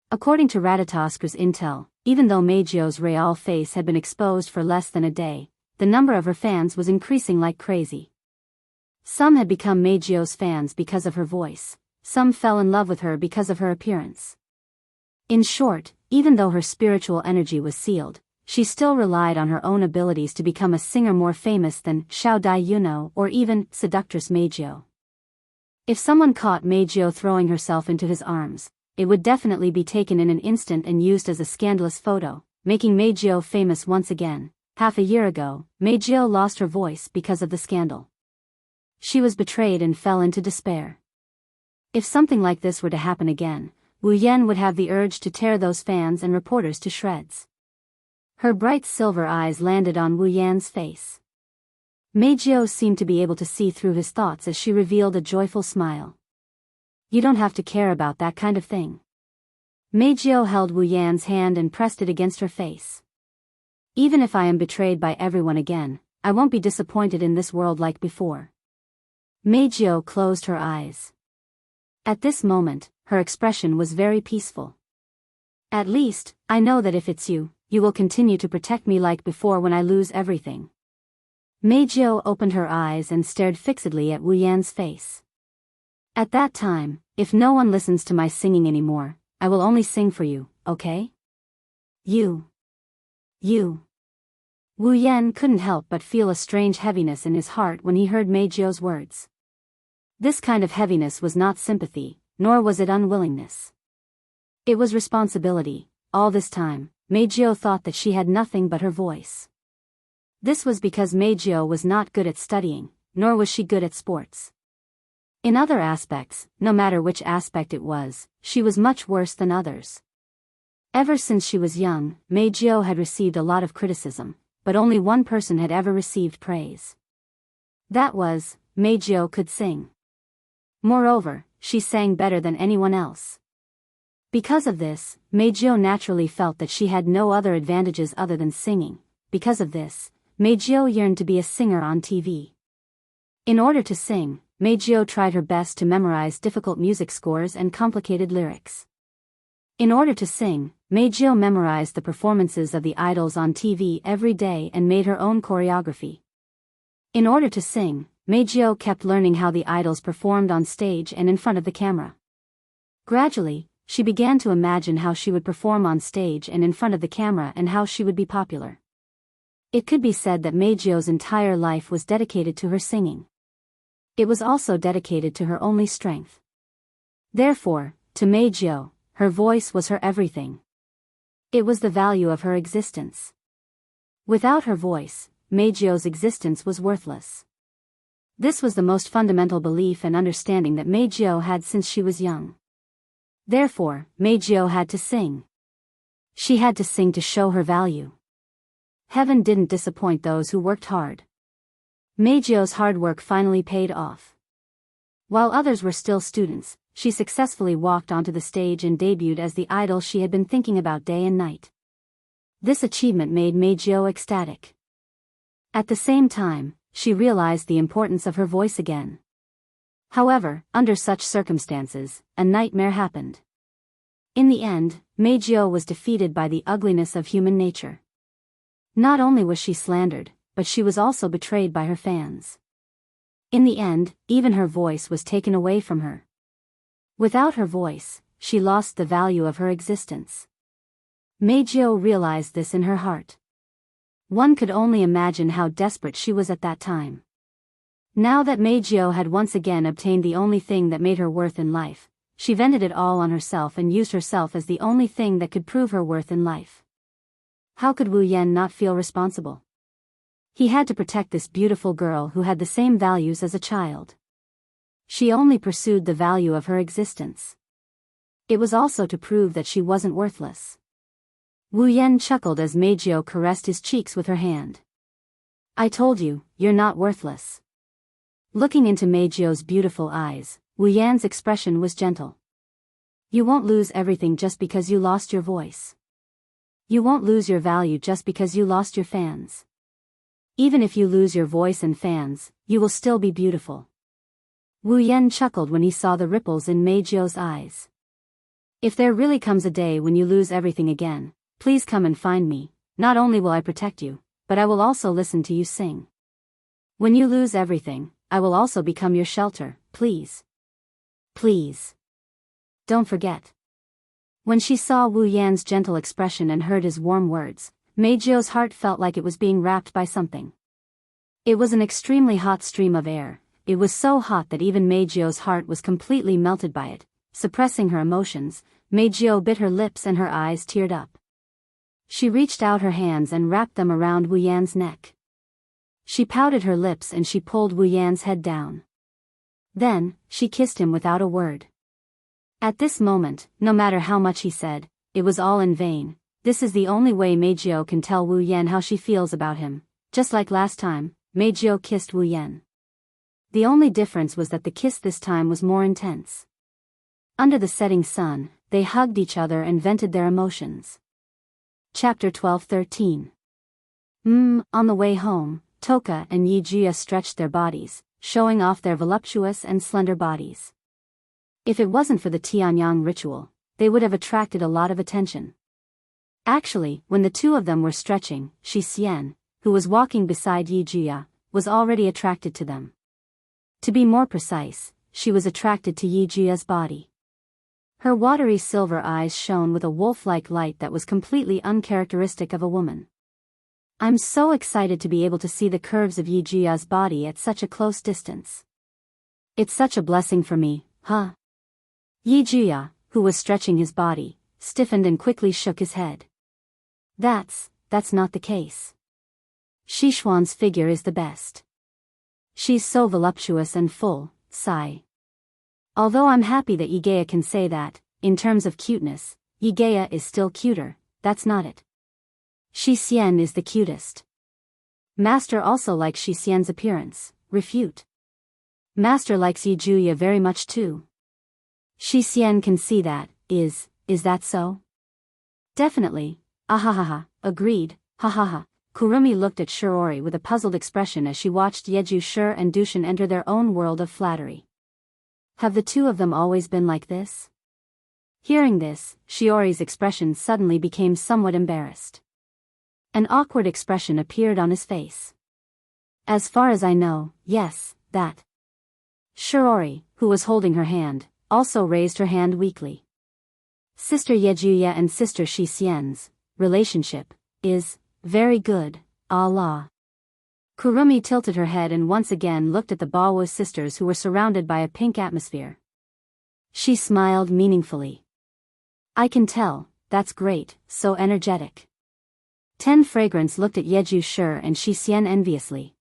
[SPEAKER 1] According to Raditasker's intel, even though Meijio's real face had been exposed for less than a day, the number of her fans was increasing like crazy. Some had become Meijio's fans because of her voice, some fell in love with her because of her appearance. In short, even though her spiritual energy was sealed, she still relied on her own abilities to become a singer more famous than Xiao Dai Yuno or even seductress Meijio. If someone caught Meijio throwing herself into his arms, it would definitely be taken in an instant and used as a scandalous photo, making Meijio famous once again. Half a year ago, Meijio lost her voice because of the scandal. She was betrayed and fell into despair. If something like this were to happen again, Wu Yan would have the urge to tear those fans and reporters to shreds. Her bright silver eyes landed on Wu Yan's face. Meijio seemed to be able to see through his thoughts as she revealed a joyful smile. You don't have to care about that kind of thing. Meijio held Wu Yan's hand and pressed it against her face. Even if I am betrayed by everyone again, I won't be disappointed in this world like before. Meijio closed her eyes. At this moment, her expression was very peaceful. At least, I know that if it's you, you will continue to protect me like before when I lose everything. Meijio opened her eyes and stared fixedly at Wu Yan's face. At that time, if no one listens to my singing anymore, I will only sing for you, okay? You. Wu Yan couldn't help but feel a strange heaviness in his heart when he heard Meijio's words. This kind of heaviness was not sympathy, nor was it unwillingness. It was responsibility. All this time, Meijio thought that she had nothing but her voice. This was because Meijio was not good at studying, nor was she good at sports. In other aspects, no matter which aspect it was, she was much worse than others. Ever since she was young, Meijio had received a lot of criticism, but only one person had ever received praise. That was, Meijio could sing. Moreover, she sang better than anyone else. Because of this, Meijio naturally felt that she had no other advantages other than singing. Because of this, Meijio yearned to be a singer on TV. In order to sing, Meijio tried her best to memorize difficult music scores and complicated lyrics. In order to sing, Meijio memorized the performances of the idols on TV every day and made her own choreography. In order to sing, Meijio kept learning how the idols performed on stage and in front of the camera. Gradually, she began to imagine how she would perform on stage and in front of the camera and how she would be popular. It could be said that Meijio's entire life was dedicated to her singing. It was also dedicated to her only strength. Therefore, to Meijio, her voice was her everything. It was the value of her existence. Without her voice, Meijio's existence was worthless. This was the most fundamental belief and understanding that Meijio had since she was young. Therefore, Meijio had to sing. She had to sing to show her value. Heaven didn't disappoint those who worked hard. Meijio's hard work finally paid off. While others were still students, she successfully walked onto the stage and debuted as the idol she had been thinking about day and night. This achievement made Meijio ecstatic. At the same time, she realized the importance of her voice again. However, under such circumstances, a nightmare happened. In the end, Meijio was defeated by the ugliness of human nature. Not only was she slandered, but she was also betrayed by her fans. In the end, even her voice was taken away from her. Without her voice, she lost the value of her existence. Meijio realized this in her heart. One could only imagine how desperate she was at that time. Now that Meijio had once again obtained the only thing that made her worth in life, she vented it all on herself and used herself as the only thing that could prove her worth in life. How could Wu Yan not feel responsible? He had to protect this beautiful girl who had the same values as a child. She only pursued the value of her existence. It was also to prove that she wasn't worthless. Wu Yan chuckled as Meijio caressed his cheeks with her hand. I told you, you're not worthless. Looking into Meijio's beautiful eyes, Wu Yan's expression was gentle. You won't lose everything just because you lost your voice. You won't lose your value just because you lost your fans. Even if you lose your voice and fans, you will still be beautiful. Wu Yan chuckled when he saw the ripples in Meijio's eyes. If there really comes a day when you lose everything again, please come and find me. Not only will I protect you, but I will also listen to you sing. When you lose everything, I will also become your shelter, please. Please. Don't forget. When she saw Wu Yan's gentle expression and heard his warm words, Meijio's heart felt like it was being wrapped by something. It was an extremely hot stream of air. It was so hot that even Meijio's heart was completely melted by it. Suppressing her emotions, Meijio bit her lips and her eyes teared up. She reached out her hands and wrapped them around Wu Yan's neck. She pouted her lips and she pulled Wu Yan's head down. Then, she kissed him without a word. At this moment, no matter how much he said, it was all in vain. This is the only way Meijio can tell Wu Yan how she feels about him. Just like last time, Meijio kissed Wu Yan. The only difference was that the kiss this time was more intense. Under the setting sun, they hugged each other and vented their emotions. Chapter 12-13. On the way home, Toka and Yijia stretched their bodies, showing off their voluptuous and slender bodies. If it wasn't for the Tianyang ritual, they would have attracted a lot of attention. Actually, when the two of them were stretching, Shi Xian, who was walking beside Yijia, was already attracted to them. To be more precise, she was attracted to Yijia's body. Her watery silver eyes shone with a wolf-like light that was completely uncharacteristic of a woman. I'm so excited to be able to see the curves of Yijia's body at such a close distance. It's such a blessing for me, huh? Yijia, who was stretching his body, stiffened and quickly shook his head. That's not the case. Xishuan's figure is the best. She's so voluptuous and full, sigh. Although I'm happy that Yigea can say that, in terms of cuteness, Yigea is still cuter, that's not it. Shi Xian is the cutest. Master also likes Shi Xian's appearance, refute. Master likes Yijuya very much too. Shi Xian can see that, is that so? Definitely, ahahaha, agreed, hahaha. Kurumi looked at Shiori with a puzzled expression as she watched Yeju Shi and Dushin enter their own world of flattery. Have the two of them always been like this? Hearing this, Shiori's expression suddenly became somewhat embarrassed. An awkward expression appeared on his face. As far as I know, yes, that. Shiori, who was holding her hand, also raised her hand weakly. Sister Yejuya and Sister Shi Xian's relationship is very good, Allah. Kurumi tilted her head and once again looked at the Bawo sisters who were surrounded by a pink atmosphere. She smiled meaningfully. I can tell, that's great, so energetic. 10 Fragrance looked at Yeju Shi and Shi Xian enviously.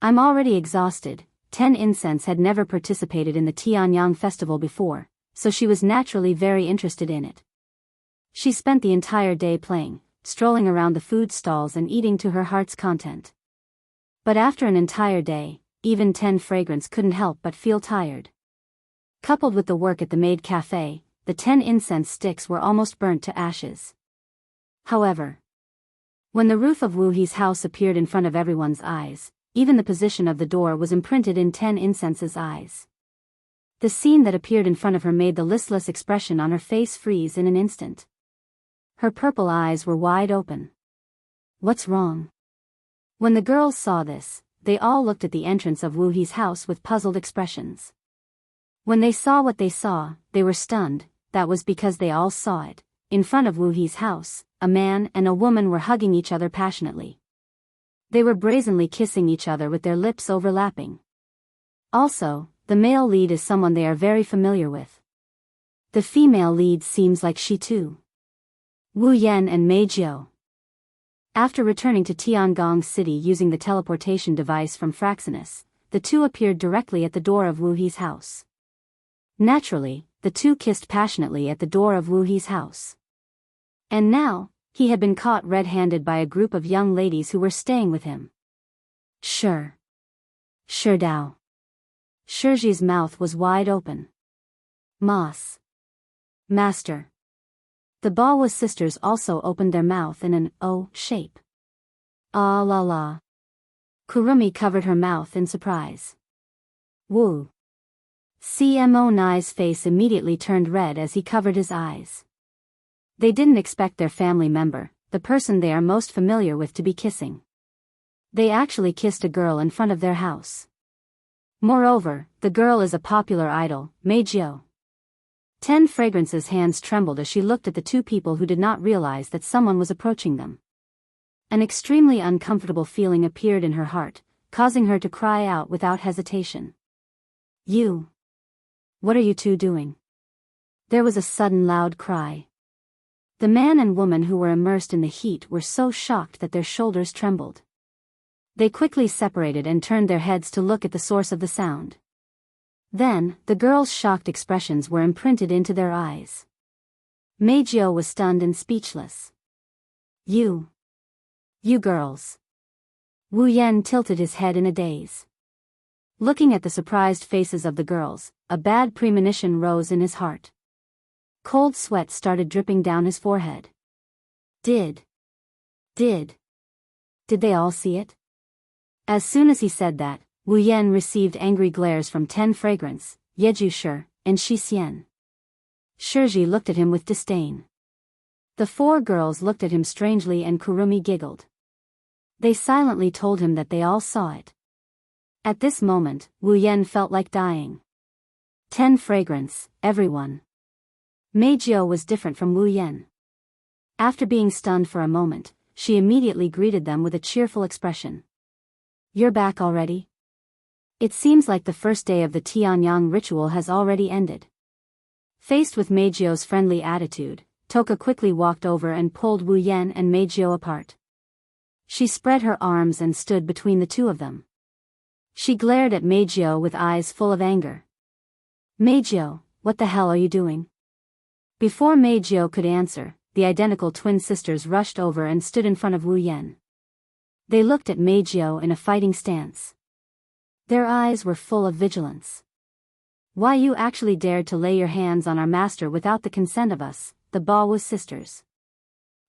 [SPEAKER 1] I'm already exhausted. 10 Incense had never participated in the Tianyang festival before, so she was naturally very interested in it. She spent the entire day playing, strolling around the food stalls and eating to her heart's content. But after an entire day, even 10 Fragrance couldn't help but feel tired. Coupled with the work at the maid cafe, the 10 incense sticks were almost burnt to ashes. However, when the roof of Wu He's house appeared in front of everyone's eyes, even the position of the door was imprinted in 10 Incense's eyes. The scene that appeared in front of her made the listless expression on her face freeze in an instant. Her purple eyes were wide open. What's wrong? When the girls saw this, they all looked at the entrance of Wu He's house with puzzled expressions. When they saw what they saw, they were stunned. That was because they all saw it. In front of Wu He's house, a man and a woman were hugging each other passionately. They were brazenly kissing each other with their lips overlapping. Also, the male lead is someone they are very familiar with. The female lead seems like she too. Wu Yan and Mei Jiu. After returning to Tiangong City using the teleportation device from Fraxinus, the two appeared directly at the door of Wu He's house. Naturally, the two kissed passionately at the door of Wu He's house. And now, he had been caught red-handed by a group of young ladies who were staying with him. Sure. Sure Dao. Shirji's mouth was wide open. Moss. Master. The Baowu sisters also opened their mouth in an O shape. Ah la la. Kurumi covered her mouth in surprise. Wu. CMO Nai's face immediately turned red as he covered his eyes. They didn't expect their family member, the person they are most familiar with, to be kissing. They actually kissed a girl in front of their house. Moreover, the girl is a popular idol, Meijio. 10 Fragrance's hands trembled as she looked at the two people who did not realize that someone was approaching them. An extremely uncomfortable feeling appeared in her heart, causing her to cry out without hesitation. You. What are you two doing? There was a sudden loud cry. The man and woman who were immersed in the heat were so shocked that their shoulders trembled. They quickly separated and turned their heads to look at the source of the sound. Then, the girls' shocked expressions were imprinted into their eyes. Meijio was stunned and speechless. You girls. Wu Yan tilted his head in a daze. Looking at the surprised faces of the girls, a bad premonition rose in his heart. Cold sweat started dripping down his forehead. Did they all see it? As soon as he said that, Wu Yan received angry glares from 10 Fragrance, Yeju Shi, and Shi Xian. Shirji looked at him with disdain. The 4 girls looked at him strangely and Kurumi giggled. They silently told him that they all saw it. At this moment, Wu Yan felt like dying. 10 Fragrance, everyone. Meijio was different from Wu Yan. After being stunned for a moment, she immediately greeted them with a cheerful expression. You're back already? It seems like the first day of the Tianyang ritual has already ended. Faced with Meijio's friendly attitude, Toka quickly walked over and pulled Wu Yan and Meijio apart. She spread her arms and stood between the two of them. She glared at Meijio with eyes full of anger. Meijio, what the hell are you doing? Before Meijio could answer, the identical twin sisters rushed over and stood in front of Wu Yan. They looked at Meijio in a fighting stance. Their eyes were full of vigilance. Why you actually dared to lay your hands on our master without the consent of us, the Baowu sisters.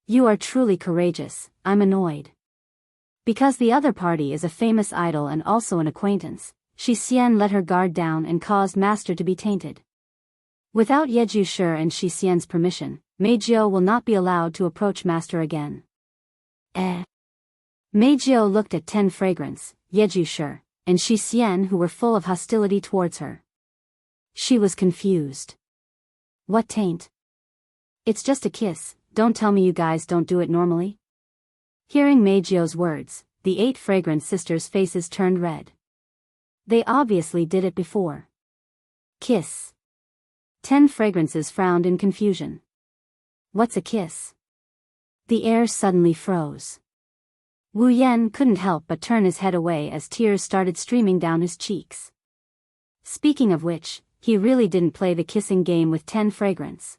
[SPEAKER 1] You are truly courageous, I'm annoyed. Because the other party is a famous idol and also an acquaintance, Shi Xian let her guard down and caused master to be tainted. Without Yeju Shi and Shi Xian's permission, Meijio will not be allowed to approach master again. Meijio looked at 10 Fragrance, Yeju Shi, and Shi Xian who were full of hostility towards her. She was confused. What taint? It's just a kiss, don't tell me you guys don't do it normally? Hearing Meijio's words, the 8 Fragrance sisters' faces turned red. They obviously did it before. Kiss. 10 Fragrances frowned in confusion. What's a kiss? The air suddenly froze. Wu Yan couldn't help but turn his head away as tears started streaming down his cheeks. Speaking of which, he really didn't play the kissing game with 10 Fragrance.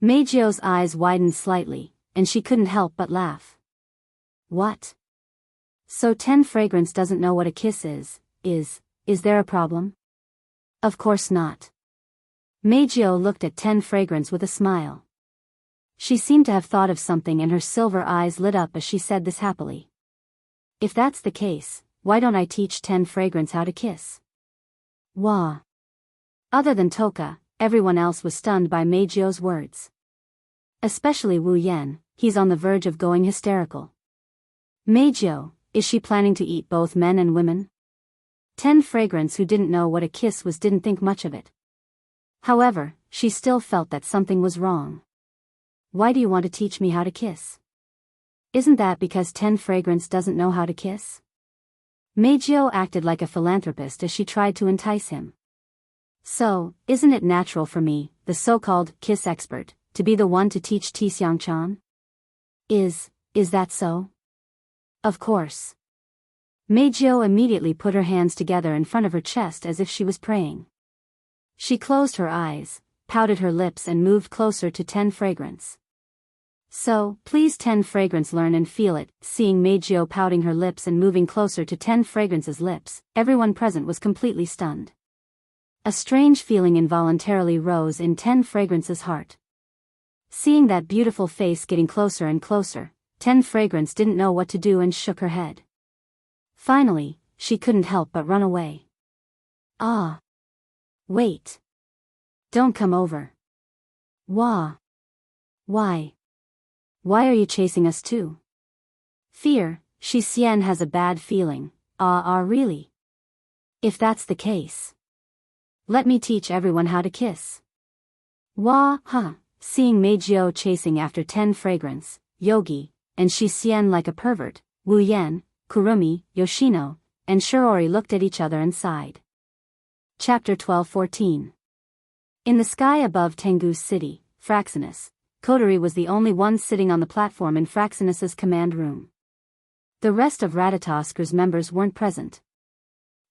[SPEAKER 1] Meijio's eyes widened slightly, and she couldn't help but laugh. What? So 10 Fragrance doesn't know what a kiss is there a problem? Of course not. Meijio looked at 10 Fragrance with a smile. She seemed to have thought of something and her silver eyes lit up as she said this happily. If that's the case, why don't I teach 10 Fragrance how to kiss? Wah. Other than Toka, everyone else was stunned by Meijio's words. Especially Wu Yan, he's on the verge of going hysterical. Meijio, is she planning to eat both men and women? 10 Fragrance who didn't know what a kiss was didn't think much of it. However, she still felt that something was wrong. Why do you want to teach me how to kiss? Isn't that because 10 Fragrance doesn't know how to kiss? Meijio acted like a philanthropist as she tried to entice him. So, isn't it natural for me, the so-called kiss expert, to be the one to teach Tixiangchan? Is Is that so? Of course. Meijio immediately put her hands together in front of her chest as if she was praying. She closed her eyes, pouted her lips and moved closer to 10 Fragrance. So, please 10 Fragrance, learn and feel it. Seeing Meijio pouting her lips and moving closer to 10 Fragrance's lips, everyone present was completely stunned. A strange feeling involuntarily rose in 10 Fragrance's heart. Seeing that beautiful face getting closer and closer, 10 Fragrance didn't know what to do and shook her head. Finally, she couldn't help but run away. Ah! Wait! Don't come over. Wah! Why? Why are you chasing us too? Fear, Shi Xian has a bad feeling. Really? If that's the case, let me teach everyone how to kiss. Wah, huh. Seeing Meijio chasing after 10 Fragrance, Yogi, and Shi Xian like a pervert, Wu Yan, Kurumi, Yoshino, and Shiori looked at each other and sighed. Chapter 12-14. In the sky above Tengu's city, Fraxinus, Kotori was the only one sitting on the platform in Fraxinus's command room. The rest of Ratatosk's members weren't present.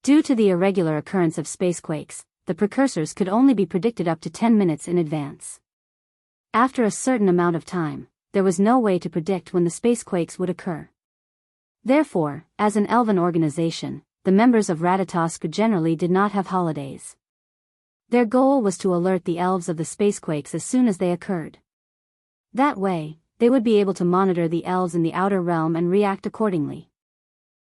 [SPEAKER 1] Due to the irregular occurrence of spacequakes, the precursors could only be predicted up to 10 minutes in advance. After a certain amount of time, there was no way to predict when the spacequakes would occur. Therefore, as an elven organization, the members of Ratatosk generally did not have holidays. Their goal was to alert the elves of the spacequakes as soon as they occurred. That way, they would be able to monitor the elves in the outer realm and react accordingly.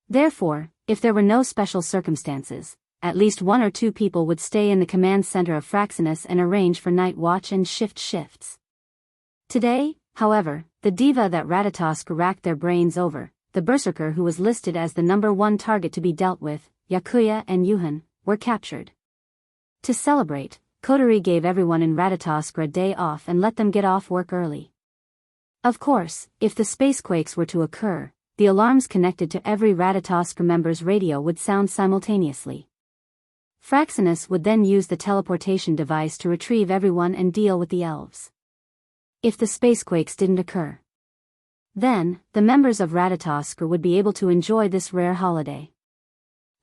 [SPEAKER 1] Therefore, if there were no special circumstances, at least 1 or 2 people would stay in the command center of Fraxinus and arrange for night watch and shifts. Today, however, the diva that Ratatosk racked their brains over, the berserker who was listed as the number 1 target to be dealt with, Yakuya and Yuhan, were captured. To celebrate, Kotori gave everyone in Ratatosk a day off and let them get off work early. Of course, if the spacequakes were to occur, the alarms connected to every Ratatosk member's radio would sound simultaneously. Fraxinus would then use the teleportation device to retrieve everyone and deal with the elves. If the spacequakes didn't occur, then, the members of Ratatosk would be able to enjoy this rare holiday.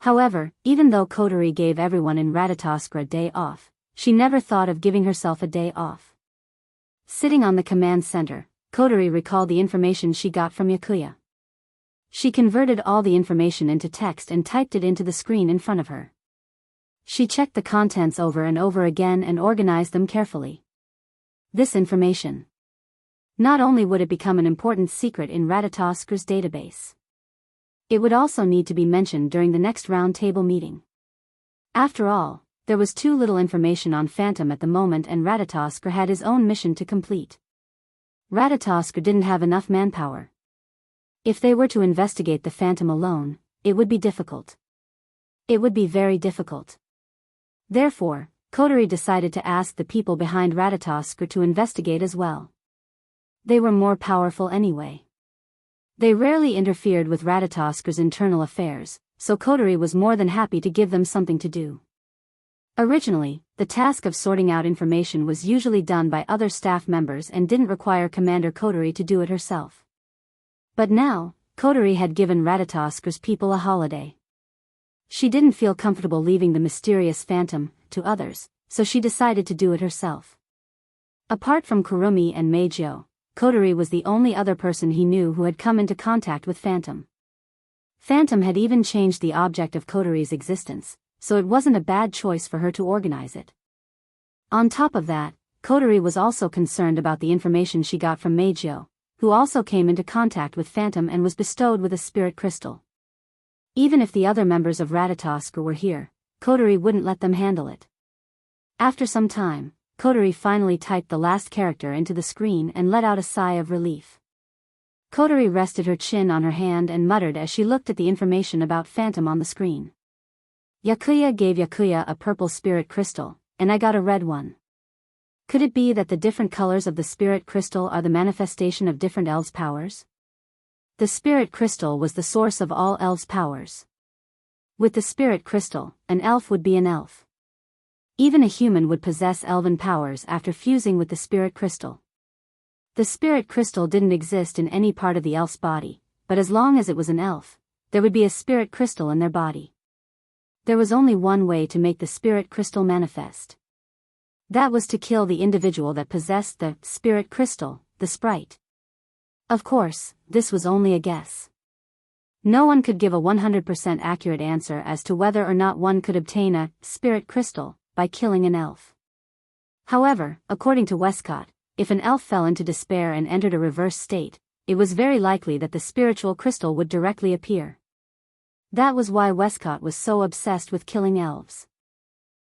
[SPEAKER 1] However, even though Kotori gave everyone in Ratatosk a day off, she never thought of giving herself a day off. Sitting on the command center, Kotori recalled the information she got from Yakuya. She converted all the information into text and typed it into the screen in front of her. She checked the contents over and over again and organized them carefully. This information. Not only would it become an important secret in Ratatosk's database, it would also need to be mentioned during the next round table meeting. After all, there was too little information on Phantom at the moment and Ratatosk had his own mission to complete. Ratatosk didn't have enough manpower. If they were to investigate the Phantom alone, it would be difficult. It would be very difficult. Therefore, Kotori decided to ask the people behind Ratatosk to investigate as well. They were more powerful anyway. They rarely interfered with Ratatosk's internal affairs, so Kotori was more than happy to give them something to do. Originally, the task of sorting out information was usually done by other staff members and didn't require Commander Kotori to do it herself. But now, Kotori had given Ratatosk's people a holiday. She didn't feel comfortable leaving the mysterious Phantom to others, so she decided to do it herself. Apart from Kurumi and Meijio, Kotori was the only other person he knew who had come into contact with Phantom. Phantom had even changed the object of Kotori's existence, so it wasn't a bad choice for her to organize it. On top of that, Kotori was also concerned about the information she got from Meijio, who also came into contact with Phantom and was bestowed with a spirit crystal. Even if the other members of Ratatosk were here, Kotori wouldn't let them handle it. After some time, Kotori finally typed the last character into the screen and let out a sigh of relief. Kotori rested her chin on her hand and muttered as she looked at the information about Phantom on the screen. Yakuya gave Yakuya a purple spirit crystal, and I got a red one. Could it be that the different colors of the spirit crystal are the manifestation of different elves' powers? The spirit crystal was the source of all elves' powers. With the spirit crystal, an elf would be an elf. Even a human would possess elven powers after fusing with the spirit crystal. The spirit crystal didn't exist in any part of the elf's body, but as long as it was an elf, there would be a spirit crystal in their body. There was only one way to make the spirit crystal manifest. That was to kill the individual that possessed the spirit crystal, the sprite. Of course, this was only a guess. No one could give a 100% accurate answer as to whether or not one could obtain a spirit crystal by killing an elf. However, according to Westcott, if an elf fell into despair and entered a reverse state, it was very likely that the spiritual crystal would directly appear. That was why Westcott was so obsessed with killing elves.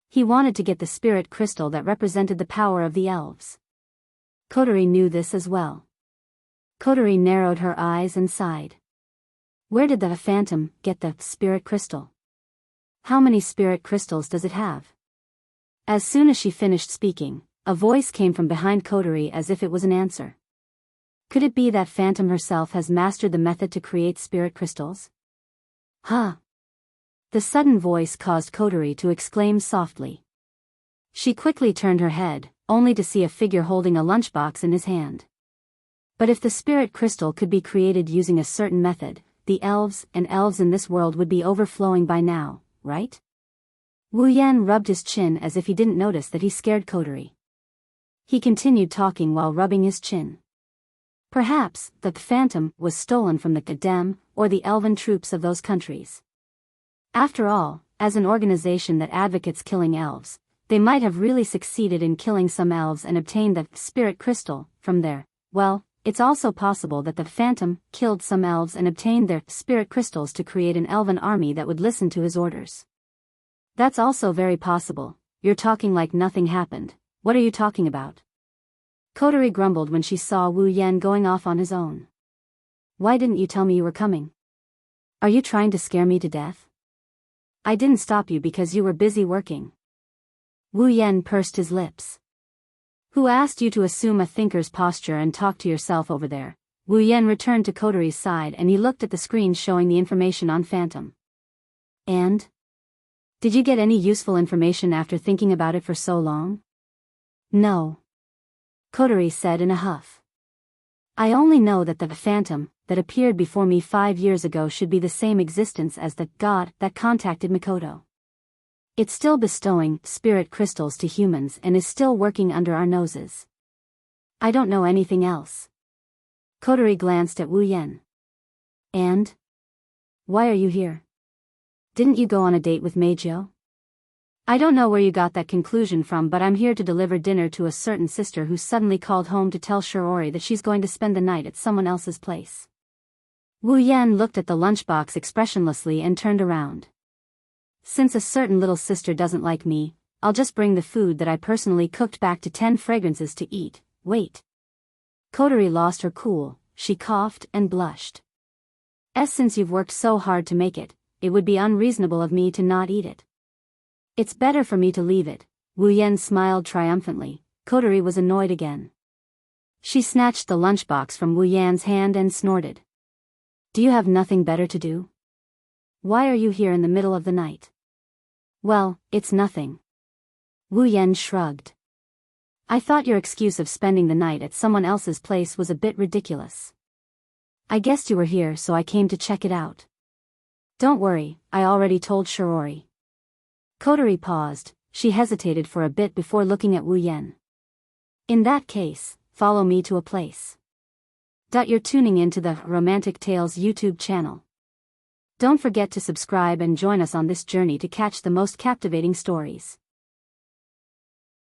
[SPEAKER 1] He wanted to get the spirit crystal that represented the power of the elves. Coterie knew this as well. Coterie narrowed her eyes and sighed. Where did the phantom get the spirit crystal? How many spirit crystals does it have? As soon as she finished speaking, a voice came from behind Coterie as if it was an answer. Could it be that phantom herself has mastered the method to create spirit crystals? Huh? The sudden voice caused Coterie to exclaim softly. She quickly turned her head, only to see a figure holding a lunchbox in his hand. But if the spirit crystal could be created using a certain method, the elves in this world would be overflowing by now, right? Wu Yan rubbed his chin as if he didn't notice that he scared Coterie. He continued talking while rubbing his chin. Perhaps, the phantom was stolen from the Kadem, or the elven troops of those countries. After all, as an organization that advocates killing elves, they might have really succeeded in killing some elves and obtained the spirit crystal from there. Well, it's also possible that the phantom killed some elves and obtained their spirit crystals to create an elven army that would listen to his orders. That's also very possible. You're talking like nothing happened. What are you talking about? Coterie grumbled when she saw Wu Yan going off on his own. Why didn't you tell me you were coming? Are you trying to scare me to death? I didn't stop you because you were busy working. Wu Yan pursed his lips. Who asked you to assume a thinker's posture and talk to yourself over there? Wu Yan returned to Coterie's side and he looked at the screen showing the information on Phantom. And? Did you get any useful information after thinking about it for so long? No. Coterie said in a huff. I only know that the Phantom that appeared before me 5 years ago should be the same existence as the god that contacted Mikoto. It's still bestowing spirit crystals to humans and is still working under our noses. I don't know anything else. Coterie glanced at Wu Yan. And? Why are you here? Didn't you go on a date with Meijio? I don't know where you got that conclusion from, but I'm here to deliver dinner to a certain sister who suddenly called home to tell Shiori that she's going to spend the night at someone else's place. Wu Yan looked at the lunchbox expressionlessly and turned around. Since a certain little sister doesn't like me, I'll just bring the food that I personally cooked back to 10 fragrances to eat. Wait. Coterie lost her cool, she coughed and blushed. Since you've worked so hard to make it, it would be unreasonable of me to not eat it. It's better for me to leave it. Wu Yan smiled triumphantly. Coterie was annoyed again. She snatched the lunchbox from Wu Yan's hand and snorted. Do you have nothing better to do? Why are you here in the middle of the night? Well, it's nothing. Wu Yan shrugged. I thought your excuse of spending the night at someone else's place was a bit ridiculous. I guessed you were here, so I came to check it out. Don't worry, I already told Shiori. Coterie paused, she hesitated for a bit before looking at Wu Yan. In that case, follow me to a place. You're tuning into the Romantic Tales YouTube channel. Don't forget to subscribe and join us on this journey to catch the most captivating stories.